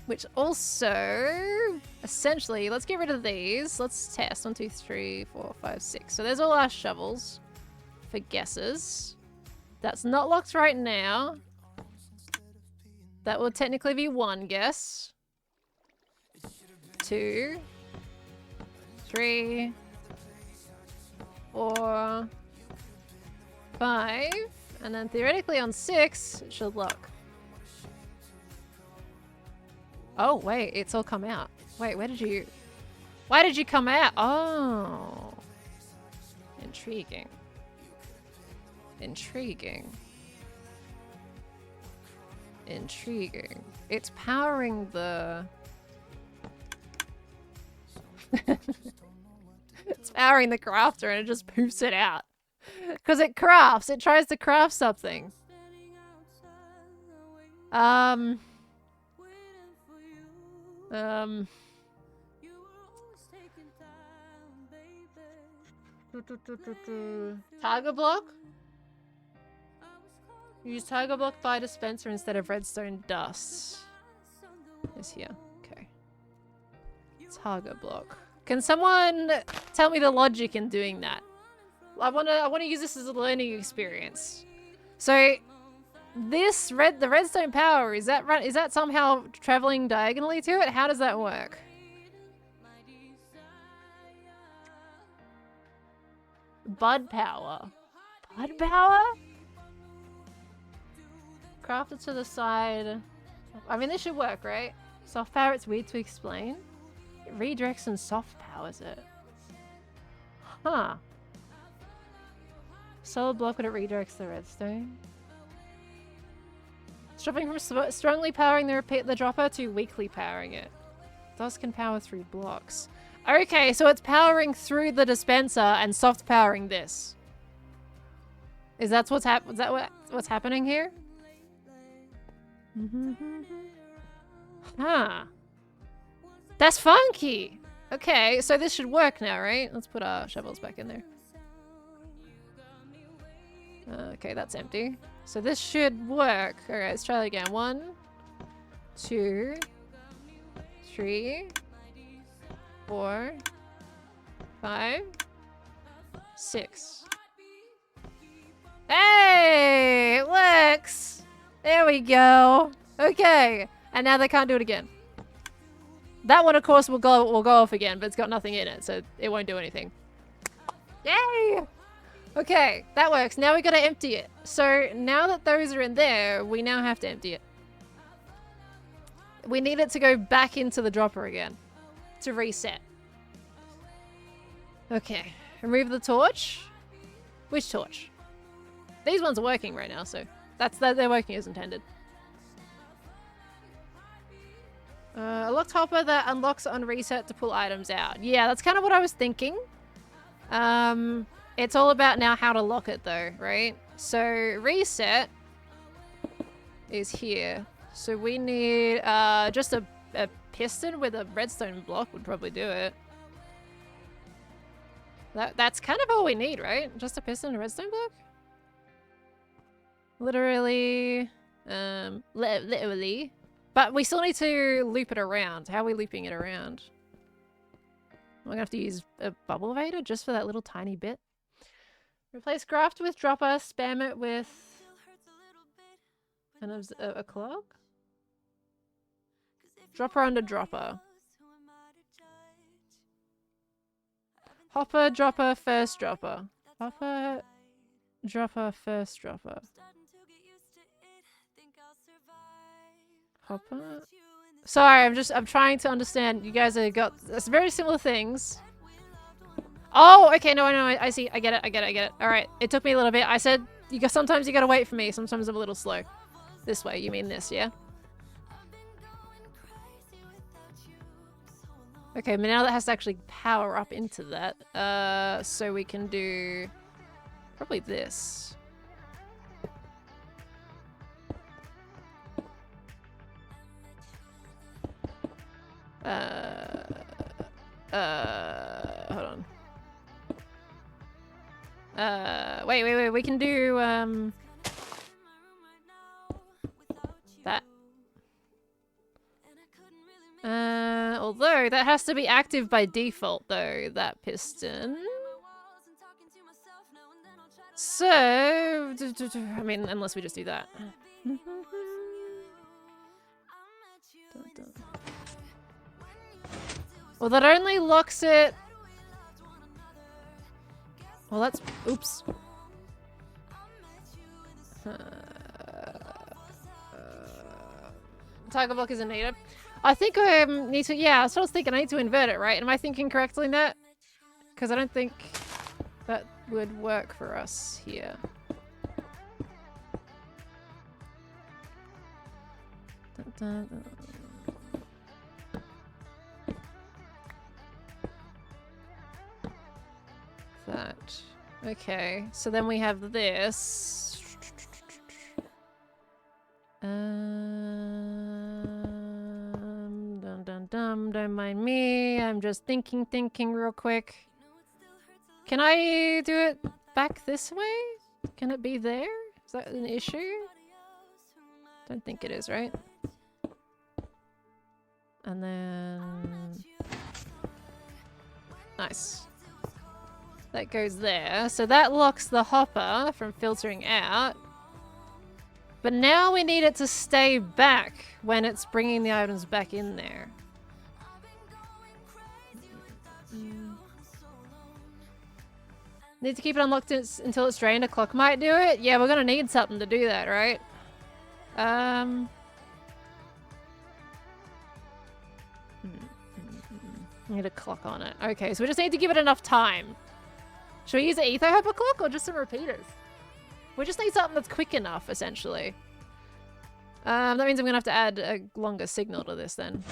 Which also, essentially, let's get rid of these. Let's test. 1, 2, 3, 4, 5, 6. So there's all our shovels for guesses. That's not locked right now. That will technically be 1 guess. 2, 3, 4, 5, and then theoretically on 6 it should lock. Oh wait, it's all come out. Wait, why did you come out? Oh, intriguing. It's powering the it's powering the crafter and it just poofs it out. Because it crafts. It tries to craft something. Tiger block? Use tiger block by dispenser instead of redstone dust. Is here. Okay. Tiger block. Can someone tell me the logic in doing that? I wanna use this as a learning experience. So the redstone power, is that somehow traveling diagonally to it? How does that work? Bud power. Bud power? Craft it to the side. I mean, this should work, right? Soft power, it's weird to explain. It redirects and soft powers it. Huh. Solid block when it redirects the redstone. Stopping from strongly powering the dropper to weakly powering it. Thus can power through blocks. Okay, so it's powering through the dispenser and soft powering this. Is that what's happening here? Huh. That's funky. Okay, so this should work now, right? Let's put our shovels back in there. Okay, that's empty. So this should work. Alright, let's try it again. 1, 2, 3, 4, 5, 6. Hey! It works! There we go. Okay. And now they can't do it again. That one, of course, will go off again, but it's got nothing in it, so it won't do anything. Yay! Okay, that works. Now we gotta empty it. So now that those are in there, we now have to empty it. We need it to go back into the dropper again to reset. Okay, remove the torch. Which torch? These ones are working right now, so they're working as intended. A locked hopper that unlocks on reset to pull items out. Yeah, that's kind of what I was thinking. It's all about now how to lock it though, right? So reset is here. So we need just a piston with a redstone block would probably do it. That's kind of all we need, right? Just a piston and a redstone block? Literally. Literally. But we still need to loop it around. How are we looping it around? I'm gonna have to use a bubble evader just for that little tiny bit. Replace graft with dropper, spam it with a clog? Dropper under dropper. Hopper, dropper, first dropper. Hopper, dropper, first dropper. Hopper? Sorry, I'm trying to understand. You guys have got very similar things. Oh, okay, no, I see. I get it. Alright, it took me a little bit. I said, sometimes you gotta wait for me. Sometimes I'm a little slow. This way, you mean this, yeah? Okay, but now that has to actually power up into that. So we can do probably this. Hold on. Wait, we can do, that. Although that has to be active by default though, that piston. So, I mean, unless we just do that. Well, that only locks it. Well, that's... Oops. Toggle block isn't needed. I think I need to... Yeah, that's what I was thinking. I need to invert it, right? Am I thinking correctly in that? Because I don't think that would work for us here. Dun, dun, dun. That. Okay, so then we have this. Don't mind me. I'm just thinking real quick. Can I do it back this way? Can it be there? Is that an issue? Don't think it is, right? And then... Nice. That goes there. So that locks the hopper from filtering out. But now we need it to stay back when it's bringing the items back in there. Need to keep it unlocked until it's drained. A clock might do it. Yeah, we're gonna need something to do that, right? Need a clock on it. Okay, so we just need to give it enough time. Should we use an etho hopper clock or just some repeaters? We just need something that's quick enough, essentially. That means I'm gonna have to add a longer signal to this then.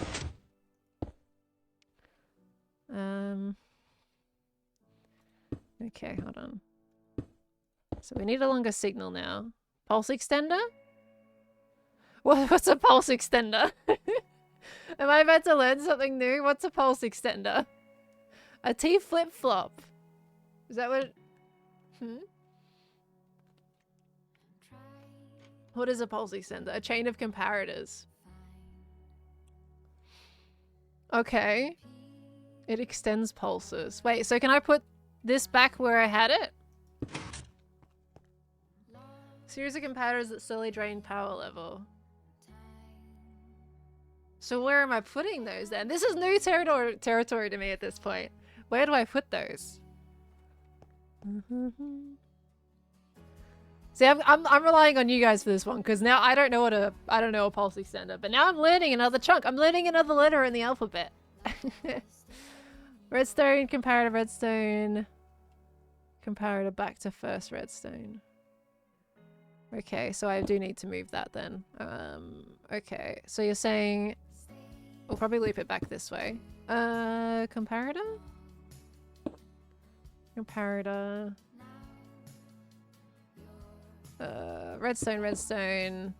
Okay, hold on. So we need a longer signal now. Pulse extender? What's a pulse extender? Am I about to learn something new? What's a pulse extender? A T flip-flop. Is that what... What is a pulse extender? A chain of comparators. Okay. It extends pulses. Wait, so can I put this back where I had it? Series of comparators that slowly drain power level. So where am I putting those then? This is new territory to me at this point. Where do I put those? See, I'm relying on you guys for this one because now I don't know a pulse extender, but now I'm learning another chunk. I'm learning another letter in the alphabet. Redstone, comparator redstone, comparator back to first redstone. Okay, so I do need to move that then. Okay, so you're saying we'll probably loop it back this way. Comparator? Comparator. Redstone, redstone.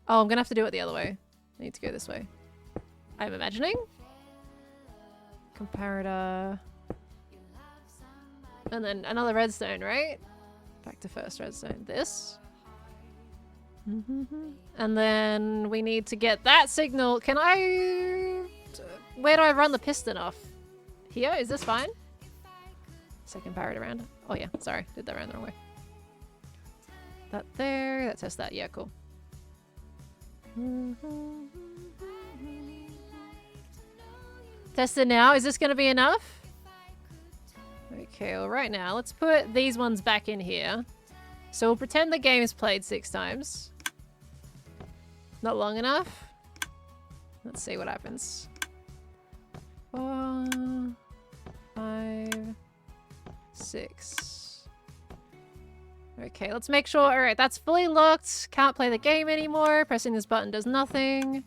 Oh, I'm gonna have to do it the other way. I need to go this way. I'm imagining. Comparator. And then another redstone, right? Back to first redstone. This. And then we need to get that signal. Can I... Where do I run the piston off? Here? Is this fine? Second parrot around. Oh yeah, sorry. Did that around the wrong way. That there. That tests that. Yeah, cool. Test it now. Is this going to be enough? Okay, well right now, let's put these ones back in here. So we'll pretend the game is played 6 times. Not long enough. Let's see what happens. 4, 5, 6. Okay, let's make sure. Alright, that's fully locked. Can't play the game anymore. Pressing this button does nothing.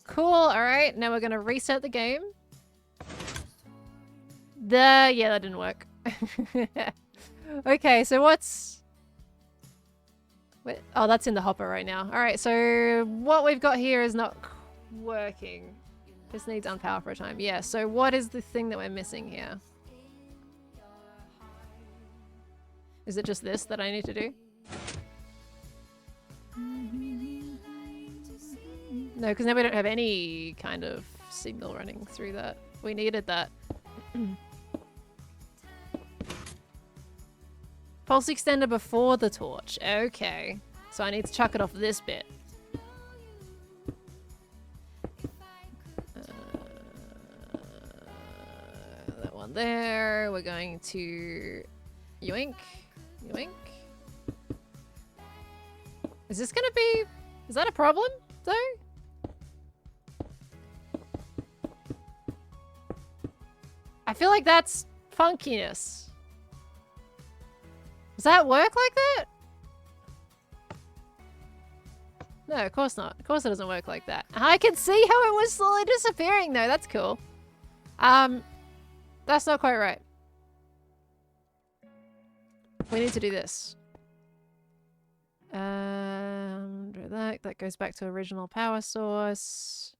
Cool, alright. Now we're gonna reset the game. Yeah, that didn't work. Okay, so what's... Wait, oh, that's in the hopper right now. Alright, so what we've got here is not working. This needs unpower for a time. Yeah, so what is the thing that we're missing here? Is it just this that I need to do? No, because now we don't have any kind of signal running through that. We needed that. Pulse extender before the torch. Okay. So I need to chuck it off this bit. That one there. We're going to... Yoink. Yoink. Is this gonna be... Is that a problem, though? I feel like that's funkiness. Does that work like that? No, of course not. Of course it doesn't work like that. I can see how it was slowly disappearing though. That's cool. That's not quite right. We need to do this. Do that. That goes back to original power source.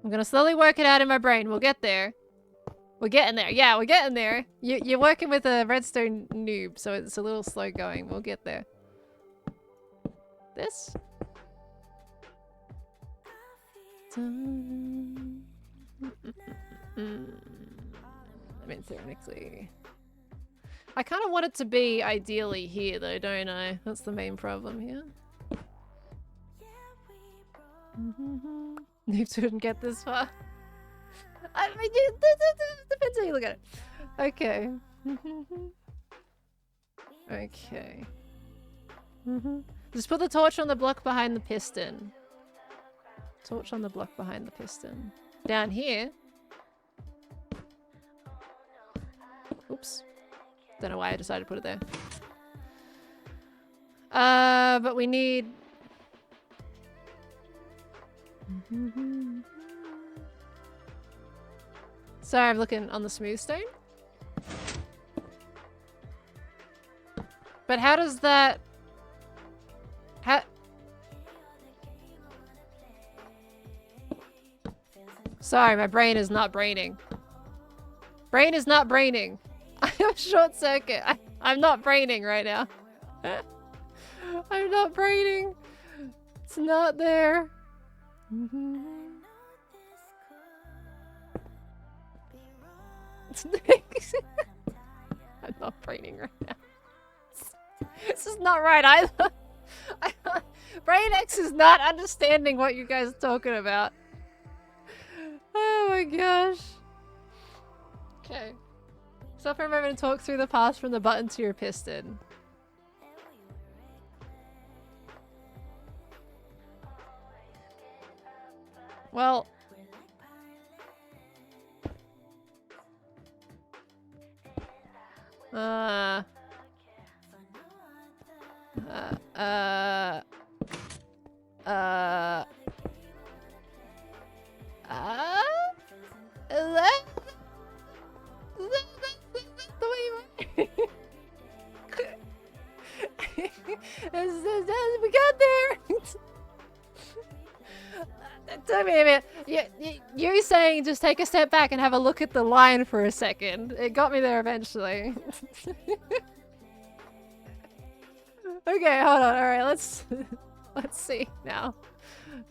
I'm gonna slowly work it out in my brain. We'll get there. We're getting there. Yeah, we're getting there. You're working with a redstone noob, so it's a little slow going. We'll get there. This? I mean, theoretically. I kind of want it to be ideally here, though, don't I? That's the main problem here. Noobs wouldn't get this far. I mean, it depends how you look at it. Okay. Okay. Just put the torch on the block behind the piston. Torch on the block behind the piston. down here. Oops. Don't know why I decided to put it there. But we need... Sorry, I'm looking on the smooth stone. But how does that... How... Sorry, my brain is not braining. Brain is not braining. I have short circuit. I'm not braining right now. I'm not braining. It's not there. I'm not braining right now. This is not right either. Brain X is not understanding what you guys are talking about. Oh my gosh. Okay. Stop for a moment and talk through the path from the button to your piston. Well... We got there! Tell me a minute. You saying just take a step back and have a look at the line for a second. It got me there eventually. Okay, hold on. Alright, let's see now.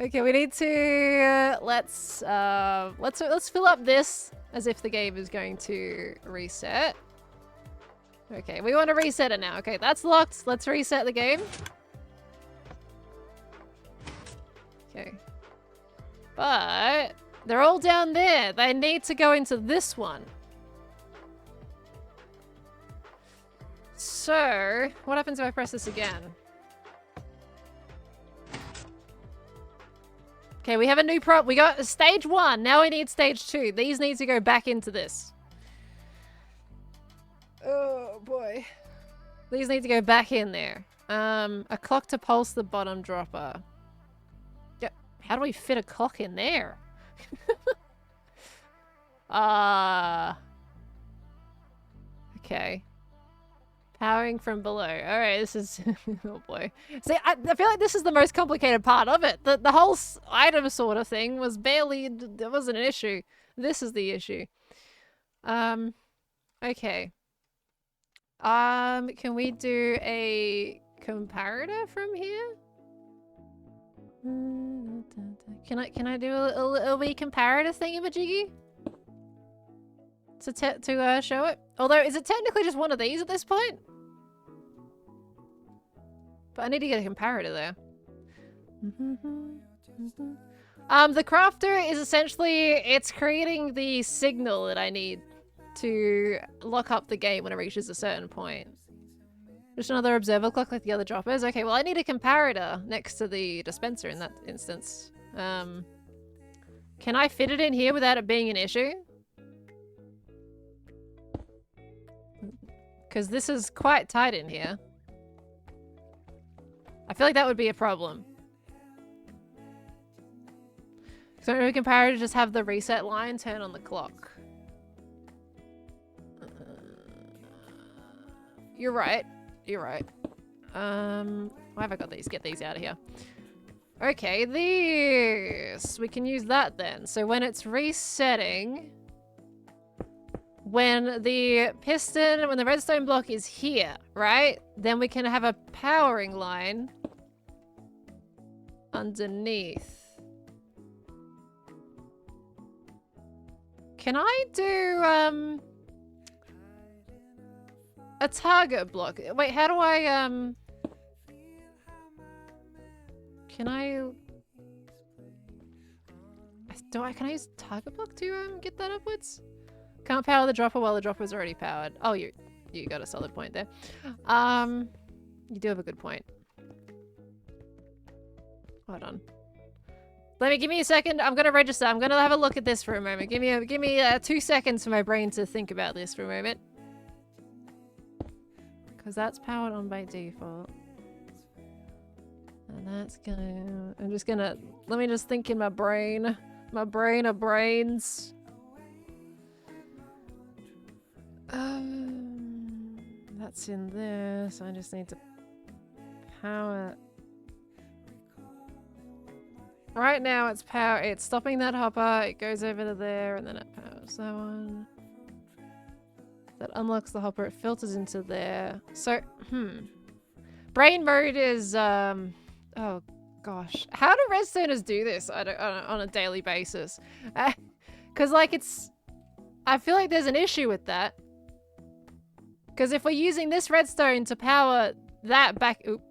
Okay, we need to let's fill up this as if the game is going to reset. Okay, we want to reset it now. Okay, that's locked. Let's reset the game. Okay. But they're all down there. They need to go into this one. So, what happens if I press this again? Okay, we have a new prop. We got stage 1. Now we need stage 2. These need to go back into this. Oh boy. These need to go back in there. A clock to pulse the bottom dropper. Yep. How do we fit a clock in there? Okay. Powering from below. Alright, this is... oh boy. See, I feel like this is the most complicated part of it. The whole item sort of thing was barely... It wasn't an issue. This is the issue. Okay. Can we do a comparator from here? Can I do a little wee comparator thingamajiggy? To show it? Although, is it technically just one of these at this point? But I need to get a comparator there. The crafter is essentially, it's creating the signal that I need to lock up the game when it reaches a certain point. Just another observer clock like the other droppers. Okay, well I need a comparator next to the dispenser in that instance. Can I fit it in here without it being an issue? Because this is quite tight in here. I feel like that would be a problem. So we comparator just have the reset line turn on the clock. You're right. You're right. Why have I got these? Get these out of here. Okay, these. We can use that then. So when it's resetting, when the piston, when the redstone block is here, right? Then we can have a powering line underneath. Can I do, a target block? Wait, how do I, can I use target block to, get that upwards? Can't power the dropper while the dropper's already powered. Oh, you got a solid point there. You do have a good point. Hold on. Give me a second. I'm gonna register. I'm gonna have a look at this for a moment. Give me 2 seconds for my brain to think about this for a moment. Because that's powered on by default. And that's gonna... I'm just gonna... Let me just think in my brain. My brain of brains. That's in this. I just need to power... Right now it's power. It's stopping that hopper. It goes over to there and then it powers that one. That unlocks the hopper. It filters into there. So, brain mode is, oh gosh. How do redstoners do this on a daily basis? Because, like, it's... I feel like there's an issue with that. Because if we're using this redstone to power that back... Oop.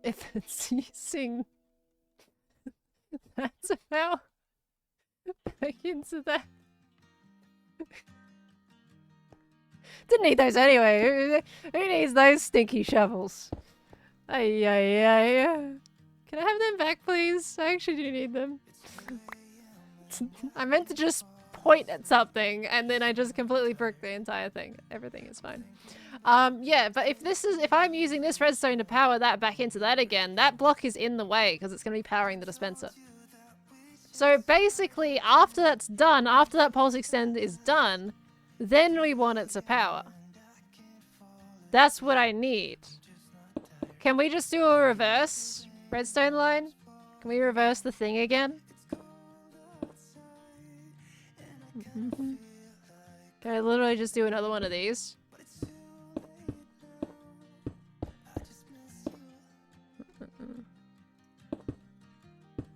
If it's using... That's about back into that. Didn't need those anyway. Who needs those stinky shovels? Ay. Can I have them back, please? I actually do need them. I meant to just point at something and then I just completely broke the entire thing. Everything is fine. Yeah, but if I'm using this redstone to power that back into that again, that block is in the way because it's going to be powering the dispenser. So basically, after that's done, after that pulse extend is done, then we want it to power. That's what I need. Can we just do a reverse redstone line? Can we reverse the thing again? Can I literally just do another one of these?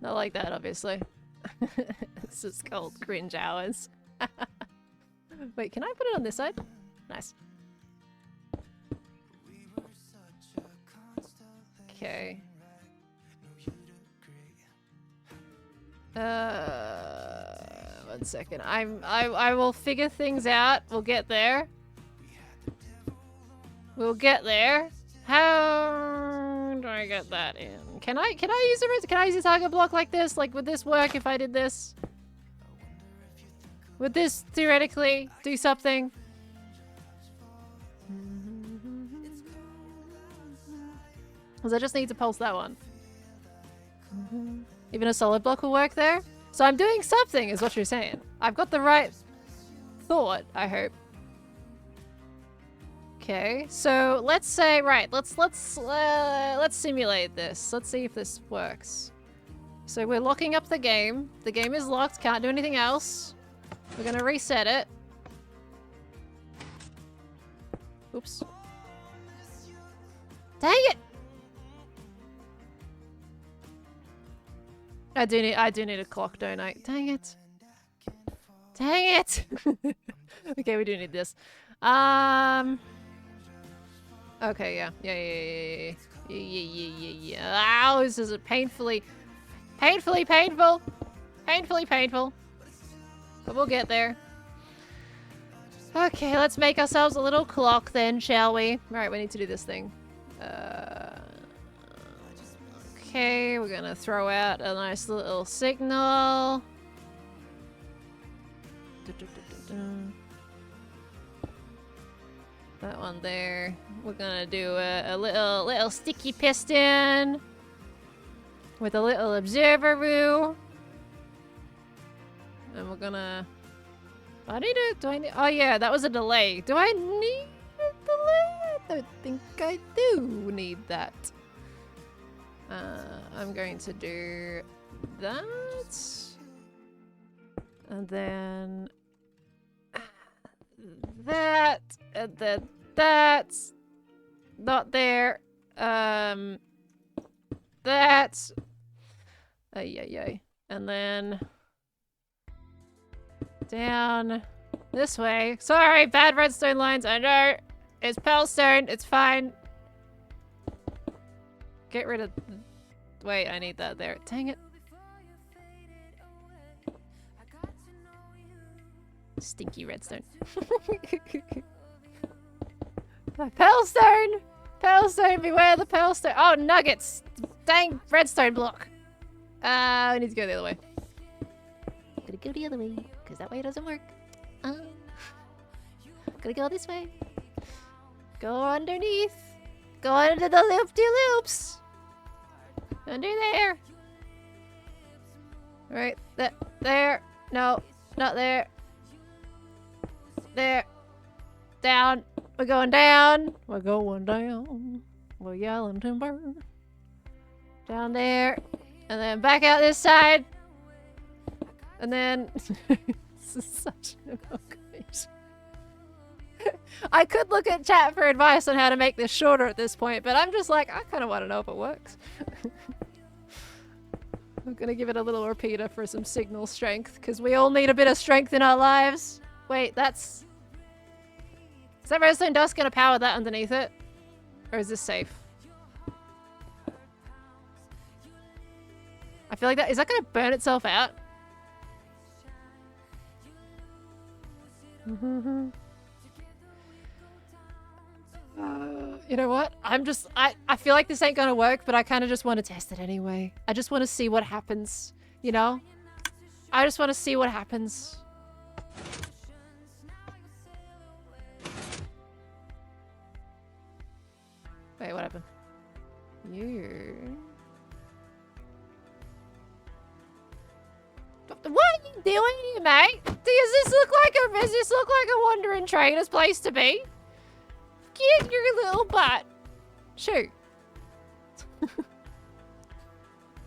Not like that, obviously. This is called cringe hours. Wait, can I put it on this side? Nice. Okay. 1 second. I will figure things out. We'll get there. We'll get there. How do I get that in? Can I use a target block like this? Like, would this work if I did this? Would this theoretically do something? Because I just need to pulse that one. Even a solid block will work there. So I'm doing something, is what you're saying. I've got the right thought, I hope. Okay, so let's say, right, let's simulate this. Let's see if this works. So we're locking up the game. The game is locked, can't do anything else. We're gonna reset it. Oops. Dang it! I do need a clock, don't I? Dang it. Dang it! Okay, we do need this. Okay, yeah. Ow, this is painfully painful. Painfully painful. But we'll get there. Okay, let's make ourselves a little clock then, shall we? Right, we need to do this thing. Okay, we're gonna throw out a nice little signal. That one there. We're gonna do a little sticky piston with a little observer-oo. And we're gonna... oh yeah, that was a delay. Do I need a delay? I don't think I do need that. I'm going to do that. And then... that. And then that's not there. That's... Ay. And then... down this way. Sorry, bad redstone lines. I know. It's pearlstone. It's fine. Get rid of... wait, I need that there. Dang it. Stinky redstone. Pearlstone! Pearlstone, beware the pearlstone. Oh, nuggets. Dang redstone block. We need to go the other way. Gotta go the other way, because that way doesn't work. Gotta go this way. Go underneath. Go under the loop-de-loops. Under there. Right, there. No, not there. There. Down. We're going down. We're going down. We're yelling timber. Down there. And then back out this side. And then... This is such an amalgamation. I could look at chat for advice on how to make this shorter at this point, but I'm just like, I kind of want to know if it works. I'm gonna give it a little repeater for some signal strength, because we all need a bit of strength in our lives. Wait, that's... Is that redstone dust gonna power that underneath it? Or is this safe? I feel like that... Is that gonna burn itself out? You know what? I feel like this ain't gonna work, but I kind of just want to test it anyway. I just want to see what happens, you know? I just want to see what happens. Wait, what happened? You... What are you doing here, mate? Does this look like a wandering trader's place to be? Get your little butt. Shoot.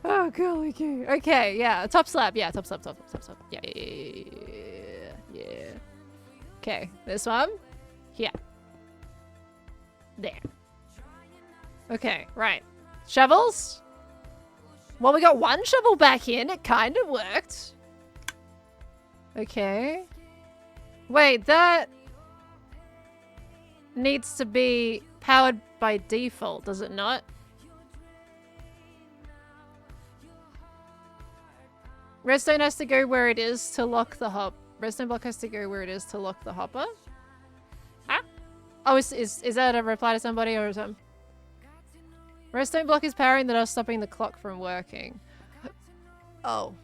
Oh, golly gee. Okay, yeah. Top slab. Yeah, top slab. Yeah. Okay, this one. Yeah. There. Okay, right. Shovels? Well, we got one shovel back in. It kind of worked. Okay. Wait, that... needs to be powered by default, does it not? Redstone has to go where it is to lock the hop. Redstone block has to go where it is to lock the hopper. Huh? Oh, is that a reply to somebody or something? Redstone block is powering the dust, stopping the clock from working. Oh.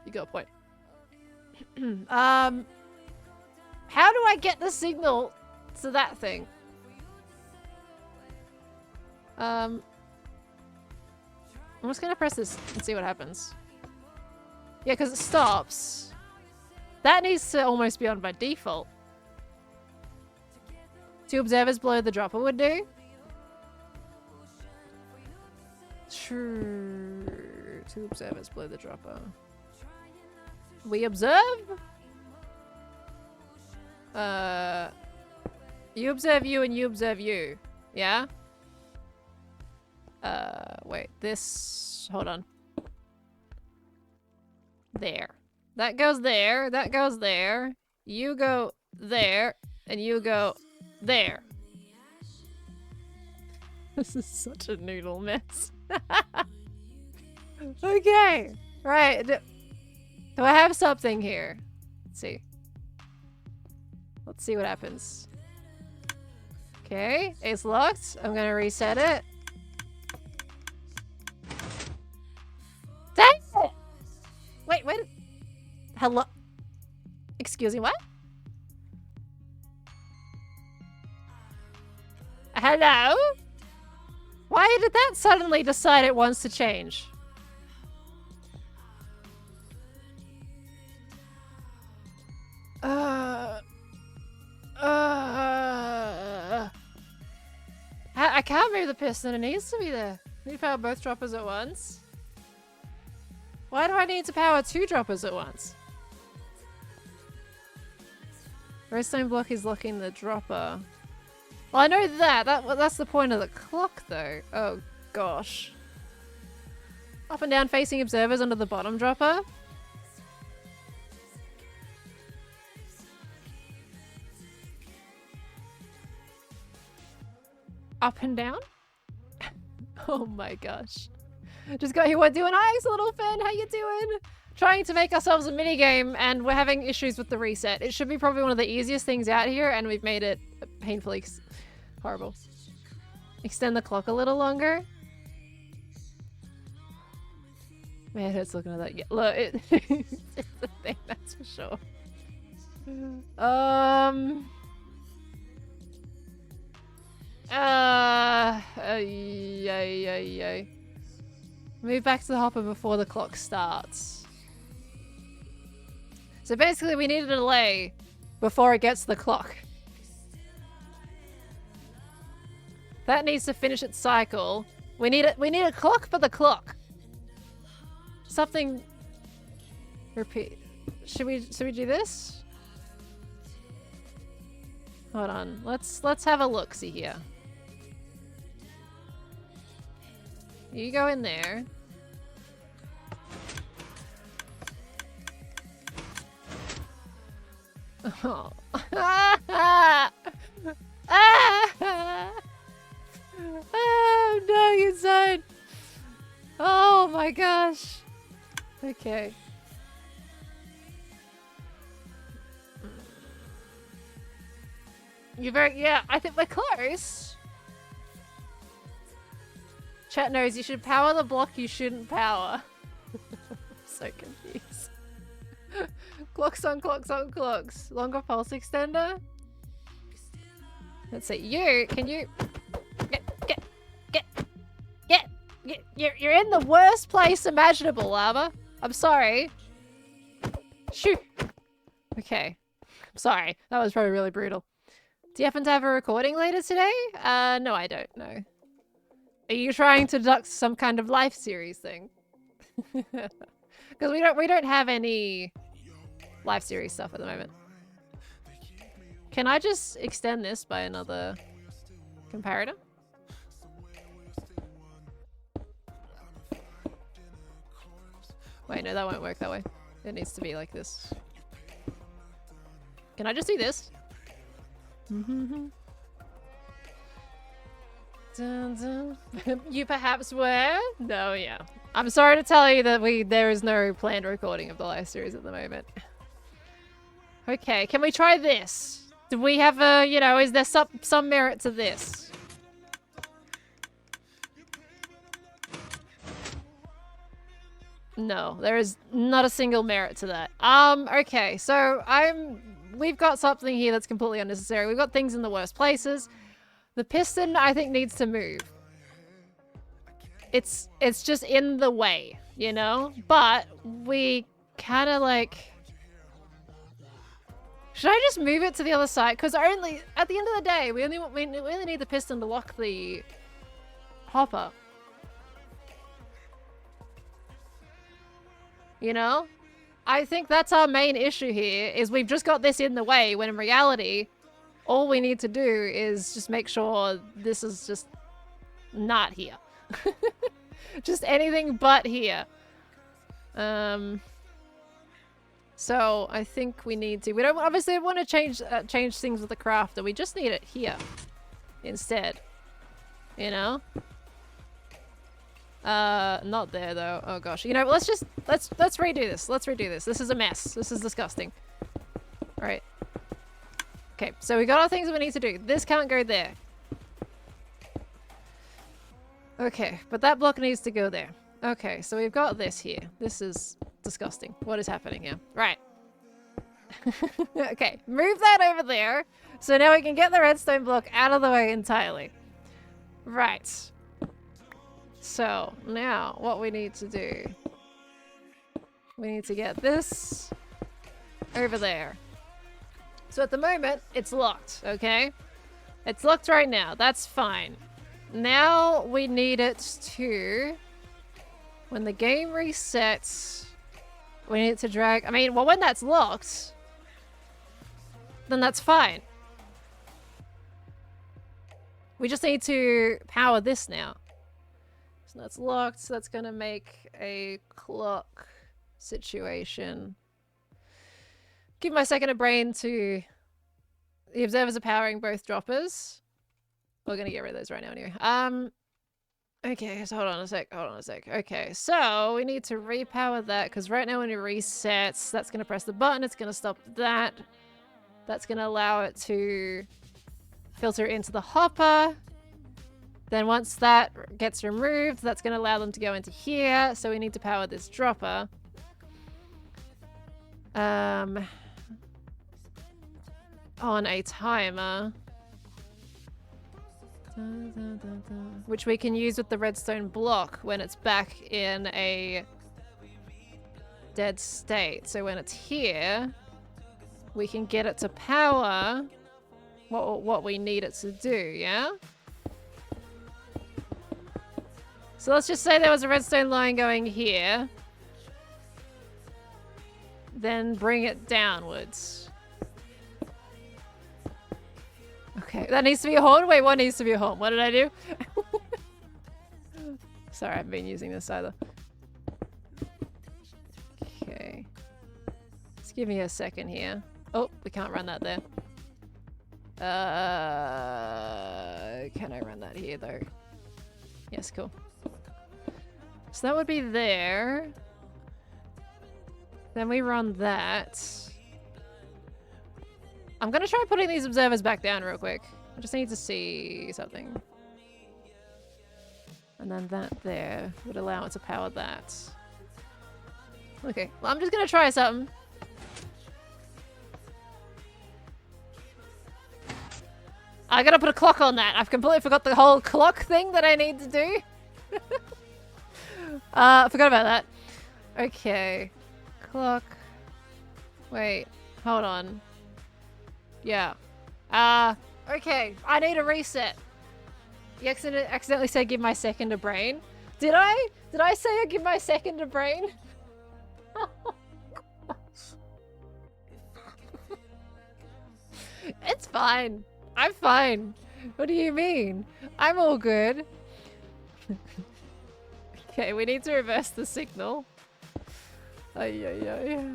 You got a point. How do I get the signal to that thing? I'm just gonna press this and see what happens. Yeah, because it stops. That needs to almost be on by default. 2 observers below the dropper would do. True. 2 observers below the dropper. We observe? You observe you and you observe you. Yeah? Wait, this... Hold on. There. That goes there, that goes there. You go there, and you go there. This is such a noodle mess. Okay. Right. Do I have something here? Let's see. Let's see what happens. Okay, it's locked. I'm gonna reset it. Dang it! Wait, wait. Hello? Excuse me, what? Hello? Why did that suddenly decide it wants to change? I can't move the piston. It needs to be there. Need to power both droppers at once. Why do I need to power 2 droppers at once? Redstone block is locking the dropper. Well, I know that. That's the point of the clock, though. Oh, gosh. Up and down facing observers under the bottom dropper. Up and down? Oh my gosh. Just got here. What doing? Hi, little fan. How you doing? Trying to make ourselves a mini game, and we're having issues with the reset. It should be probably one of the easiest things out here, and we've made it painfully Horrible. Extend the clock a little longer. Man, it's looking at that. Yeah, look, it's a thing, that's for sure. Yay. Move back to the hopper before the clock starts. So basically we need a delay before it gets to the clock. That needs to finish its cycle. We need a clock for the clock. Something repeat. Should we do this? Hold on. Let's have a look-see here. You go in there. Oh. I'm dying inside. Oh my gosh. Okay. Yeah, I think we're close. Chat knows you should power the block you shouldn't power. I'm so confused. Clocks on clocks on clocks. Longer pulse extender. Let's see. Can you get you're in the worst place imaginable, Lava. I'm sorry. Shoo. Okay. I'm sorry. That was probably really brutal. Do you happen to have a recording later today? No, I don't know. Are you trying to duck some kind of life series thing? Because we don't have any life series stuff at the moment. Can I just extend this by another comparator? Wait, no, that won't work that way. It needs to be like this. Can I just do this? Dun, dun. You perhaps were? No, yeah. I'm sorry to tell you that there is no planned recording of the live series at the moment. Okay, can we try this? Do we have a, you know, is there some merit to this? No, there is not a single merit to that. Okay, so we've got something here that's completely unnecessary. We've got things in the worst places. The piston, I think, needs to move. It's just in the way, you know? But we kind of like... Should I just move it to the other side? Because only, at the end of the day, we only need the piston to lock the hopper. You know? I think that's our main issue here, is we've just got this in the way, when in reality, all we need to do is just make sure this is just not here. Just anything but here. So I think we need to, we don't obviously want to change things with the crafter, we just need it here instead. You know? Not there though. Oh gosh. You know, let's redo this. Let's redo this. This is a mess. This is disgusting. Alright. Okay, so we got our things that we need to do. This can't go there. Okay, but that block needs to go there. Okay, so we've got this here. This is disgusting. What is happening here? Right. Okay, move that over there. So now we can get the redstone block out of the way entirely. Right. So, now, what we need to do... We need to get this over there. So at the moment, it's locked, okay? It's locked right now. That's fine. Now we need it to... When the game resets, we need it to drag... I mean, well, when that's locked, then that's fine. We just need to power this now. So that's locked, so that's gonna make a clock situation. Give my second a brain to... The observers are powering both droppers. We're gonna get rid of those right now anyway. Okay, so hold on a sec. Okay, so we need to repower that, because right now when it resets, that's gonna press the button, it's gonna stop that. That's gonna allow it to filter into the hopper. Then once that gets removed, that's going to allow them to go into here. So we need to power this dropper. On a timer. Which we can use with the redstone block when it's back in a dead state. So when it's here, we can get it to power what we need it to do, yeah? So let's just say there was a redstone line going here. Then bring it downwards. Okay, that needs to be a horn? Wait, what needs to be a horn? What did I do? Sorry, I haven't been using this either. Okay. Just give me a second here. Oh, we can't run that there. Can I run that here though? Yes, cool. So that would be there. Then we run that. I'm gonna try putting these observers back down real quick. I just need to see something. And then that there would allow it to power that. Okay, well, I'm just gonna try something. I gotta put a clock on that. I've completely forgot the whole clock thing that I need to do. I forgot about that. Okay. Clock. Wait. Hold on. Yeah. Okay. I need a reset. You accidentally said give my second a brain. Did I? Did I say I give my second a brain? It's fine. I'm fine. What do you mean? I'm all good. Okay, we need to reverse the signal. Ay, ay, ay.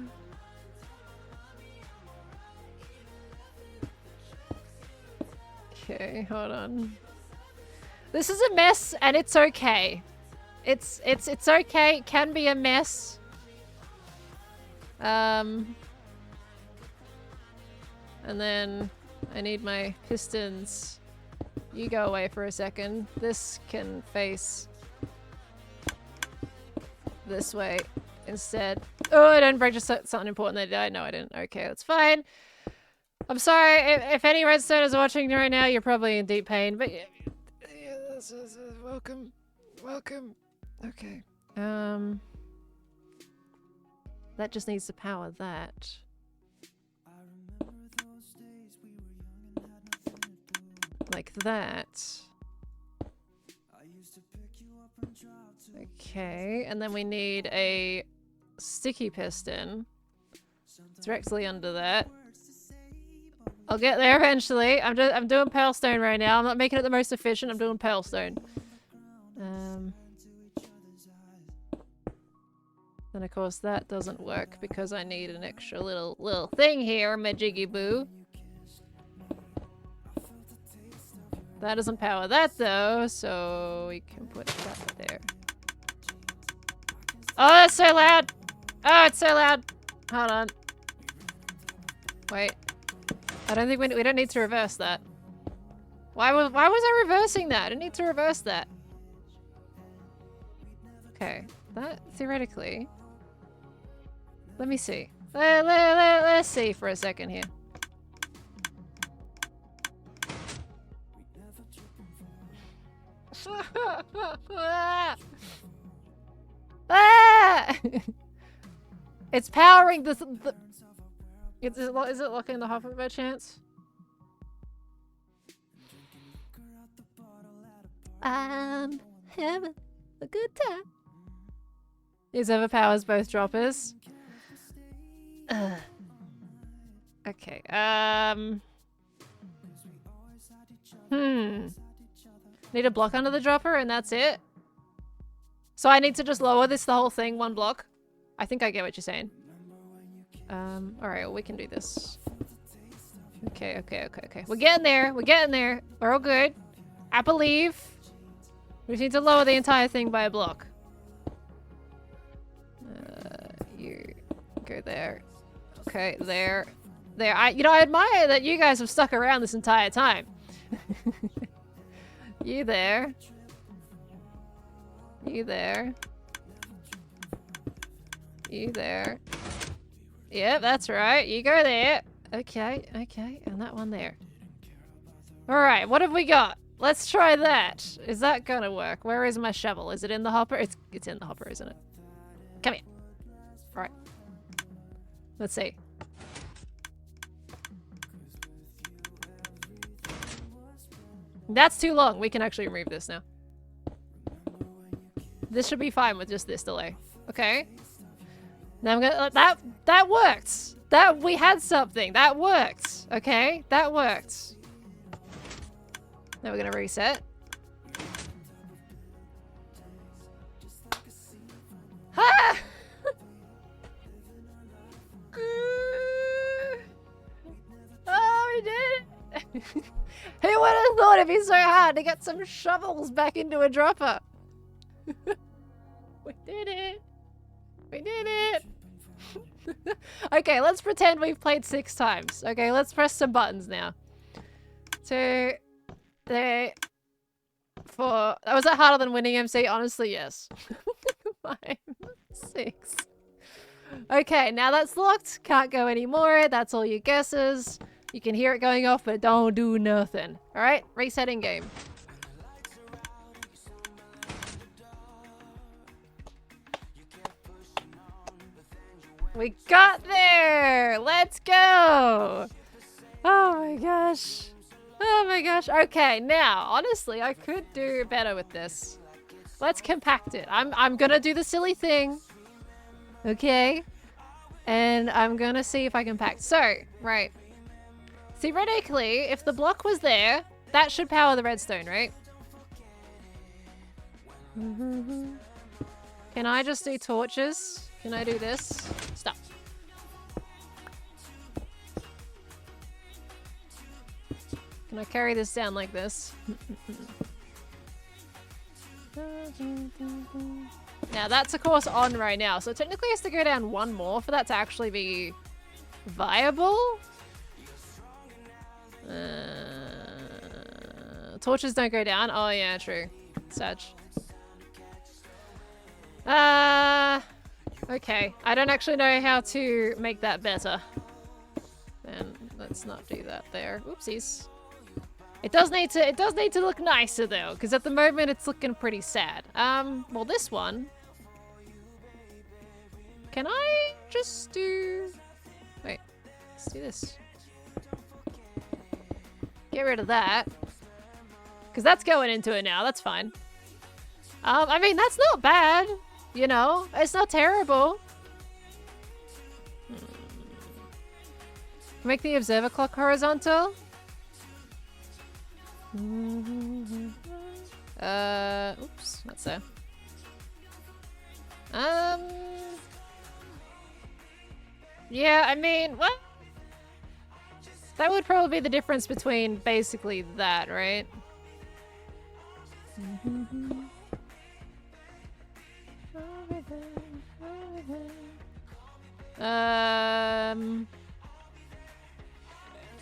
Okay, hold on. This is a mess, and it's okay. It's okay. It can be a mess. And then I need my pistons. You go away for a second. This can face this way instead. Oh, I didn't break just something important that I did. No, I didn't. Okay, that's fine. I'm sorry if any redstoners are watching right now. You're probably in deep pain, but yeah, welcome. Okay. That just needs to power that. Like that. Okay, and then we need a sticky piston directly under that. I'll get there eventually. I'm doing pearlstone right now. I'm not making it the most efficient. I'm doing pearlstone. Then of course that doesn't work because I need an extra little thing here, my jiggy boo. That doesn't power that though, so we can put that there. Oh, that's so loud! Oh, it's so loud! Hold on. Wait. I don't think we don't need to reverse that. Why was I reversing that? I didn't need to reverse that. Okay, that theoretically. Let me see. Let's see for a second here. Ah! It's powering this. Is it locking the hopper by chance? I'm having a good time. These overpowers both droppers. Okay. Need a block under the dropper and that's it. So I need to just lower this the whole thing one block. I think I get what you're saying. Alright, well, we can do this. Okay. We're getting there. We're all good. I believe. We just need to lower the entire thing by a block. You go there. Okay, there. I admire that you guys have stuck around this entire time. You there. You there. You there. Yep, that's right. You go there. Okay, okay. And that one there. Alright, what have we got? Let's try that. Is that gonna work? Where is my shovel? Is it in the hopper? It's in the hopper, isn't it? Come here. Alright. Let's see. That's too long. We can actually remove this now. This should be fine with just this delay. Okay. Now I'm gonna that worked. We had something. That worked. Okay? That worked. Now we're gonna reset. Ha! Oh, we did it! Who would have thought it'd be so hard to get some shovels back into a dropper? We did it! We did it! Okay, let's pretend we've played 6 times. Okay, let's press some buttons now. 2, 3, 4. Was that harder than winning MC? Honestly, yes. 5, 6. Okay, now that's locked. Can't go anymore. That's all your guesses. You can hear it going off, but don't do nothing. Alright, resetting game. We got there! Let's go! Oh my gosh. Oh my gosh. Okay, now, honestly, I could do better with this. Let's compact it. I'm gonna do the silly thing. Okay? And I'm gonna see if I can pack. So, right. Theoretically, if the block was there, that should power the redstone, right? Can I just do torches? Can I do this? Stop. Can I carry this down like this? Now that's of course on right now, so it technically has to go down one more for that to actually be viable. Torches don't go down. Oh yeah, true. Sag. Okay. I don't actually know how to make that better. Then let's not do that there. Oopsies. It does need to look nicer though, because at the moment it's looking pretty sad. Well this one. Can I just do... Wait, let's do this. Get rid of that. Because that's going into it now, that's fine. I mean, that's not bad. You know, it's not terrible. Make the observer clock horizontal. Oops, that's there. Yeah, I mean, what? That would probably be the difference between basically that, right?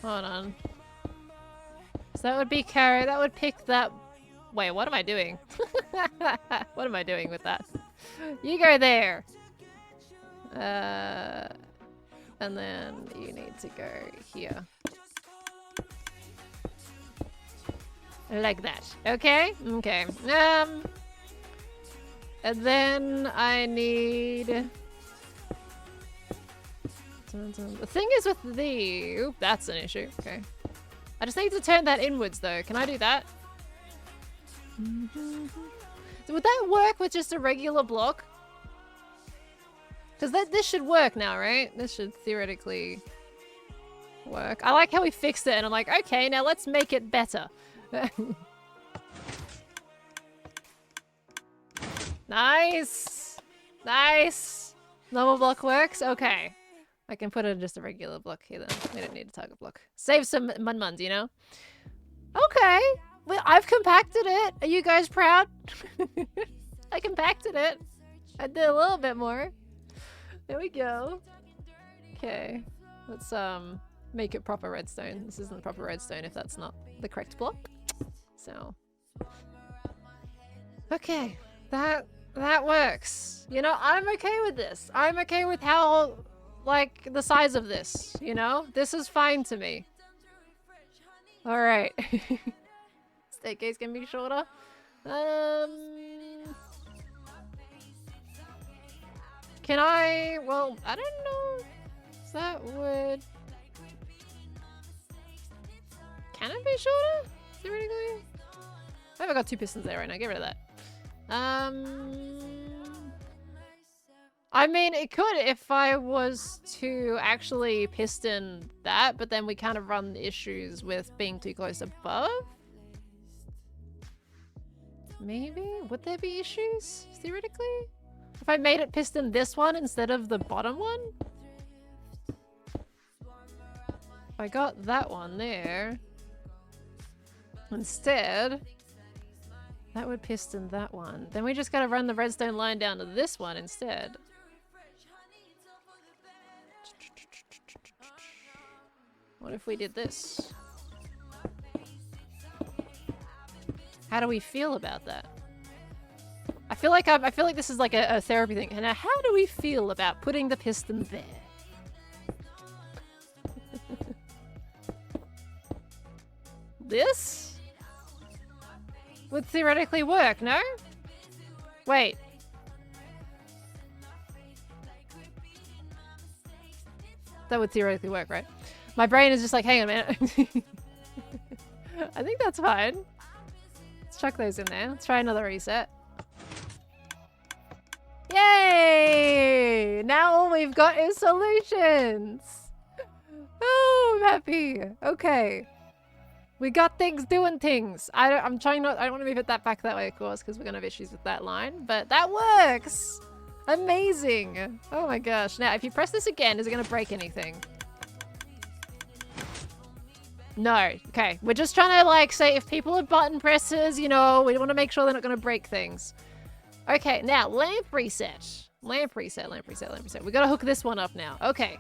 Hold on. So that would be carry. That would pick that. Wait, what am I doing? What am I doing with that? You go there. And then you need to go here. Like that. Okay? Okay. And then I need... The thing is with the... Oop, that's an issue. Okay. I just need to turn that inwards though. Can I do that? So would that work with just a regular block? Because this should work now, right? This should theoretically work. I like how we fixed it and I'm like, okay, now let's make it better. Nice! Nice! Normal block works? Okay. I can put in just a regular block here then. We don't need a target block. Save some mun-muns, you know? Okay. Well, I've compacted it. Are you guys proud? I compacted it. I did a little bit more. There we go. Okay. Let's make it proper redstone. This isn't proper redstone if that's not the correct block. So, okay, that works. You know, I'm okay with this. I'm okay with how, like, the size of this, you know? This is fine to me. All right. Staircase can be shorter. Can I, well, I don't know. Is that wood? Can it be shorter? Theoretically? I haven't got 2 pistons there right now. Get rid of that. I mean, it could if I was to actually piston that, but then we kind of run issues with being too close above. Maybe? Would there be issues, theoretically? If I made it piston this one instead of the bottom one? If I got that one there instead, that would piston that one. Then we just gotta run the redstone line down to this one instead. What if we did this? How do we feel about that? I feel like this is like a therapy thing. And how do we feel about putting the piston there? This would theoretically work, no? Wait. That would theoretically work, right? My brain is just like, hang on a minute. I think that's fine. Let's chuck those in there. Let's try another reset. Yay! Now all we've got is solutions. Oh, I'm happy. Okay. We got things doing things. I'm trying not, I don't want to move it that back that way, of course, because we're going to have issues with that line, but that works. Amazing. Oh my gosh. Now, if you press this again, is it going to break anything? No. Okay. We're just trying to, like, say if people are button pressers, you know, we want to make sure they're not going to break things. Okay. Now, lamp reset. Lamp reset, lamp reset, lamp reset. We got to hook this one up now. Okay.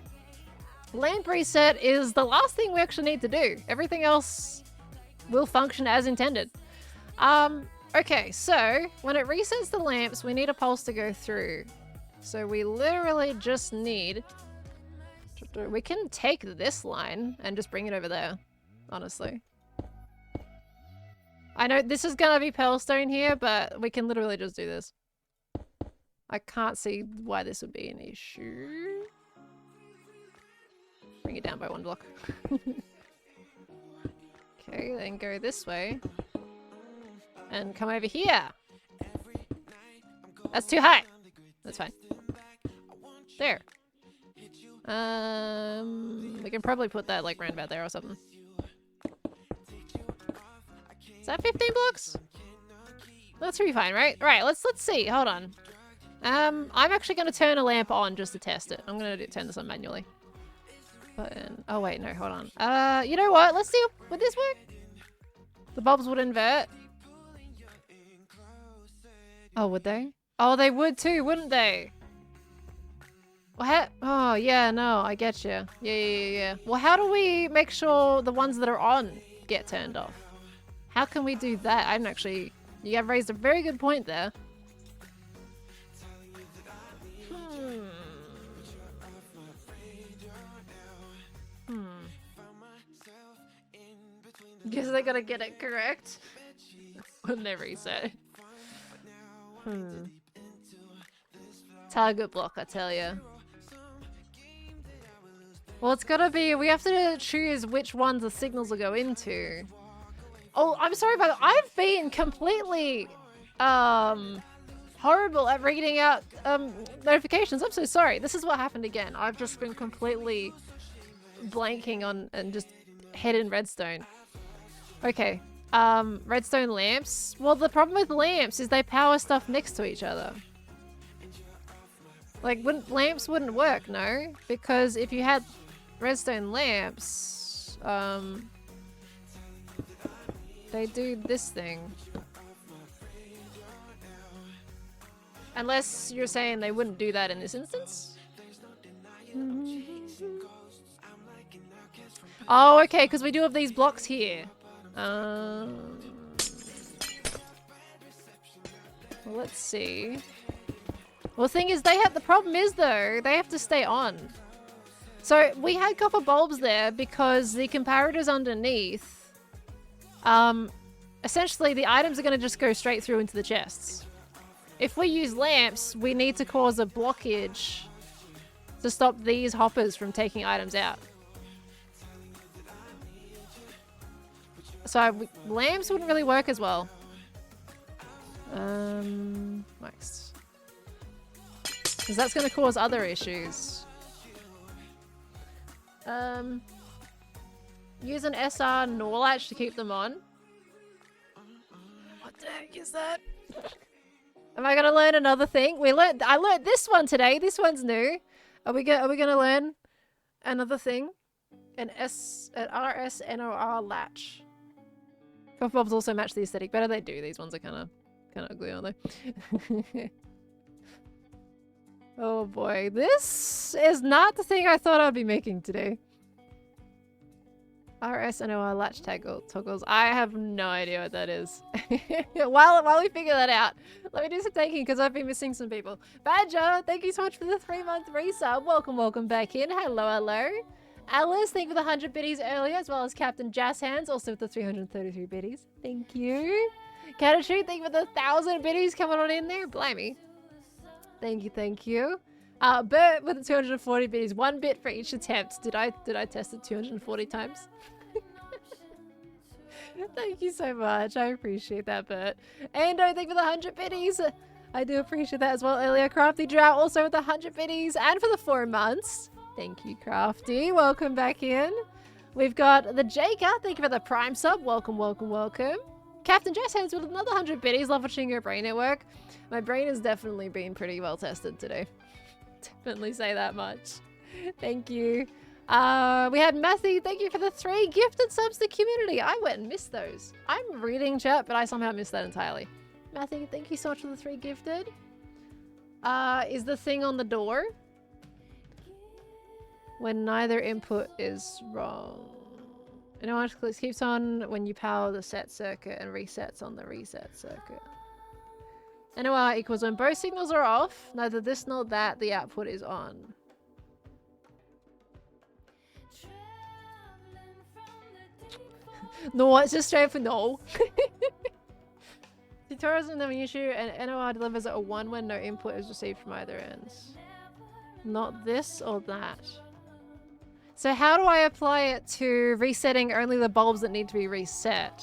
Lamp reset is the last thing we actually need to do. Everything else will function as intended. Okay, so when it resets the lamps, we need a pulse to go through. So we literally just need... We can take this line and just bring it over there, honestly. I know this is gonna be pearlstone here, but we can literally just do this. I can't see why this would be an issue. Bring it down by 1 block. Okay, then go this way. And come over here. That's too high. That's fine. There. We can probably put that like round about there or something. Is that 15 blocks? That should be fine, right? Right, let's see. Hold on. I'm actually gonna turn a lamp on just to test it. I'm gonna turn this on manually. Button. Oh wait, no, hold on. You know what? Let's see. Would this work? The bulbs would invert. Oh, would they? Oh, they would too, wouldn't they? Well, oh, yeah, no, I get you. Yeah. Well, how do we make sure the ones that are on get turned off? How can we do that? I didn't actually... You have raised a very good point there. Guess they gotta get it correct. When they reset. Target block, I tell you. Well, it's gotta be... We have to choose which ones the signals will go into. Oh, I'm sorry about that. I've been completely horrible at reading out notifications. I'm so sorry. This is what happened again. I've just been completely blanking on and just head in redstone. Okay. Redstone lamps. Well, the problem with lamps is they power stuff next to each other. Like, lamps wouldn't work, no? Because if you had redstone lamps, they do this thing. Unless you're saying they wouldn't do that in this instance? Oh, okay, because we do have these blocks here. Well, let's see. Well, the thing is, the problem is though, they have to stay on. So we had copper bulbs there because the comparators underneath, essentially the items are going to just go straight through into the chests. If we use lamps, we need to cause a blockage to stop these hoppers from taking items out. So lamps wouldn't really work as well. Next. Because that's going to cause other issues. Use an SR NOR latch to keep them on. What the heck is that? Am I going to learn another thing? I learned this one today. This one's new. Are we going to learn another thing? An RS NOR latch. Copper bulbs also match the aesthetic better. They do. These ones are kind of ugly, aren't they? Oh boy, this is not the thing I thought I'd be making today. RSNOR latch toggles. I have no idea what that is. while we figure that out, let me do some thanking because I've been missing some people. Badger, thank you so much for the 3-month resub. Welcome back in. Hello. Alice, thank you for the 100 biddies earlier, as well as Captain Jazz Hands, also with the 333 biddies. Thank you. Catachute, thank you for the 1,000 biddies coming on in there. Blimey. Thank you. Bert with the 240 biddies. 1 bit for each attempt. Did I test it 240 times? Thank you so much. I appreciate that, Bert. And thank you for the 100 biddies. I do appreciate that as well earlier. Crafty Drought also with the 100 biddies. And for the 4 months. Thank you, Crafty. Welcome back in. We've got the Jaker. Thank you for the Prime sub. Welcome. Captain Jess Hands with another 100 biddies. Love watching your brain at work. My brain has definitely been pretty well tested today. Definitely say that much. Thank you. We had Matthew. Thank you for the 3 gifted subs to community. I went and missed those. I'm reading chat, but I somehow missed that entirely. Matthew, thank you so much for the 3 gifted. Is the thing on the door? When neither input is wrong. Anyone keeps on when you power the set circuit and resets on the reset circuit. NOR equals when both signals are off, neither this nor that, the output is on. No, it's just straight for no. Tutorials are never an issue, and NOR delivers at a 1 when no input is received from either ends. Not this or that. So how do I apply it to resetting only the bulbs that need to be reset?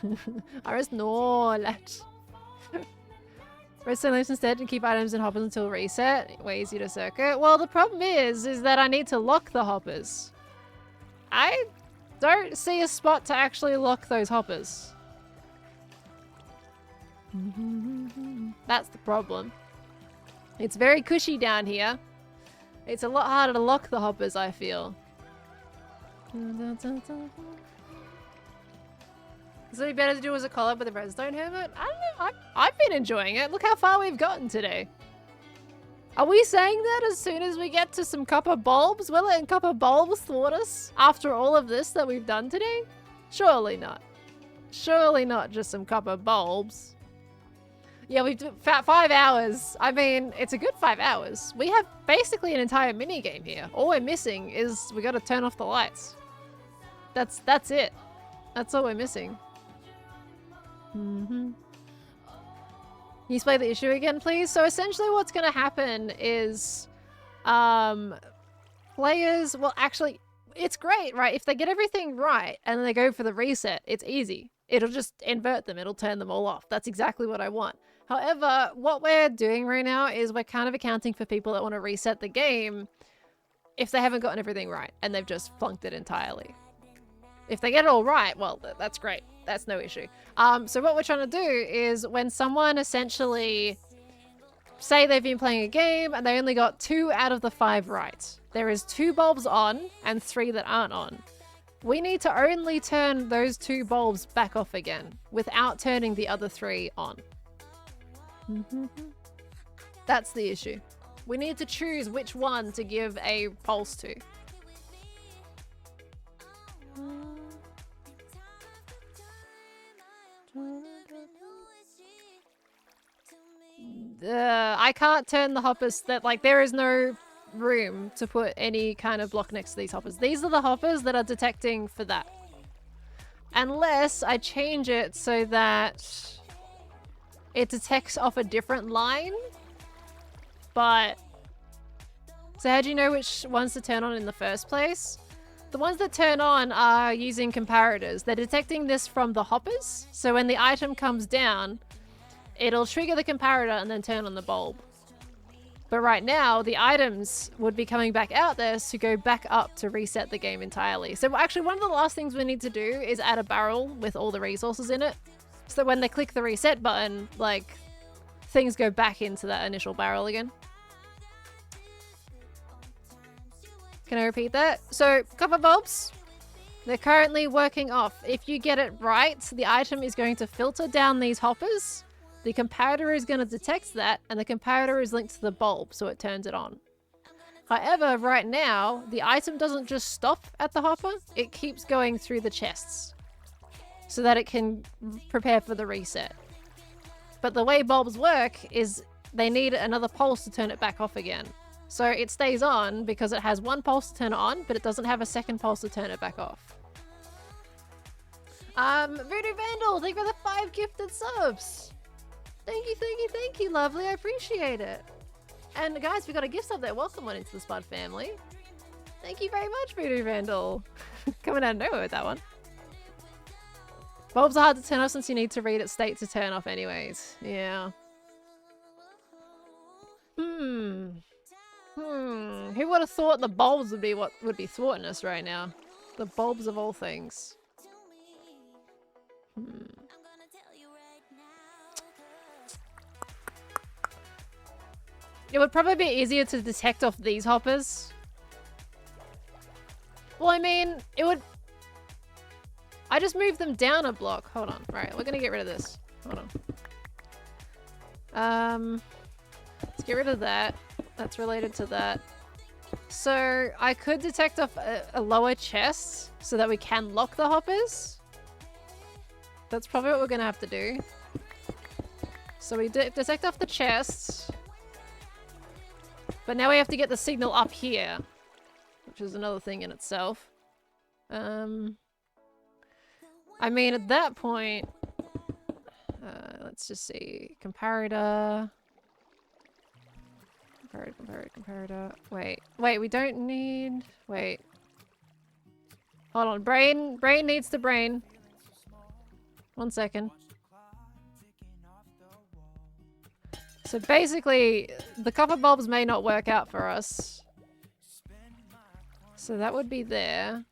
RS no latch. Redstone lamps instead and keep items in hoppers until reset. Way easier to circuit. Well, the problem is that I need to lock the hoppers. I don't see a spot to actually lock those hoppers. That's the problem. It's very cushy down here. It's a lot harder to lock the hoppers, I feel. Is it better to do as a collab with the redstone hermit? I don't know. I've been enjoying it. Look how far we've gotten today. Are we saying that as soon as we get to some copper bulbs? Will it and copper bulbs thwart us after all of this that we've done today? Surely not. Surely not just some copper bulbs. Yeah, we've done 5 hours. I mean, it's a good 5 hours. We have basically an entire mini game here. All we're missing is we got to turn off the lights. That's it. That's all we're missing. Can you explain the issue again, please? So essentially what's going to happen is players, well, actually, it's great, right? If they get everything right and then they go for the reset, it's easy. It'll just invert them. It'll turn them all off. That's exactly what I want. However, what we're doing right now is we're kind of accounting for people that want to reset the game if they haven't gotten everything right and they've just flunked it entirely. If they get it all right, well, that's great. That's no issue. So what we're trying to do is when someone essentially, say they've been playing a game and they only got 2 out of the 5 right. There is 2 bulbs on and 3 that aren't on. We need to only turn those 2 bulbs back off again without turning the other 3 on. That's the issue. We need to choose which one to give a pulse to. I can't turn the hoppers that, like, there is no room to put any kind of block next to these hoppers. These are the hoppers that are detecting for that. Unless I change it so that it detects off a different line. But, so how do you know which ones to turn on in the first place? The ones that turn on are using comparators. They're detecting this from the hoppers. So when the item comes down, it'll trigger the comparator and then turn on the bulb. But right now, the items would be coming back out there to go back up to reset the game entirely. So actually, one of the last things we need to do is add a barrel with all the resources in it. So when they click the reset button, like, things go back into that initial barrel again. Can I repeat that? So, copper bulbs, they're currently working off. If you get it right, the item is going to filter down these hoppers. The comparator is going to detect that, and the comparator is linked to the bulb, so it turns it on. However, right now, the item doesn't just stop at the hopper, it keeps going through the chests so that it can prepare for the reset. But the way bulbs work is they need another pulse to turn it back off again. So it stays on because it has one pulse to turn it on, but it doesn't have a second pulse to turn it back off. Voodoo Vandal, thank you for the 5 gifted subs. Thank you, lovely. I appreciate it. And guys, we got a gift sub there. Welcome on into the Spud family. Thank you very much, Voodoo Vandal. Coming out of nowhere with that one. Bulbs are hard to turn off since you need to read its state to turn off anyways. Yeah. Who would have thought the bulbs would be what would be thwarting us right now? The bulbs of all things. It would probably be easier to detect off these hoppers. Well, I mean, it would... I just moved them down a block. Hold on. Right, we're gonna get rid of this. Hold on. Let's get rid of that. That's related to that. So, I could detect off a lower chest so that we can lock the hoppers. That's probably what we're gonna have to do. So we detect off the chests. But now we have to get the signal up here, which is another thing in itself. I mean, at that point, let's just see. Comparator. Comparator. Wait, we don't need... Wait. Hold on. Brain needs to brain. 1 second. So basically, the copper bulbs may not work out for us. So that would be there.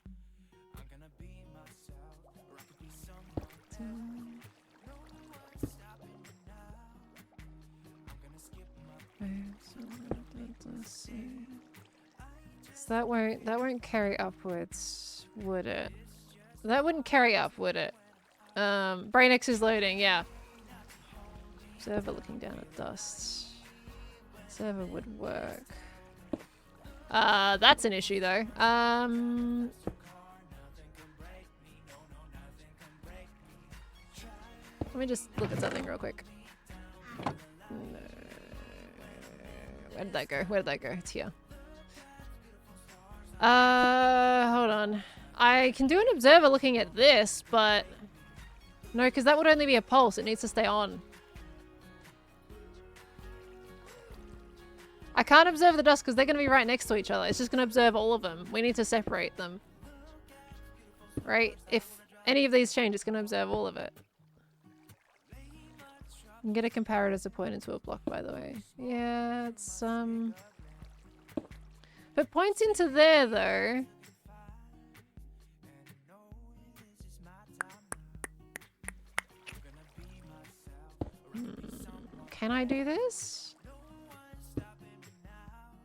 So that won't carry upwards, would it? That wouldn't carry up, would it? BrainX is loading, yeah. Server looking down at dust. Server would work. That's an issue though. Let me just look at something real quick. No. Where did that go? It's here. Hold on. I can do an observer looking at this, but... No, because that would only be a pulse. It needs to stay on. I can't observe the dust because they're going to be right next to each other. It's just going to observe all of them. We need to separate them. Right? If any of these change, it's going to observe all of it. You can get a comparator to point into a block, by the way. Yeah, it's, If it points into there, though... Can I do this?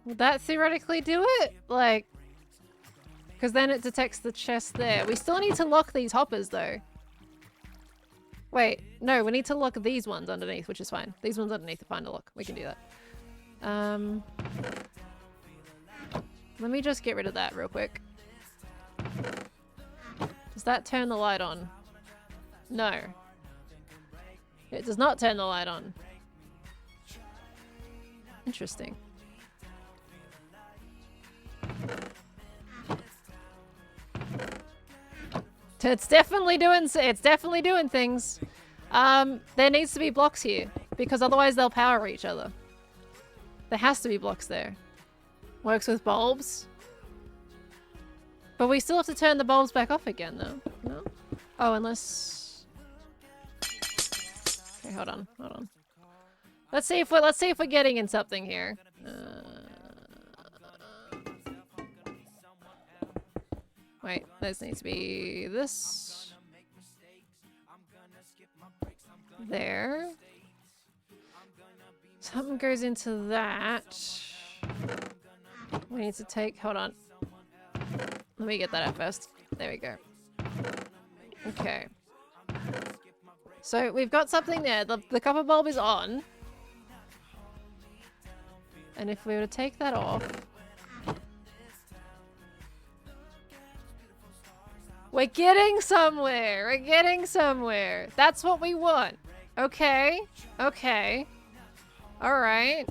Would that theoretically do it? Like... Because then it detects the chest there. We still need to lock these hoppers, though. Wait, no, we need to lock these ones underneath, which is fine. These ones underneath are fine to lock. We can do that. Let me just get rid of that real quick. Does that turn the light on? No. It does not turn the light on. Interesting. It's definitely doing things. There needs to be blocks here because otherwise they'll power each other. There has to be blocks there. Works with bulbs. But we still have to turn the bulbs back off again though. No? Oh, unless... Okay, hold on. Let's see if we're getting in something here. Wait, this needs to be this. There. Something goes into that. We need to take... Hold on. Let me get that out first. There we go. Okay. So we've got something there. The copper bulb is on. And if we were to take that off... We're getting somewhere! We're getting somewhere! That's what we want! Okay. Okay. Alright.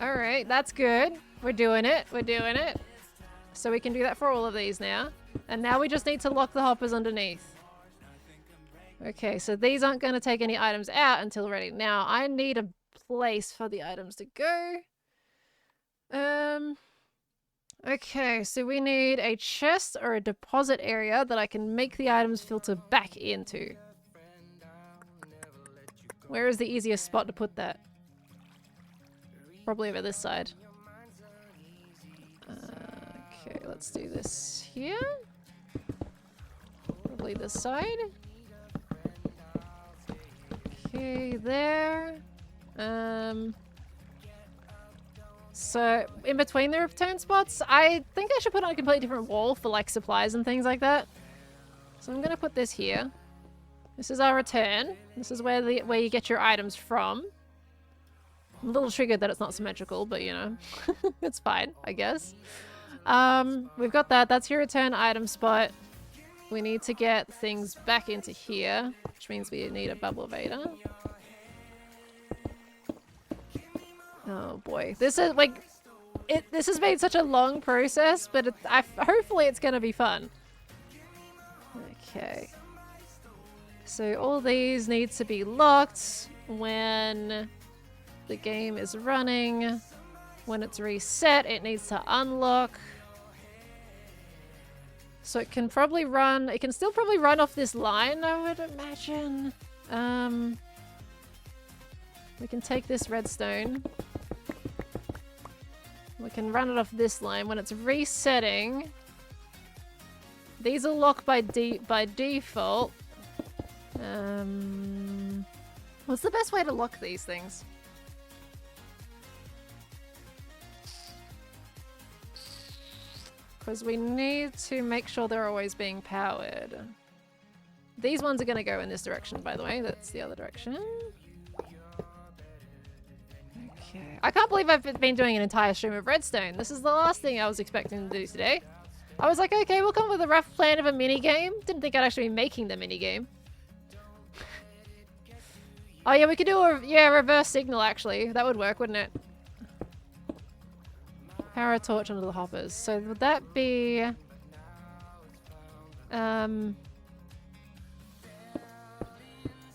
Alright, that's good. We're doing it. We're doing it. So we can do that for all of these now. And now we just need to lock the hoppers underneath. Okay, so these aren't going to take any items out until ready. Now, I need a place for the items to go. Okay, so we need a chest or a deposit area that I can make the items filter back into. Where is the easiest spot to put that? Probably over this side. Okay, let's do this here. Probably this side. Okay, there. So, in between the return spots, I think I should put on a completely different wall for, like, supplies and things like that. So I'm gonna put this here. This is our return. This is where you get your items from. I'm a little triggered that it's not symmetrical, but, you know, it's fine, I guess. We've got that. That's your return item spot. We need to get things back into here, which means we need a bubble vader. Oh boy, this is like, this has been such a long process, but hopefully it's gonna be fun. Okay. So all these need to be locked when the game is running. When it's reset, it needs to unlock. So it can probably run, it can still probably run off this line, I would imagine. We can take this redstone. We can run it off this line. When it's resetting, these are locked by default. What's the best way to lock these things? Because we need to make sure they're always being powered. These ones are going to go in this direction, by the way. That's the other direction. Okay. I can't believe I've been doing an entire stream of redstone. This is the last thing I was expecting to do today. I was like, okay, we'll come up with a rough plan of a minigame. Didn't think I'd actually be making the minigame. Oh yeah, we could do a reverse signal actually. That would work, wouldn't it? Power a torch onto the hoppers. So would that be...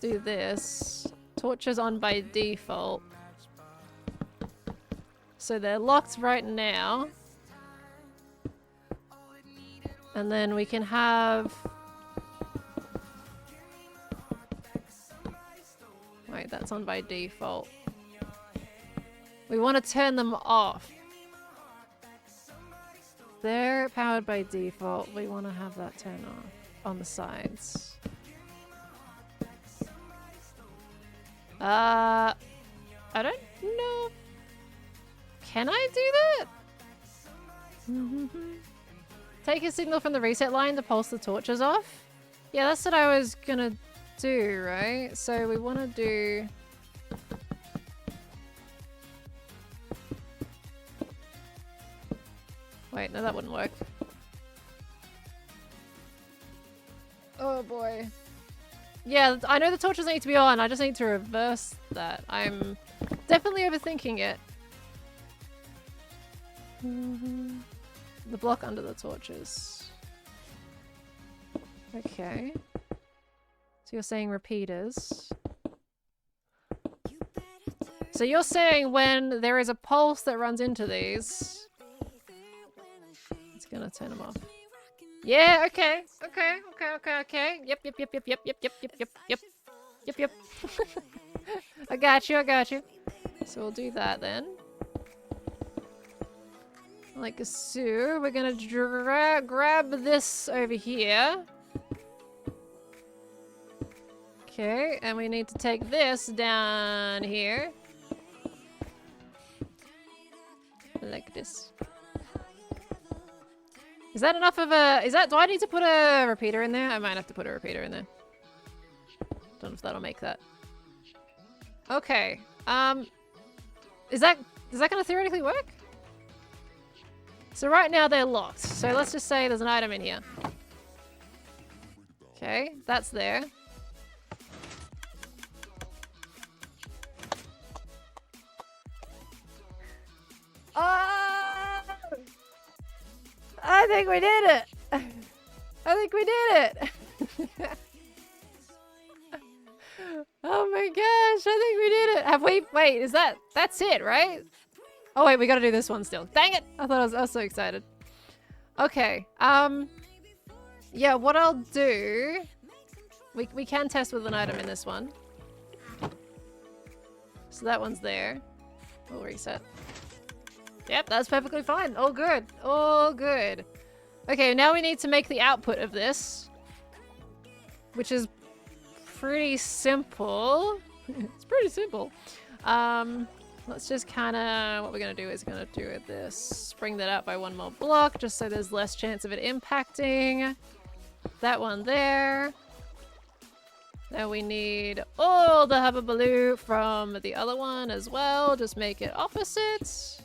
do this. Torches on by default. So they're locked right now. And then we can have... Wait, that's on by default. We want to turn them off. They're powered by default. We want to have that turn off on the sides. I don't know. Can I do that? Take a signal from the reset line to pulse the torches off? Yeah, that's what I was gonna do, right? So we want to do... Wait, no, that wouldn't work. Oh boy. Yeah, I know the torches need to be on. I just need to reverse that. I'm definitely overthinking it. The block under the torches. Okay. So you're saying repeaters. So you're saying when there is a pulse that runs into these, it's gonna turn them off. Yeah, okay. Okay. Yep. I got you. So we'll do that then. Like so, we're gonna grab this over here. Okay, and we need to take this down here. Like this. Is that enough of a... do I need to put a repeater in there? I might have to put a repeater in there. Don't know if that'll make that. Okay. Is that gonna theoretically work? So right now they're locked. So let's just say there's an item in here. Okay, that's there. Oh! I think we did it! Oh my gosh, I think we did it! Have we? Wait, that's it, right? Oh wait, we gotta do this one still. Dang it! I was so excited. Okay, yeah, what I'll do... We can test with an item in this one. So that one's there. We'll reset. Yep, that's perfectly fine. All good. All good. Okay, now we need to make the output of this. Which is pretty simple. It's pretty simple. Let's just kind of... What we're going to do is going to do it this. Bring that up by one more block, just so there's less chance of it impacting. That one there. Now we need all the hubbubaloo from the other one as well. Just make it opposite.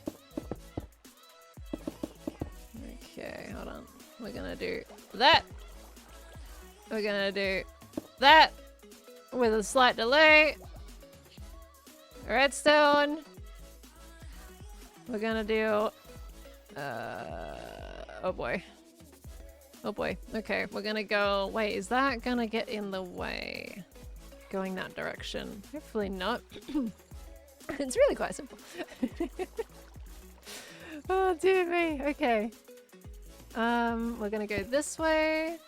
Okay, hold on. We're gonna do that. We're gonna do that with a slight delay. Redstone. We're gonna do... oh boy. Oh boy. Okay, we're gonna go... Wait, is that gonna get in the way? Going that direction? Hopefully not. It's really quite simple. Oh dear me. Okay. We're gonna go this way.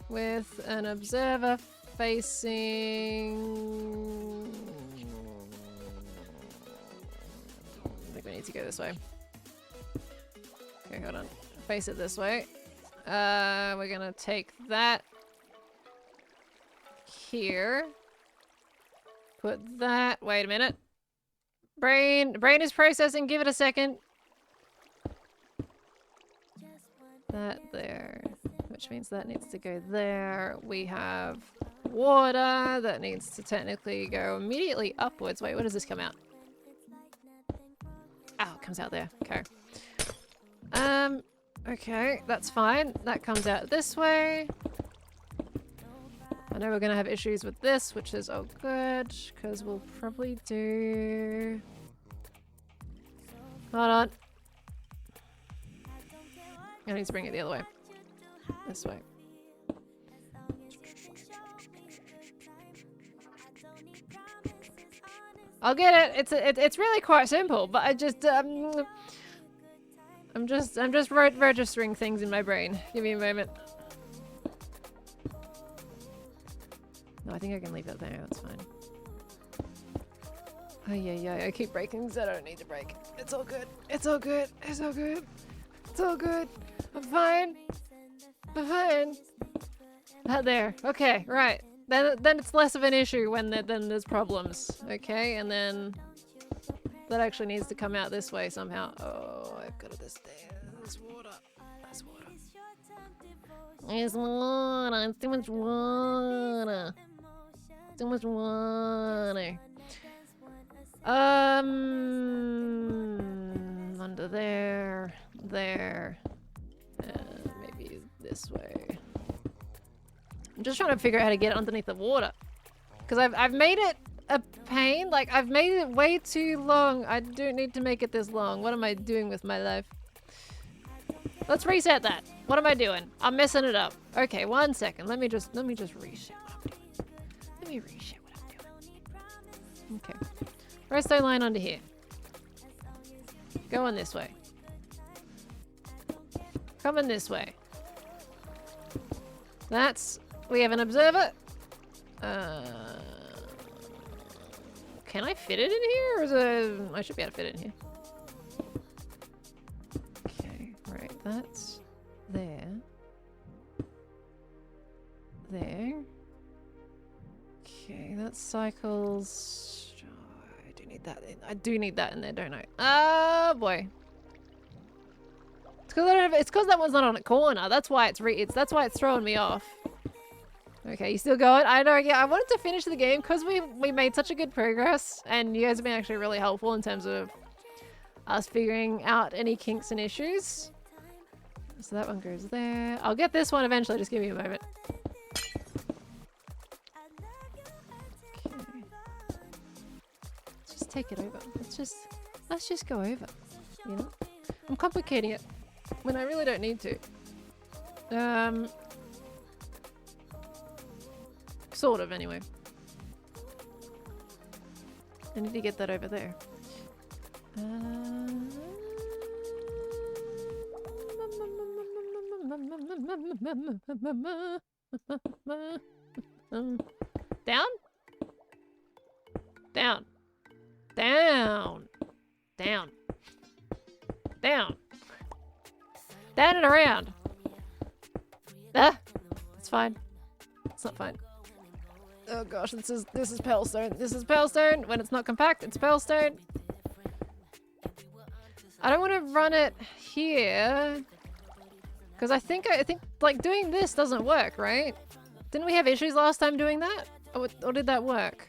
With an observer facing... I think we need to go this way. Okay, hold on. Face it this way. We're gonna take that here. Put that... Wait a minute. Brain is processing. Give it a second. That there. Which means that needs to go there. We have water. That needs to technically go immediately upwards. Wait, where does this come out? Oh, it comes out there. Okay. Okay, that's fine. That comes out this way. I know we're gonna have issues with this, which is all good, because we'll probably do... Hold on. I need to bring it the other way. This way. I'll get it. It's really quite simple, but I just I'm just registering things in my brain. Give me a moment. No, I think I can leave that there. That's fine. Oh yeah. I keep breaking things that I don't need to break. It's all good. It's all good. It's all good. It's all good. I'm fine. I'm fine. There. Okay. Right. Then it's less of an issue when then there's problems. Okay, and then that actually needs to come out this way somehow. Oh, I've got this there. There's water. There's water. There's water. It's too much water. Too much water. Under there. There. And maybe this way. I'm just trying to figure out how to get it underneath the water. Because I've made it a pain. Like, I've made it way too long. I don't need to make it this long. What am I doing with my life? Let's reset that. What am I doing? I'm messing it up. Okay, 1 second. Let me just reset what I'm doing. Let me reset what I'm doing. Okay. Redstone line under here. Going this way. Coming this way. We have an observer. Can I fit it in here? Or is it... I should be able to fit it in here. Okay, right. That's there. There. Okay, that cycles... Oh, I do need that in. I do need that in there, don't I? Oh, boy. It's because I don't have... It's because that one's not on a corner. That's why that's why it's throwing me off. Okay, you still going? I know, yeah, I wanted to finish the game because we made such a good progress and you guys have been actually really helpful in terms of us figuring out any kinks and issues. So that one goes there. I'll get this one eventually, just give me a moment. Okay. Let's just take it over. Let's just go over, you know? I'm complicating it when I really don't need to. Sort of, anyway. I need to get that over there. Down? Down. Down. Down. Down. Down and around. Ah! It's fine. It's not fine. Oh gosh, this is pearlstone. This is pearlstone. When it's not compact, it's pearlstone. I don't want to run it here because I think like doing this doesn't work, right? Didn't we have issues last time doing that, or did that work?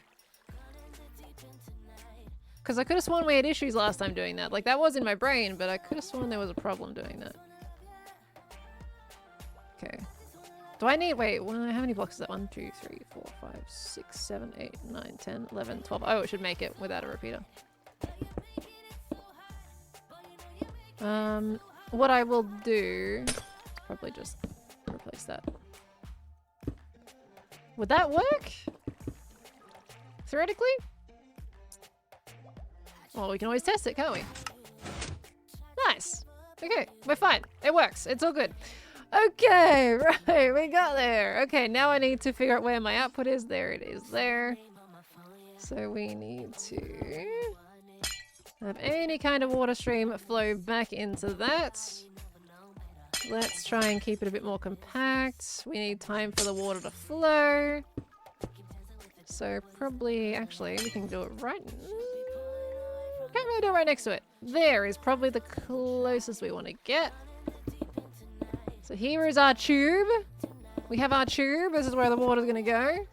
Because I could have sworn we had issues last time doing that. Like that was in my brain, but I could have sworn there was a problem doing that. Okay. Do I need, wait, well, how many blocks is that? 1, 2, 3, 4, 5, 6, 7, 8, 9, 10, 11, 12. Oh, it should make it without a repeater. What I will do, probably just replace that. Would that work? Theoretically? Well, we can always test it, can't we? Nice. Okay, we're fine. It works. It's all good. Okay, right, we got there. Okay, now I need to figure out where my output is. There it is there. So we need to have any kind of water stream flow back into that. Let's try and keep it a bit more compact. We need time for the water to flow. So probably, actually, we can do it right... Can't really do it right next to it. There is probably the closest we want to get. So here is our tube. We have our tube. This is where the water's gonna go.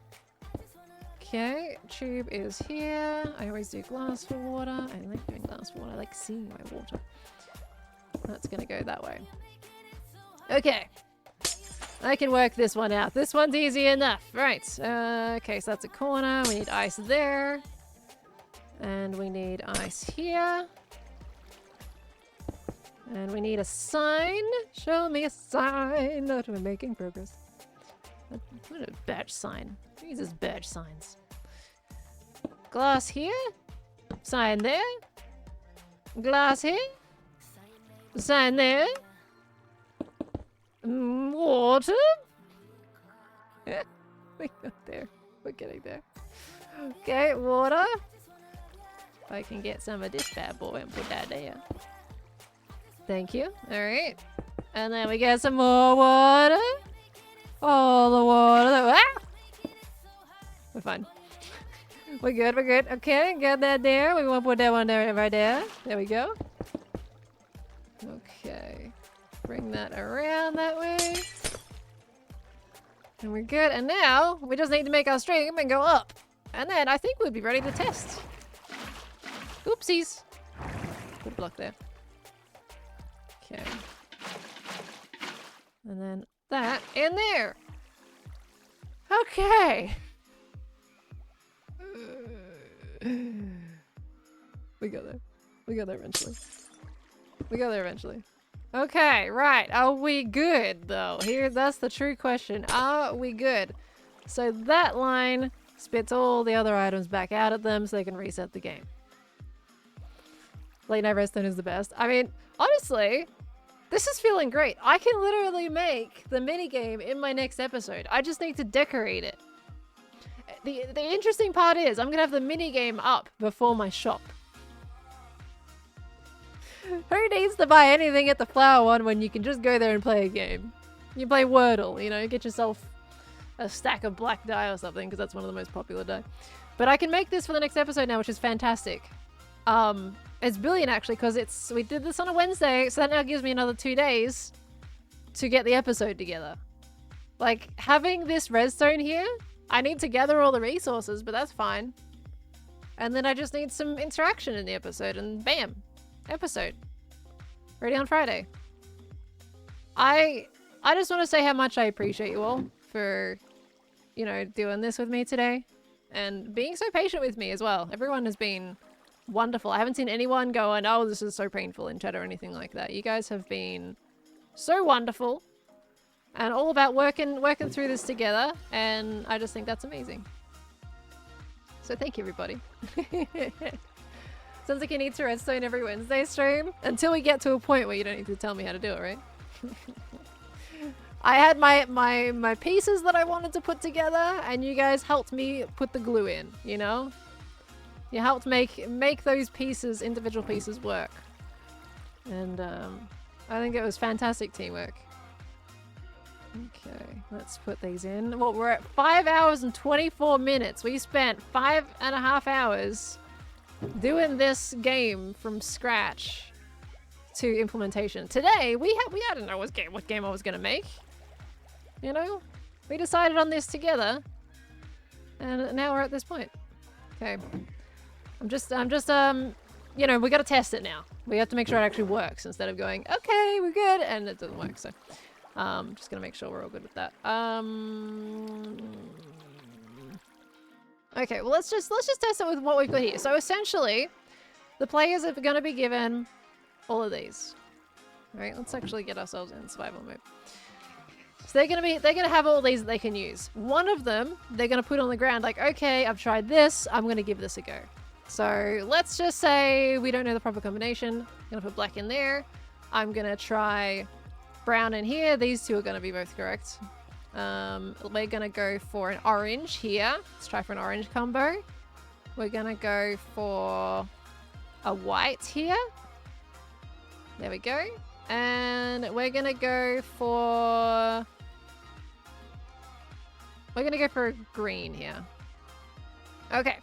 Okay, tube is here. I always do glass for water. I like doing glass for water. I like seeing my water. That's gonna go that way. Okay. I can work this one out. This one's easy enough. Right. Okay, so that's a corner. We need ice there. And we need ice here. And we need a sign. Show me a sign that we're making progress. What a badge sign. Who uses badge signs? Glass here. Sign there. Glass here. Sign there. Water. Yeah, we got there. We're getting there. Okay, water. If I can get some of this bad boy and put that there. Thank you. Alright. And then we get some more water. All the water. Ah! We're fine. We're good, we're good. Okay, get that there. We want to put that one there, right there. There we go. Okay. Bring that around that way. And we're good. And now, we just need to make our stream and go up. And then I think we'll be ready to test. Oopsies. Put a block there. Okay. And then that in there. Okay. We got there. We got there eventually. We got there eventually. Okay, right. Are we good, though? That's the true question. Are we good? So that line spits all the other items back out at them so they can reset the game. Late night redstone is the best. I mean, honestly, this is feeling great. I can literally make the minigame in my next episode. I just need to decorate it. The interesting part is I'm gonna have the minigame up before my shop. Who needs to buy anything at the flower one when you can just go there and play a game? You play Wordle, you know, get yourself a stack of black dye or something, because that's one of the most popular dye. But I can make this for the next episode now, which is fantastic. It's brilliant actually, because we did this on a Wednesday, so that now gives me another 2 days to get the episode together. Like, having this redstone here, I need to gather all the resources, but that's fine. And then I just need some interaction in the episode, and bam, episode. Ready on Friday. I just want to say how much I appreciate you all for, you know, doing this with me today. And being so patient with me as well. Everyone has been wonderful. I haven't seen anyone going, oh, this is so painful in chat or anything like that. You guys have been so wonderful. And all about working through this together. And I just think that's amazing. So thank you, everybody. Sounds like you need to redstone every Wednesday stream. Until we get to a point where you don't need to tell me how to do it, right? I had my pieces that I wanted to put together, and you guys helped me put the glue in, you know? You helped make those pieces, individual pieces, work. And I think it was fantastic teamwork. Okay, let's put these in. Well, we're at 5 hours and 24 minutes. We spent 5.5 hours doing this game from scratch to implementation. Today, we didn't know what game I was gonna make. You know, we decided on this together, and now we're at this point. Okay, I'm just you know, we gotta test it now. We have to make sure it actually works instead of going, okay, we're good, and it doesn't work. So, just gonna make sure we're all good with that. Okay, well let's just test it with what we've got here. So essentially, the players are gonna be given all of these. Right, let's actually get ourselves in survival mode. So they're gonna have all these that they can use. One of them, they're gonna put on the ground like, okay, I've tried this, I'm gonna give this a go. So let's just say we don't know the proper combination. I'm gonna put black in there. I'm gonna try brown in here. These two are gonna be both correct. We're gonna go for an orange here. Let's try for an orange combo. We're gonna go for a white here. There we go. And we're gonna go for green here. Okay.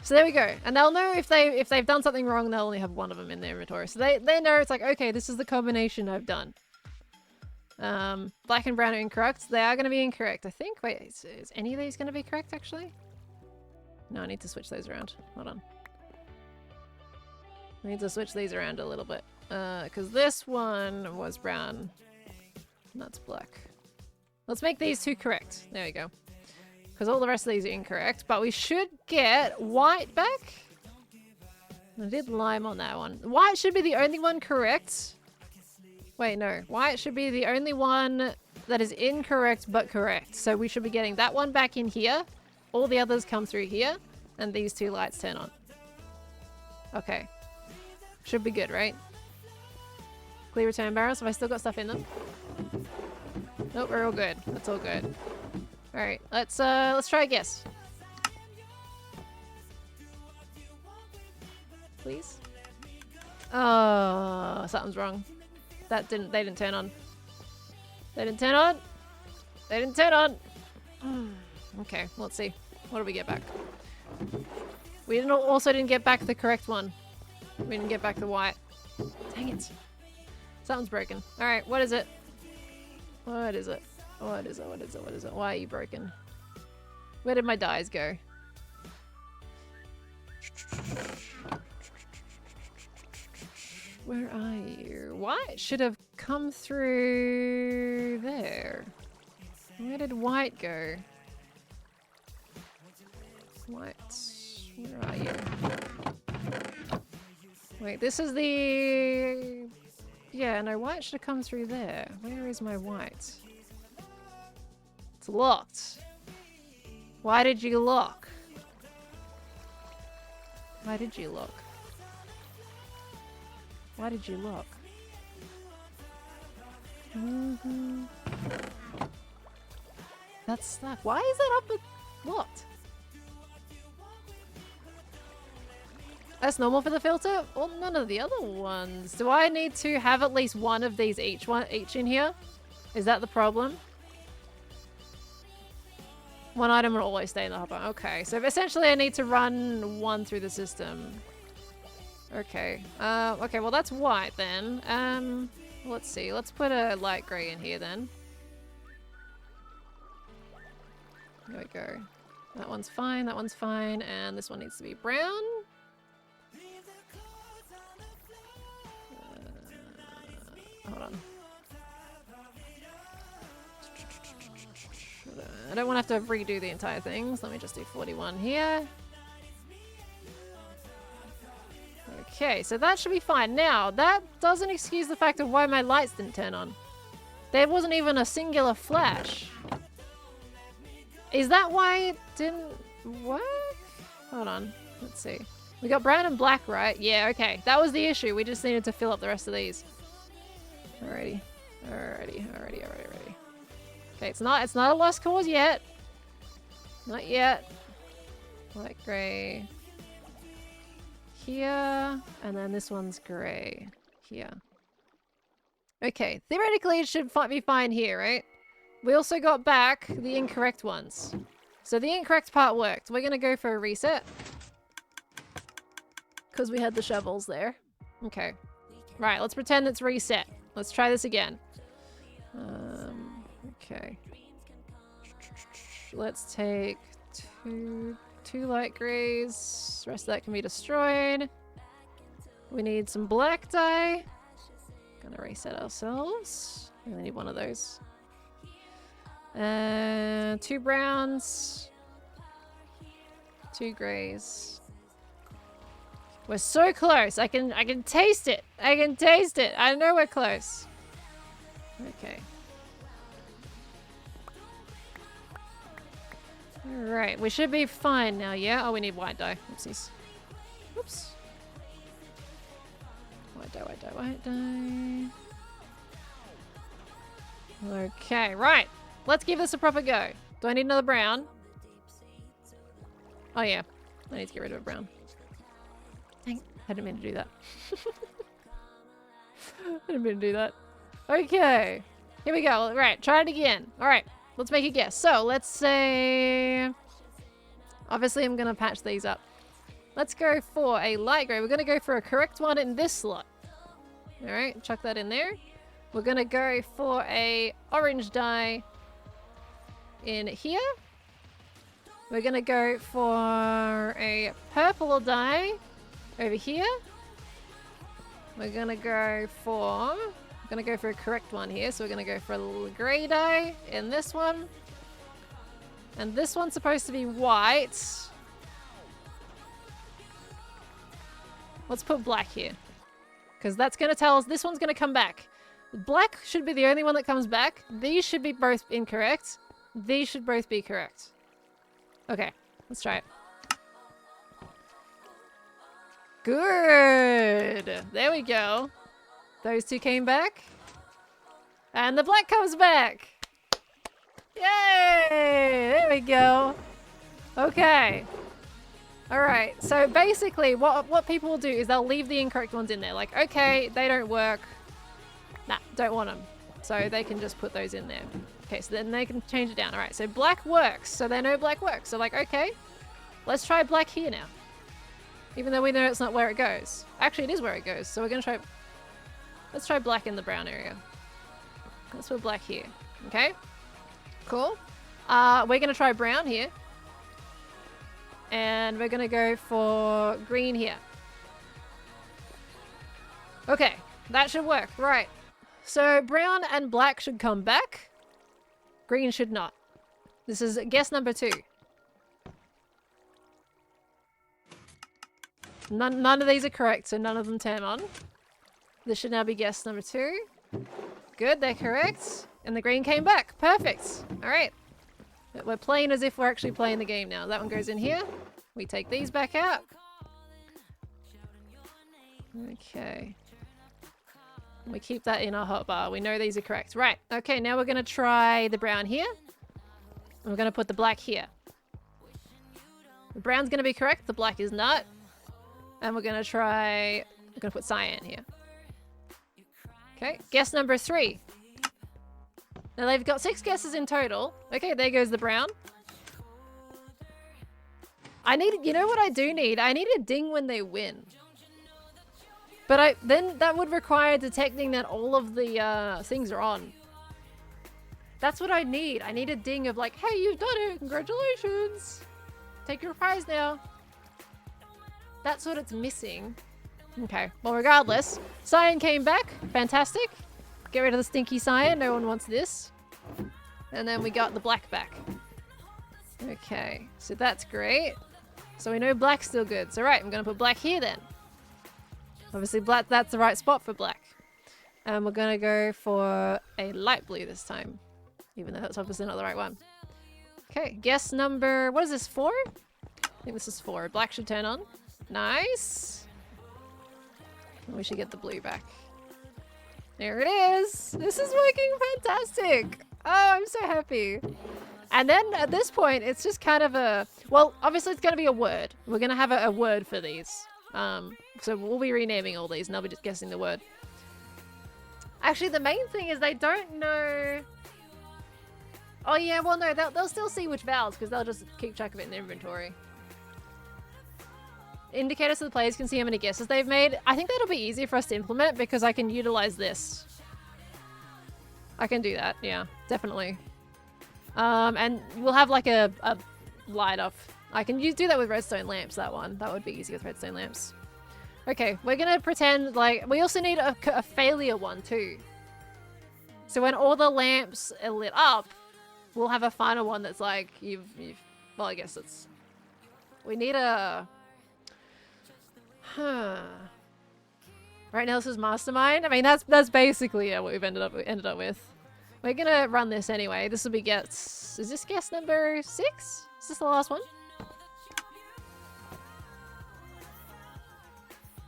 So there we go. And they'll know if they've done something wrong, they'll only have one of them in their inventory. So they know it's like, okay, this is the combination I've done. Black and brown are incorrect. They are going to be incorrect, I think. Wait, is any of these going to be correct, actually? No, I need to switch those around. Hold on. I need to switch these around a little bit. Because this one was brown. And that's black. Let's make these two correct. There we go. Because all the rest of these are incorrect. But we should get white back. I did lime on that one. White should be the only one correct. Wait, no. White should be the only one that is incorrect but correct. So we should be getting that one back in here. All the others come through here. And these two lights turn on. Okay. Should be good, right? Clear return barrels. Have I still got stuff in them? Nope, we're all good. That's all good. Alright, let's try a guess. Please? Oh, something's wrong. They didn't turn on. They didn't turn on! They didn't turn on! Okay, let's see. What did we get back? We also didn't get back the correct one. We didn't get back the white. Dang it. Something's broken. Alright, what is it? What is it? What is it? What is it? What is it? Why are you broken? Where did my dyes go? Where are you? White should have come through there. Where did white go? White, where are you? Wait, this is the... Yeah, no, white should have come through there. Where is my white? It's locked. Why did you lock? Why did you lock? Why did you lock? That's stuck. Why is that up locked? That's normal for the filter? Well, none of the other ones. Do I need to have at least one of these each in here? Is that the problem? One item will always stay in the hopper. Okay, so essentially I need to run one through the system. Okay. Okay, well that's white then. Let's see. Let's put a light grey in here then. There we go. That one's fine, that one's fine, and this one needs to be brown. Hold on. I don't want to have to redo the entire thing, so let me just do 41 here. Okay, so that should be fine. Now, that doesn't excuse the fact of why my lights didn't turn on. There wasn't even a singular flash. Is that why it didn't work? Hold on, let's see. We got brown and black, right? Yeah, okay. That was the issue. We just needed to fill up the rest of these. Alrighty. Okay, it's not a lost cause yet. Not yet. Light grey. Here. And then this one's grey. Here. Okay, theoretically it should be fine here, right? We also got back the incorrect ones. So the incorrect part worked. We're gonna go for a reset. Because we had the shovels there. Okay. Right, let's pretend it's reset. Let's try this again. Okay. Let's take two light greys. The rest of that can be destroyed. We need some black dye. Gonna reset ourselves. We only need one of those. 2 browns. 2 greys. We're so close. I can taste it. I can taste it. I know we're close. Okay. Alright, we should be fine now, yeah? Oh, we need white dye. Oopsies. Oops. White dye. Okay, right. Let's give this a proper go. Do I need another brown? Oh yeah. I need to get rid of a brown. Dang, I didn't mean to do that. I didn't mean to do that. Okay. Here we go. Right, try it again. Alright, let's make a guess. So, let's say... Obviously, I'm going to patch these up. Let's go for a light grey. We're going to go for a correct one in this slot. Alright, chuck that in there. We're going to go for a orange dye in here. We're going to go for a purple dye over here. We're going to go for a correct one here. So we're going to go for a grey dye in this one. And this one's supposed to be white. Let's put black here. Because that's going to tell us this one's going to come back. Black should be the only one that comes back. These should be both incorrect. These should both be correct. Okay, let's try it. Good. There we go. Those two came back. And the black comes back. Yay! There we go. Okay. Alright, so basically what people will do is they'll leave the incorrect ones in there. Like, okay, they don't work. Nah, don't want them. So they can just put those in there. Okay, so then they can change it down. Alright, so black works. So they know black works. So like, okay, let's try black here now. Even though we know it's not where it goes. Actually, it is where it goes. So we're going to try... Let's try black in the brown area. Let's put black here. Okay? Cool. We're going to try brown here. And we're going to go for green here. Okay, that should work. Right. So brown and black should come back. Green should not. This is guess number 2. None of these are correct, so none of them turn on. This should now be guess number 2. Good, they're correct. And the green came back. Perfect. All right. We're playing as if we're actually playing the game now. That one goes in here. We take these back out. Okay. We keep that in our hotbar. We know these are correct. Right. Okay, now we're going to try the brown here. And we're going to put the black here. The brown's going to be correct. The black is not. And we're going to try... I'm going to put cyan here. Okay. Guess number 3. Now they've got 6 guesses in total. Okay, there goes the brown. I need... You know what I do need? I need a ding when they win. But then that would require detecting that all of the things are on. That's what I need. I need a ding of like, hey, you've done it. Congratulations. Take your prize now. That's what it's missing. Okay. Well, regardless, cyan came back. Fantastic. Get rid of the stinky cyan. No one wants this. And then we got the black back. Okay. So that's great. So we know black's still good. So right, I'm going to put black here then. Obviously, black, that's the right spot for black. And we're going to go for a light blue this time. Even though that's obviously not the right one. Okay, guess number... What is this, 4? I think this is 4. Black should turn on. Nice. And we should get the blue back. There it is. This is working fantastic. Oh, I'm so happy. And then at this point, it's just kind of a... Well, obviously it's going to be a word. We're going to have a word for these. So we'll be renaming all these and I'll be just guessing the word. Actually, the main thing is they don't know... Oh yeah, well no, they'll still see which vowels because they'll just keep track of it in their inventory. Indicators so the players can see how many guesses they've made. I think that'll be easier for us to implement because I can utilize this. I can do that, yeah, definitely. And we'll have like a light off. I can do that with redstone lamps, that one. That would be easy with redstone lamps. Okay, we're gonna pretend like... We also need a failure one too. So when all the lamps are lit up, we'll have a final one that's like, you've... Well, I guess it's... We need a... Right now this is Mastermind. I mean, that's basically what we've ended up with. We're gonna run this anyway. This will be guess... Is this guess number 6? Is this the last one?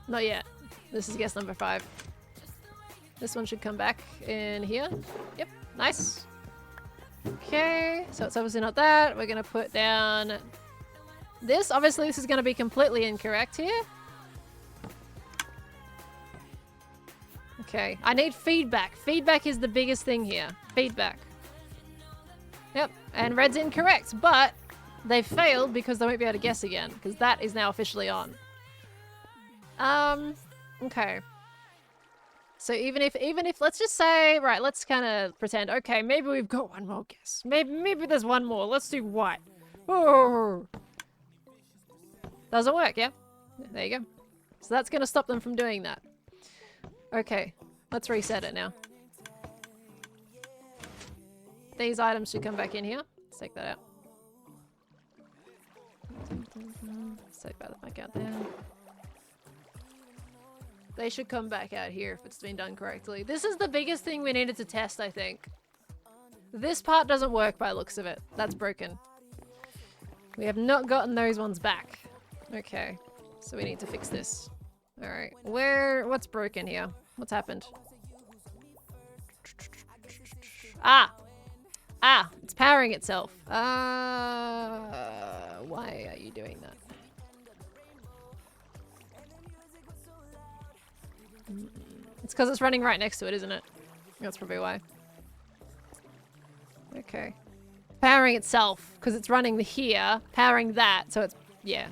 Not yet. This is guess number 5. This one should come back in here. Yep, nice. Okay, so it's obviously not that. We're gonna put down this. Obviously this is gonna be completely incorrect here. Okay, I need feedback. Feedback is the biggest thing here. Feedback. Yep, and red's incorrect, but they've failed because they won't be able to guess again, because that is now officially on. Okay. So even if let's just say, right, let's kind of pretend, okay, maybe we've got one more guess. Maybe there's one more. Let's do white. Oh. Doesn't work, yeah? There you go. So that's going to stop them from doing that. Okay, let's reset it now. These items should come back in here. Let's take that out. Let's take that back out there. They should come back out here if it's been done correctly. This is the biggest thing we needed to test, I think. This part doesn't work by the looks of it. That's broken. We have not gotten those ones back. Okay, so we need to fix this. Alright, what's broken here? What's happened? Ah! Ah! It's powering itself. Why are you doing that? It's because it's running right next to it, isn't it? That's probably why. Okay. Powering itself, because it's running here, powering that, so it's... Yeah.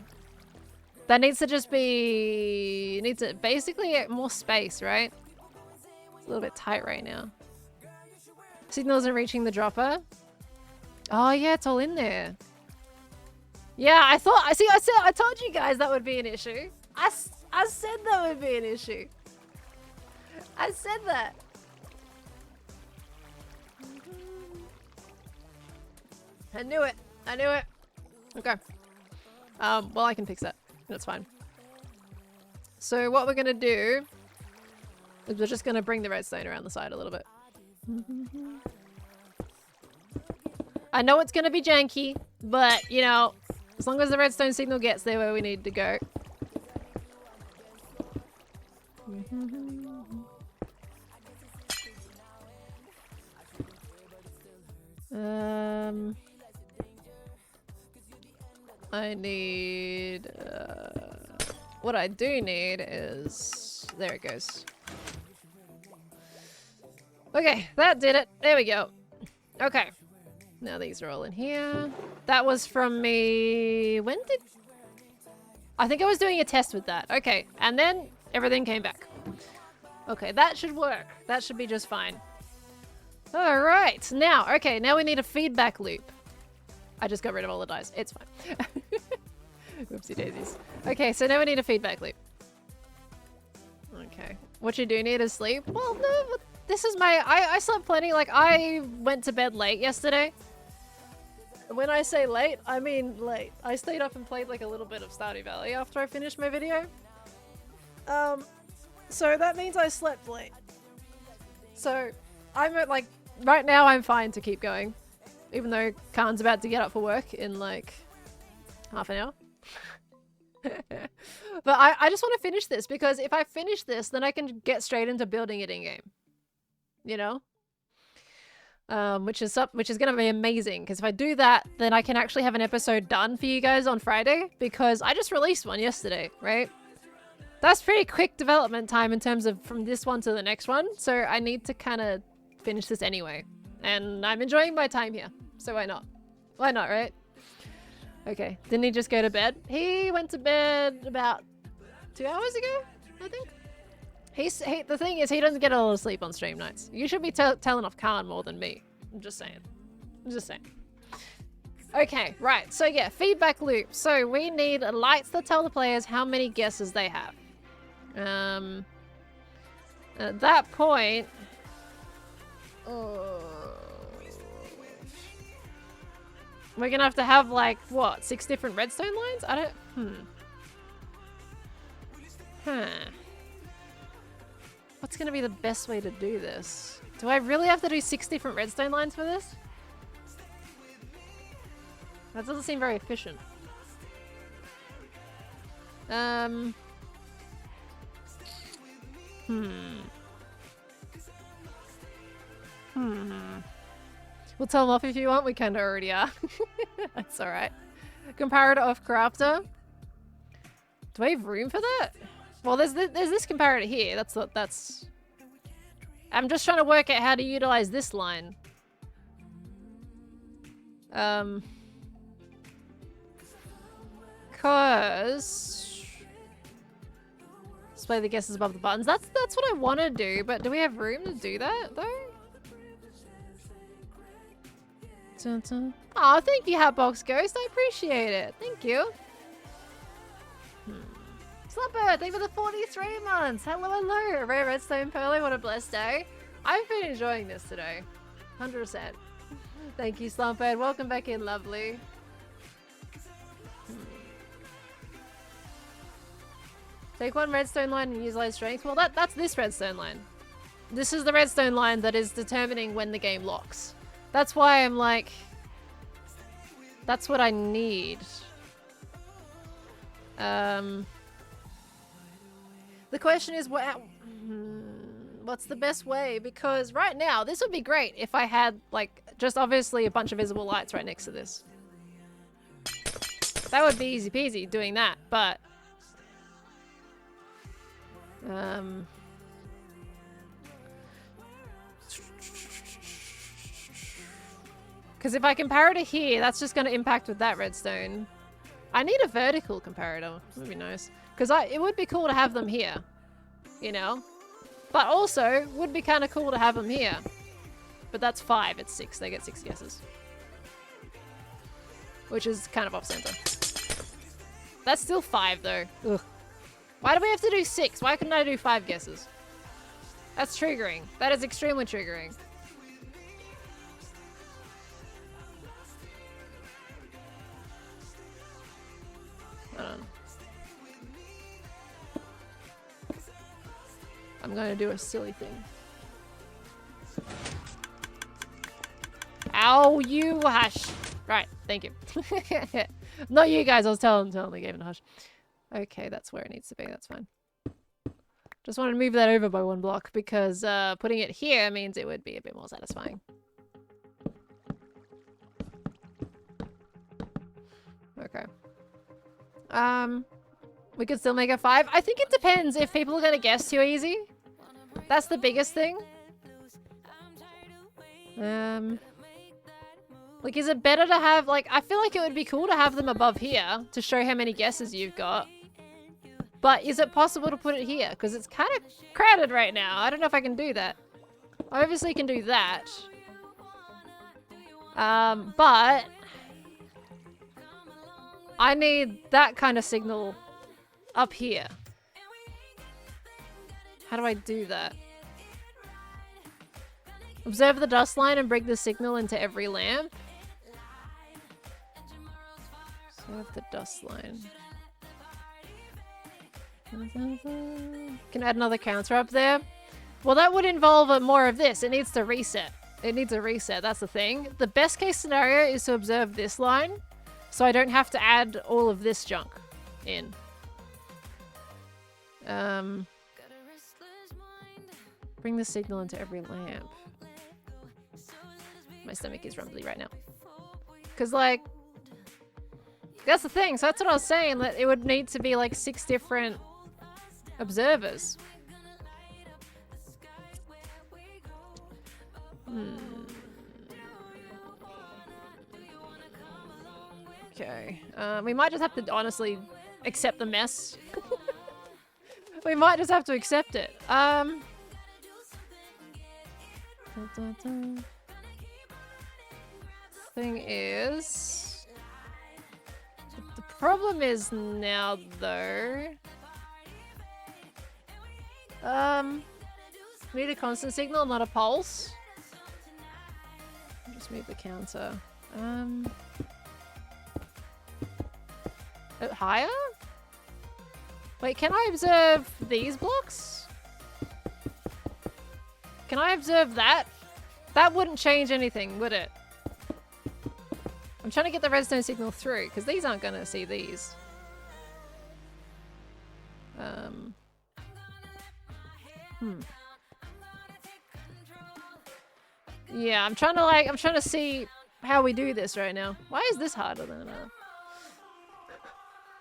That needs to just be... Needs to basically get more space, right? It's a little bit tight right now. Signal isn't reaching the dropper. Oh yeah, it's all in there. Yeah, I told you guys that would be an issue. I said that would be an issue. I said that. I knew it. I knew it. Okay. Well, I can fix that. That's fine. So what we're gonna do is we're just gonna bring the redstone around the side a little bit. I know it's gonna be janky, but you know, as long as the redstone signal gets there where we need to go. I need, what I do need is, there it goes. Okay, that did it. There we go. Okay. Now these are all in here. That was from me, when did, I think I was doing a test with that. Okay, and then everything came back. Okay, that should work. That should be just fine. All right, now, okay, now we need a feedback loop. I just got rid of all the dice. It's fine. Whoopsie daisies. Okay, so now we need a feedback loop. Okay. What you do need is sleep. Well, no, this is my... I slept plenty. Like, I went to bed late yesterday. When I say late, I mean late. I stayed up and played like a little bit of Stardew Valley after I finished my video. So that means I slept late. So I'm at like... Right now I'm fine to keep going. Even though Khan's about to get up for work in like half an hour. But I just want to finish this because if I finish this, then I can get straight into building it in game. You know? Which is going to be amazing because if I do that, then I can actually have an episode done for you guys on Friday because I just released one yesterday, right? That's pretty quick development time in terms of from this one to the next one. So I need to kind of finish this anyway. And I'm enjoying my time here. So why not? Why not, right? Okay. Didn't he just go to bed? He went to bed about 2 hours ago, I think. The thing is, he doesn't get a lot of sleep on stream nights. You should be telling off Khan more than me. I'm just saying. I'm just saying. Okay, right. So yeah, feedback loop. So we need lights that tell the players how many guesses they have. At that point... we're gonna have to have like, what, 6 different redstone lines? I don't... What's gonna be the best way to do this? Do I really have to do 6 different redstone lines for this? That doesn't seem very efficient. We'll tell them off if you want. We kind of already are. That's alright. Comparator of crafter. Do I have room for that? Well, there's this comparator here. That's... I'm just trying to work out how to utilize this line. Cause... display the guesses above the buttons. That's what I want to do, but do we have room to do that, though? Oh, thank you, Hatbox Ghost. I appreciate it. Thank you. Slumber, thank you for the 43 months. Hello, hello. Rare Redstone Pearly, what a blessed day. I've been enjoying this today. 100%. Thank you, Slumpbird. Welcome back in, lovely. Take one redstone line and use light strength. Well, that's this redstone line. This is the redstone line that is determining when the game locks. That's why I'm like... that's what I need. The question is, what's the best way? Because right now, this would be great if I had, like, just obviously a bunch of visible lights right next to this. That would be easy peasy doing that, but... because if I compare it to here, that's just going to impact with that redstone. I need a vertical comparator. That would be nice. Because it would be cool to have them here. You know? But also, would be kind of cool to have them here. But that's 5. It's 6. They get 6 guesses. Which is kind of off-center. That's still 5, though. Ugh. Why do we have to do 6? Why couldn't I do 5 guesses? That's triggering. That is extremely triggering. I'm gonna do a silly thing. Ow, you hush. Right, thank you. Not you guys, I was telling the game to hush. Okay, that's where it needs to be, that's fine. Just wanted to move that over by 1 block because putting it here means it would be a bit more satisfying. Okay. We could still make a 5. I think it depends if people are gonna guess too easy. That's the biggest thing. Like, is it better to have, like, I feel like it would be cool to have them above here to show how many guesses you've got. But is it possible to put it here? Because it's kind of crowded right now. I don't know if I can do that. I obviously can do that. But I need that kind of signal up here. How do I do that? Observe the dust line and bring the signal into every lamp. Observe the dust line. Can add another counter up there. Well, that would involve more of this. It needs to reset. It needs a reset, that's the thing. The best case scenario is to observe this line, so I don't have to add all of this junk in. Bring the signal into every lamp. My stomach is rumbly right now. Because, like, that's the thing. So that's what I was saying, that it would need to be like 6 different observers. Okay. We might just have to honestly accept the mess. We might just have to accept it. Thing is, the problem is now though, need a constant signal, not a pulse. Just move the counter. Higher? Wait, can I observe these blocks? Can I observe that? That wouldn't change anything, would it? I'm trying to get the redstone signal through, because these aren't going to see these. Yeah, I'm trying to see how we do this right now. Why is this harder than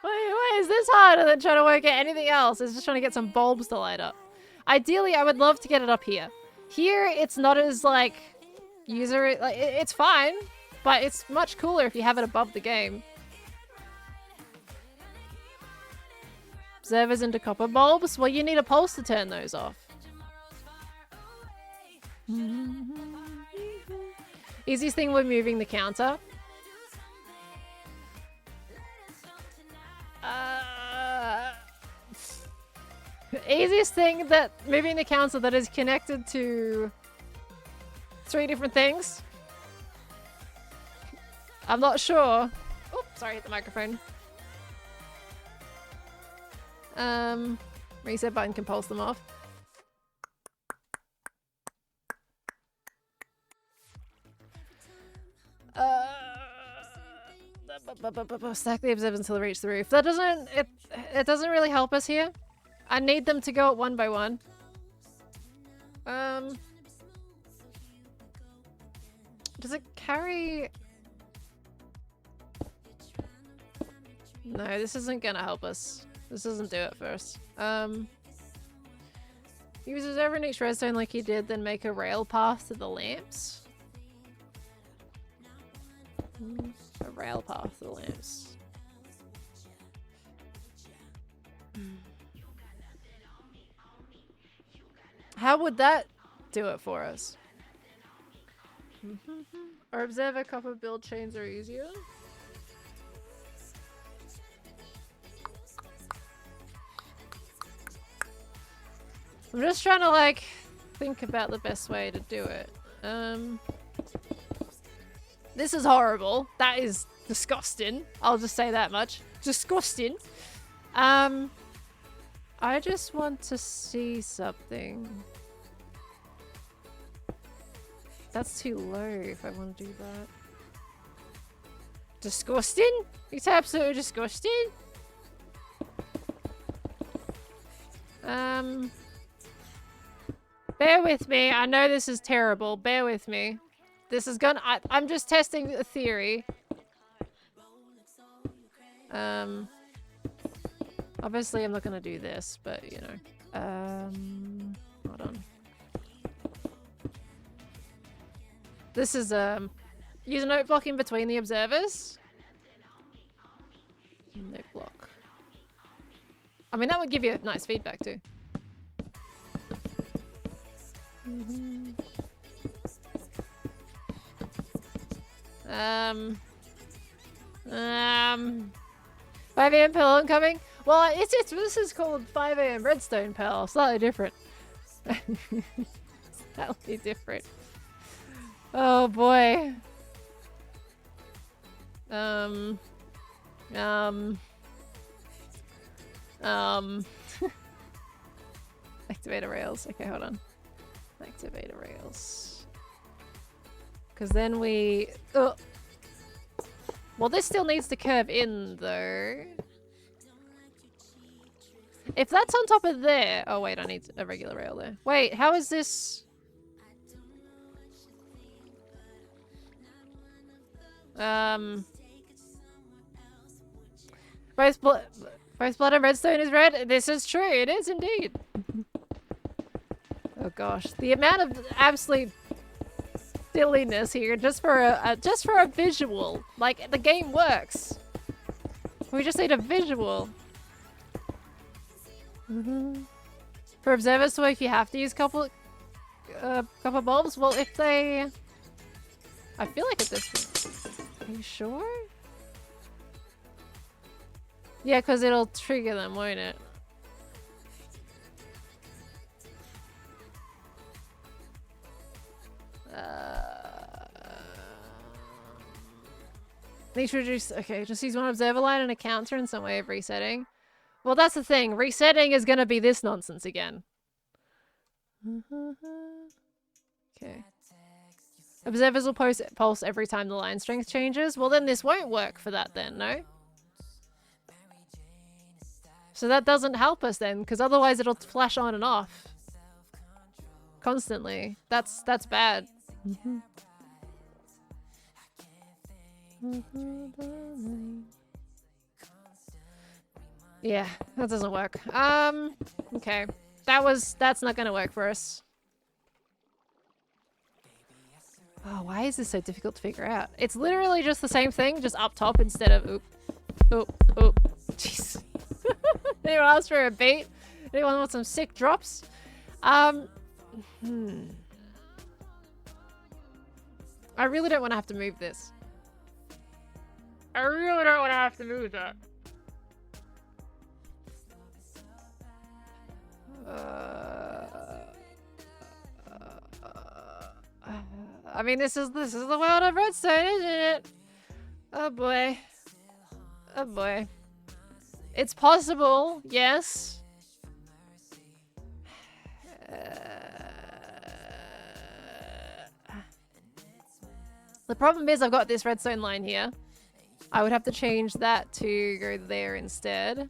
why is this harder than trying to work out anything else? It's just trying to get some bulbs to light up. Ideally, I would love to get it up here. Here, it's not as, like, it's fine, but it's much cooler if you have it above the game. Observers into copper bulbs? Well, you need a pulse to turn those off. Easiest thing with moving the counter. Easiest thing that moving the counter that is connected to 3 different things. I'm not sure. Oh, sorry, hit the microphone. Reset button can pulse them off. Stack the observers until they reach the roof. That doesn't, it doesn't really help us here. I need them to go up 1 by 1. Does it carry? No, this isn't gonna help us. This doesn't do it first. Use observer in each redstone like you did, then make a rail path to the lamps. A rail path to the lamps. How would that do it for us? Or observer copper build chains are easier? I'm just trying to, like, think about the best way to do it. This is horrible. That is disgusting. I'll just say that much. Disgusting. I I just want to see something. That's too low if I want to do that. Disgusting? It's absolutely disgusting. Bear with me. I know this is terrible. Bear with me. This is gonna... I'm just testing a theory. Obviously I'm not gonna do this, but you know. Hold on. This is, use a note block in between the observers. Note block. I mean, that would give you nice feedback too. Mm-hmm. 5 AM Pearl incoming? Well, this is called 5 AM Redstone Pearl. Slightly different. Slightly different. Oh boy. Activate rails. Okay, hold on. Activate rails. Because then we... Oh. Well, this still needs to curve in, though. If that's on top of there... Oh, wait, I need a regular rail there. Wait, how is this... Both blood and redstone is red? This is true, it is indeed. Oh gosh, the amount of absolute silliness here just for a visual. Like, the game works. We just need a visual. For observers to work, you have to use copper bulbs. Well, if they... I feel like at this point... Are you sure? Yeah, because it'll trigger them, won't it? Need to reduce... Okay, just use one observer line and a counter in some way of resetting. Well, that's the thing. Resetting is going to be this nonsense again. Okay. Observers will pulse every time the line strength changes. Well, then this won't work for that then, no? So that doesn't help us then, because otherwise it'll flash on and off. Constantly. That's bad. Yeah, that doesn't work. Okay. That's not gonna work for us. Oh, why is this so difficult to figure out? It's literally just the same thing, just up top instead of oop. Oop, oop. Jeez. Anyone else for a beat? Anyone want some sick drops? I really don't want to have to move this. I really don't want to have to move that. I mean, this is the world of redstone, isn't it? Oh boy. Oh boy. It's possible, yes. The problem is I've got this redstone line here. I would have to change that to go there instead.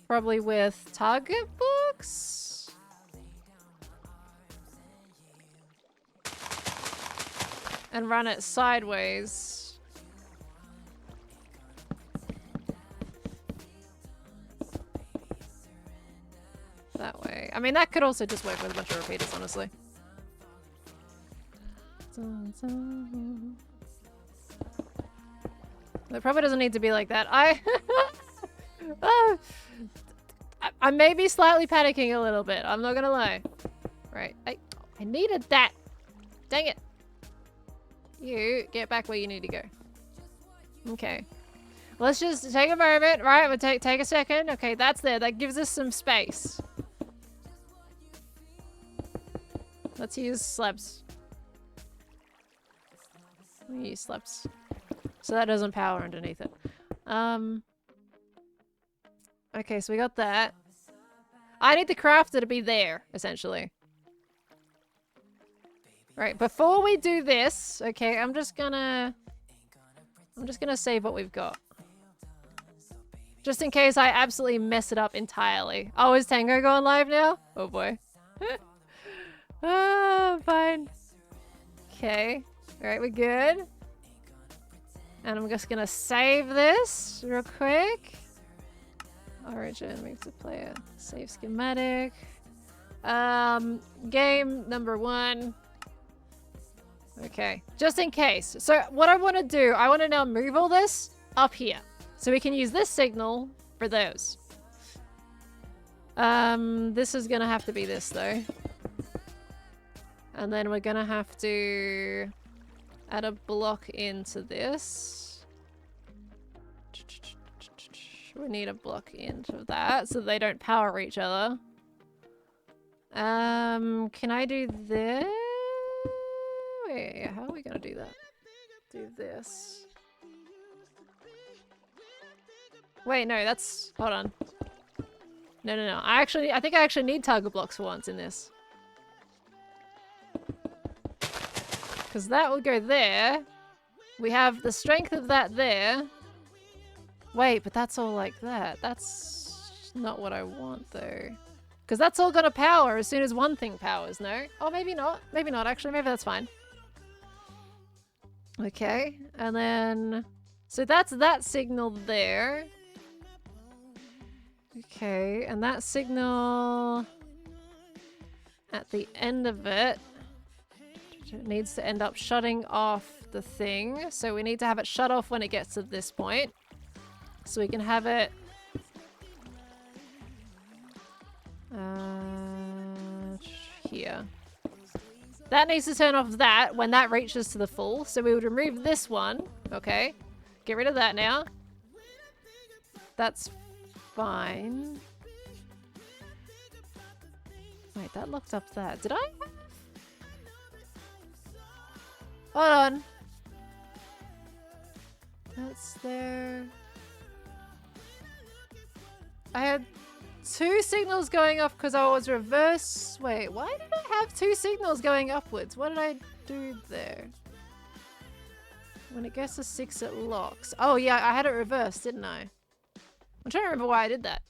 Probably with target books? And run it sideways. That way. I mean, that could also just work with a bunch of repeaters, honestly. It probably doesn't need to be like that. I may be slightly panicking a little bit. I'm not gonna lie. Right. I needed that. Dang it. You get back where you need to go. Okay. Let's just take a moment. Right. We'll take a second. Okay, that's there. That gives us some space. Let's use slabs. Let me use slabs. So that doesn't power underneath it. Okay, so we got that. I need the crafter to be there, essentially. Right, before we do this, okay, I'm just gonna save what we've got. Just in case I absolutely mess it up entirely. Oh, is Tango going live now? Oh boy. Ah, fine. Okay. Alright, we're good. And I'm just gonna save this real quick. Origin, move to player. Save schematic. Game number 1. Okay, just in case. So what I want to do, I want to now move all this up here. So we can use this signal for those. This is going to have to be this though. And then we're going to have to add a block into this. We need a block into that so they don't power each other. Can I do this? Wait, how are we gonna do that? Do this. Wait, no, that's... Hold on. No. I think I actually need target blocks for once in this. Because that will go there. We have the strength of that there. Wait, but that's all like that. That's not what I want, though. Because that's all gonna power as soon as one thing powers, no? Oh, maybe not. Maybe not, actually. Maybe that's fine. Okay, and then... So that's that signal there. Okay, and that signal... At the end of it... It needs to end up shutting off the thing. So we need to have it shut off when it gets to this point. So we can have it... here. That needs to turn off that when that reaches to the full. So we would remove this one. Okay. Get rid of that now. That's fine. Wait, that locked up that. Did I? Hold on. That's there. I had 2 signals going off because I was reverse. Wait, why did I have 2 signals going upwards? What did I do there? When it gets to 6, it locks. Oh yeah, I had it reversed, didn't I? I'm trying to remember why I did that.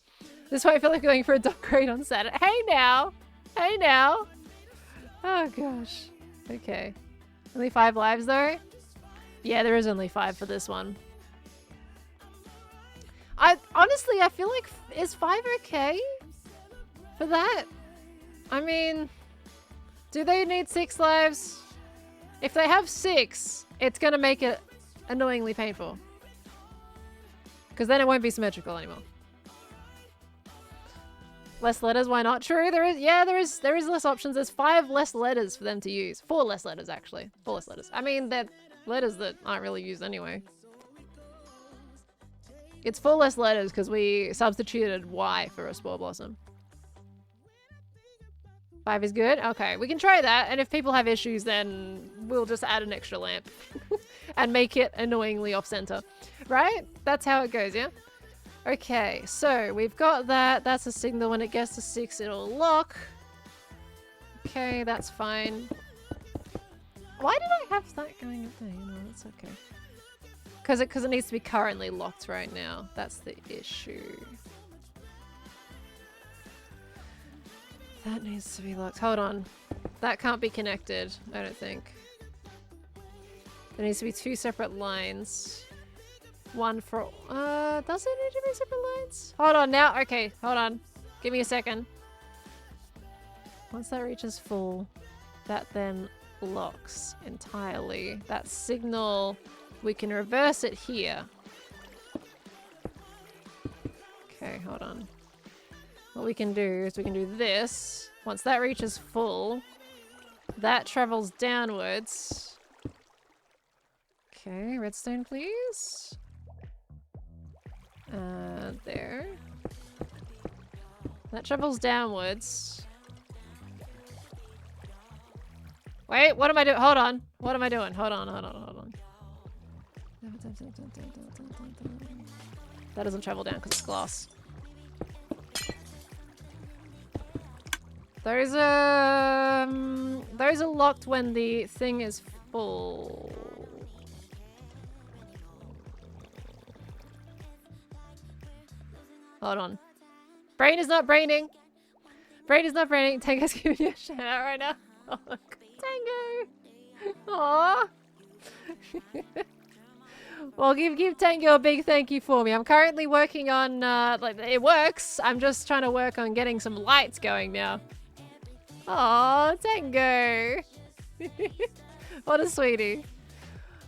This way I feel like going for a downgrade on Saturday. Hey now! Hey now! Oh gosh. Okay. Only 5 lives though? Yeah, there is only 5 for this one. Honestly, I feel like, is 5 okay for that? I mean, do they need 6 lives? If they have 6, it's gonna make it annoyingly painful. Because then it won't be symmetrical anymore. Less letters, why not? True, there is less options. There's 5 less letters for them to use. 4 less letters, actually. 4 less letters. I mean, they're letters that aren't really used anyway. It's 4 less letters because we substituted Y for a Spore Blossom. 5 is good? Okay, we can try that. And if people have issues, then we'll just add an extra lamp. And make it annoyingly off-center. Right? That's how it goes, yeah? Okay, so we've got that. That's a signal. When it gets to 6, it'll lock. Okay, that's fine. Why did I have that going up there? You know, that's okay. Because it needs to be currently locked right now. That's the issue. That needs to be locked. Hold on. That can't be connected, I don't think. There needs to be 2 separate lines. One for... does it need to be separate lines? Hold on now. Okay, hold on. Give me a second. Once that reaches full, that then locks entirely. That signal... We can reverse it here. Okay, hold on. What we can do is we can do this. Once that reaches full, that travels downwards. Okay, redstone please. There. That travels downwards. Wait, what am I doing? Hold on. What am I doing? Hold on. That doesn't travel down because it's glass. Those are locked when the thing is full. Hold on. Brain is not braining. Brain is not braining. Tango's giving you a shout out right now. Oh, Tango. Aww. Well, give Tango a big thank you for me. I'm currently working on, like, it works. I'm just trying to work on getting some lights going now. Aww, Tango. What a sweetie.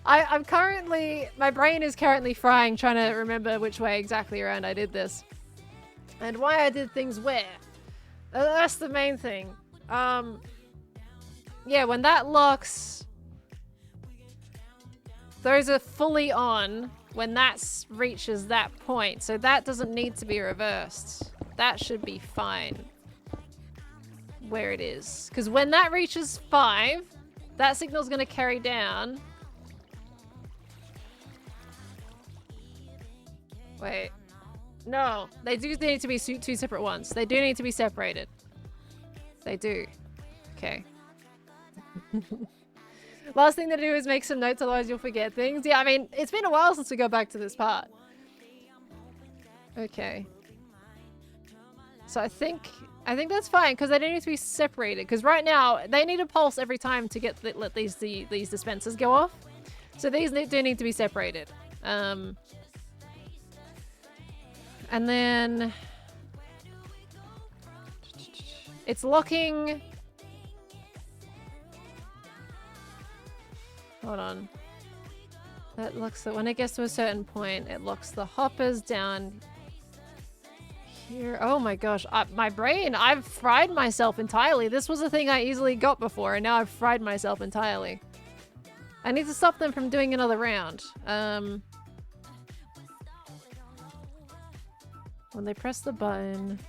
I'm currently, my brain is currently frying trying to remember which way exactly around I did this. And why I did things where. That's the main thing. Yeah, when that locks, those are fully on when that reaches that point. So that doesn't need to be reversed. That should be fine where it is. Because when that reaches 5, that signal's going to carry down. Wait. No, they do need to be two separate ones. They do need to be separated. They do. Okay. Last thing to do is make some notes, otherwise you'll forget things. Yeah, I mean, it's been a while since we got back to this part. Okay. So I think that's fine, because they don't need to be separated. Because right now, they need a pulse every time to get let these dispensers go off. So these do need to be separated. And then it's locking. Hold on. That locks it when it gets to a certain point. It locks the hoppers down here. Oh my gosh, my brain! I've fried myself entirely. This was a thing I easily got before, and now I've fried myself entirely. I need to stop them from doing another round. When they press the button,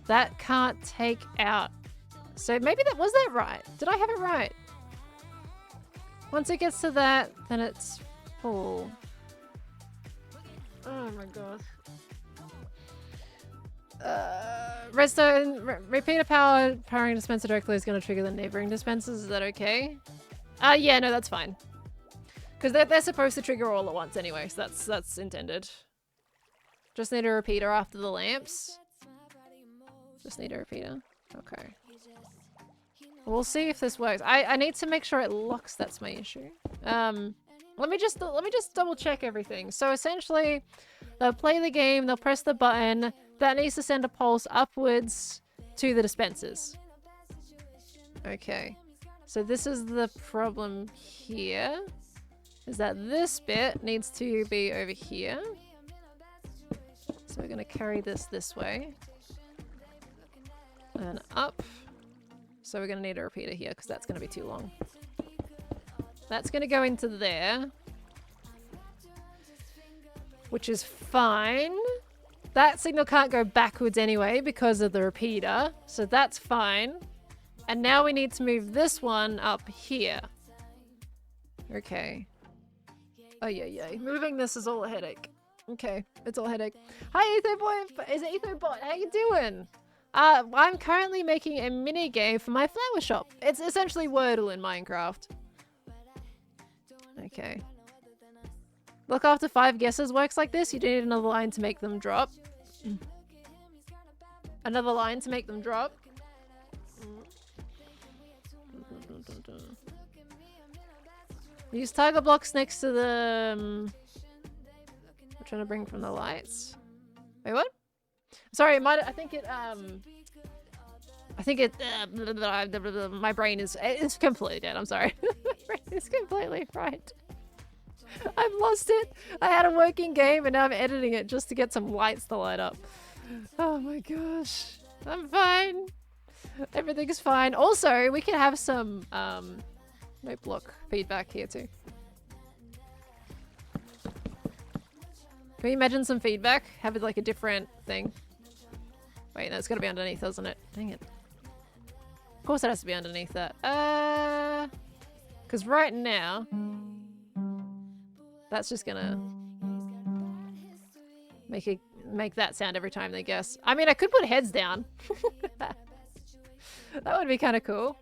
that can't take out. So maybe was that right? Did I have it right? Once it gets to that, then it's full. Oh my god. Redstone, repeater powering dispenser directly is going to trigger the neighboring dispensers. Is that okay? Yeah, no, that's fine. Because they're supposed to trigger all at once anyway, so that's intended. Just need a repeater after the lamps. Just need a repeater. Okay. We'll see if this works. I need to make sure it locks. That's my issue. Let me just double check everything. So essentially, they'll play the game. They'll press the button. That needs to send a pulse upwards to the dispensers. Okay. So this is the problem here. Is that this bit needs to be over here. So we're going to carry this way. And up. So we're going to need a repeater here because that's going to be too long. That's going to go into there. Which is fine. That signal can't go backwards anyway because of the repeater. So that's fine. And now we need to move this one up here. Okay. Oh yeah. Moving this is all a headache. Okay, it's all a headache. Hi EtherBoy! Is it EtherBot? How you doing? I'm currently making a mini game for my flower shop. It's essentially Wordle in Minecraft. Okay. Look, after 5 guesses works like this, you do need another line to make them drop. Another line to make them drop. Use tiger blocks next to the... we're trying to bring from the lights. Wait, what? Sorry, I think it, my brain is, it's completely dead, I'm sorry. My brain is completely fried. I've lost it. I had a working game and now I'm editing it just to get some lights to light up. Oh my gosh. I'm fine. Everything's fine. Also, we can have some, note block feedback here too. Can you imagine some feedback? Have it like a different thing. Wait, no, it's gotta be underneath, doesn't it? Dang it. Of course it has to be underneath that. Because right now, that's just gonna make that sound every time they guess. I mean, I could put heads down. That would be kind of cool.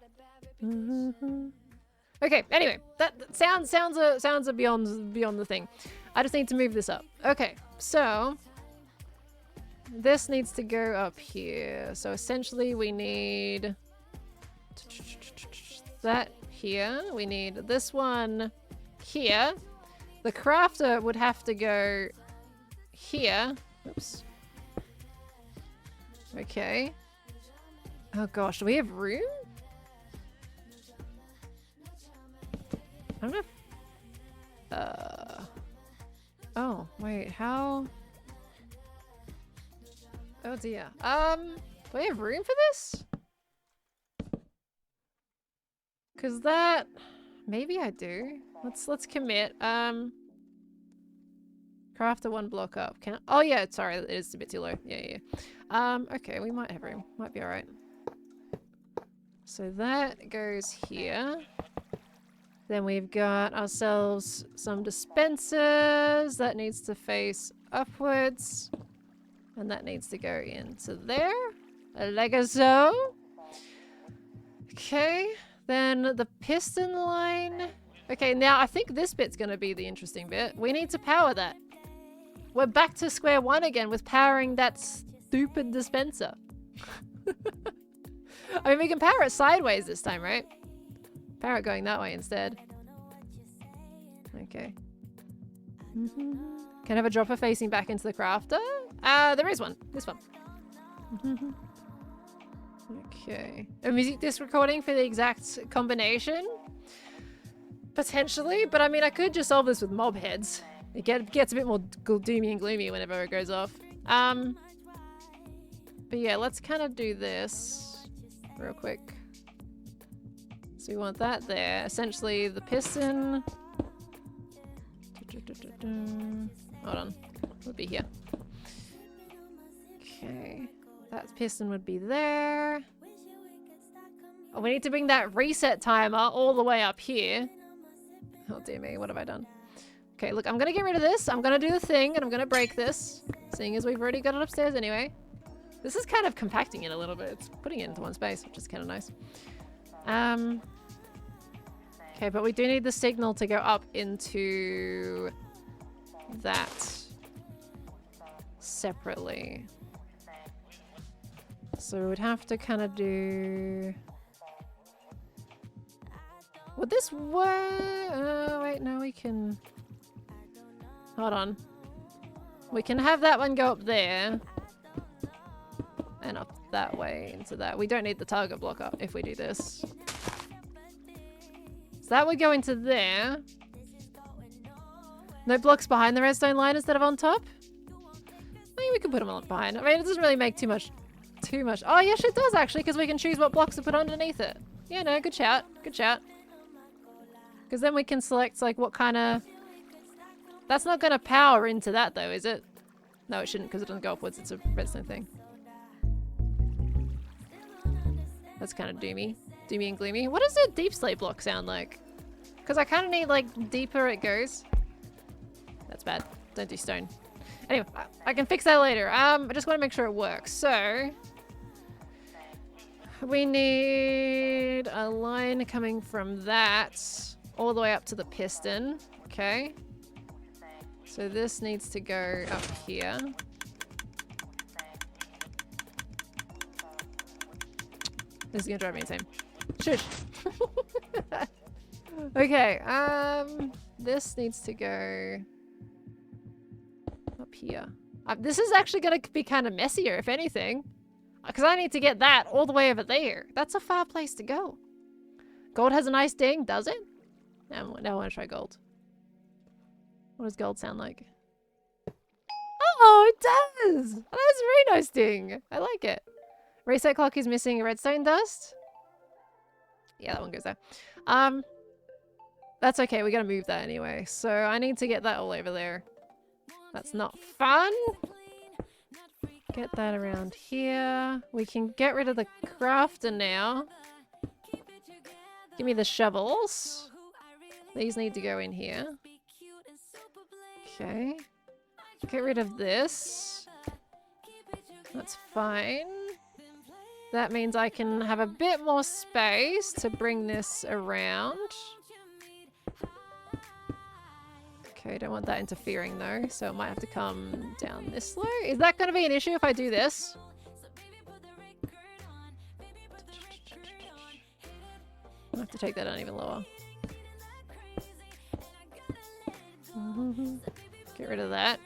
Okay, anyway, that sounds a beyond the thing. I just need to move this up. Okay, so this needs to go up here. So essentially we need that here. We need this one here. The crafter would have to go here. Oops. Okay. Oh gosh, do we have room? I don't know if... Oh, wait, how... Oh dear. Do we have room for this? Cause that... Maybe I do. Let's commit. Crafter one block up. Oh yeah, sorry, it is a bit too low. Yeah. Okay, we might have room. Might be alright. So that goes here. Then we've got ourselves some dispensers. That needs to face upwards. And that needs to go into there. Like so. Okay. Then the piston line. Okay, now I think this bit's going to be the interesting bit. We need to power that. We're back to square one again with powering that stupid dispenser. I mean, we can power it sideways this time, right? Power it going that way instead. Okay. Can I have a dropper facing back into the crafter? There is one. This one. Okay. A music disc recording for the exact combination? Potentially, but I mean, I could just solve this with mob heads. It gets a bit more doomy and gloomy whenever it goes off. But yeah, let's kind of do this real quick. So we want that there. Essentially, the piston... Hold on. Would be here. Okay. That piston would be there. Oh, we need to bring that reset timer all the way up here. Oh dear me, what have I done? Okay, look, I'm gonna get rid of this. I'm gonna do the thing, and I'm gonna break this. Seeing as we've already got it upstairs anyway. This is kind of compacting it a little bit. It's putting it into one space, which is kind of nice. Okay, but we do need the signal to go up into that separately. So we'd have to kind of do... Would this work? Wait, no, we can... Hold on. We can have that one go up there. And up that way into that. We don't need the target block up if we do this. So that would go into there. No blocks behind the redstone line instead of on top? Maybe we can put them on behind. I mean, it doesn't really make too much. Oh, yes, it does actually, because we can choose what blocks to put underneath it. Yeah, no, good shout. Good shout. Because then we can select, like, what kind of... That's not going to power into that, though, is it? No, it shouldn't, because it doesn't go upwards. It's a redstone thing. That's kind of doomy. Doomy and gloomy. What does a deep slate block sound like? Because I kind of need, like, deeper it goes. That's bad. Don't do stone. Anyway, I can fix that later. I just want to make sure it works. So... we need a line coming from that all the way up to the piston. Okay. So this needs to go up here. This is gonna drive me insane. Shush. Okay, this needs to go up here. This is actually gonna be kind of messier, if anything. Because I need to get that all the way over there. That's a far place to go. Gold has a nice ding, does it? Now I want to try gold. What does gold sound like? Oh, it does! That's a very nice ding. I like it. Reset clock is missing redstone dust. Yeah, that one goes there. That's okay. We gotta move that anyway. So I need to get that all over there. That's not fun. Get that around here. We can get rid of the crafter now. Give me the shovels. These need to go in here. Okay. Get rid of this. That's fine. That means I can have a bit more space to bring this around. Okay, don't want that interfering though, so it might have to come down this low. Is that going to be an issue if I do this? I'll have to take that down even lower. Get rid of that.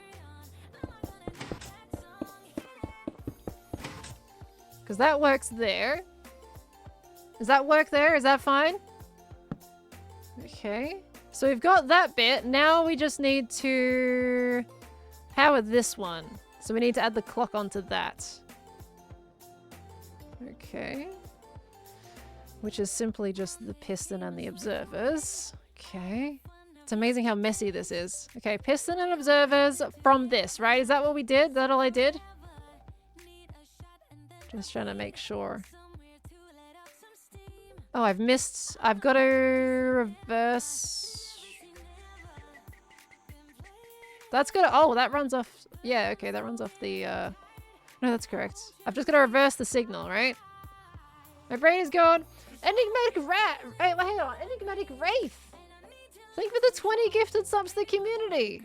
Because that works there. Does that work there? Is that fine? Okay. So we've got that bit. Now we just need to power this one. So we need to add the clock onto that. Okay. Which is simply just the piston and the observers. Okay. It's amazing how messy this is. Okay, piston and observers from this, right? Is that what we did? Is that all I did? Just trying to make sure. Oh, I've missed. I've got to reverse. That's good. Oh, that runs off. Yeah, okay, that runs off the. No, that's correct. I've just got to reverse the signal, right? My brain is going. Enigmatic rat. Wait, hang on. Enigmatic wraith. Thank you for the 20 gifted subs to the community.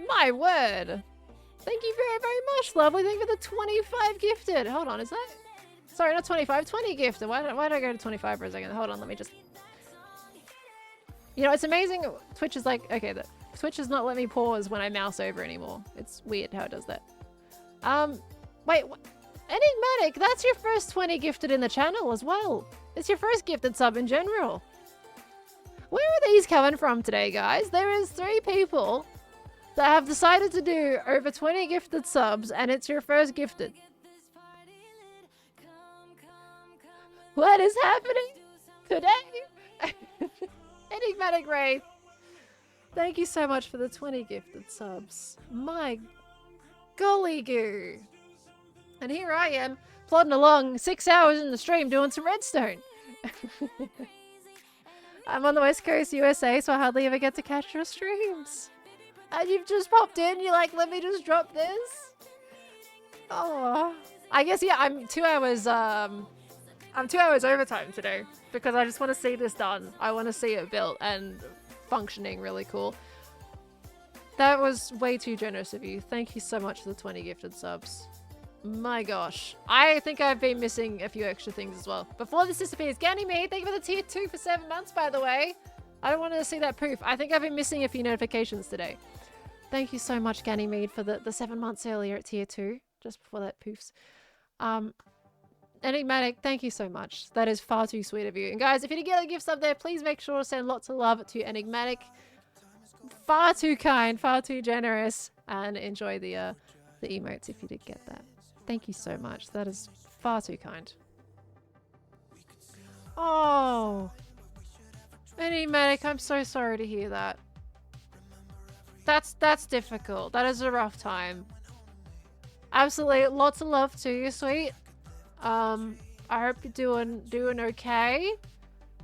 My word. Thank you very, very much, lovely. Thank you for the 25 gifted. Hold on, is that? Sorry, not 25, 20 gifted. Why did I go to 25 for a second? Hold on, let me just... You know, it's amazing. Twitch is like... Okay, Twitch is not letting me pause when I mouse over anymore. It's weird how it does that. Wait, Enigmatic, that's your first 20 gifted in the channel as well. It's your first gifted sub in general. Where are these coming from today, guys? There is 3 people that have decided to do over 20 gifted subs, and it's your first gifted. What is happening today? Enigmatic Wraith. Thank you so much for the 20 gifted subs. My golly goo. And here I am, plodding along 6 hours in the stream doing some redstone. I'm on the West Coast, USA, so I hardly ever get to catch your streams. And you've just popped in, you're like, let me just drop this? Oh. I guess, yeah, I'm 2 hours overtime today because I just want to see this done. I want to see it built and functioning really cool. That was way too generous of you. Thank you so much for the 20 gifted subs. My gosh. I think I've been missing a few extra things as well. Before this disappears, Ganymede, thank you for the tier 2 for 7 months, by the way. I don't want to see that poof. I think I've been missing a few notifications today. Thank you so much, Ganymede, for the 7 months earlier at tier 2, just before that poofs. Enigmatic, thank you so much. That is far too sweet of you. And guys, if you get a gift sub there, please make sure to send lots of love to Enigmatic. Far too kind, far too generous, and enjoy the emotes if you did get that. Thank you so much. That is far too kind. Oh, Enigmatic, I'm so sorry to hear that. That's difficult. That is a rough time. Absolutely, lots of love to you, sweet. I hope you're doing okay,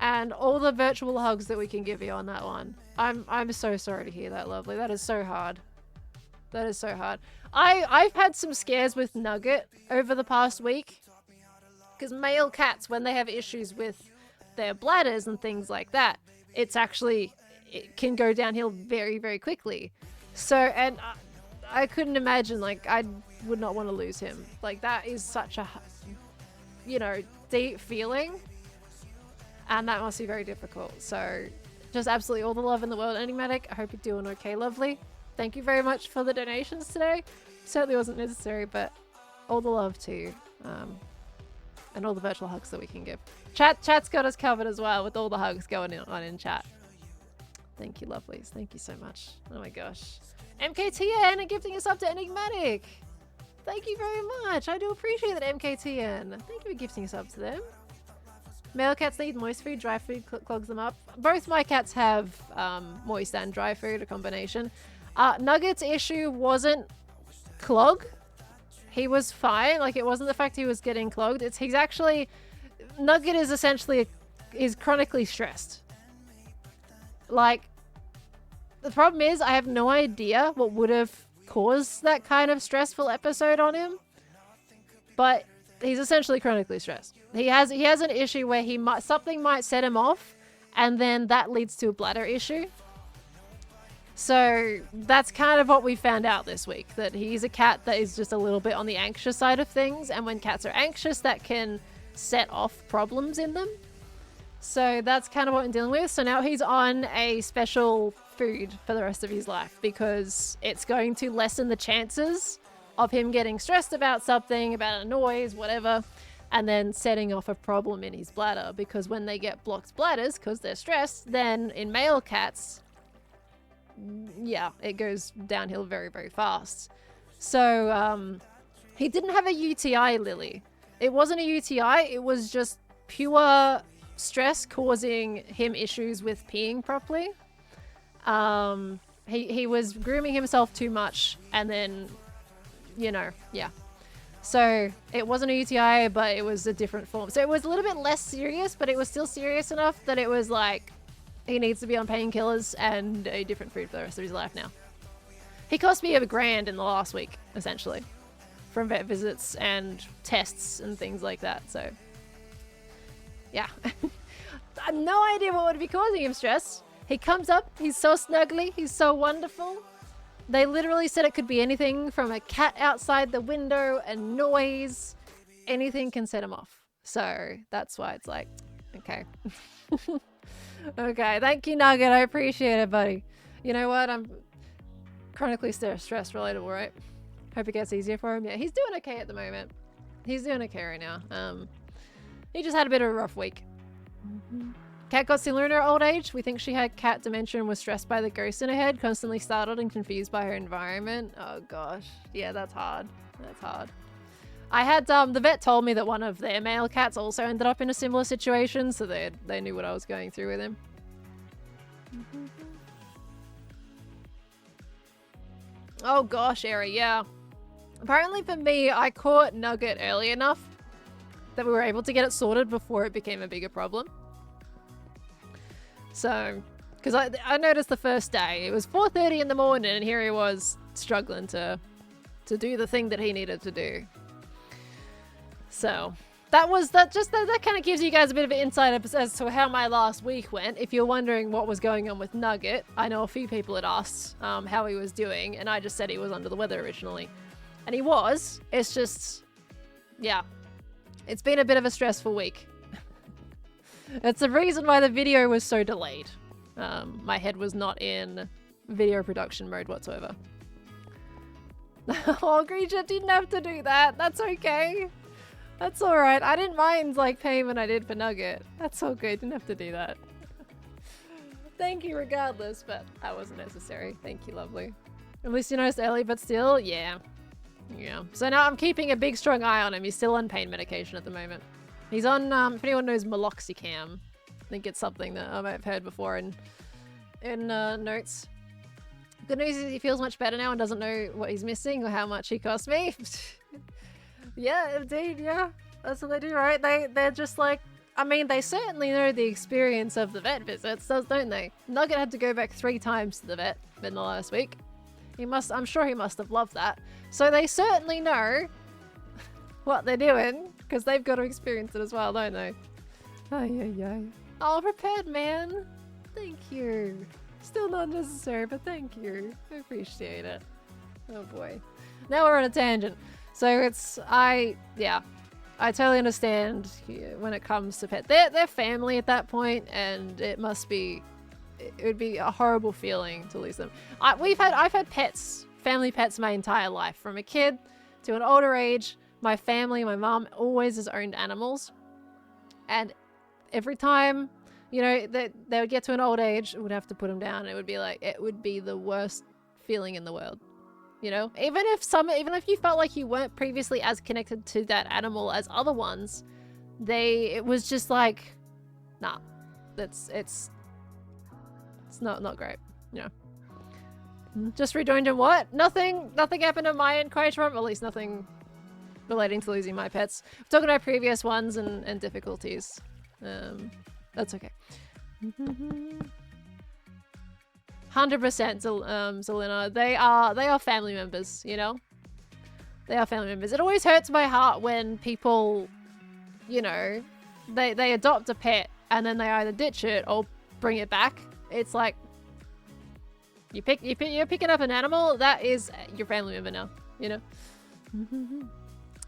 and all the virtual hugs that we can give you on that one. I'm so sorry to hear that, lovely. That is so hard. That is so hard. I've had some scares with Nugget over the past week, because male cats, when they have issues with their bladders and things like that, it can go downhill very, very quickly. So, and I couldn't imagine, like, I would not want to lose him. Like, that is such a, you know, deep feeling, and that must be very difficult. So, just absolutely all the love in the world, Enigmatic. I hope you're doing okay, lovely. Thank you very much for the donations today. Certainly wasn't necessary, but all the love to you. And all the virtual hugs that we can give. Chat's got us covered as well with all the hugs going on in chat. Thank you, lovelies. Thank you so much. Oh my gosh. MKTN and gifting us up to Enigmatic. Thank you very much. I do appreciate that, MKTN. Thank you for gifting us up to them. Male cats need moist food, dry food clogs them up. Both my cats have moist and dry food, a combination. Nugget's issue wasn't clog. He was fine. Like, it wasn't the fact he was getting clogged. He's actually... Nugget is essentially... is chronically stressed. Like, the problem is I have no idea what would have caused that kind of stressful episode on him. But he's essentially chronically stressed. He has an issue where something might set him off, and then that leads to a bladder issue. So that's kind of what we found out this week, that he's a cat that is just a little bit on the anxious side of things, and when cats are anxious, that can set off problems in them. So that's kind of what I'm dealing with. So now he's on a special food for the rest of his life because it's going to lessen the chances of him getting stressed about something, about a noise, whatever, and then setting off a problem in his bladder, because when they get blocked bladders because they're stressed, then in male cats, yeah, it goes downhill very, very fast. So he didn't have a UTI, Lily. It wasn't a UTI, it was just pure stress causing him issues with peeing properly. He was grooming himself too much, and then, you know, yeah. So it wasn't a UTI, but it was a different form. So it was a little bit less serious, but it was still serious enough that it was like, he needs to be on painkillers and a different food for the rest of his life now. He cost me $1,000 in the last week, essentially, from vet visits and tests and things like that. So, yeah. I have no idea what would be causing him stress. He comes up, he's so snuggly, he's so wonderful. They literally said it could be anything from a cat outside the window, a noise, anything can set him off. So that's why it's like, okay. Okay, thank you, Nugget. I appreciate it, buddy. You know what? I'm chronically stress relatable, right? Hope it gets easier for him. Yeah, he's doing okay at the moment. He's doing okay right now. He just had a bit of a rough week. Cat got similar in her old age. We think she had cat dementia and was stressed by the ghost in her head, constantly startled and confused by her environment. Oh gosh. Yeah, that's hard. That's hard. I had, the vet told me that one of their male cats also ended up in a similar situation, so they knew what I was going through with him. Oh gosh, Eri, yeah. Apparently for me, I caught Nugget early enough that we were able to get it sorted before it became a bigger problem. So, because I noticed the first day, it was 4:30 in the morning and here he was struggling to do the thing that he needed to do. So that kind of gives you guys a bit of an insight as to how my last week went. If you're wondering what was going on with Nugget, I know a few people had asked how he was doing, and I just said he was under the weather originally. And he was. It's just, yeah, it's been a bit of a stressful week. It's the reason why the video was so delayed. My head was not in video production mode whatsoever. Oh, Grisha didn't have to do that. That's okay. That's alright. I didn't mind like pain when I did for Nugget. That's all good. Didn't have to do that. Thank you regardless, but that wasn't necessary. Thank you, lovely. At least you noticed early, but still, yeah. Yeah. So now I'm keeping a big strong eye on him. He's still on pain medication at the moment. He's on, if anyone knows meloxicam, I think it's something that I might have heard before in notes. Good news is he feels much better now and doesn't know what he's missing or how much he cost me. Yeah, indeed, yeah. That's what they do, right? They're just like, I mean, they certainly know the experience of the vet visits, don't they? Nugget had to go back 3 times to the vet in the last week. I'm sure he must have loved that. So they certainly know what they're doing, because they've got to experience it as well, don't they? Oh, prepared, man. Thank you. Still not necessary, but thank you. I appreciate it. Oh boy. Now we're on a tangent. So I totally understand when it comes to pets. They're family at that point, and it would be a horrible feeling to lose them. I've had pets, family pets my entire life. From a kid to an older age, my family, my mom always has owned animals. And every time, you know, they would get to an old age, would have to put them down. It would be like, it would be the worst feeling in the world. You know, even if you felt like you weren't previously as connected to that animal as other ones, it was just like, nah, it's not great, you know. Just rejoined in what? Nothing happened on my end, quite from, at least nothing relating to losing my pets. We're talking about previous ones and difficulties. That's okay. 100%, Zelina. They are family members, you know? They are family members. It always hurts my heart when people, you know, they adopt a pet and then they either ditch it or bring it back. It's like you're picking up an animal that is your family member now, you know.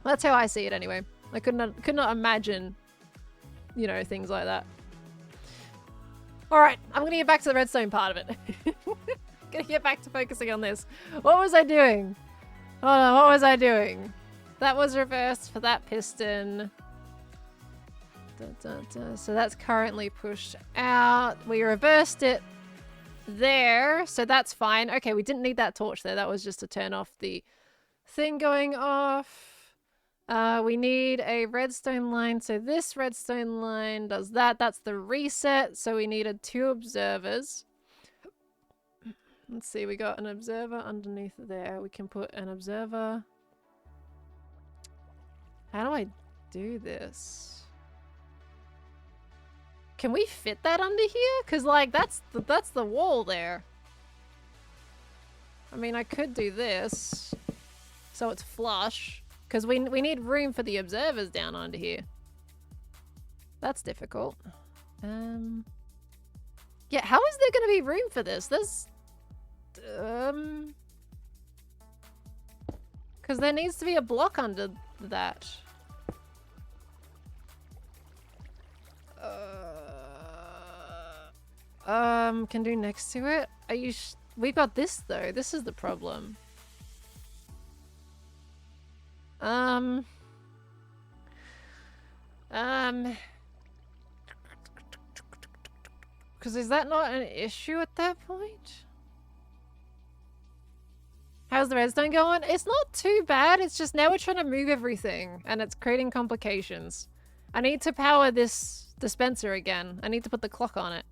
That's how I see it anyway. I could not imagine, you know, things like that. All right, I'm gonna get back to the redstone part of it. Gonna get back to focusing on this. What was I doing? Oh no, what was I doing? That was reversed for that piston. So that's currently pushed out. We reversed it there, so that's fine. Okay, we didn't need that torch there. That was just to turn off the thing going off. We need a redstone line, so this redstone line does that. That's the reset, so we needed 2 observers. Let's see, we got an observer underneath there. We can put an observer. How do I do this? Can we fit that under here? Because, like, that's the wall there. I mean, I could do this so it's flush. Because we need room for the observers down under here. That's difficult. Yeah, how is there going to be room for this? There's... Because there needs to be a block under that. Can do next to it? Are you we've got this though. This is the problem. Because is that not an issue at that point? How's the redstone going? It's not too bad. It's just now we're trying to move everything and it's creating complications. I need to power this dispenser again. I need to put the clock on it.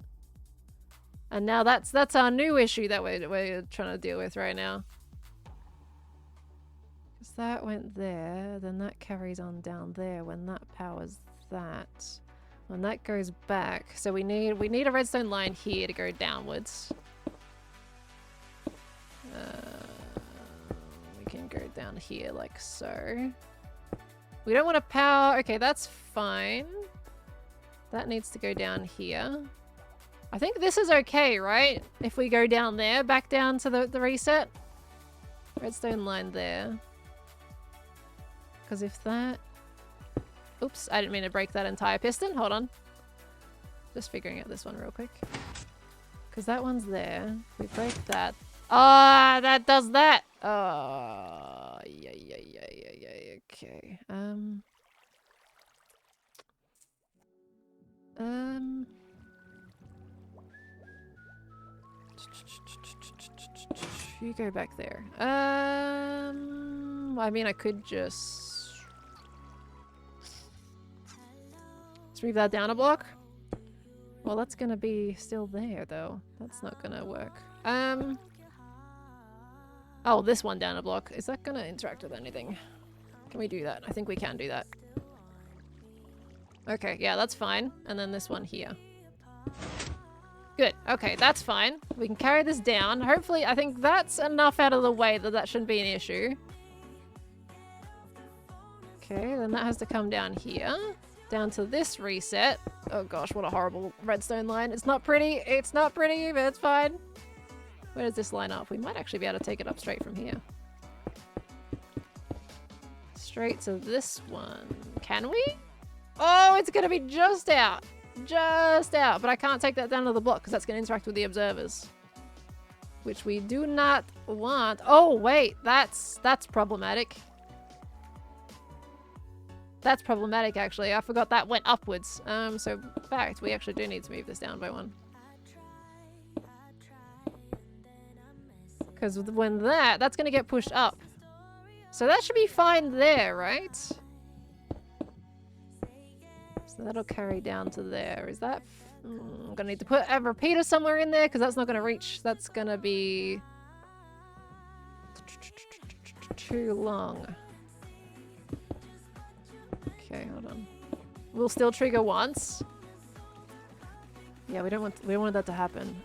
And now that's our new issue that we're trying to deal with right now. Because that went there, then that carries on down there when that powers that. When that goes back, so we need a redstone line here to go downwards. We can go down here like so. We don't want to power. Okay, that's fine. That needs to go down here. I think this is okay, right? If we go down there, back down to the reset. Redstone line there. Because if that... Oops, I didn't mean to break that entire piston. Hold on. Just figuring out this one real quick. Because that one's there. We break that. Ah, that does that! Oh, yeah, okay. You go back there. I mean, I could just move that down a block. Well, that's gonna be still there, though. That's not gonna work. Oh, this one down a block. Is that gonna interact with anything? Can we do that? I think we can do that. Okay, yeah, that's fine. And then this one here. Good. Okay, that's fine. We can carry this down. Hopefully, I think that's enough out of the way that that shouldn't be an issue. Okay, then that has to come down here. Down to this reset. Oh gosh, what a horrible redstone line. It's not pretty. It's not pretty, but it's fine. Where does this line up? We might actually be able to take it up straight from here. Straight to this one. Can we? Oh, it's going to be just out. Just out. But I can't take that down to the block because that's going to interact with the observers. Which we do not want. Oh, wait. That's problematic. That's problematic, actually. I forgot that went upwards. So, in fact, we actually do need to move this down by one. Because when that's going to get pushed up. So that should be fine there, right? So that'll carry down to there. Is that... I'm going to need to put a repeater somewhere in there because that's not going to reach. That's going to be... too long. Okay, hold on. We'll still trigger once. Yeah, we don't want that to happen.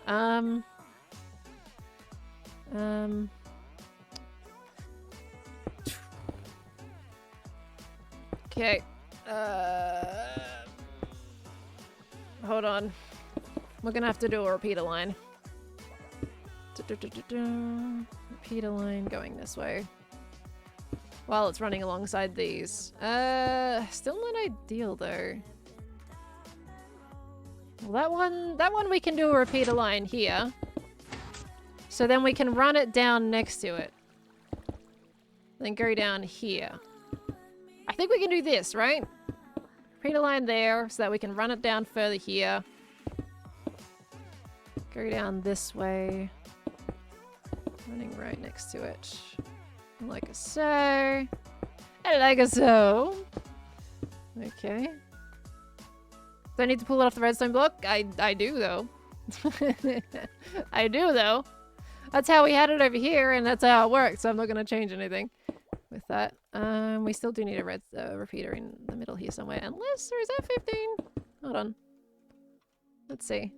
Okay. Hold on. We're gonna have to do a repeater line. Repeater line going this way. While it's running alongside these. Still not ideal though. Well, that one we can do a repeater line here. So then we can run it down next to it. Then go down here. I think we can do this, right? Repeater line there so that we can run it down further here. Go down this way. Running right next to it. Like so. And like so. Okay. Do I need to pull it off the redstone block? I do though. I do though. That's how we had it over here and that's how it worked, so I'm not going to change anything with that. We still do need a repeater in the middle here somewhere. Unless, or is that 15? Hold on. Let's see.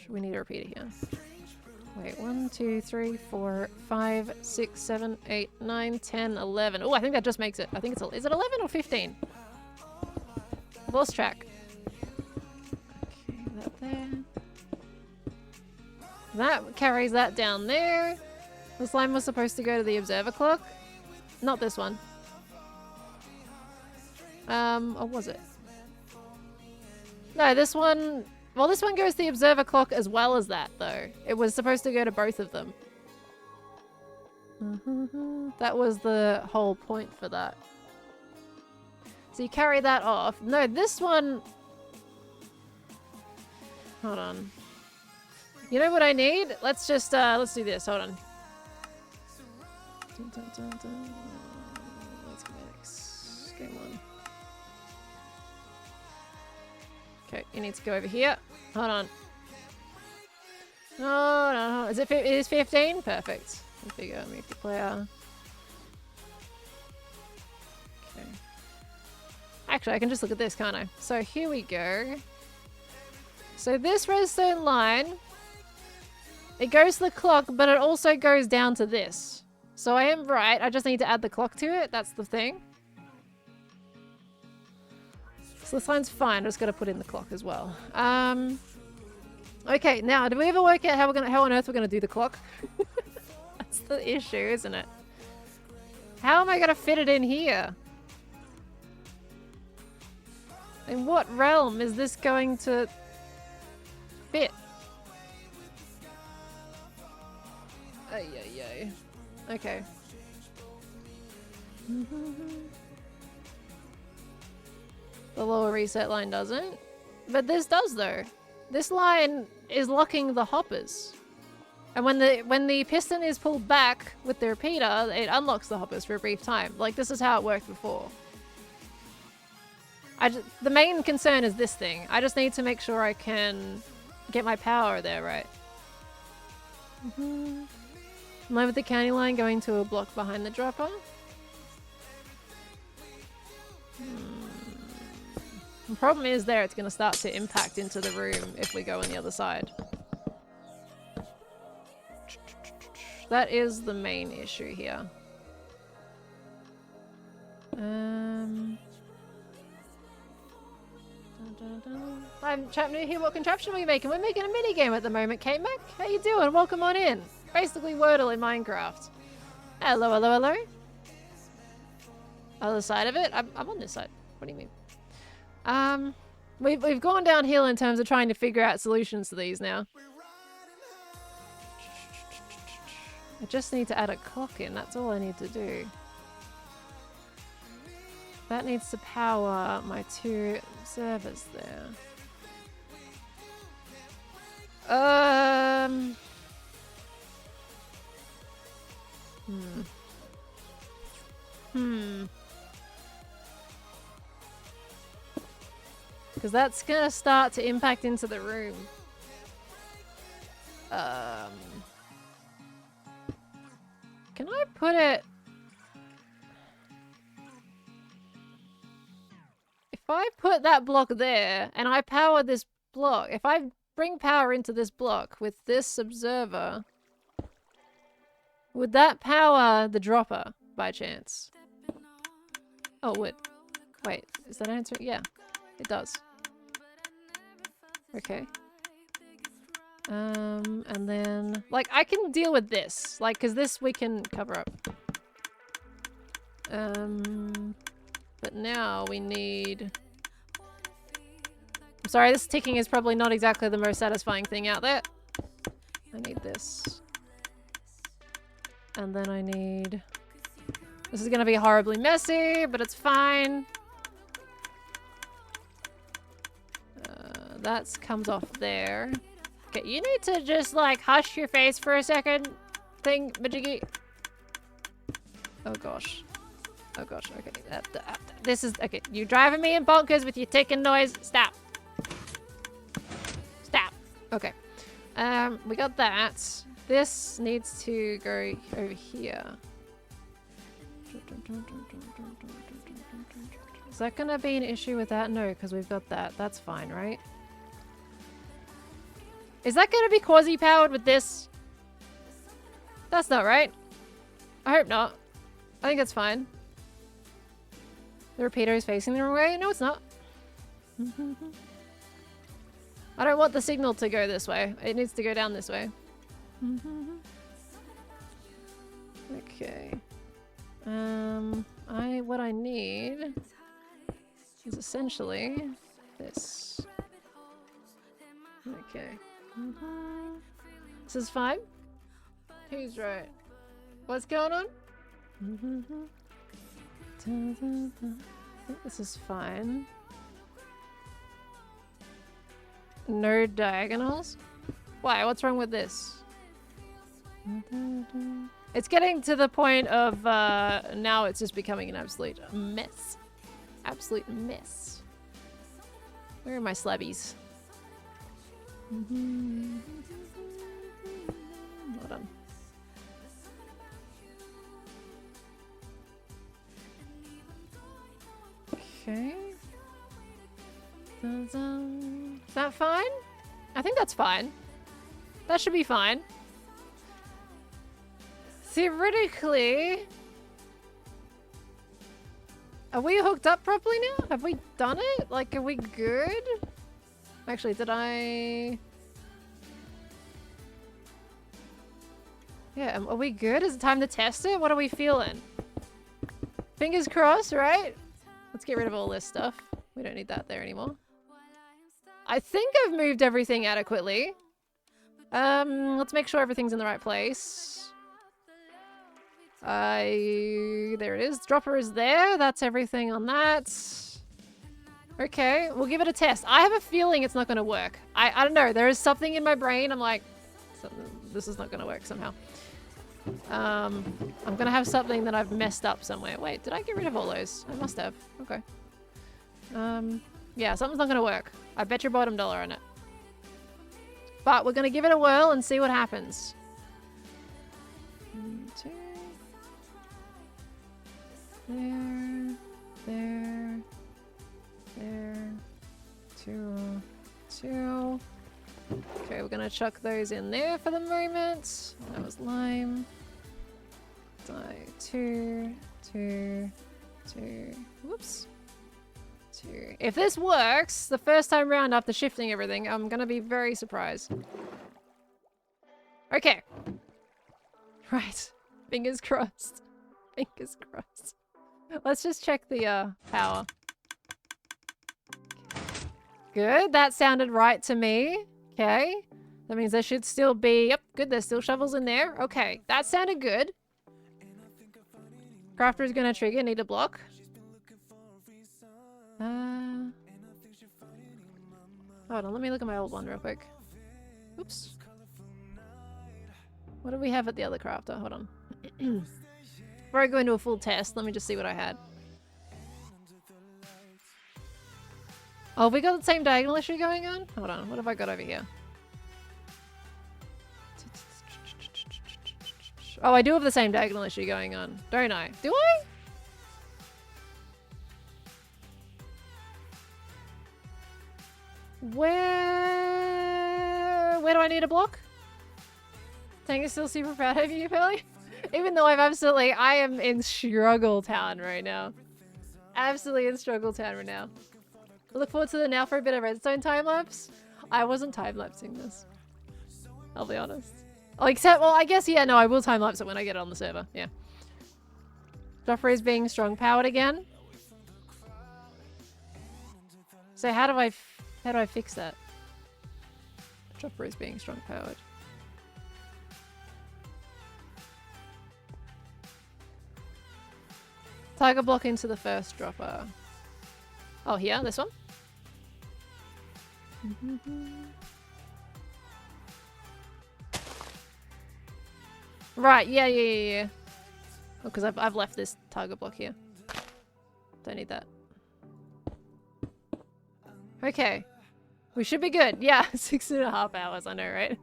We need a repeater here. Wait, 1, 2, 3, 4, 5, 6, 7, 8, 9, 10, 11. Oh, I think that just makes it. I think it's... Is it 11 or 15? I've lost track. Okay, that there. That carries that down there. The slime was supposed to go to the observer clock. Not this one. Or was it? No, this one... Well, this one goes to the observer clock as well as that, though. It was supposed to go to both of them. That was the whole point for that. So you carry that off. No, this one... Hold on. You know what I need? Let's just, let's do this. Hold on. Let's go next. Game on. Okay, you need to go over here. Hold on. No. Is it? It is 15? Perfect. Configure, move the player. Okay. Actually, I can just look at this, can't I? So here we go. So this redstone line, it goes to the clock, but it also goes down to this. So I am right. I just need to add the clock to it. That's the thing. So this line's fine. I just got to put in the clock as well. Okay, now, do we ever work out how on earth we're gonna do the clock? That's the issue, isn't it? How am I gonna fit it in here? In what realm is this going to fit? Ay. Okay. The lower reset line doesn't. But this does though. This line is locking the hoppers. And when the piston is pulled back with the repeater, it unlocks the hoppers for a brief time. Like, this is how it worked before. The main concern is this thing. I just need to make sure I can get my power there right. Line with the county line going to a block behind the dropper. The problem is there, it's going to start to impact into the room if we go on the other side. That is the main issue here. I'm Chap New here. What contraption are we making? We're making a mini game at the moment. K-Mac, how you doing? Welcome on in. Basically Wordle in Minecraft. Hello. Other side of it? I'm on this side. What do you mean? We've gone downhill in terms of trying to figure out solutions to these now. I just need to add a clock in. That's all I need to do. That needs to power my 2 servers there. Because that's gonna start to impact into the room. Can I put it... If I put that block there, and I power this block, if I bring power into this block with this observer, would that power the dropper, by chance? Oh, wood. Wait, is that answering? Yeah, it does. Okay. And then, like, I can deal with this. Like, because this we can cover up. But now we need... I'm sorry, this ticking is probably not exactly the most satisfying thing out there. I need this. And then I need... This is gonna be horribly messy, but it's fine. That comes off there. Okay, you need to just, like, hush your face for a second. Thing, Majiggy. Oh, gosh. Oh, gosh. Okay. This is... Okay, you're driving me in bonkers with your ticking noise. Stop. Stop. Okay. We got that. This needs to go over here. Is that gonna be an issue with that? No, because we've got that. That's fine, right? Is that gonna be quasi-powered with this? That's not right. I hope not. I think that's fine. The repeater is facing the wrong way? No, it's not. I don't want the signal to go this way. It needs to go down this way. Okay. What I need is essentially this. Okay. This is fine. Who's right? What's going on? I think this is fine. No diagonals? Why? What's wrong with this? It's getting to the point of now it's just becoming an absolute mess. Absolute mess. Where are my slabbies? Hold on. Okay. Is that fine? I think that's fine. That should be fine. Theoretically... Are we hooked up properly now? Have we done it? Like, are we good? Actually, did I... Yeah, are we good? Is it time to test it? What are we feeling? Fingers crossed, right? Let's get rid of all this stuff. We don't need that there anymore. I think I've moved everything adequately. Let's make sure everything's in the right place. There it is. Dropper is there. That's everything on that. Okay, we'll give it a test. I have a feeling it's not going to work. I don't know. There is something in my brain. I'm like, this is not going to work somehow. I'm going to have something that I've messed up somewhere. Wait, did I get rid of all those? I must have. Okay. Yeah, something's not going to work. I bet your bottom dollar on it. But we're going to give it a whirl and see what happens. 1, 2. There. 2, 2. Okay, we're gonna chuck those in there for the moment. That was lime. 2, 2, 2. Whoops. 2. If this works the first time round after shifting everything, I'm gonna be very surprised. Okay. Right. Fingers crossed. Fingers crossed. Let's just check the power. Good, that sounded right to me. Okay, that means there should still be... Yep, good, there's still shovels in there. Okay, that sounded good. Crafter is gonna trigger, need a block. Hold on, let me look at my old one real quick. Oops. What do we have at the other crafter? Hold on. Before I go into a full test, let me just see what I had. Oh, have we got the same diagonal issue going on? Hold on, what have I got over here? Oh, I do have the same diagonal issue going on, don't I? Do I? Where do I need a block? Tank is still super proud of you, Pearly. Even though I am in struggle town right now. absolutely in struggle town right now. I look forward to the now for a bit of redstone time lapse. I wasn't time lapsing this. I'll be honest. Oh, except, well, I guess, yeah, no, I will time lapse it when I get it on the server. Yeah. Dropper is being strong powered again. So how do I fix that? Dropper is being strong powered. Tiger block into the first dropper. Oh, here, this one. Right, yeah. Oh, because I've left this target block here. Don't need that. Okay. We should be good. Yeah, 6.5 hours, I know, right?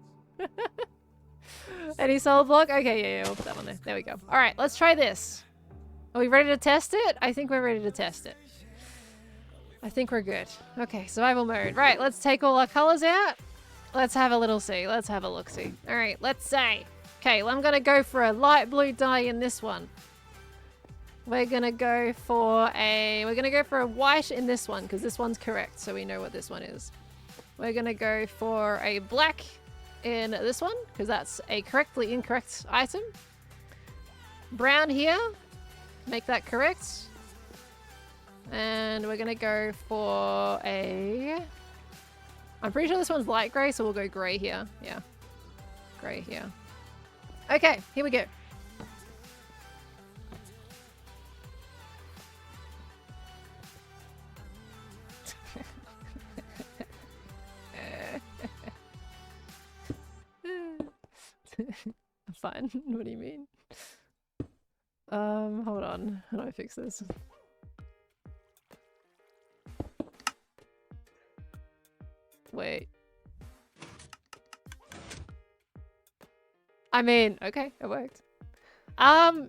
Any solid block? Okay, yeah, we'll put that one there. There we go. Alright, let's try this. Are we ready to test it? I think we're ready to test it. I think we're good. Okay, survival mode. Right, let's take all our colors out. Let's have a little see. Let's have a look-see. Alright, let's say. Okay, well, I'm gonna go for a light blue dye in this one. We're gonna go for a white in this one, because this one's correct, so we know what this one is. We're gonna go for a black in this one, because that's a correctly incorrect item. Brown here. Make that correct. And we're gonna go for a... I'm pretty sure this one's light grey, so we'll go grey here. Yeah. Grey here. Okay, here we go. Fine. What do you mean? Hold on. How do I fix this? Wait. I mean, okay, it worked.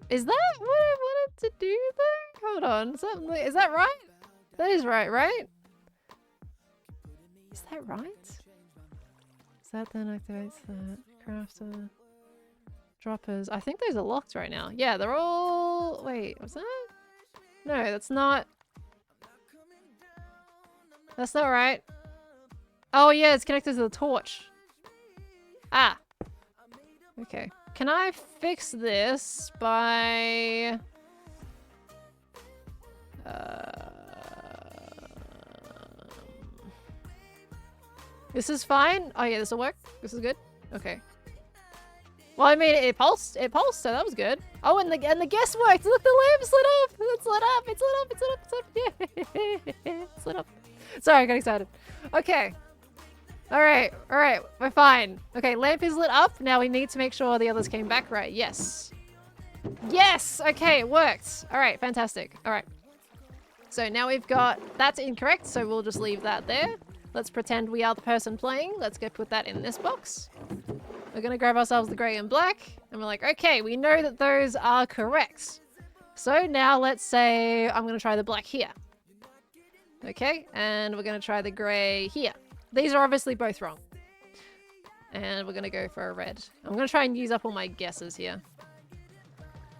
Is that what I wanted to do though? Hold on. Is that right? That is right? Is that right? Is that then activates the crafter? Droppers. I think those are locked right now. Yeah, they're all... Wait, was that? No, that's not... That's not right. Oh yeah, it's connected to the torch. Ah. Okay. Can I fix this by... This is fine? Oh yeah, this will work? This is good? Okay. Well, I mean, it pulsed, so that was good. Oh, and the guess worked. Look, the lamp's lit up. It's lit up. It's lit up. It's lit up. It's lit up. Yeah, it's lit up. Sorry, I got excited. Okay. All right. We're fine. Okay, lamp is lit up. Now we need to make sure the others came back right. Yes. Yes. Okay, it worked. All right, fantastic. All right. So now we've got that's incorrect. So we'll just leave that there. Let's pretend we are the person playing. Let's go put that in this box. We're gonna grab ourselves the grey and black, and we're like, okay, we know that those are correct. So now let's say I'm gonna try the black here. Okay, and we're gonna try the grey here. These are obviously both wrong. And we're gonna go for a red. I'm gonna try and use up all my guesses here.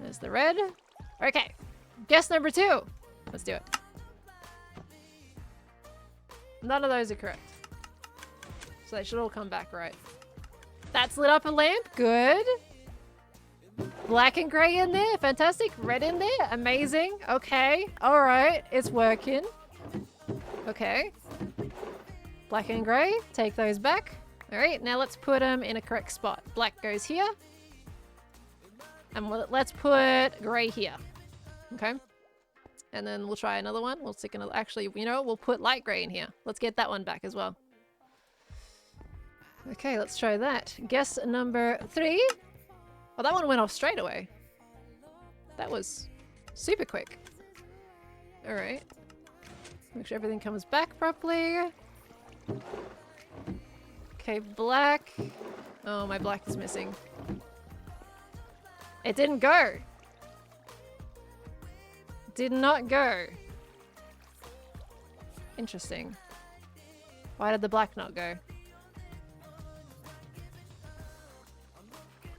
There's the red. Okay, guess number 2. Let's do it. None of those are correct. So they should all come back right. That's lit up a lamp. Good. Black and grey in there. Fantastic. Red in there. Amazing. Okay. All right. It's working. Okay. Black and grey. Take those back. All right. Now let's put them in a correct spot. Black goes here. And let's put grey here. Okay. And then we'll try another one. We'll stick another. Actually, you know, we'll put light grey in here. Let's get that one back as well. Okay, let's try that. Guess number 3. Oh, that one went off straight away. That was super quick. Alright. Make sure everything comes back properly. Okay, black. Oh, my black is missing. It didn't go. Did not go. Interesting. Why did the black not go?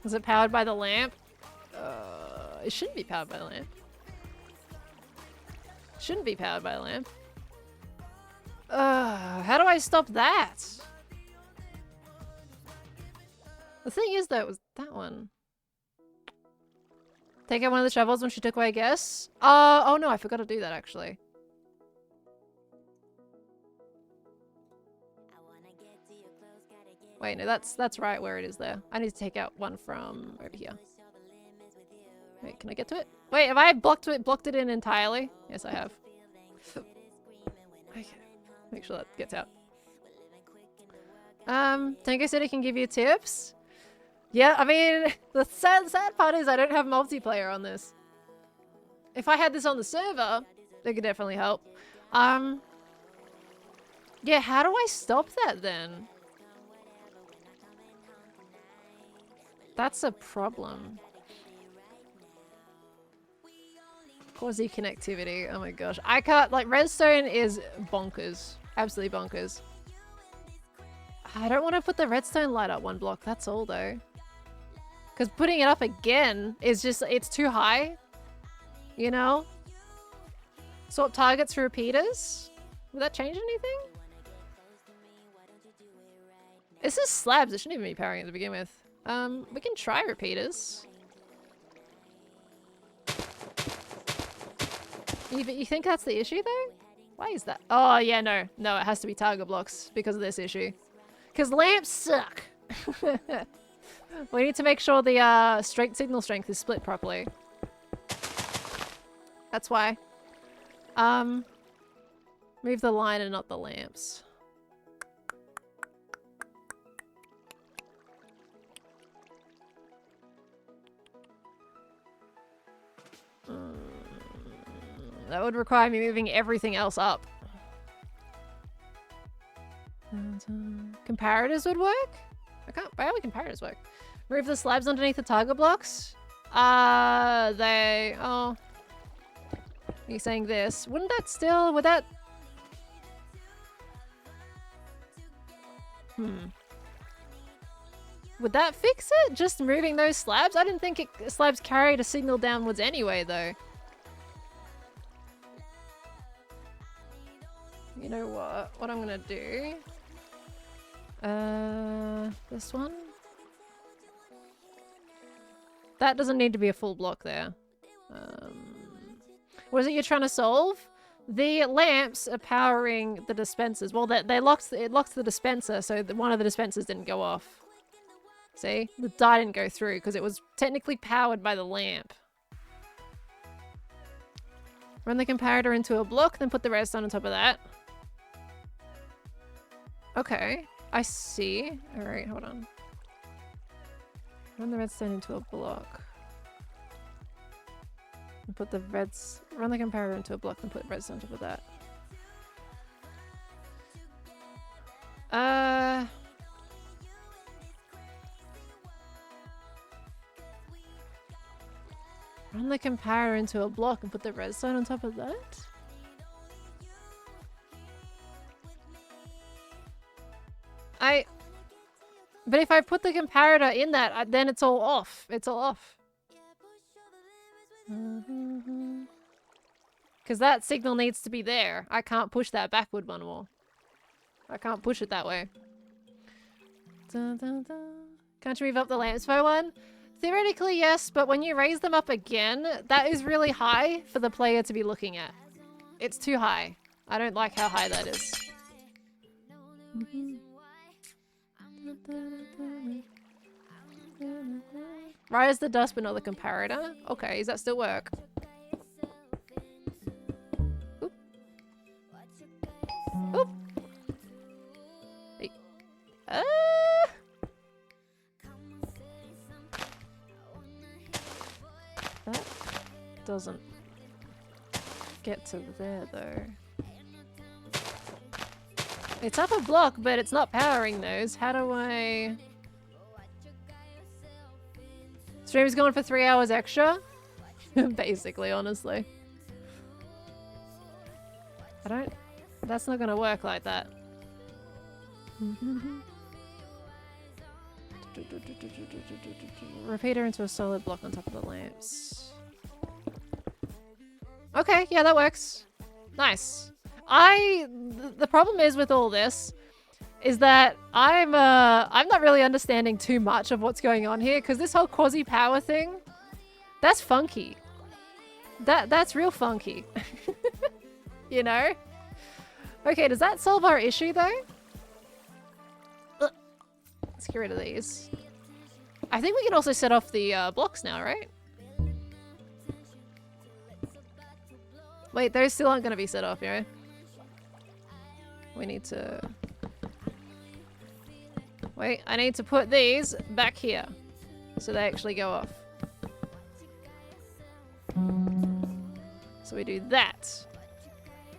Is it powered by the lamp? It shouldn't be powered by the lamp. Shouldn't be powered by a lamp. How do I stop that? The thing is though, it was that one. Take out one of the shovels when she took away gas. Oh no, I forgot to do that actually. Wait, no, that's right where it is there. I need to take out one from over here. Wait, can I get to it? Wait, have I blocked it in entirely? Yes, I have. Okay, make sure that gets out. Tango City can give you tips. Yeah, I mean, the sad part is I don't have multiplayer on this. If I had this on the server, it could definitely help. Yeah, how do I stop that then? That's a problem. Quasi connectivity. Oh my gosh. I can't, like, redstone is bonkers. Absolutely bonkers. I don't want to put the redstone light up one block. That's all though. Because putting it up again is just, it's too high. You know? Swap targets for repeaters? Would that change anything? This is slabs. It shouldn't even be powering it to begin with. We can try repeaters. You think that's the issue though? Why is that? Oh yeah, no. No, it has to be target blocks because of this issue. Because lamps suck. We need to make sure the signal strength is split properly. That's why. Move the line and not the lamps. That would require me moving everything else up. Comparators would work? Why would comparators work? Move the slabs underneath the target blocks? Oh. You're saying this. Would that... Would that fix it? Just moving those slabs? I didn't think slabs carried a signal downwards anyway, though. You know what? What I'm gonna do... this one? That doesn't need to be a full block there. What is it you're trying to solve? The lamps are powering the dispensers. Well, it locks the dispenser, so one of the dispensers didn't go off. See? The dye didn't go through because it was technically powered by the lamp. Run the comparator into a block, then put the redstone on top of that. Okay, I see. Alright, hold on. Run the redstone into a block. And put the run the comparator into a block and put redstone on top of that. Run the comparator into a block and put the redstone on top of that? But if I put the comparator in that, then it's all off. It's all off. Because that signal needs to be there. I can't push that backward one more. I can't push it that way. Can't you move up the lamps by one? Theoretically, yes, but when you raise them up again, that is really high for the player to be looking at. It's too high. I don't like how high that is. Rise the dust but not the comparator? Okay, does that still work? Oop. Oop. Hey. That doesn't get to there though. It's up a block, but it's not powering those. How do I... Stream's going for 3 hours extra? Basically, honestly. That's not gonna work like that. Repeater into a solid block on top of the lamps. Okay, yeah, that works. Nice. The problem is with all this is that I'm not really understanding too much of what's going on here, because this whole quasi-power thing, that's funky. That's real funky. You know? Okay, does that solve our issue though? Let's get rid of these. I think we can also set off the blocks now, right? Wait, those still aren't going to be set off, you know? We need to... Wait, I need to put these back here so they actually go off. So we do that.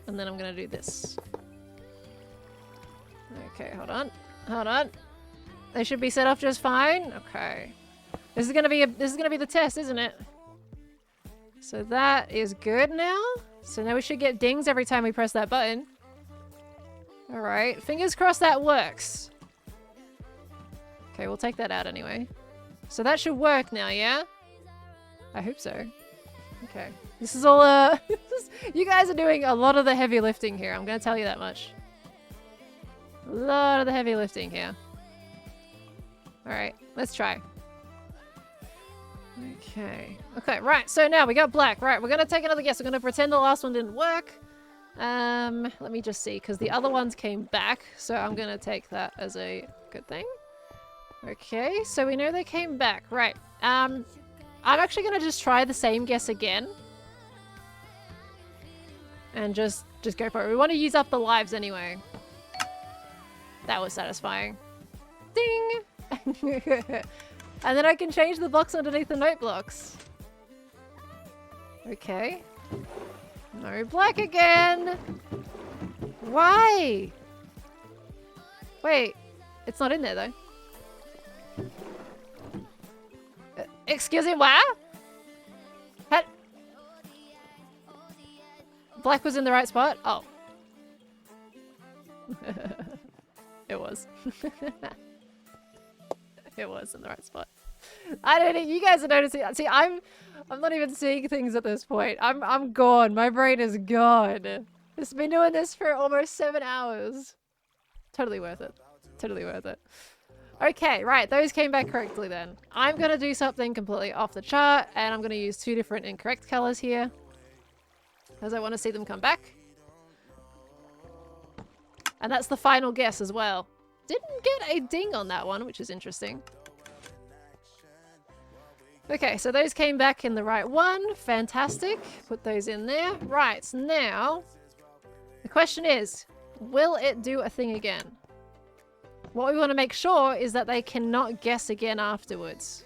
And then I'm going to do this. Okay, hold on. Hold on. They should be set off just fine. Okay. This is going to be the test, isn't it? So that is good now. So now we should get dings every time we press that button. All right. Fingers crossed that works. Okay, we'll take that out anyway. So that should work now, yeah? I hope so. Okay. This is all, you guys are doing a lot of the heavy lifting here. I'm going to tell you that much. A lot of the heavy lifting here. All right, let's try. Okay. Okay, right. So now we got black. Right, we're going to take another guess. We're going to pretend the last one didn't work. Let me just see, because the other ones came back. So I'm going to take that as a good thing. Okay, so we know they came back. Right. I'm actually going to just try the same guess again. And just go for it. We want to use up the lives anyway. That was satisfying. Ding! And then I can change the blocks underneath the note blocks. Okay. No black again! Why? Wait. It's not in there though. Excuse me, what? Black was in the right spot? Oh. It was. It was in the right spot. I don't know, you guys are noticing. See, I'm not even seeing things at this point. I'm gone. My brain is gone. It's been doing this for almost 7 hours. Totally worth it. Totally worth it. Okay, right. Those came back correctly then. I'm going to do something completely off the chart, and I'm going to use 2 different incorrect colors here, as I want to see them come back. And that's the final guess as well. Didn't get a ding on that one, which is interesting. Okay, so those came back in the right one. Fantastic. Put those in there. Right, now, the question is, will it do a thing again? What we want to make sure is that they cannot guess again afterwards.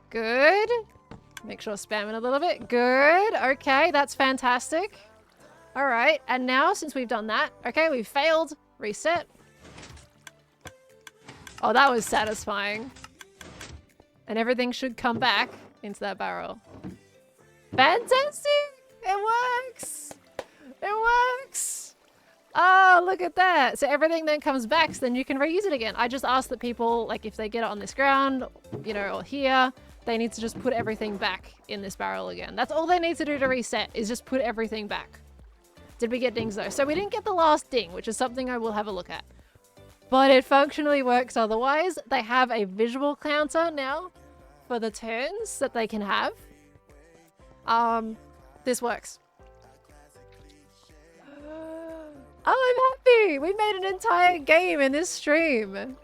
Good. Make sure spam it a little bit. Good. Okay, that's fantastic. All right, and now since we've done that, okay, we've failed. Reset. Oh, that was satisfying. And everything should come back into that barrel. Fantastic! It works! It works! Oh, look at that. So everything then comes back, so then you can reuse it again. I just asked that people, like if they get it on this ground, you know, or here, they need to just put everything back in this barrel again. That's all they need to do to reset, is just put everything back. Did we get dings though? So we didn't get the last ding, which is something I will have a look at. But it functionally works otherwise. They have a visual counter now for the turns that they can have. This works. Oh, I'm happy! We made an entire game in this stream.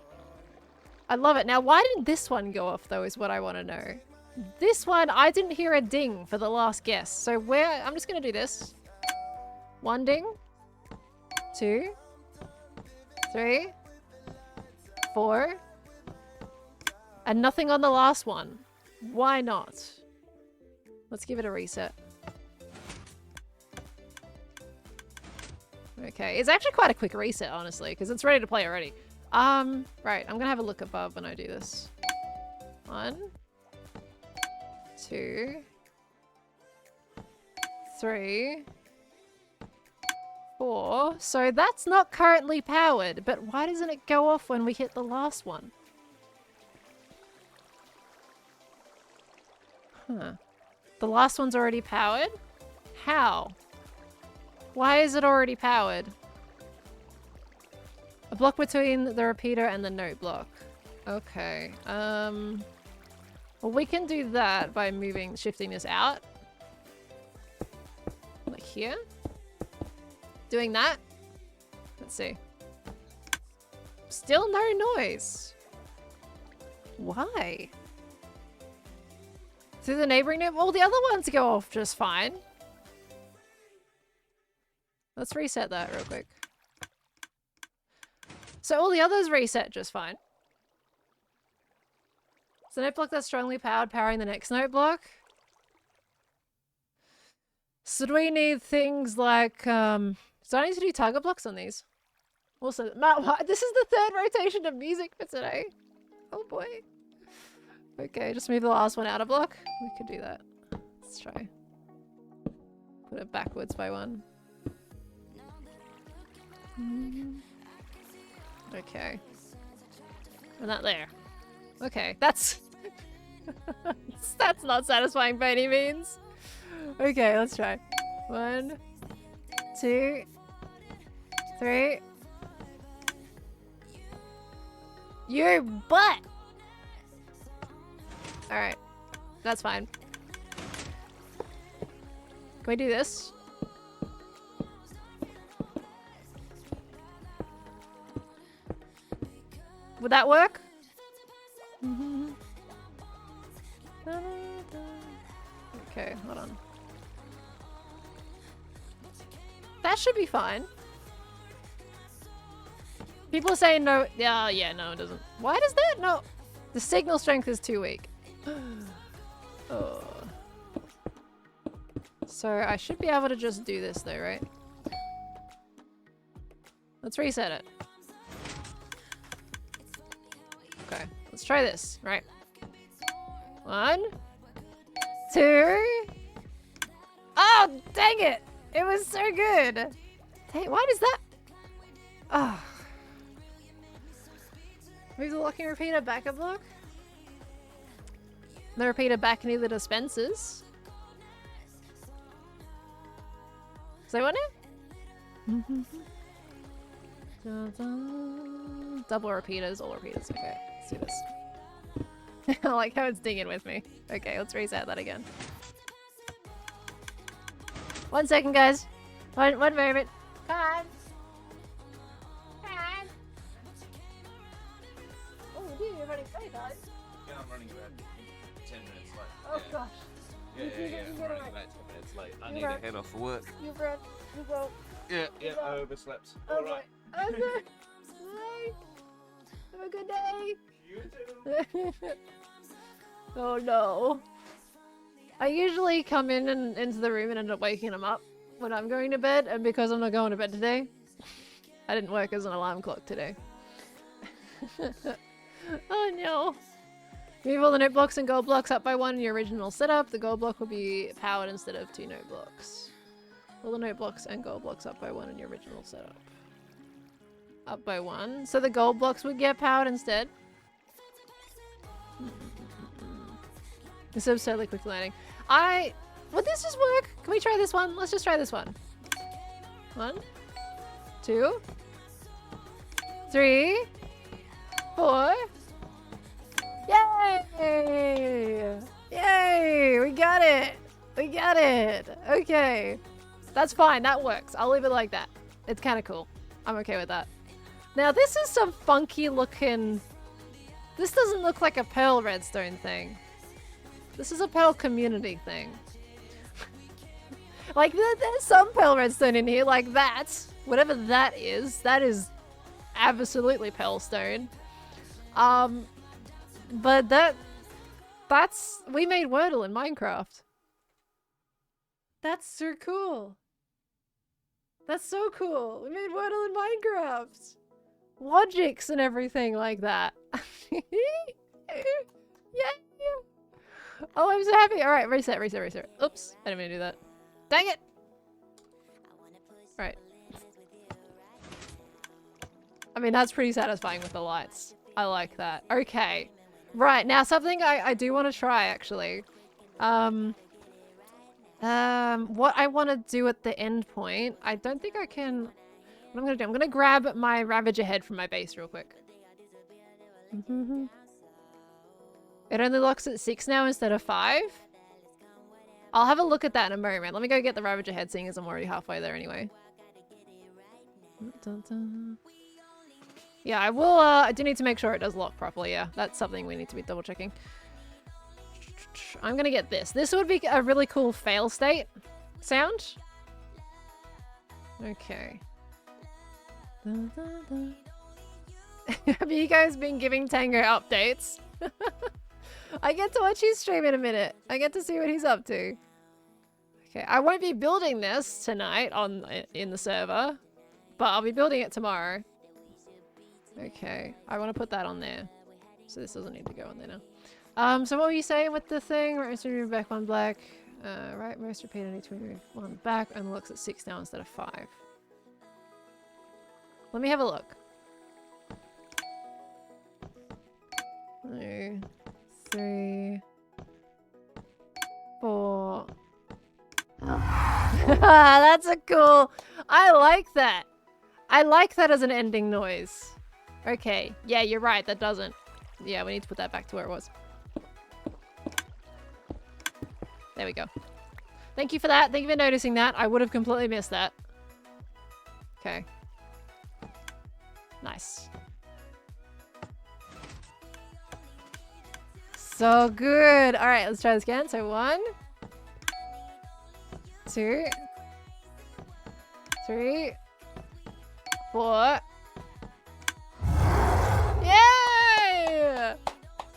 I love it. Now, why didn't this one go off though is what I want to know. This one, I didn't hear a ding for the last guess. So I'm just going to do this. 1 ding. 2. 3. 4. And nothing on the last one. Why not? Let's give it a reset. Okay, it's actually quite a quick reset, honestly, because it's ready to play already. Right, I'm gonna have a look above when I do this. 1, 2, 3, 4. So that's not currently powered, but why doesn't it go off when we hit the last one? Huh. The last one's already powered? How? Why is it already powered? A block between the repeater and the note block. Okay. Well, we can do that by shifting this out. Like here. Doing that. Let's see. Still no noise. Why? Through the neighboring note? Well, the other ones go off just fine. Let's reset that real quick. So all the others reset just fine. So note block that's strongly powered, powering the next note block. So do we need things like, so I need to do target blocks on these. Also, Matt, this is the third rotation of music for today. Oh boy. Okay, just move the last one out of block. We could do that. Let's try. Put it backwards by one. Okay. And that there. Okay, that's... that's not satisfying by any means. Okay, let's try. 1, 2, 3. Your butt! Alright. That's fine. Can we do this? Would that work? Okay, hold on. That should be fine. People are saying no. Yeah, no, it doesn't. Why does that? No. The signal strength is too weak. Oh. So I should be able to just do this though, right? Let's reset it. Okay, let's try this. Right. 1, 2. Oh, dang it! It was so good. Dang, why does that? Oh. Move the locking repeater back a block. The repeater back near the dispensers. Does anyone know? Double repeaters, all repeaters. Okay, let's do this. I like how it's dinging with me. Okay, let's reset that again. 1 second, guys. One moment. Come on. Come on. Oh, you're running late, guys. Yeah, I'm running about 10 minutes late. Oh, gosh. Yeah, I'm running about 10 minutes late. I need to head off for work. You run. You go. Yeah, I overslept. Oh, Alright. Oh, no. Bye. Have a good day. You too. Oh no. I usually come in and into the room and end up waking him up when I'm going to bed, and because I'm not going to bed today, I didn't work as an alarm clock today. Oh no. Move all the note blocks and gold blocks up by 1 in your original setup. The gold block will be powered instead of 2 note blocks. All the note blocks and gold blocks up by 1 in your original setup. Up by 1. So the gold blocks would get powered instead. This is absurdly quick landing. Would this just work? Can we try this one? Let's just try this one. 1, 2, 3, 4. Yay! Yay! We got it! We got it! Okay. That's fine. That works. I'll leave it like that. It's kind of cool. I'm okay with that. Now, this is some funky looking... This doesn't look like a Pearl Redstone thing. This is a Pearl community thing. Like, there's some Pearl Redstone in here, like that. Whatever that is absolutely Pearl Stone. But that's... We made Wordle in Minecraft. That's so cool. That's so cool. We made Wordle in Minecraft. Logics and everything like that. Yeah. Oh, I'm so happy. All right, reset. Oops, I didn't mean to do that. Dang it. Right. I mean, that's pretty satisfying with the lights. I like that. Okay. Right, now something I do want to try, actually. What I want to do at the end point, I don't think I can. What I'm gonna do, I'm gonna grab my Ravager head from my base real quick. It only locks at 6 now instead of 5. I'll have a look at that in a moment. Let me go get the Ravager head, seeing as I'm already halfway there anyway. Yeah, I will, I do need to make sure it does lock properly, yeah. That's something we need to be double checking. I'm gonna get this. This would be a really cool fail state sound. Okay. Have you guys been giving Tango updates? I get to watch his stream in a minute. I get to see what he's up to. Okay, I won't be building this tonight in the server, but I'll be building it tomorrow. Okay, I want to put that on there. So this doesn't need to go on there now. So what were you saying with the thing? Right, most remove back 1 black. Right, most repeated need to remove 1 back and looks at 6 now instead of 5. Let me have a look. 2, 3, 4. That's a cool. I like that. I like that as an ending noise. Okay. Yeah, you're right. That doesn't. Yeah, we need to put that back to where it was. There we go. Thank you for that. Thank you for noticing that. I would have completely missed that. Okay. Nice. So good. All right, let's try this again. So 1, 2, 3, 4. Yay! Oh,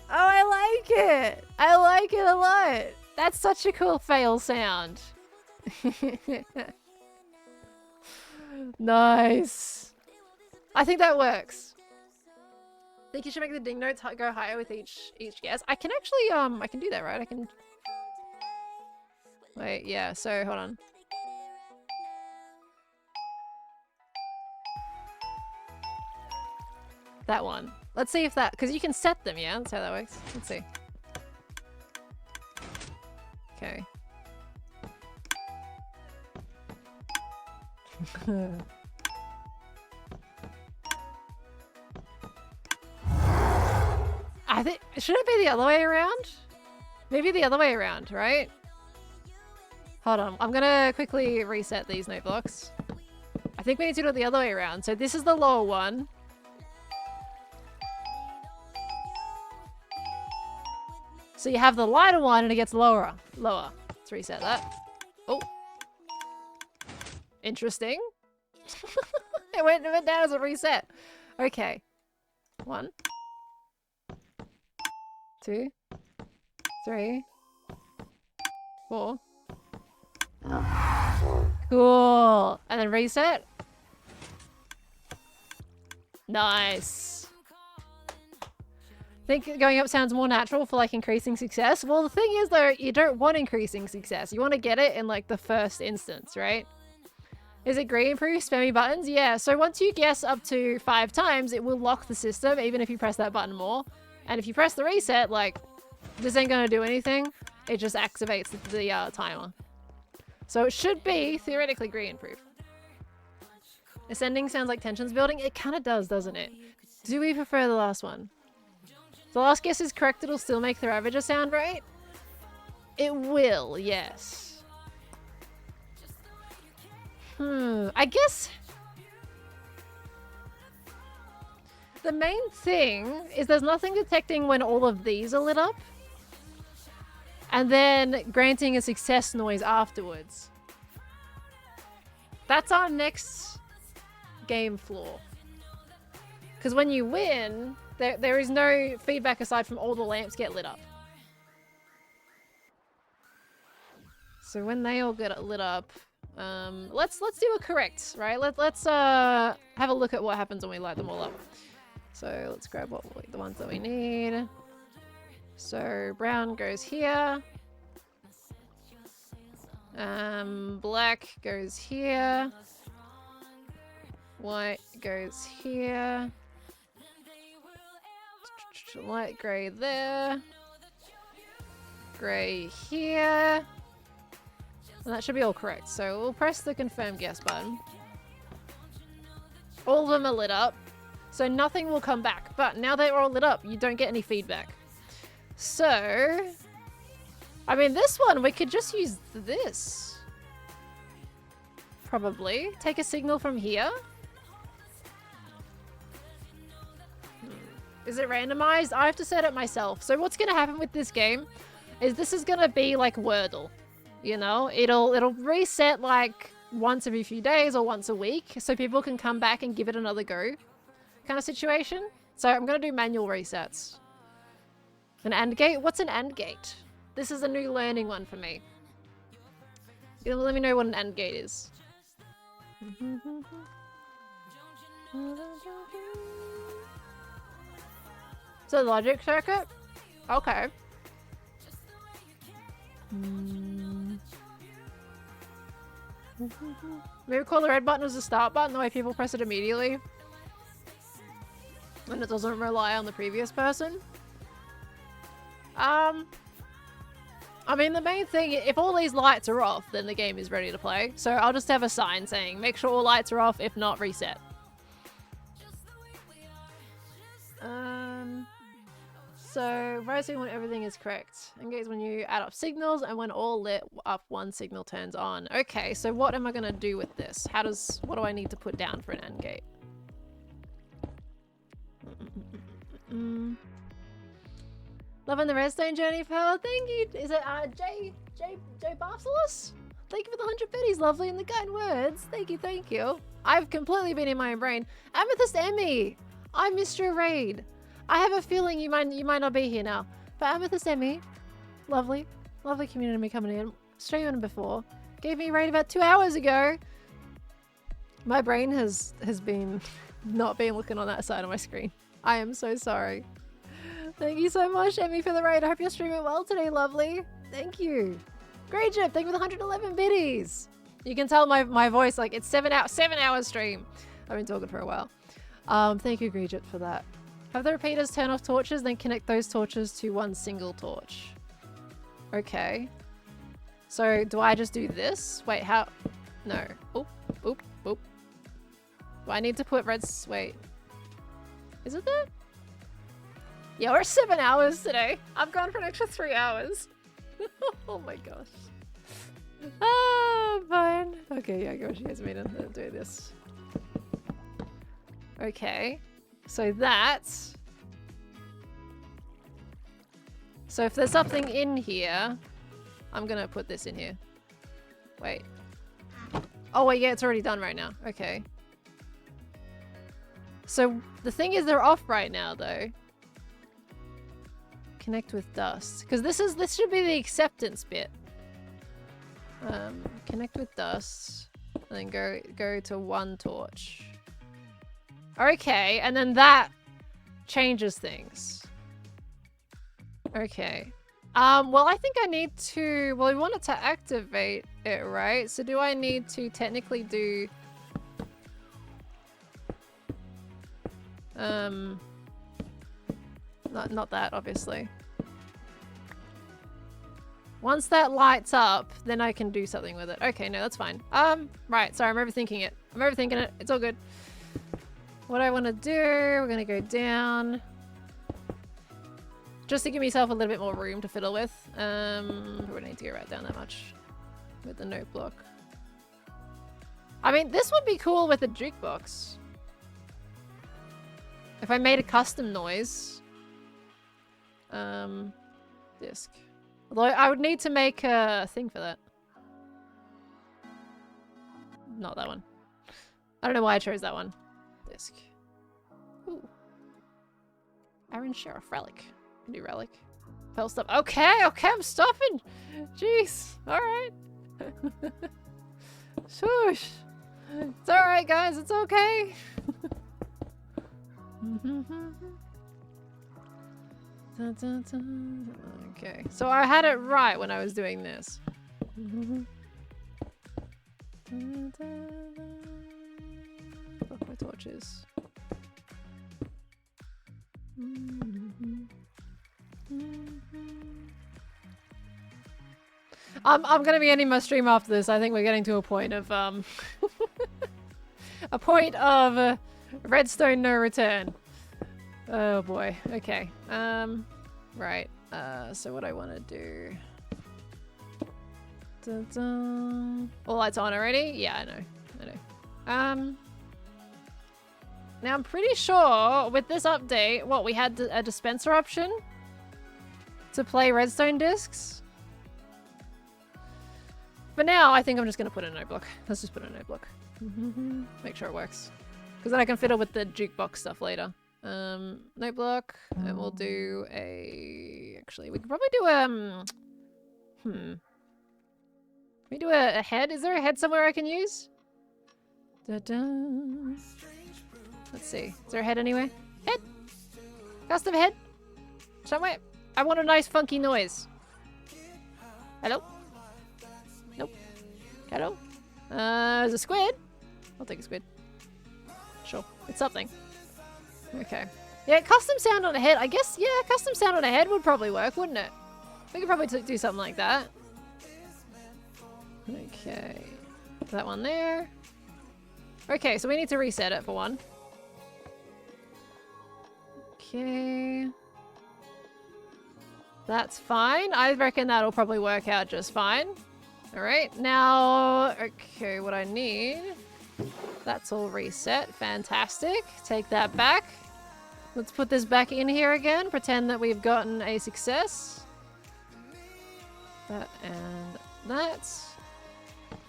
I like it. I like it a lot. That's such a cool fail sound. Nice. I think that works. I think you should make the ding notes go higher with each guess. I can actually, I can do that, right? I can... Wait, yeah, so hold on. That one. Let's see if that... Because you can set them, yeah? That's how that works. Let's see. Okay. I think... Should it be the other way around? Maybe the other way around, right? Hold on. I'm gonna quickly reset these note blocks. I think we need to do it the other way around. So this is the lower one. So you have the lighter one and it gets lower. Lower. Let's reset that. Oh. Interesting. it went down as a reset. Okay. 1, 2, 3, 4. Cool. And then reset. Nice. Think going up sounds more natural for like increasing success. Well, the thing is though, you don't want increasing success. You want to get it in like the first instance, right? Is it green proof? Spammy buttons? Yeah. So once you guess up to 5 times, it will lock the system even if you press that button more. And if you press the reset, like this ain't gonna do anything. It just activates the timer. So it should be theoretically green proof. Ascending sounds like tension's building. It kind of does, doesn't it? Do we prefer the last one? If the last guess is correct, it'll still make the Ravager sound, right? It will, yes. I guess the main thing is there's nothing detecting when all of these are lit up. And then granting a success noise afterwards. That's our next game flaw. Because when you win, there is no feedback aside from all the lamps get lit up. So when they all get lit up, let's do a correct, right? Let's have a look at what happens when we light them all up. So let's grab the ones that we need. So brown goes here. Black goes here. White goes here. Light grey there. Grey here. And that should be all correct. So we'll press the confirm guess button. All of them are lit up. So nothing will come back. But now they're all lit up, you don't get any feedback. So... I mean, this one, we could just use this. Probably. Take a signal from here. Is it randomized? I have to set it myself. So what's going to happen with this game is this is going to be like Wordle. You know, it'll reset like once every few days or once a week so people can come back and give it another go kind of situation. So I'm going to do manual resets. An AND gate? What's an AND gate? This is a new learning one for me. Let me know what an AND gate is. So logic circuit? Okay. Maybe call the red button as the start button, the way people press it immediately. And it doesn't rely on the previous person. I mean, the main thing, if all these lights are off, then the game is ready to play. So I'll just have a sign saying, make sure all lights are off, if not, reset. So, rising when everything is correct. Engage when you add up signals, and when all lit up, one signal turns on. Okay, so what am I going to do with this? What do I need to put down for an AND gate? Loving the redstone journey, pal. Thank you. Is it J Barcelos? Thank you for the 100 biddies, lovely, and the kind words. Thank you, thank you. I've completely been in my own brain. Amethyst Emmy, I missed your raid. I have a feeling you might not be here now. But Amethyst Emmy, lovely community coming in. Streaming before, gave me a raid about 2 hours ago. My brain has been not been looking on that side of my screen. I am so sorry. Thank you so much, Emmy, for the raid. I hope you're streaming well today, lovely. Thank you. Great job. Thank you for the 111 biddies. You can tell my voice, like, it's 7 hours stream. I've been talking for a while. Thank you, Gregit, for that. Have the repeaters turn off torches, then connect those torches to one single torch. Okay. So, do I just do this? Wait, how? No. Oop, oop, oop. Do I need to put reds? Wait. Is it that? Yeah, we're 7 hours today. I've gone for an extra 3 hours. Oh my gosh. Ah, fine. Okay, yeah, gosh, you guys made to do this. Okay. So that's... So if there's something in here, I'm gonna put this in here. Wait. Oh wait, yeah, it's already done right now. Okay. So the thing is they're off right now though. Connect with dust. Because this should be the acceptance bit. Connect with dust. And then go to one torch. Okay, and then that changes things. Okay. Well, I think I need to... Well, we want it to activate it, right? So do I need to technically do... Not that, obviously. Once that lights up, then I can do something with it. Okay, no, that's fine. Right, sorry, I'm overthinking it. I'm overthinking it. It's all good. What I want to do, we're going to go down. Just to give myself a little bit more room to fiddle with. We don't need to go right down that much with the note block. I mean, this would be cool with a jukebox. If I made a custom noise. Disc. Although I would need to make a thing for that. Not that one. I don't know why I chose that one. Disc. Ooh. Iron Sheriff Relic. Can do Relic. Pearl stop. Okay, I'm stopping. Jeez. Alright. Shush. It's alright, guys. It's okay. Okay, so I had it right when I was doing this. Fuck my torches. I'm gonna be ending my stream after this. I think we're getting to a point of a point of redstone no return. Oh boy. Okay. Right. So what I want to do. Dun-dun. All lights on already? Yeah, I know. Now I'm pretty sure with this update, what we had a dispenser option to play redstone discs. For now, I think I'm just gonna put in a note block. Let's just put in a note block. Make sure it works. Because then I can fiddle with the jukebox stuff later. Note block, and we'll do a... Actually, we could probably do Can we do a head? Is there a head somewhere I can use? Da-da. Let's see. Is there a head anywhere? Head! Custom head! Somewhere. I want a nice funky noise. Hello? Nope. Hello? There's a squid. I'll take a squid. Sure. It's something. Okay. Yeah, custom sound on a head. I guess, yeah, custom sound on a head would probably work, wouldn't it? We could probably do something like that. Okay. That one there. Okay, so we need to reset it for one. Okay. That's fine. I reckon that'll probably work out just fine. Alright, now... Okay, what I need... That's all reset. Fantastic. Take that back. Let's put this back in here again. Pretend that we've gotten a success. That and that.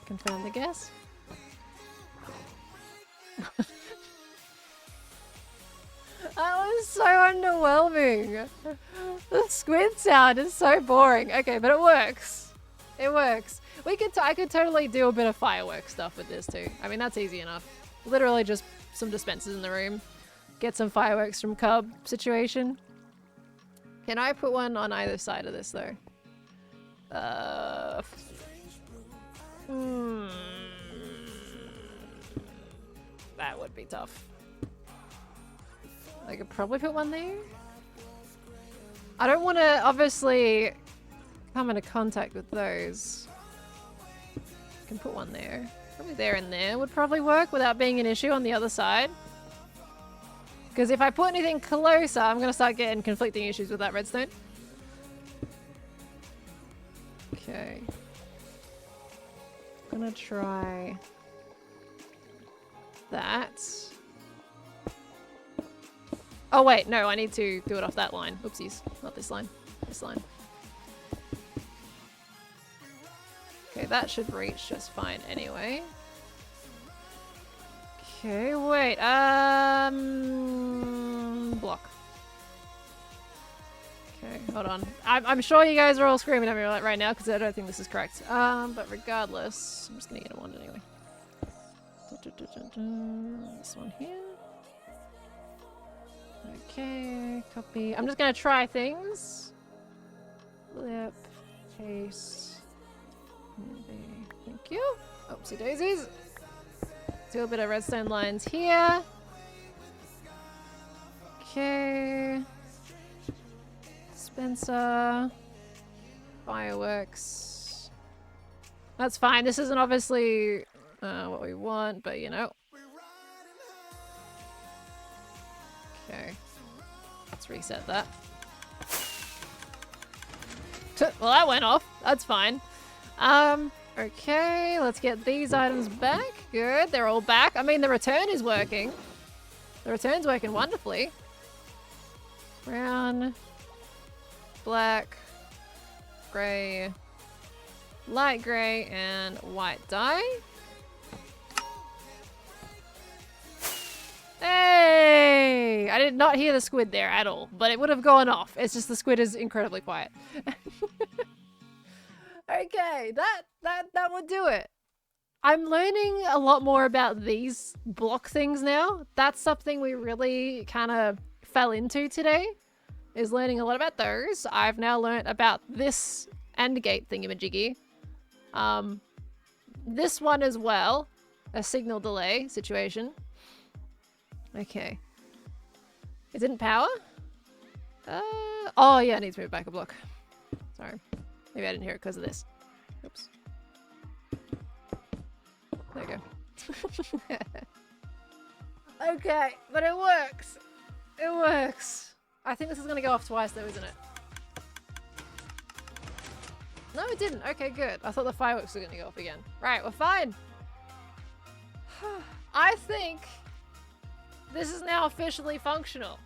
Confirm the guess. That was so underwhelming. The squid sound is so boring. Okay, but it works. It works. I could totally do a bit of fireworks stuff with this too. I mean, that's easy enough. Literally just some dispensers in the room. Get some fireworks from Cub situation. Can I put one on either side of this though? That would be tough. I could probably put one there. I don't want to obviously come into contact with those. I can put one there. Probably there and there would probably work without being an issue on the other side. Because if I put anything closer, I'm going to start getting conflicting issues with that redstone. Okay. I'm going to try that. Oh wait, no, I need to do it off that line. Oopsies, not this line. This line. Okay, that should reach just fine anyway. Okay, wait, block. Okay, hold on. I'm sure you guys are all screaming at me right now because I don't think this is correct. But regardless, I'm just gonna get a wand anyway. This one here. Okay, copy. I'm just gonna try things. Flip, paste. Maybe. Thank you. Oopsie daisies. Do a bit of redstone lines here. Okay. Dispenser. Fireworks. That's fine. This isn't obviously what we want, but you know. Okay. Let's reset that. Well, that went off. That's fine. Okay, let's get these items back. Good, they're all back. I mean, the return is working. The return's working wonderfully. Brown, black, gray, light gray, and white dye. Hey! I did not hear the squid there at all, but it would have gone off. It's just the squid is incredibly quiet. Okay, that would do it. I'm learning a lot more about these block things now. That's something we really kind of fell into today, is learning a lot about those. I've now learned about this end gate thingamajiggy. This one as well, a signal delay situation. Okay. It didn't power? Oh yeah, it needs to move back a block. Sorry. Maybe I didn't hear it because of this. Oops. There you go. Okay, but it works. It works. I think this is gonna go off twice though, isn't it? No, it didn't. Okay, good. I thought the fireworks were gonna go off again. Right, we're fine. I think this is now officially functional.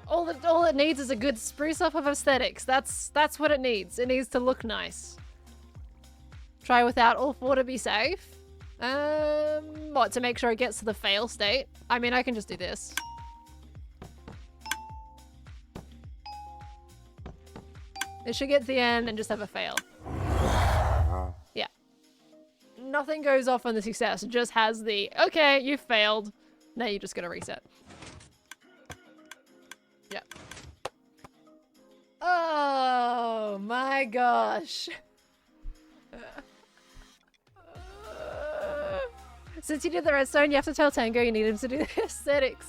All it needs is a good spruce up of aesthetics. That's what it needs. It needs to look nice. Try without all four to be safe. What, to make sure it gets to the fail state? I mean, I can just do this. It should get to the end and just have a fail. Yeah. Nothing goes off on the success. It just has the, okay, you failed. Now you're just gonna reset. Yeah. Oh my gosh. Since you did the redstone, you have to tell Tango you need him to do the aesthetics.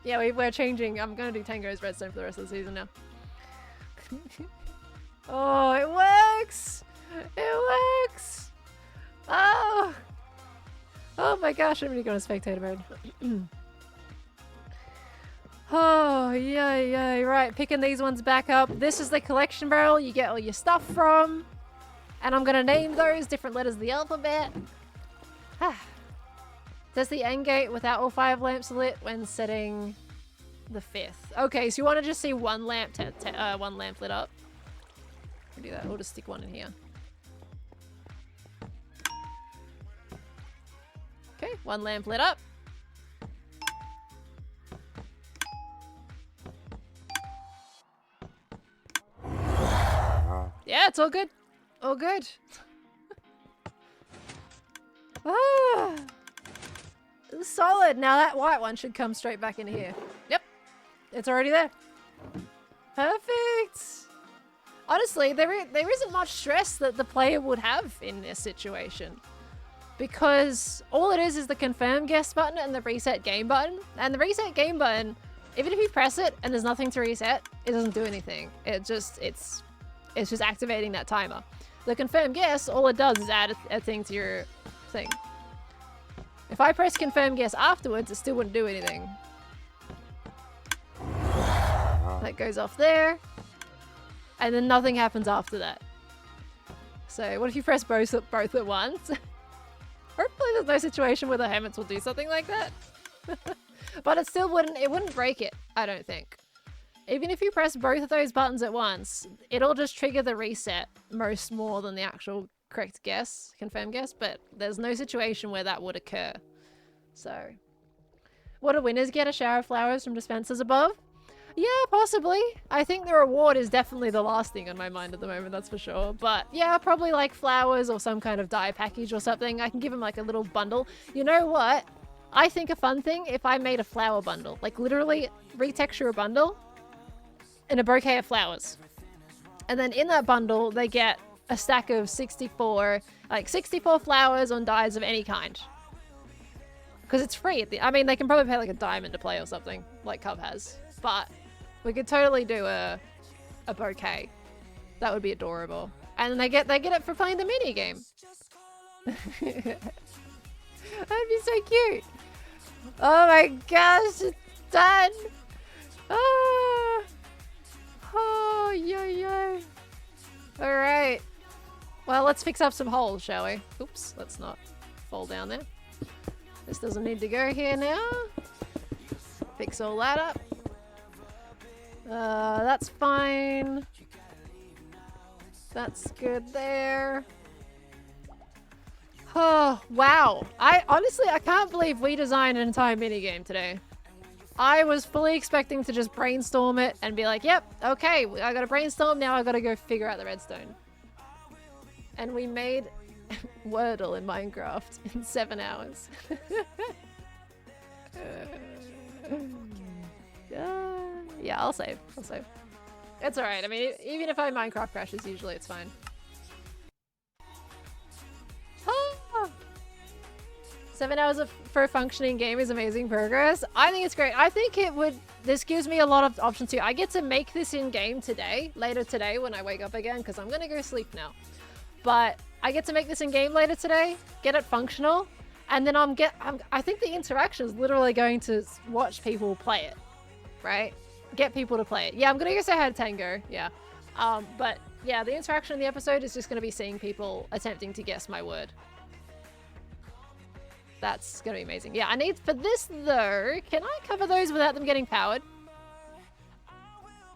Yeah, we're changing. I'm gonna do Tango's redstone for the rest of the season now. Oh, it works! It works! Oh! Oh my gosh, I'm gonna go on spectator mode. Oh, yay, yay. Right, picking these ones back up. This is the collection barrel you get all your stuff from. And I'm gonna name those different letters of the alphabet. Does the end gate without all 5 lamps lit when setting the 5th? Okay, so you want to just see one lamp lit up. We'll do that. We'll just stick one in here. Okay, 1 lamp lit up. Yeah, it's all good. All good. Ah, solid. Now that white one should come straight back into here. Yep, it's already there. Perfect. Honestly, there isn't much stress that the player would have in this situation, because all it is the confirm guest button and the reset game button. And the reset game button, even if you press it and there's nothing to reset, it doesn't do anything. It's just activating that timer. The confirm guess, all it does is add a thing to your thing. If I press confirm guess afterwards, it still wouldn't do anything. That goes off there. And then nothing happens after that. So what if you press both at once? Hopefully there's no situation where the hermits will do something like that. But it still wouldn't break it, I don't think. Even if you press both of those buttons at once, it'll just trigger the reset more than the actual correct guess, confirm guess, but there's no situation where that would occur. So, what do winners get? A shower of flowers from dispensers above? Yeah, possibly. I think the reward is definitely the last thing on my mind at the moment, that's for sure. But yeah, probably like flowers or some kind of dye package or something. I can give them like a little bundle. You know what? I think a fun thing if I made a flower bundle, like literally retexture a bundle in a bouquet of flowers. And then in that bundle, they get a stack of 64 flowers on dyes of any kind. Because it's free. I mean, they can probably pay like a diamond to play or something, like Cub has. But we could totally do a bouquet. That would be adorable. And then they get it for playing the mini game. That'd be so cute. Oh my gosh, it's done. Ah. Oh, yo. Alright. Well, let's fix up some holes, shall we? Oops, let's not fall down there. This doesn't need to go here now. Fix all that up. That's fine. That's good there. Oh, wow. Honestly, I can't believe we designed an entire minigame today. I was fully expecting to just brainstorm it and be like, yep, okay, I gotta brainstorm, now I gotta go figure out the redstone. And we made Wordle in Minecraft in 7 hours. Yeah, I'll save. It's alright, I mean, even if I Minecraft crashes, usually it's fine. Ah! 7 hours for a functioning game is amazing progress. I think it's great. I think it would... This gives me a lot of options too. I get to make this in-game today, later today when I wake up again, because I'm going to go sleep now. But I get to make this in-game later today, get it functional, and then I think the interaction is literally going to watch people play it, right? Get people to play it. Yeah, I'm going to go say hi to Tango, yeah. But yeah, the interaction in the episode is just going to be seeing people attempting to guess my word. That's going to be amazing. Yeah, I need, for this though, can I cover those without them getting powered?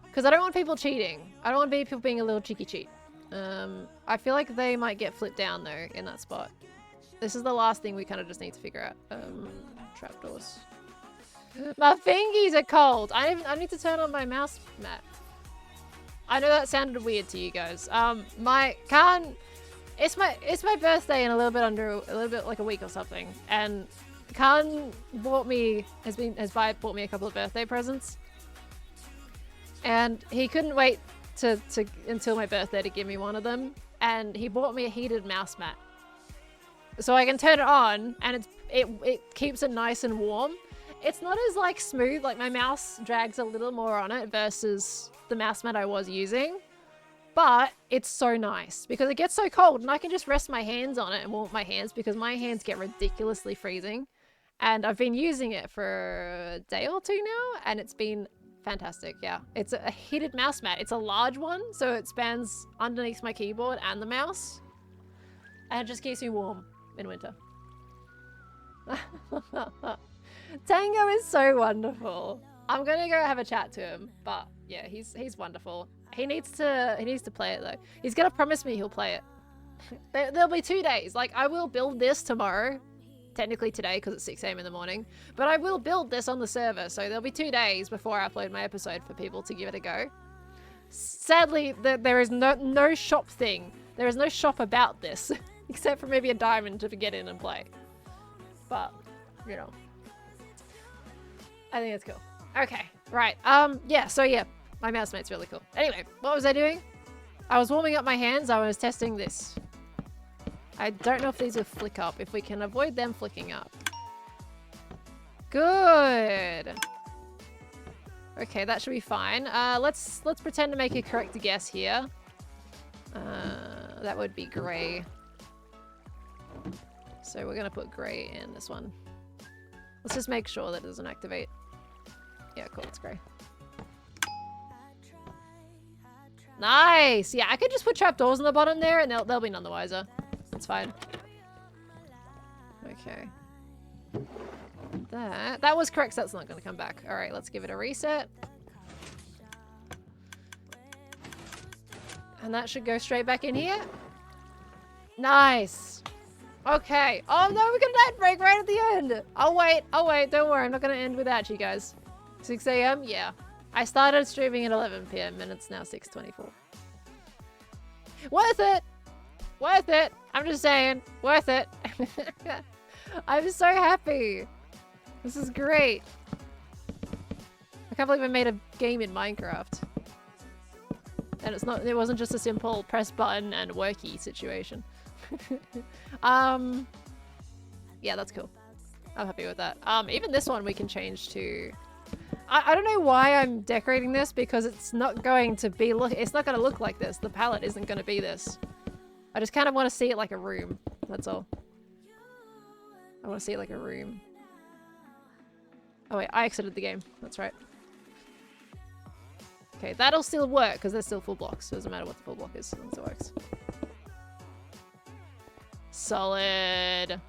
Because I don't want people cheating. I don't want people being a little cheeky cheat. I feel like they might get flipped down though in that spot. This is the last thing we kind of just need to figure out. Trapdoors. My fingies are cold. I need to turn on my mouse mat. I know that sounded weird to you guys. It's my birthday in a little bit like a week or something, and Khan bought me has bought me a couple of birthday presents, and he couldn't wait until my birthday to give me one of them, and he bought me a heated mouse mat, so I can turn it on and it keeps it nice and warm. It's not as like smooth, like my mouse drags a little more on it versus the mouse mat I was using. But it's so nice because it gets so cold and I can just rest my hands on it and warm my hands because my hands get ridiculously freezing. And I've been using it for a day or two now and it's been fantastic. Yeah, it's a heated mouse mat. It's a large one, so it spans underneath my keyboard and the mouse. And it just keeps me warm in winter. Tango is so wonderful. I'm gonna go have a chat to him, but yeah, he's wonderful. He needs to play it though. He's gonna promise me he'll play it. There'll be 2 days. Like, I will build this tomorrow. Technically today because it's 6 AM in the morning. But I will build this on the server. So there'll be 2 days before I upload my episode for people to give it a go. Sadly, there is no shop thing. There is no shop about this. Except for maybe a diamond to get in and play. But, you know. I think it's cool. Okay, right. Yeah, so yeah. My mouse mate's really cool. Anyway, what was I doing? I was warming up my hands. I was testing this. I don't know if these will flick up. If we can avoid them flicking up. Good. Okay, that should be fine. Let's pretend to make a correct guess here. That would be grey. So we're gonna put grey in this one. Let's just make sure that it doesn't activate. Yeah, cool, it's grey. Nice! Yeah, I could just put trapdoors on the bottom there and they'll be none the wiser. That's fine. Okay. That was correct, so that's not going to come back. Alright, let's give it a reset. And that should go straight back in here. Nice! Okay. Oh no, we're gonna net break right at the end! I'll wait, don't worry, I'm not going to end without you guys. 6 AM? Yeah. I started streaming at 11 PM and it's now 6:24. Worth it! Worth it! I'm just saying, worth it! I'm so happy! This is great! I can't believe I made a game in Minecraft. And it wasn't just a simple press button and worky situation. Yeah, that's cool. I'm happy with that. Even this one we can change to... I don't know why I'm decorating this because it's not going to be it's not going to look like this. The palette isn't going to be this. I just kind of want to see it like a room. That's all. I want to see it like a room. Oh wait, I exited the game. That's right. Okay, that'll still work because they're still full blocks. So it doesn't matter what the full block is as long as it works. Solid.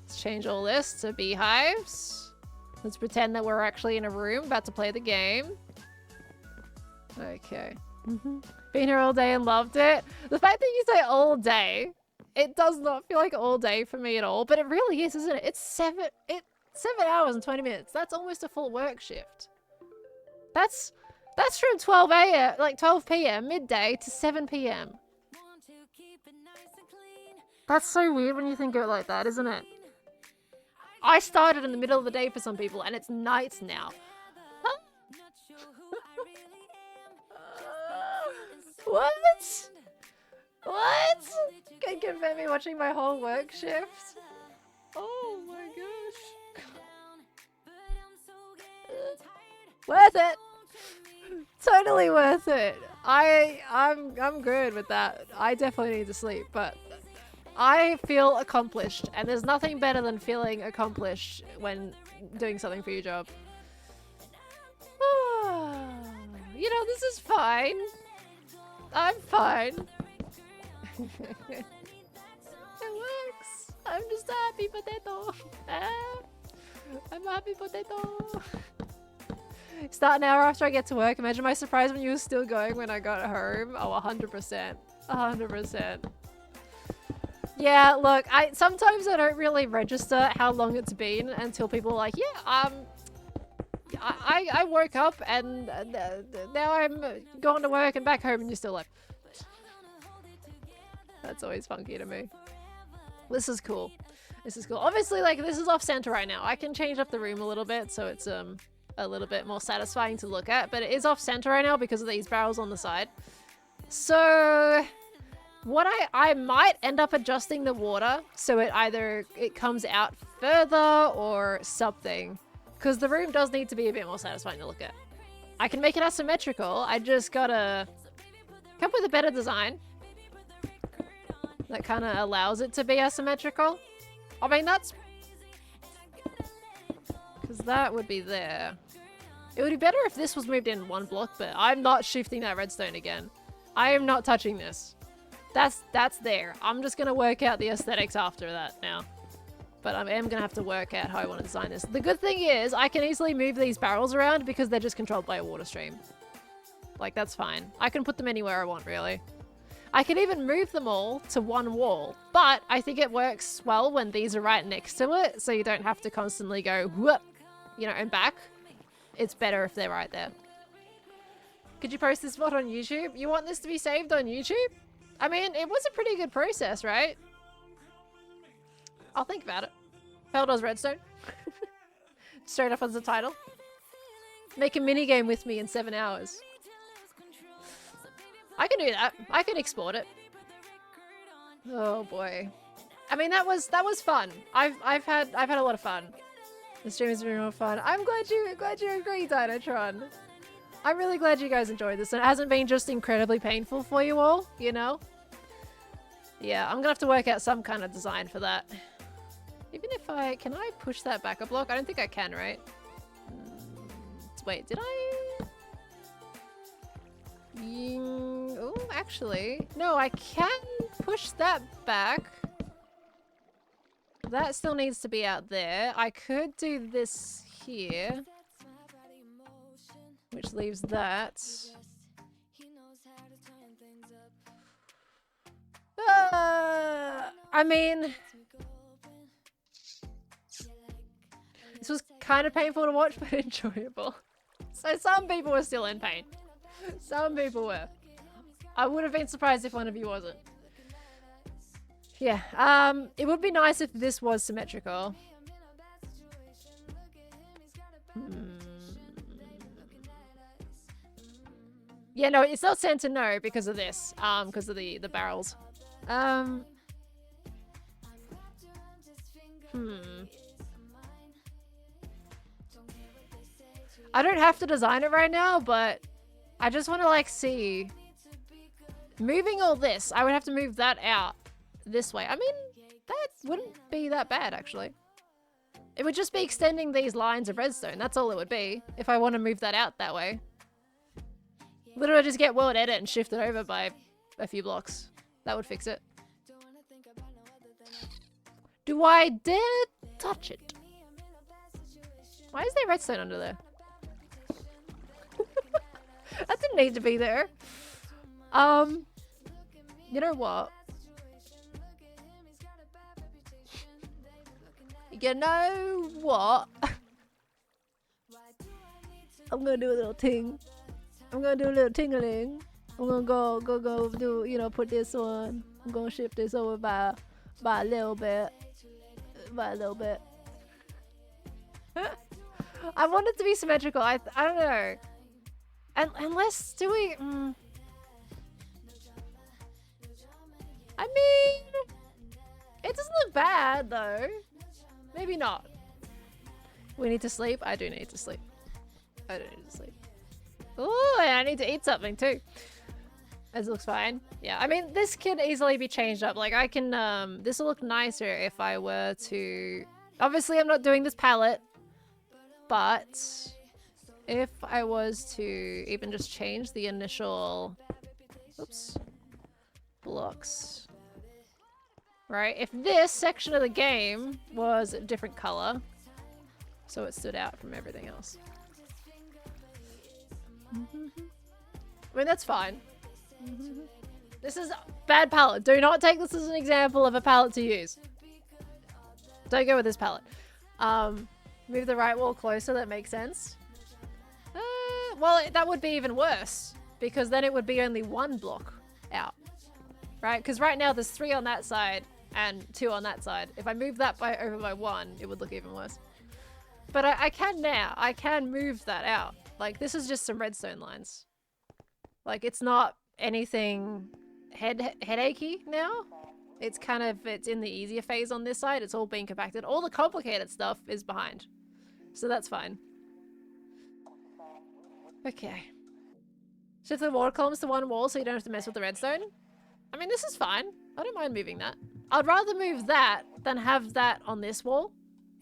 Let's change all this to beehives. Let's pretend that we're actually in a room about to play the game. Okay. Been here all day and loved it. The fact that you say all day, it does not feel like all day for me at all, but it really is, isn't it? It's 7 hours and 20 minutes. That's almost a full work shift. That's from 12 AM, like 12 PM, midday to 7 PM. That's so weird when you think of it like that, isn't it? I started in the middle of the day for some people, and it's nights now. Huh? What? What? Get prevent me watching my whole work shift. Oh my gosh. Worth it. Totally worth it. I'm good with that. I definitely need to sleep, but I feel accomplished, and there's nothing better than feeling accomplished when doing something for your job. You know, this is fine. I'm fine. It works. I'm just a happy potato. I'm a happy potato. Start an hour after I get to work. Imagine my surprise when you were still going when I got home. Oh, 100%. 100%. Yeah, look, sometimes I don't really register how long it's been until people are like, yeah, I woke up and now I'm going to work and back home and you're still like... That's always funky to me. This is cool. This is cool. Obviously, like, this is off center right now. I can change up the room a little bit so it's a little bit more satisfying to look at, but it is off center right now because of these barrels on the side. So what I might end up adjusting the water so it comes out further or something, because the room does need to be a bit more satisfying to look at. I can make it asymmetrical. I just gotta come up with a better design that kind of allows it to be asymmetrical. I mean, that's... because that would be there. It would be better if this was moved in one block, but I'm not shifting that redstone again. I am not touching this. That's there. I'm just gonna work out the aesthetics after that now. But I am gonna have to work out how I want to design this. The good thing is I can easily move these barrels around because they're just controlled by a water stream. Like, that's fine. I can put them anywhere I want, really. I can even move them all to one wall, but I think it works well when these are right next to it, so you don't have to constantly go, whoop, you know, and back. It's better if they're right there. Could you post this mod on YouTube? You want this to be saved on YouTube? I mean, it was a pretty good process, right? I'll think about it. Pearl redstone. Straight up as the title. Make a minigame with me in 7 hours. I can do that. I can export it. Oh boy. I mean, that was fun. I've had a lot of fun. The stream has been real fun. I'm glad you agree, Dinotron. I'm really glad you guys enjoyed this, and it hasn't been just incredibly painful for you all, you know? Yeah, I'm gonna have to work out some kind of design for that. Even if can I push that back a block? I don't think I can, right? Wait, did I? Oh, actually, no, I can push that back. That still needs to be out there. I could do this here, which leaves that. I mean, this was kind of painful to watch, but enjoyable. So some people were still in pain. Some people were. I would have been surprised if one of you wasn't. Yeah, it would be nice if this was symmetrical. Yeah, no, it's not center, no, because of this. Because of the barrels. I don't have to design it right now, but I just want to, like, see. Moving all this, I would have to move that out this way. I mean, that wouldn't be that bad, actually. It would just be extending these lines of redstone. That's all it would be, if I want to move that out that way. Literally just get world edit and shift it over by a few blocks. That would fix it. Do I dare touch it? Why is there redstone under there? That didn't need to be there. You know what? You know what? I'm gonna do a little ting. I'm gonna do a little tingling. I'm gonna go do, you know, put this on. I'm gonna shift this over by a little bit. By a little bit. I want it to be symmetrical. I don't know. Unless, do we... I mean... doesn't look bad though. Maybe not. We need to sleep. I do need to sleep. I do need to sleep. Oh, and I need to eat something too. This looks fine. Yeah, I mean, this can easily be changed up. Like I can, this will look nicer if I were to, obviously I'm not doing this palette, but if I was to even just change the initial, oops, blocks, right? If this section of the game was a different color, so it stood out from everything else. I mean, that's fine. This is a bad palette. Do not take this as an example of a palette to use. Don't go with this palette. Move the right wall closer. That makes sense. Well, that would be even worse because then it would be only one block out, right? Because right now there's 3 on that side and 2 on that side. If I move that over by 1, it would look even worse. But I can now. I can move that out. Like, this is just some redstone lines. Like, it's not anything headachy now. It's kind of, it's in the easier phase on this side. It's all being compacted. All the complicated stuff is behind. So that's fine. Okay. Shift the water columns to one wall so you don't have to mess with the redstone. I mean, this is fine. I don't mind moving that. I'd rather move that than have that on this wall,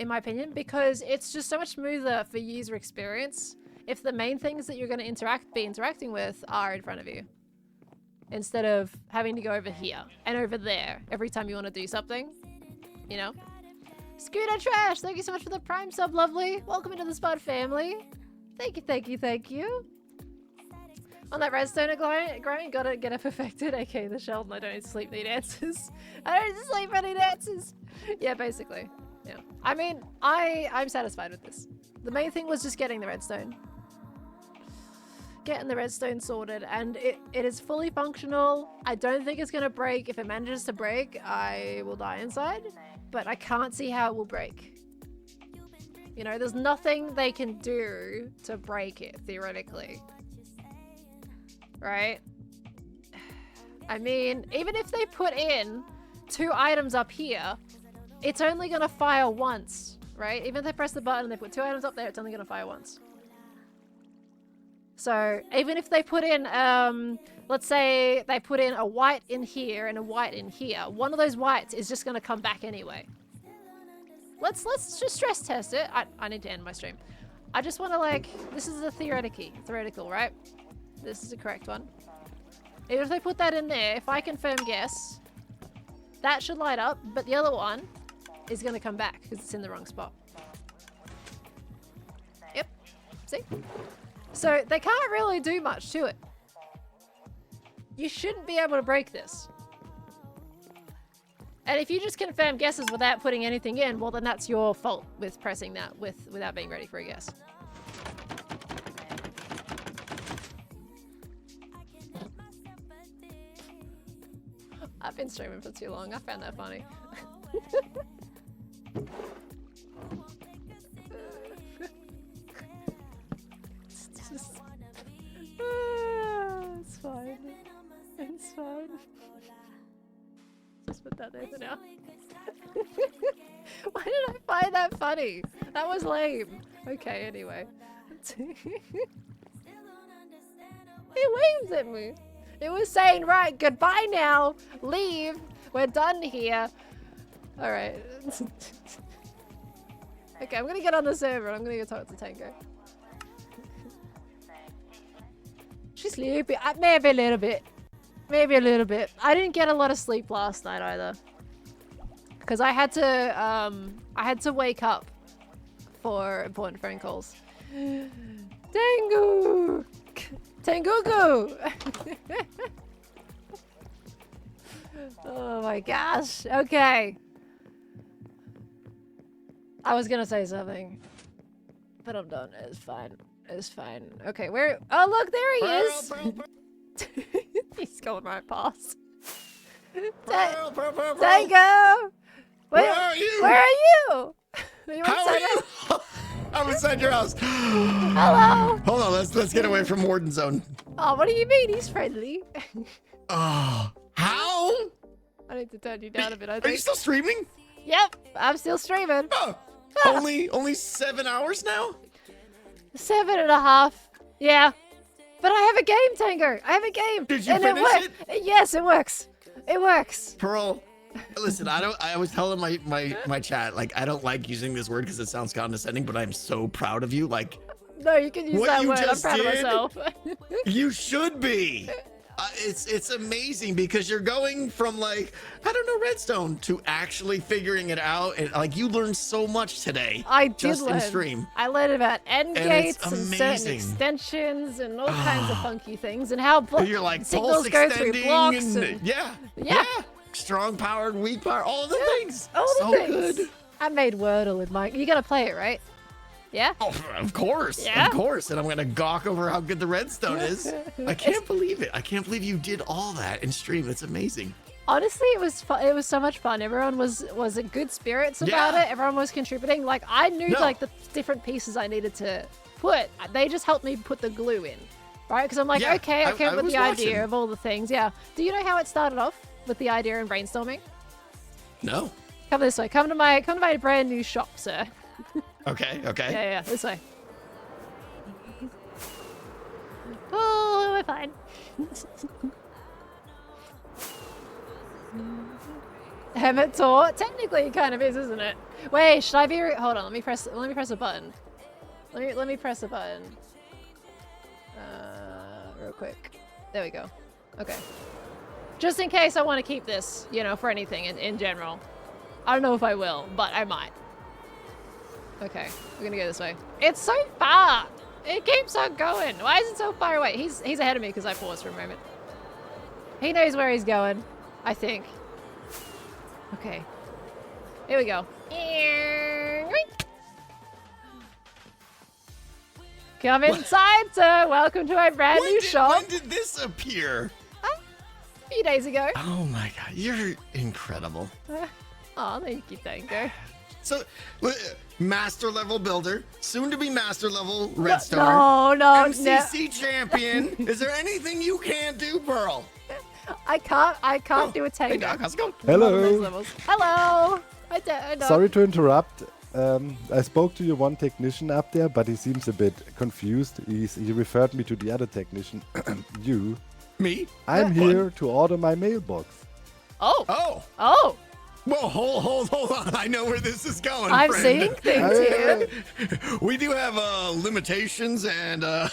in my opinion, because it's just so much smoother for user experience if the main things that you're going to be interacting with are in front of you. Instead of having to go over here and over there every time you want to do something, you know? Scooter Trash, thank you so much for the Prime sub, lovely. Welcome into the Spud family. Thank you, thank you, thank you. On that redstone grind, gotta get it perfected, aka the Sheldon, I don't need to sleep, need answers. I don't need to sleep, I need answers. Yeah, basically, yeah. I mean, I'm satisfied with this. The main thing was just getting the redstone. Getting the redstone sorted, and it is fully functional. I don't think it's gonna break. If it manages to break, I will die inside, but I can't see how it will break. You know, there's nothing they can do to break it, theoretically. Right? I mean, even if they put in 2 items up here, it's only gonna fire once, right? Even if they press the button and they put 2 items up there, it's only gonna fire once. So even if they put in, let's say they put in a white in here and a white in here, one of those whites is just gonna come back anyway. Let's just stress test it. I need to end my stream. I just want to, like, this is a theoretical, right? This is the correct one. Even if they put that in there, if I confirm guess, that should light up, but the other one is gonna come back because it's in the wrong spot. Yep. See? So they can't really do much to it. You shouldn't be able to break this. And if you just confirm guesses without putting anything in, well then that's your fault with pressing that without being ready for a guess. I've been streaming for too long. I found that funny. It's fine. It's fine. Just put that there for now. Why did I find that funny? That was lame. Okay, anyway. It waves at me. It was saying, right, goodbye now. Leave. We're done here. Alright. Okay, I'm gonna get on the server and I'm gonna go talk to Tango. She's sleepy. Maybe a little bit. Maybe a little bit. I didn't get a lot of sleep last night either. Because I had to wake up for important phone calls. Tengu! Tengugu! Oh my gosh. Okay. I was gonna say something. But I'm done. It's fine. It's fine. Okay, where? Oh, look, there he is! He's going right past. Tango! Where are you? Where are you? How are you? I'm inside your house. Hello. Hold on, let's get away from Warden Zone. Oh, what do you mean? He's friendly. Oh, how? I need to turn you down a bit, I think. Are you still streaming? Yep, I'm still streaming. Oh, only 7 hours now? 7.5. Yeah. But I have a game, Tango. I have a game. Did you and finish it? Yes, it works. It works. Pearl, listen, I was telling my chat, like, I don't like using this word because it sounds condescending, but I'm so proud of you. Like, No, you can use what that you word. I'm just proud of did? myself. you should be. It's amazing because you're going from, like, I don't know, redstone to actually figuring it out. And like, you learned so much today. I did just learn. in stream. I learned about end And gates it's and certain amazing. extensions and all kinds of funky things and how You're like signals pulse go through extending blocks. and And yeah. Strong powered, weak power, all the things. all the so things. good. I made Wordle with Mike. You gotta play it, right? Yeah? Oh, of course, Yeah? of course. And I'm gonna gawk over how good the redstone is. I can't believe it. I can't believe you did all that in stream. It's amazing. Honestly, it was fun. It was so much fun. Everyone was in good spirits about Yeah. it. Everyone was contributing. Like I knew No. like the different pieces I needed to put. They just helped me put the glue in, right? Because I'm like, Yeah, okay, I came up with was the idea watching. of all the things. Yeah. Do you know how it started off with the idea and brainstorming? No. Come this way. Come to my brand new shop, sir. Okay. Yeah, this way. Oh, we're fine. Hermit tour? Technically, it kind of is, isn't it? Wait, should I be? Hold on. Let me press a button. Let me press a button. Real quick. There we go. Okay. Just in case I want to keep this, you know, for anything in general. I don't know if I will, but I might. Okay, we're gonna go this way. It's so far. It keeps on going. Why is it so far away? He's ahead of me because I paused for a moment. He knows where he's going, I think. Okay. Here we go. Come inside, sir. Welcome to our brand new shop. When did this appear? A few days ago. Oh my god, you're incredible. Oh, thank you, Tango. So, master level builder, soon to be master level redstone. No. MCC champion. Is there anything you can't do, Pearl? I can't do a Hey, Tango. Doc, how's it going? Not on those Hello. levels. Hello. I don't. Sorry to interrupt. I spoke to your one technician up there, but he seems a bit confused. He referred me to the other technician. You. Me? I'm here to order my mailbox. Oh. Oh. Well, hold on. I know where this is going. I'm friend. seeing things here. We do have limitations and on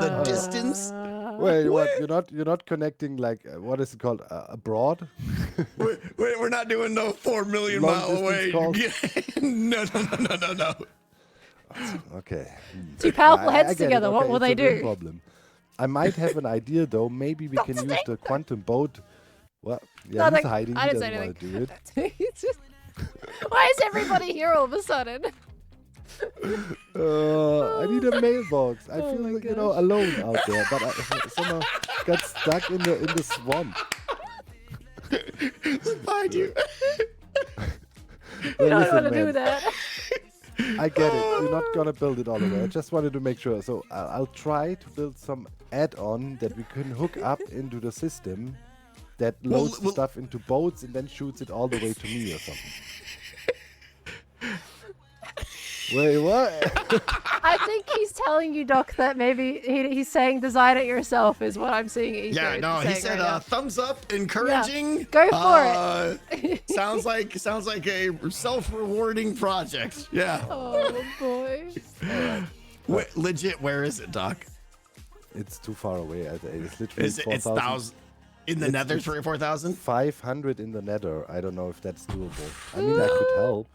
the distance. Wait, what? You're not connecting like what is it called? Abroad? We're not doing no 4 million Long mile away. distance No. Okay. Two powerful I heads get it. together. What Okay, will it's they a no do? problem. I might have an idea though. Maybe we can use the quantum boat. What? Yeah, Nothing. he's hiding. I He didn't say doesn't want to do it. It's just- Why is everybody here all of a sudden? I need a mailbox. I Oh feel my like, gosh. alone out there, but I somehow got stuck in the swamp. Find you. You Well, don't listen, want to do man, that. I get it. You're not gonna build it all the way. I just wanted to make sure. So I'll try to build some add-on that we can hook up into the system that loads the stuff into boats and then shoots it all the way to me or something. Wait, what? I think he's telling you, Doc, that maybe he's saying design it yourself is what I'm seeing. Yeah, no, he saying said right now. thumbs up, encouraging. Go for it. sounds like a self-rewarding project. Yeah. Oh boy. Legit, where is it, Doc? It's too far away. It's literally It's 4,000. thousand in the Nether, 3 or 4,000. 500 in the Nether. I don't know if that's doable. I mean, I could help,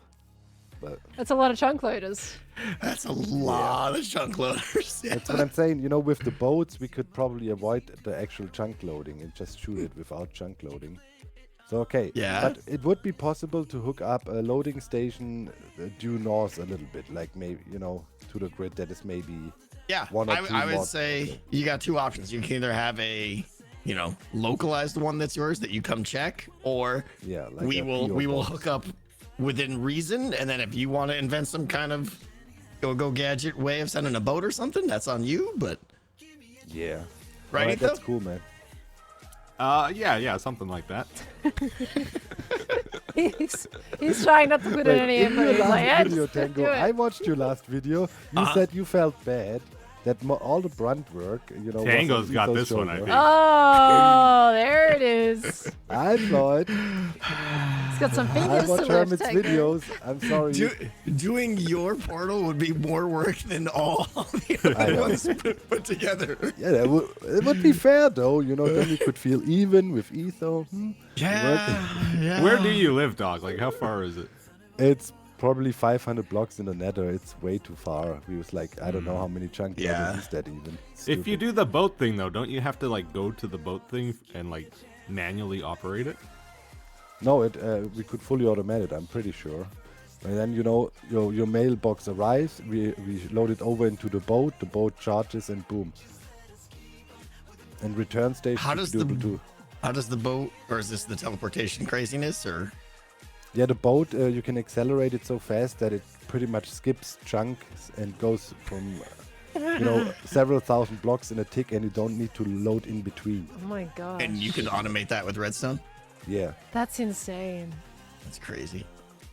but That's a lot of chunk loaders. That's a lot of chunk loaders. Yeah. that's what I'm saying. With the boats, we could probably avoid the actual chunk loading and just shoot it without chunk loading. So, okay. Yeah. But it would be possible to hook up a loading station due north a little bit, like maybe, to the grid that is maybe Yeah, one or two I would more. say you got two options. You can either have a, localized one that's yours that you come check, or Yeah, like we a will PO box. hook up within reason, and then if you want to invent some kind of go gadget way of sending a boat or something, that's on you. But Yeah. right, Alright, that's Etho? cool, man. Yeah, something like that. He's trying not to put in any in your effort. He's like, last yeah, video, just do Tango, I it. watched your last video. You said you felt bad that all the brunt work, you know, was on Tango's got Etho's this one, I shoulder. think. Oh, there it is. I saw it. He's got some I fingers to watch lift. Hermit's Tango. videos. I'm sorry. Doing your portal would be more work than all the I other know. ones put together. Yeah, it would be fair though, you know. Then we could feel even with Etho. Yeah. Where do you live, dog? Like, how far is it? It's probably 500 blocks in the nether. It's way too far. We was like, I don't know how many chunk Yeah. levels is that even. If you do the boat thing, though, don't you have to, like, go to the boat thing and, like, manually operate it? No, we could fully automate it, I'm pretty sure. And then, you know, your mailbox arrives, we load it over into the boat charges, and boom. And return station. How does should be able to. How does the boat, or is this the teleportation craziness, or? Yeah, the boat, you can accelerate it so fast that it pretty much skips chunks and goes from, you know, several thousand blocks in a tick, and you don't need to load in between. Oh my god. And you can automate that with redstone? Yeah. That's insane. That's crazy.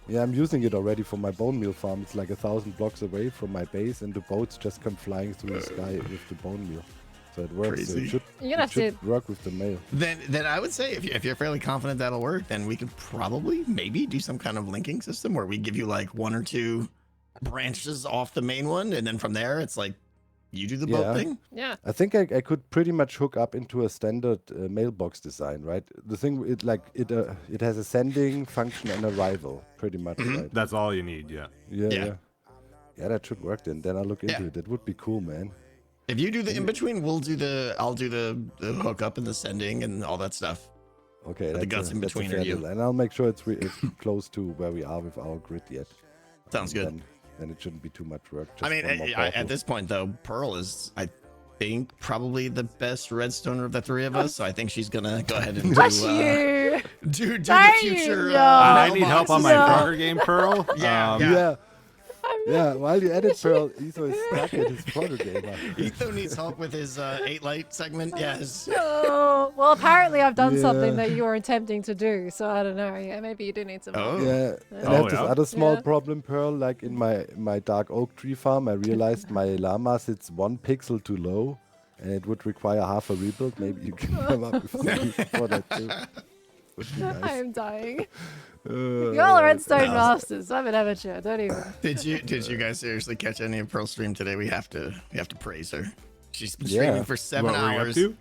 Yeah, I'm using it already for my bone meal farm. It's like 1,000 blocks away from my base, and the boats just come flying through the sky with the bone meal. So it works. So Crazy. it should, You're gonna it have should work with the mail. Then I would say if you're fairly confident that'll work, then we could probably maybe do some kind of linking system where we give you like 1 or 2 branches off the main one, and then from there it's like you do the boat Yeah. thing. Yeah. I think I could pretty much hook up into a standard mailbox design, right? The thing, it has a sending function and arrival, pretty much, right? That's all you need, yeah. Yeah. Yeah, that should work then. Then I'll look into Yeah. it. That would be cool, man. If you do the in between, I'll do the hookup and the sending and all that stuff. Okay, But the guts in that's a between fair are you. deal. And I'll make sure it's close to where we are with our grid yet. Sounds good. Then it shouldn't be too much work. I just mean, one more at portal. this point though, Pearl is, I think, probably the best redstoner of the 3 of us. So I think she's gonna go ahead and Bless do you. the Don't future. you? I need help on my No. Frogger game, Pearl. Yeah, Yeah. Yeah, while you edit Pearl, Etho is stuck at his product gamer. Etho needs help with his 8 light segment. Yes. Oh, well, apparently I've done Yeah. something that you were attempting to do, so I don't know. Yeah, maybe you do need some. Oh. Yeah, and Oh, I have this yeah? other small Yeah. problem, Pearl. Like in my dark oak tree farm, I realized my llama sits 1 pixel too low, and it would require half a rebuild. Maybe you can come up with something for that too. Would be I nice. am dying. You're all redstone masters. I'm an amateur. Don't even. Did you guys seriously catch any of Pearl's stream today? We have to praise her. She's been Yeah. streaming for 7 What were you up hours. to?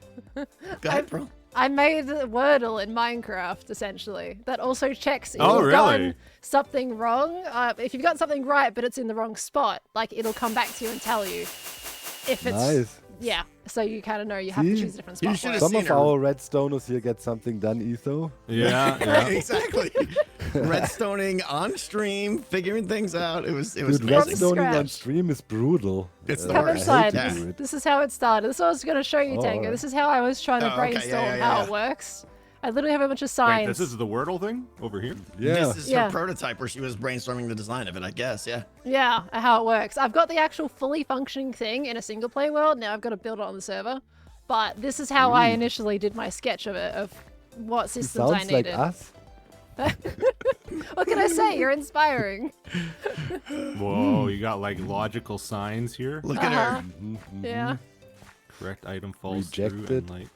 Go ahead, Pearl. I made Wordle in Minecraft, essentially. That also checks if Oh, you've really? gotten something wrong. If you've got something right, but it's in the wrong spot, like it'll come back to you and tell you if it's Nice. yeah. So you kind of know you have to See? choose a different You spot. should for have it. Some seen of her. our redstoners here get something done, Etho. Yeah, yeah. Exactly. Redstoning on stream, figuring things out. It was Dude, amazing. redstoning on scratch. stream is brutal. It's the Come worst. inside. I hate This, that. this is how it started. This is what I was going to show you, Oh, Tango. alright. This is how I was trying to Oh, okay. brainstorm Yeah, how yeah. it works. I literally have a bunch of Wait, signs. this is the Wordle thing over here? Yeah. This is Yeah. her prototype where she was brainstorming the design of it, I guess. Yeah. Yeah, how it works. I've got the actual fully functioning thing in a single play world. Now I've got to build it on the server. But this is how I initially did my sketch of it, of what He systems I sounds like needed. us. What can I say? You're inspiring. Whoa, you got like logical signs here. Look at her. Yeah. Correct item falls Rejected. through and like.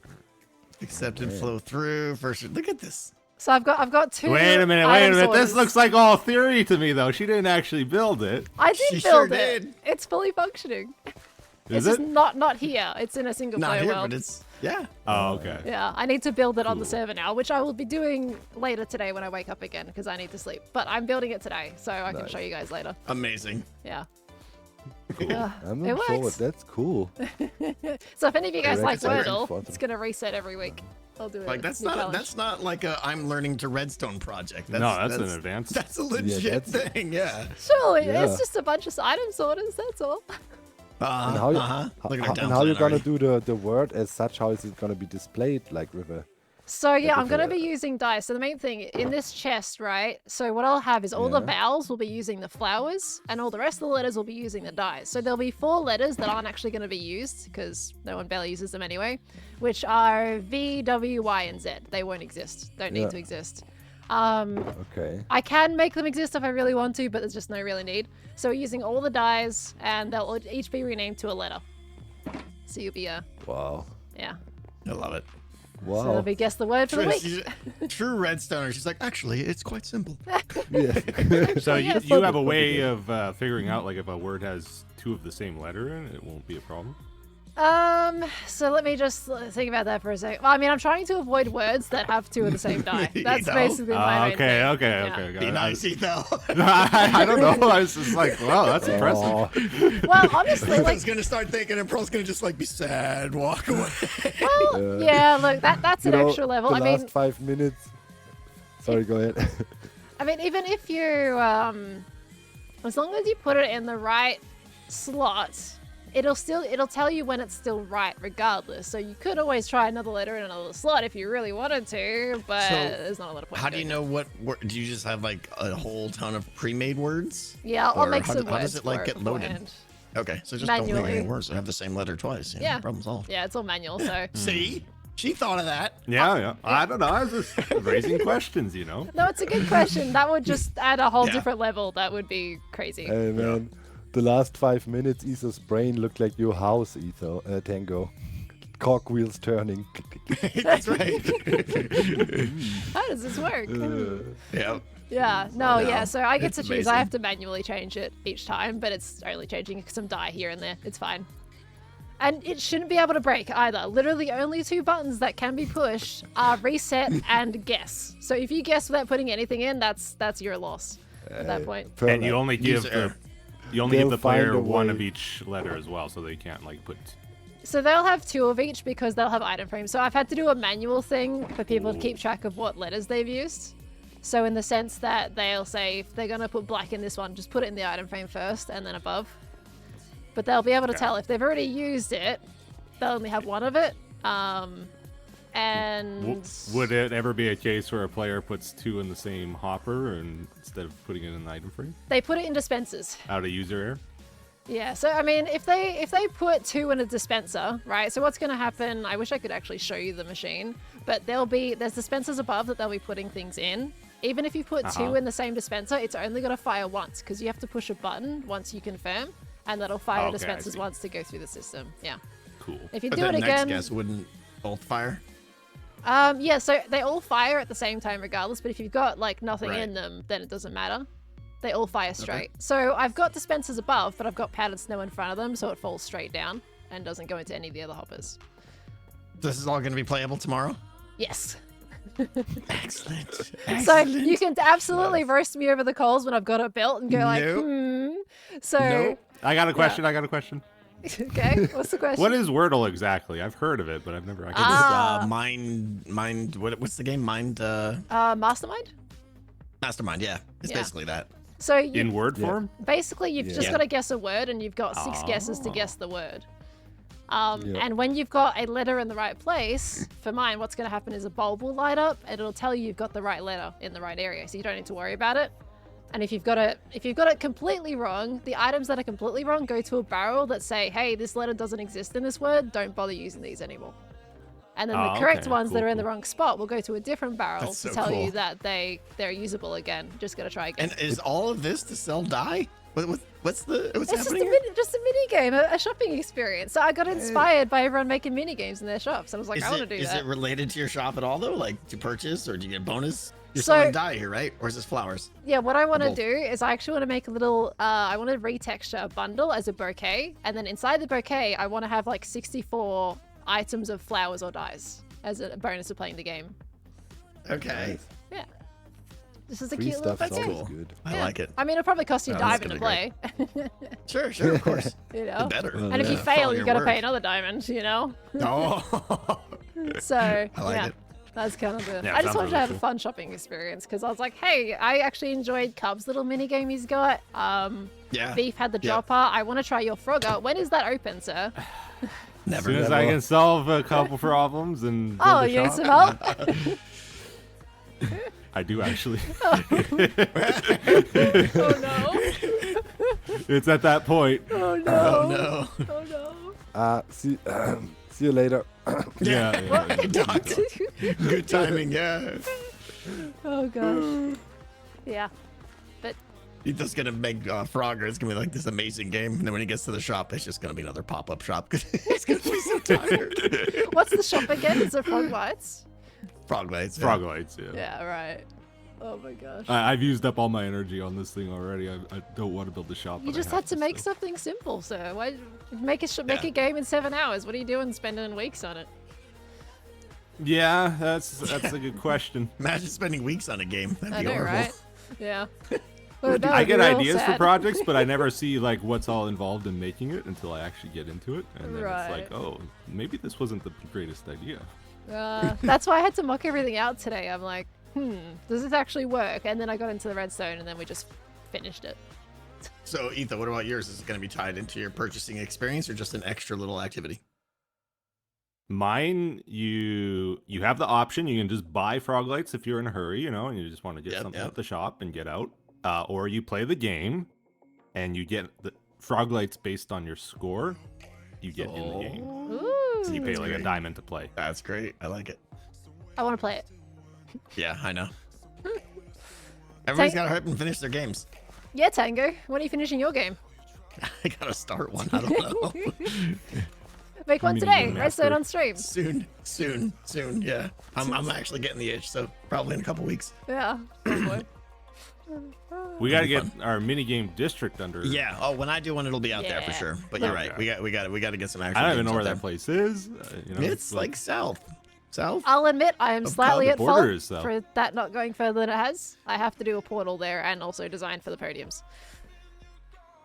Accepted flow through. First, look at this. So I've got 2. Wait a minute, item This sorters. looks like all theory to me though. She didn't actually build it. I did She build sure it. did. It's fully functioning. Is it's it? just not here. It's in a single Not player here, world. but it's yeah. Oh, okay. Yeah, I need to build it on the server now, which I will be doing later today when I wake up again because I need to sleep. But I'm building it today, so I can show you guys later. Amazing. Yeah. I'm It looking forward. works. That's cool. So if any of you guys like Correct. Wordle, Awesome. it's gonna reset every week. I'll do it. Like that's not like a I'm learning to redstone project. That's, No, that's an advance. That's a legit that's- thing. Yeah. Surely, Yeah. it's just a bunch of item sorters. That's all. And how, Look at her and how you're downplaying gonna already. do the word as such? How is it gonna be displayed? Like with a So yeah, I'm gonna different- be using dice. So the main thing in this chest, right? So what I'll have is all the Yeah. vowels will be using the flowers, and all the rest of the letters will be using the dice. So there'll be 4 letters that aren't actually going to be used because no one barely uses them anyway, which are V, W, Y, and Z. They won't exist. Don't need Yeah. to exist. Okay. I can make them exist if I really want to, but there's just no really need. So we're using all the dies, and they'll each be renamed to a letter. So you'll be Wow. yeah. I love it. Wow. So it'll be guess the word for the week. True redstoner. She's like, actually, it's quite simple. Yeah. So Yes. you have a way of figuring out like if a word has two of the same letter in it, it won't be a problem. So let me just think about that for a second. Well, I mean, I'm trying to avoid words that have two of the same die. That's Etho? basically my main thing. Okay. Yeah. Be nice, Etho. I don't know. I was just like, wow, that's impressive. Oh, Well, honestly, I like, was gonna start thinking, and Pearl's gonna just like be sad, walk away. well, yeah, look, that's you an know, extra level. the I mean, last 5 minutes. Sorry, go ahead. I mean, even if you, as long as you put it in the right slot, it'll tell you when it's still right, regardless. So you could always try another letter in another slot if you really wanted to, but So, there's not a lot of point. How in do you doing know what word? Do you just have like a whole ton of pre-made words? that. Yeah, I'll Or make how some do- how words does it, like, for get loaded? beforehand. Okay, so just don't make Manually. any words that have the same letter twice. Yeah. Problem solved. Yeah, it's all manual. So See, she thought of that. Yeah. I don't know. I was just raising questions, you know. no, it's a good question. That would just add a whole Yeah. different level. That would be crazy. Hey man, the last 5 minutes, Etho's brain looked like your house, Tango. Cogwheels turning. That's right. How does this work? yeah. Yeah, no, know. yeah. So I get It's to choose. amazing. I have to manually change it each time, but it's only changing some die here and there. It's fine. And it shouldn't be able to break either. Literally, only two buttons that can be pushed are reset and guess. So if you guess without putting anything in, that's your loss at that point. And you only give User the They'll player find a one way. of each letter as well, so they can't like put. So they'll have two of each because they'll have item frames. So I've had to do a manual thing for people to keep track of what letters they've used. So in the sense that they'll say if they're going to put black in this one, just put it in the item frame first and then above. But they'll be able to tell if they've already used it, they'll only have one of it. And Would it ever be a case where a player puts two in the same hopper and instead of putting it in an item frame they put it in dispensers. out of user error? Yeah, so I mean, if they put two in a dispenser, right? So what's going to happen? I wish I could actually show you the machine, but there's dispensers above that they'll be putting things in. Even if you put two in the same dispenser, it's only going to fire once because you have to push a button once you confirm, and that'll fire Okay, I dispensers see. once to go through the system. Yeah. Cool. If you But do that it next again, guess wouldn't both fire. yeah. So they all fire at the same time regardless. But if you've got like nothing Right. in them, then it doesn't matter. They all fire straight. So I've got dispensers above, but I've got powdered snow in front of them, so it falls straight down and doesn't go into any of the other hoppers. This is all going to be playable tomorrow. Yes. Excellent. So Excellent. you can absolutely roast me over the coals when I've got it built and go like, Nope. So, Nope. I got a question. I got a question. okay, what's the question? What is Wordle exactly? I've heard of it, but I've never actually. It's mind. What's the game? Mastermind? Mastermind. Yeah, it's Yeah. basically that. So you, in word form? basically you've just Yeah. got to guess a word and you've got 6 guesses to Oh. guess the word. Yeah. And when you've got a letter in the right place, for mine, what's going to happen is a bulb will light up and it'll tell you you've got the right letter in the right area, so you don't need to worry about it. And if you've got it completely wrong, the items that are completely wrong go to a barrel that say, hey, this letter doesn't exist in this word, don't bother using these anymore. And then the Oh, correct okay. ones that Cool, are in the cool. wrong spot will go to a different barrel That's to so tell cool. you that they're usable again. Just gotta try again. And is all of this to sell dye? What's It's just happening a, here? just a mini game, a shopping experience. So I got inspired by everyone making mini games in their shops. I was like, I want to do Is that. it related to your shop at all though? Like to purchase or do you get bonus? You're So- selling dye here, right? Or is this flowers? Yeah, what I want to Both. do is I actually want to make a little, I want to retexture a bundle as a bouquet. And then inside the bouquet, I want to have like 64 items of flowers or dyes as a bonus of playing the game. Okay. Yeah. This is a Free cute little stuff bouquet. sounds Cool. good. I Yeah. like it. I mean, it'll probably cost you Oh, that's diamond to gonna play, be Sure, of course. you The know? better. And if you Yeah. fail, Follow you your got to word. pay another diamond, you know? Oh. So, I like yeah. it. That's kind of the. Yeah, I just sounds wanted to really have a cool. fun shopping experience because I was like, hey, I actually enjoyed Cub's little mini game he's got. Yeah. Beef had the Yeah. dropper. I want to try your Frogger. When is that open, sir? As Never. soon as I can solve a couple problems and build Oh, a you need shop, some help? I do actually. Oh no! It's at that point. Oh no! Oh no. Oh no! See you later. Yeah. Doc. Good timing, yeah. Oh gosh. Yeah. He's just gonna make Frogger. It's gonna be like this amazing game, and then when he gets to the shop, it's just gonna be another pop-up shop because he's gonna be so tired. What's the shop again? Is it Frog Lights? Frog-lights. Yeah. Frog-lights, yeah. Yeah, right. Oh my gosh. I've used up all my energy on this thing already. I don't want to build the shop. You but I just have had to make so. something simple, sir. Why make Yeah. a game in 7 hours? What are you doing spending weeks on it? Yeah, that's a good question. Imagine spending weeks on a game. That'd I be know, horrible. right? Yeah. Well, that I would be get real ideas for sad. projects, but I never see like what's all involved in making it until I actually get into it, and then Right. it's like, oh, maybe this wasn't the greatest idea. That's why I had to mock everything out today. I'm like, does this actually work? And then I got into the redstone, and then we just finished it. So, Ethan, what about yours? Is it going to be tied into your purchasing experience or just an extra little activity? Mine, you have the option. You can just buy frog lights if you're in a hurry, and you just want to get Yep, something yep. at the shop and get out. Or you play the game, and you get the frog lights based on your score. You get in the game. Ooh. So you pay That's like a great. diamond to play. That's great. I like it. I want to play it. Yeah, I know. Everybody's Take- got to hurry up and finish their games. Yeah, Tango. When are you finishing your game? I got to start one. I don't know. Make one Mini today. game Redstone master. on stream. soon. Yeah, I'm actually getting the itch, so probably in a couple weeks. Yeah. Oh boy. We got to That'd get be our mini game district under. Yeah. Oh, when I do one, it'll be out there for Yeah. sure. But you're right. Okay. We got to get some actual. I don't even games know where out that there. place is. It's like south. I'll admit I am Of slightly the at border fault is, though. for that not going further than it has. I have to do a portal there and also design for the podiums.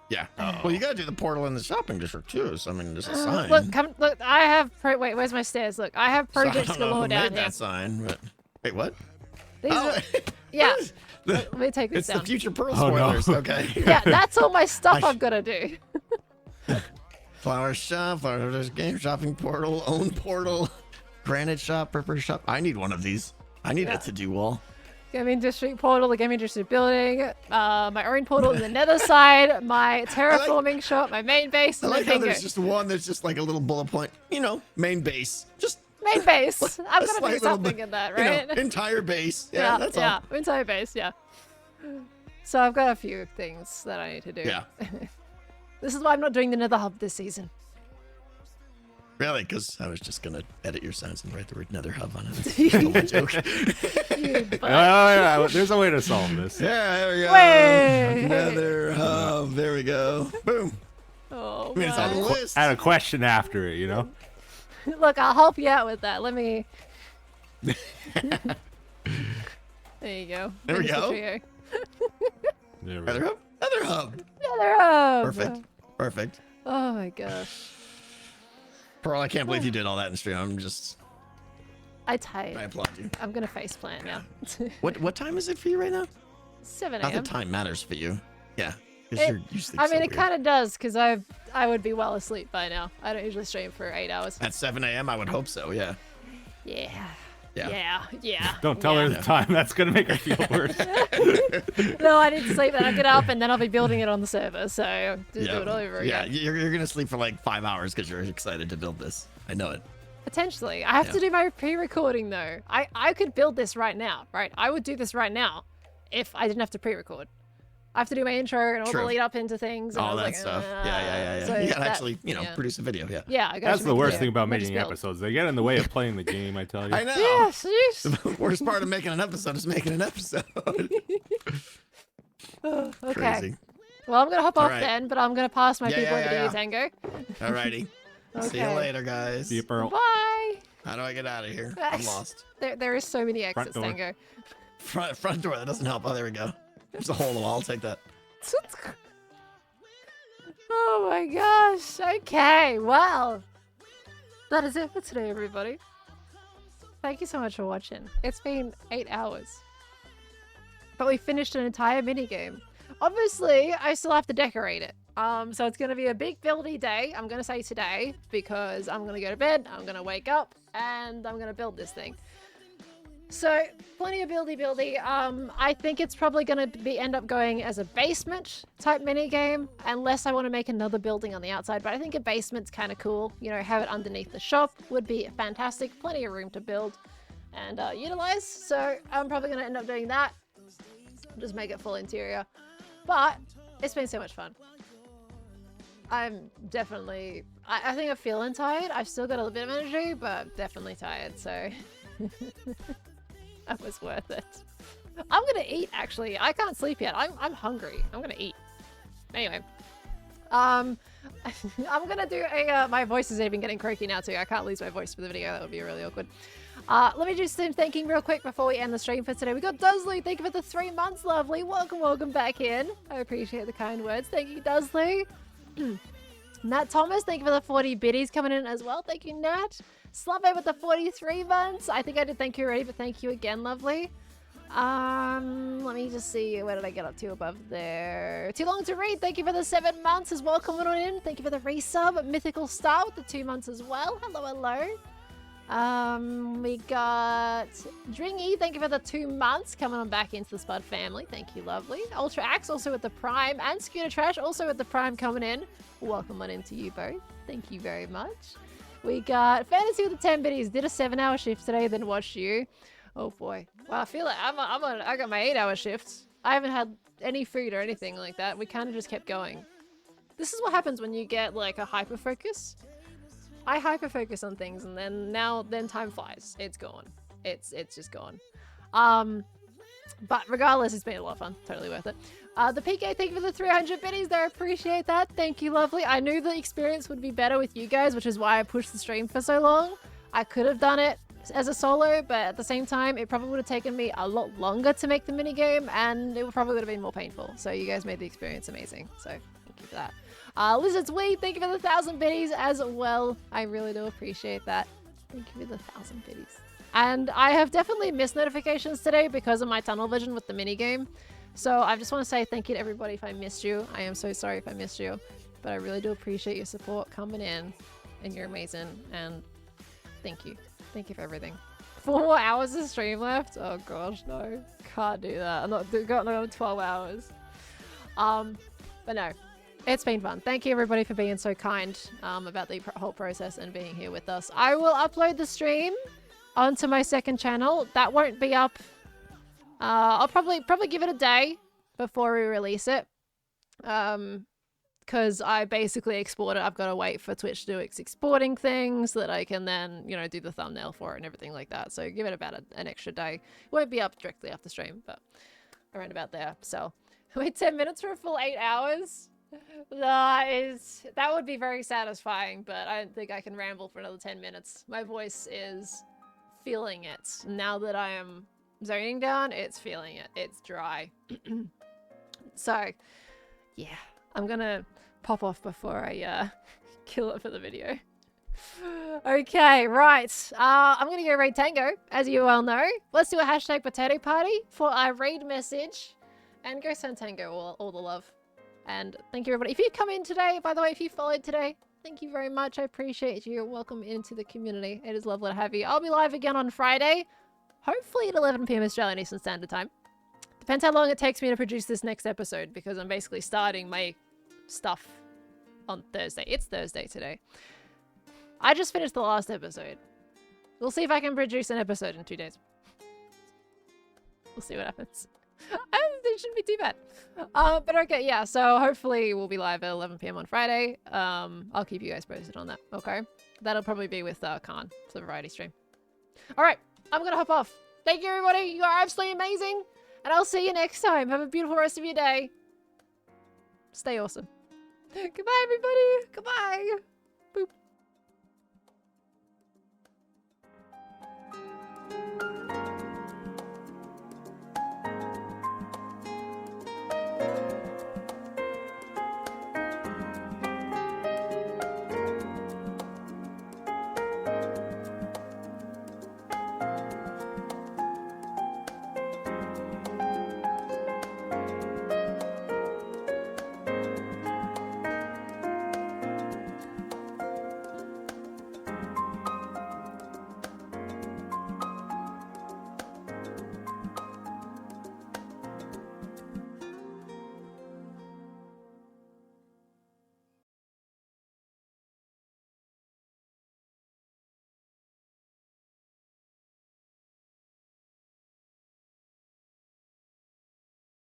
Yeah. Well, you got to do the portal in the shopping district too. So I mean, there's a sign. Look, I have wait, where's my stairs? Look, I have So I projects don't know galore who down made here. that sign. But wait, what? These Oh, are, yeah, the- let me take this it's down. the future Pearl Oh, no. spoilers. Okay. Yeah, that's all my stuff I I've got to do. Flower shop, there's game shopping portal, own portal, granite shop, purple shop. I need one of these. I need a to-do wall. Gaming district portal, the gaming district building, my own portal in the nether side, my terraforming shop, my main base, I and my like how bingo. there's just one that's just like a little bullet point. Main base. Just Main base. I'm a gonna slight do little something bit, in that, right? entire base. Yeah, that's all. entire base, yeah. So I've got a few things that I need to do. Yeah. This is why I'm not doing the nether hub this season. Really? Because I was just gonna edit your sounds and write the word nether hub on it. Stole my joke. You Oh, butt. yeah, there's a way to solve this. Yeah, there we go. Way. Nether hub. There we go. Boom. Oh, I mean, it's on the my. list. Add a question after it, Look, I'll help you out with that. Let me. There you go. There we Finish the go. trio. There we Nether go. hub. Nether hub. Nether hub. Perfect. Perfect. Oh my gosh. Pearl, I can't believe you did all that in stream. I I tired. applaud you. I'm gonna face plant now. What time is it for you right now? 7 Not a.m. that time matters for you. Yeah. It- Because you sleep I mean, so it weird. kind of does, because I would be well asleep by now. I don't usually stream for 8 hours. At 7 a.m., I would hope so, yeah. Yeah. Yeah. Yeah. Don't tell her yeah. the time. That's gonna make her feel worse. No, I need to sleep, then I'll get up, and then I'll be building it on the server, so do it all over Yeah, again. you're going to sleep for like 5 hours because you're excited to build this. I know it. Potentially. I have Yeah. to do my pre-recording, though. I could build this right now, right? I would do this right now if I didn't have to pre-record. I have to do my intro and all True. the lead up into things. And I All was that like, stuff. Yeah. so you got to that- actually, yeah. produce a video, yeah. Yeah, I gotta That's make the a worst video. thing about Let me making build. episodes. They get in the way of playing the game, I tell you. I know. Yes, yes. The worst part of making an episode is making an episode. Okay. Crazy. Well, I'm gonna hop off right. then, but I'm gonna pass my Yeah, people yeah, over to yeah. you, Tango. Alrighty. See you Okay. later, guys. See you, Pearl. Bye. How do I get out of here? I'm lost. There is so many Front exits, door. Tango. Front door, that doesn't help. Oh, there we go. There's a hole in the wall. I'll take that. Oh my gosh. Okay, well. That is it for today, everybody. Thank you so much for watching. It's been 8 hours. But we finished an entire minigame. Obviously, I still have to decorate it. So it's gonna be a big buildy day, I'm gonna say today, because I'm gonna go to bed, I'm gonna wake up, and I'm gonna build this thing. So, plenty of buildy. I think it's probably going to end up going as a basement type mini game, unless I want to make another building on the outside. But I think a basement's kind of cool. You know, have it underneath the shop would be fantastic. Plenty of room to build. and utilize. So I'm probably going to end up doing that. Just make it full interior. But it's been so much fun. I'm definitely... I think I'm feeling tired. I've still got a little bit of energy, but definitely tired, so... That was worth it. I'm gonna eat, actually. I can't sleep yet. I'm hungry. I'm gonna eat. Anyway. I'm gonna do a... my voice is even getting croaky now, too. I can't lose my voice for the video. That would be really awkward. Let me do some thanking real quick before we end the stream for today. We got Duzley. Thank you for the 3 months, lovely. Welcome back in. I appreciate the kind words. Thank you, Duzley. Nat Thomas, thank you for the 40 biddies coming in as well. Thank you, Nat. Slave with the 43 months. I think I did thank you already, but thank you again, lovely. Let me just see. Where did I get up to above there? Too long to read. Thank you for the 7 months as well coming on in. Thank you for the resub. Mythical Star with the 2 months as well. Hello. We got Dringy, thank you for the 2 months coming on back into the Spud family. Thank you, lovely. Ultra Axe also with the Prime, and Scooter Trash also with the Prime coming in. Welcome on into you both. Thank you very much. We got Fantasy with the 10 biddies. Did a 7-hour shift today, then watched you. Oh boy. Well, I feel like I got my 8-hour shift. I haven't had any food or anything like that. We kind of just kept going. This is what happens when you get like a hyper focus. I hyper focus on things, and then time flies. It's gone. It's just gone. But regardless, it's been a lot of fun. Totally worth it. The PK, thank you for the 300 biddies there. Appreciate that. Thank you, lovely. I knew the experience would be better with you guys, which is why I pushed the stream for so long. I could have done it as a solo, but at the same time, it probably would have taken me a lot longer to make the minigame, and it probably would have been more painful. So you guys made the experience amazing. So thank you for that. Lizards Weed, thank you for the 1,000 biddies as well. I really do appreciate that. Thank you for the 1,000 biddies. And I have definitely missed notifications today because of my tunnel vision with the minigame. So I just want to say thank you to everybody if I missed you. I am so sorry if I missed you. But I really do appreciate your support coming in. And you're amazing. And thank you. Thank you for everything. 4 more hours of stream left? Oh gosh, no. Can't do that. I'm not got another 12 hours. But no. It's been fun. Thank you everybody for being so kind about the whole process and being here with us. I will upload the stream onto my second channel. That won't be up. I'll probably give it a day before we release it. Because I basically export it. I've got to wait for Twitch to do its exporting things so that I can then, you know, do the thumbnail for it and everything like that. So give it about an extra day. It won't be up directly after stream, but around about there. So wait 10 minutes for a full 8 hours. That would be very satisfying, but I don't think I can ramble for another 10 minutes. My voice is feeling it. Now that I am zoning down, it's feeling it. It's dry. So, yeah. I'm gonna pop off before I kill it for the video. Okay, right. I'm gonna go raid Tango, as you all know. Let's do a hashtag potato party for our raid message. And go send Tango all the love. And thank you everybody. If you come in today, by the way, if you followed today, thank you very much. I appreciate you. Welcome into the community. It is lovely to have you. I'll be live again on Friday. Hopefully at 11 PM Australian Eastern Standard Time. Depends how long it takes me to produce this next episode, because I'm basically starting my stuff on Thursday. It's Thursday today. I just finished the last episode. We'll see if I can produce an episode in 2 days. We'll see what happens. It shouldn't be too bad. But okay, yeah, so hopefully we'll be live at 11 PM on Friday. I'll keep you guys posted on that, okay? That'll probably be with Khan for the variety stream. Alright, I'm gonna hop off. Thank you everybody, you are absolutely amazing. And I'll see you next time. Have a beautiful rest of your day. Stay awesome. Goodbye everybody. Goodbye.